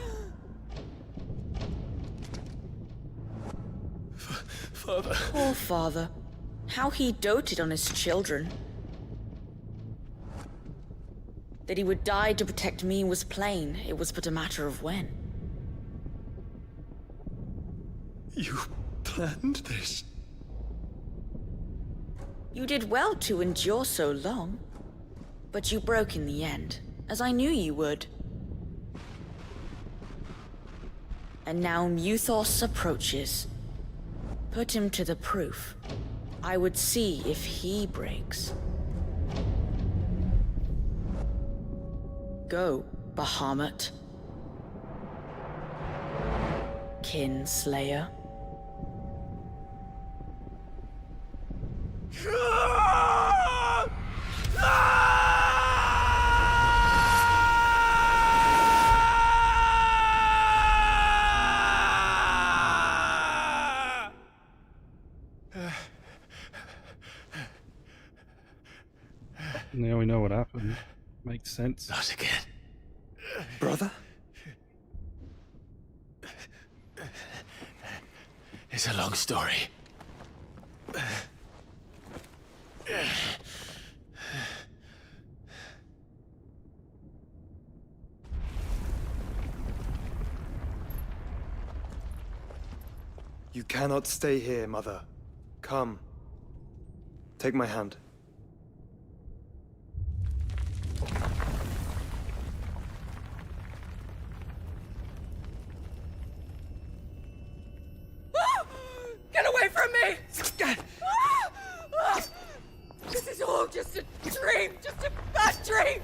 P: Father.
U: Poor father. How he doted on his children. That he would die to protect me was plain. It was but a matter of when.
P: You planned this?
U: You did well to endure so long. But you broke in the end, as I knew you would. And now Muthos approaches. Put him to the proof. I would see if he breaks. Go, Bahamut. Kinslayer.
A: Now we know what happened. Makes sense.
P: Not again.
S: Brother?
P: It's a long story.
O: You cannot stay here, Mother. Come. Take my hand.
U: Get away from me! This is all just a dream, just a bad dream!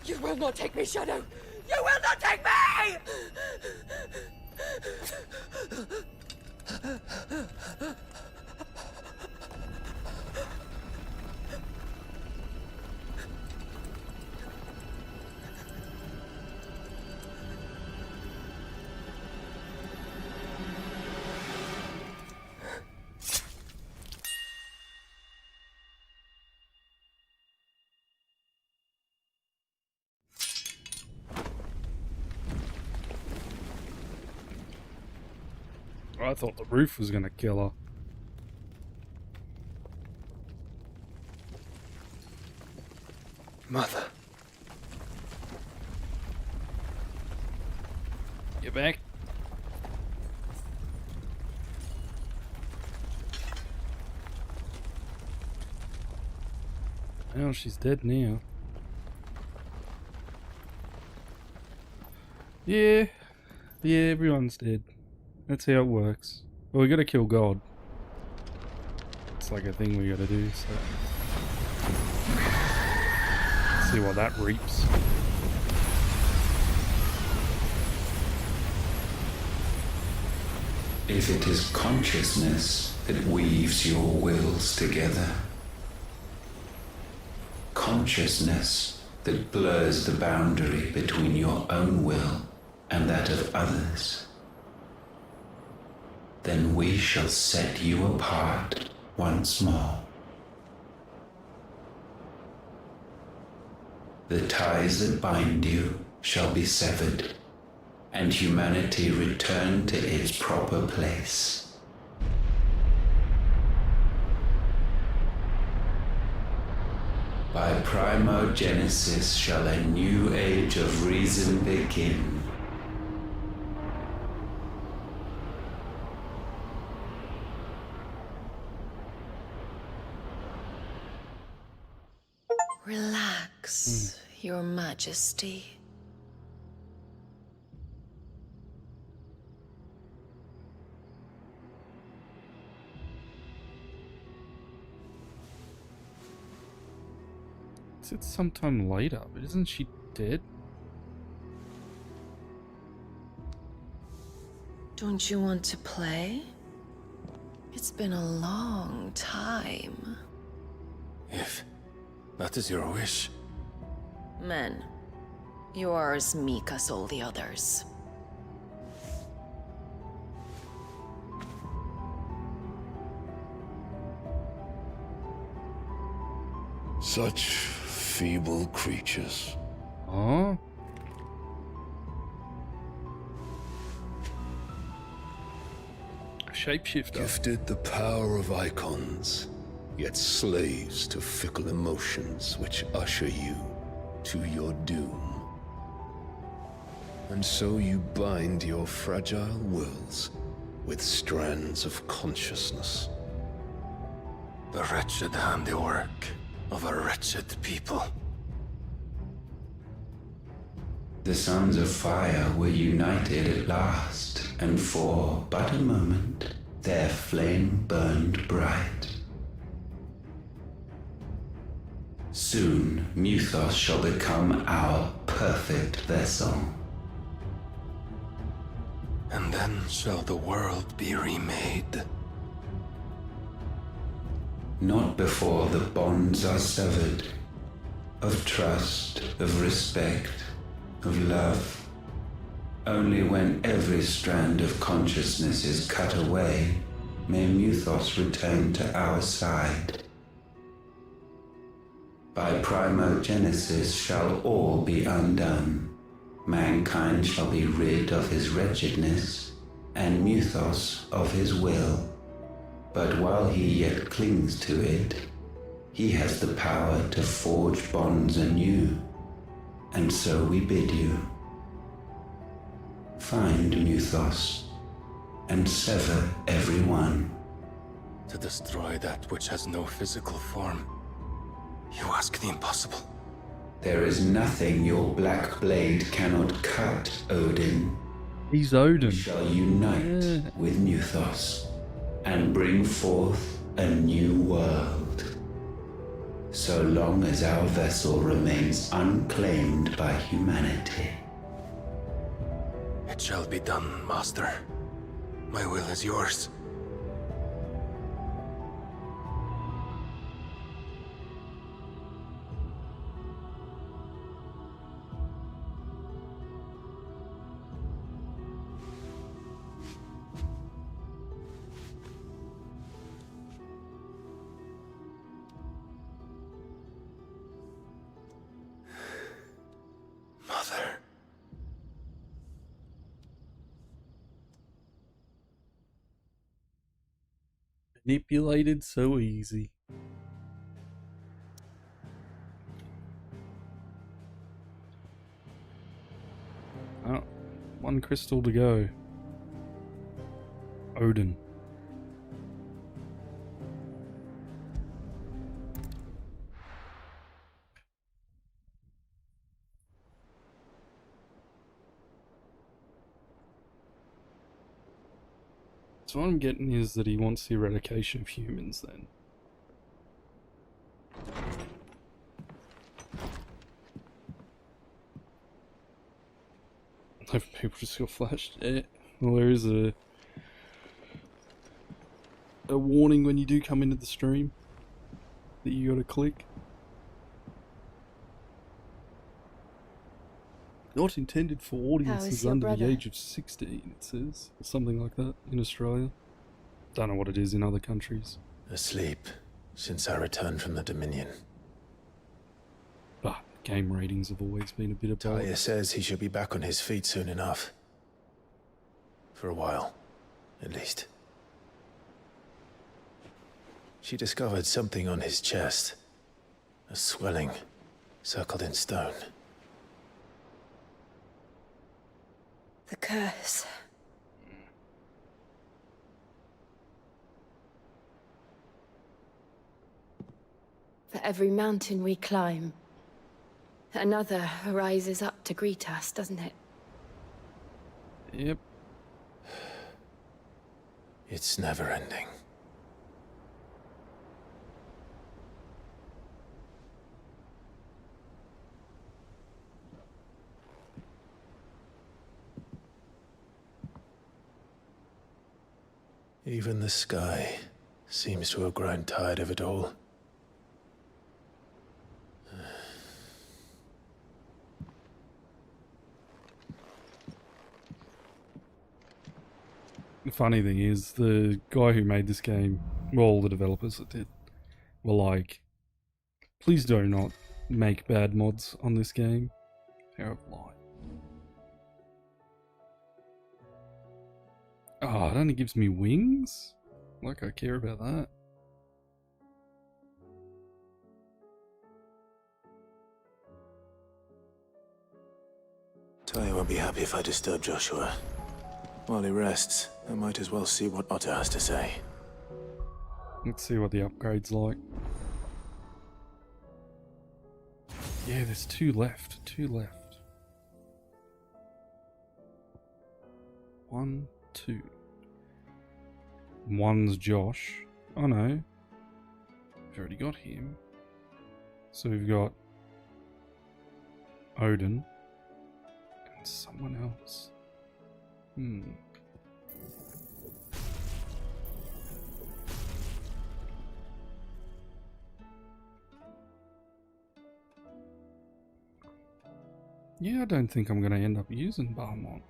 U: You will not take me, Shadow! You will not take me!
A: I thought the roof was gonna kill her.
S: Mother.
A: You back? Well, she's dead now. Yeah. Yeah, everyone's dead. That's how it works. Well, we gotta kill God. It's like a thing we gotta do, so... Let's see what that reaps.
I: If it is consciousness that weaves your wills together, consciousness that blurs the boundary between your own will and that of others, then we shall set you apart once more. The ties that bind you shall be severed, and humanity return to its proper place. By primogenesis shall a new age of reason begin.
N: Relax, Your Majesty.
A: It's sometime later, but isn't she dead?
N: Don't you want to play? It's been a long time.
F: If that is your wish.
N: Men, you are as meek as all the others.
S: Such feeble creatures.
A: Huh? Shapeshifter.
S: Gifted the power of icons, yet slaves to fickle emotions which usher you to your doom. And so you bind your fragile wills with strands of consciousness.
F: The wretched handiwork of a wretched people.
I: The sons of fire were united at last, and for but a moment their flame burned bright. Soon Muthos shall become our perfect vessel.
F: And then shall the world be remade.
I: Not before the bonds are severed, of trust, of respect, of love. Only when every strand of consciousness is cut away, may Muthos return to our side. By primogenesis shall all be undone. Mankind shall be rid of his wretchedness, and Muthos of his will. But while he yet clings to it, he has the power to forge bonds anew. And so we bid you, find Muthos, and sever every one.
F: To destroy that which has no physical form, you ask the impossible.
I: There is nothing your black blade cannot cut, Odin.
A: He's Odin.
I: We shall unite with Muthos and bring forth a new world. So long as our vessel remains unclaimed by humanity.
F: It shall be done, Master. My will is yours.
A: Manipulated so easy. Oh, one crystal to go. Odin. So what I'm getting is that he wants the eradication of humans then. People just got flashed. Well, there is a warning when you do come into the stream that you gotta click. Not intended for audiences under the age of 16, it says. Or something like that in Australia. Don't know what it is in other countries.
E: Asleep since I returned from the Dominion.
A: But game ratings have always been a bit above.
E: Talia says he should be back on his feet soon enough. For a while, at least. She discovered something on his chest. A swelling, circled in stone.
N: The curse. For every mountain we climb, another rises up to greet us, doesn't it?
A: Yep.
E: It's never ending. Even the sky seems to have grown tired of it all.
A: The funny thing is, the guy who made this game, well, all the developers that did, were like, please do not make bad mods on this game. They're lying. Oh, it only gives me wings? Like I care about that.
E: Talia won't be happy if I disturb Joshua. While he rests, I might as well see what Otto has to say.
A: Let's see what the upgrade's like. Yeah, there's two left. Two left. 1, 2. One's Josh. Oh no. We've already got him. So we've got Odin. And someone else. Yeah, I don't think I'm going to end up using Balmont.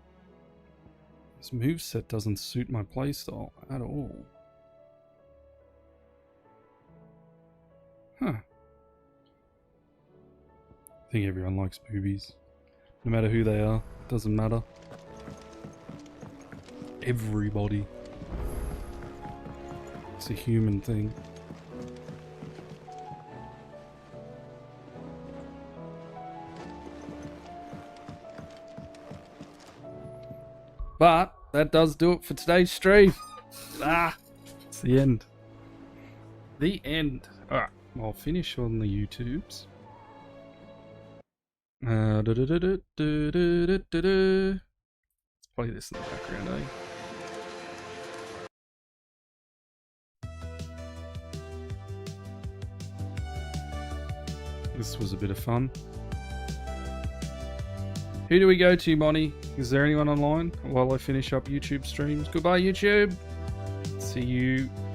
A: This moveset doesn't suit my playstyle at all. Huh. I think everyone likes boobies. No matter who they are, it doesn't matter. Everybody. It's a human thing. But that does do it for today's stream. It's the end. The end. Alright, I'll finish on the YouTubes. Let's play this in the background, eh? This was a bit of fun. Who do we go to, Monty? Is there anyone online while I finish up YouTube streams? Goodbye, YouTube. See you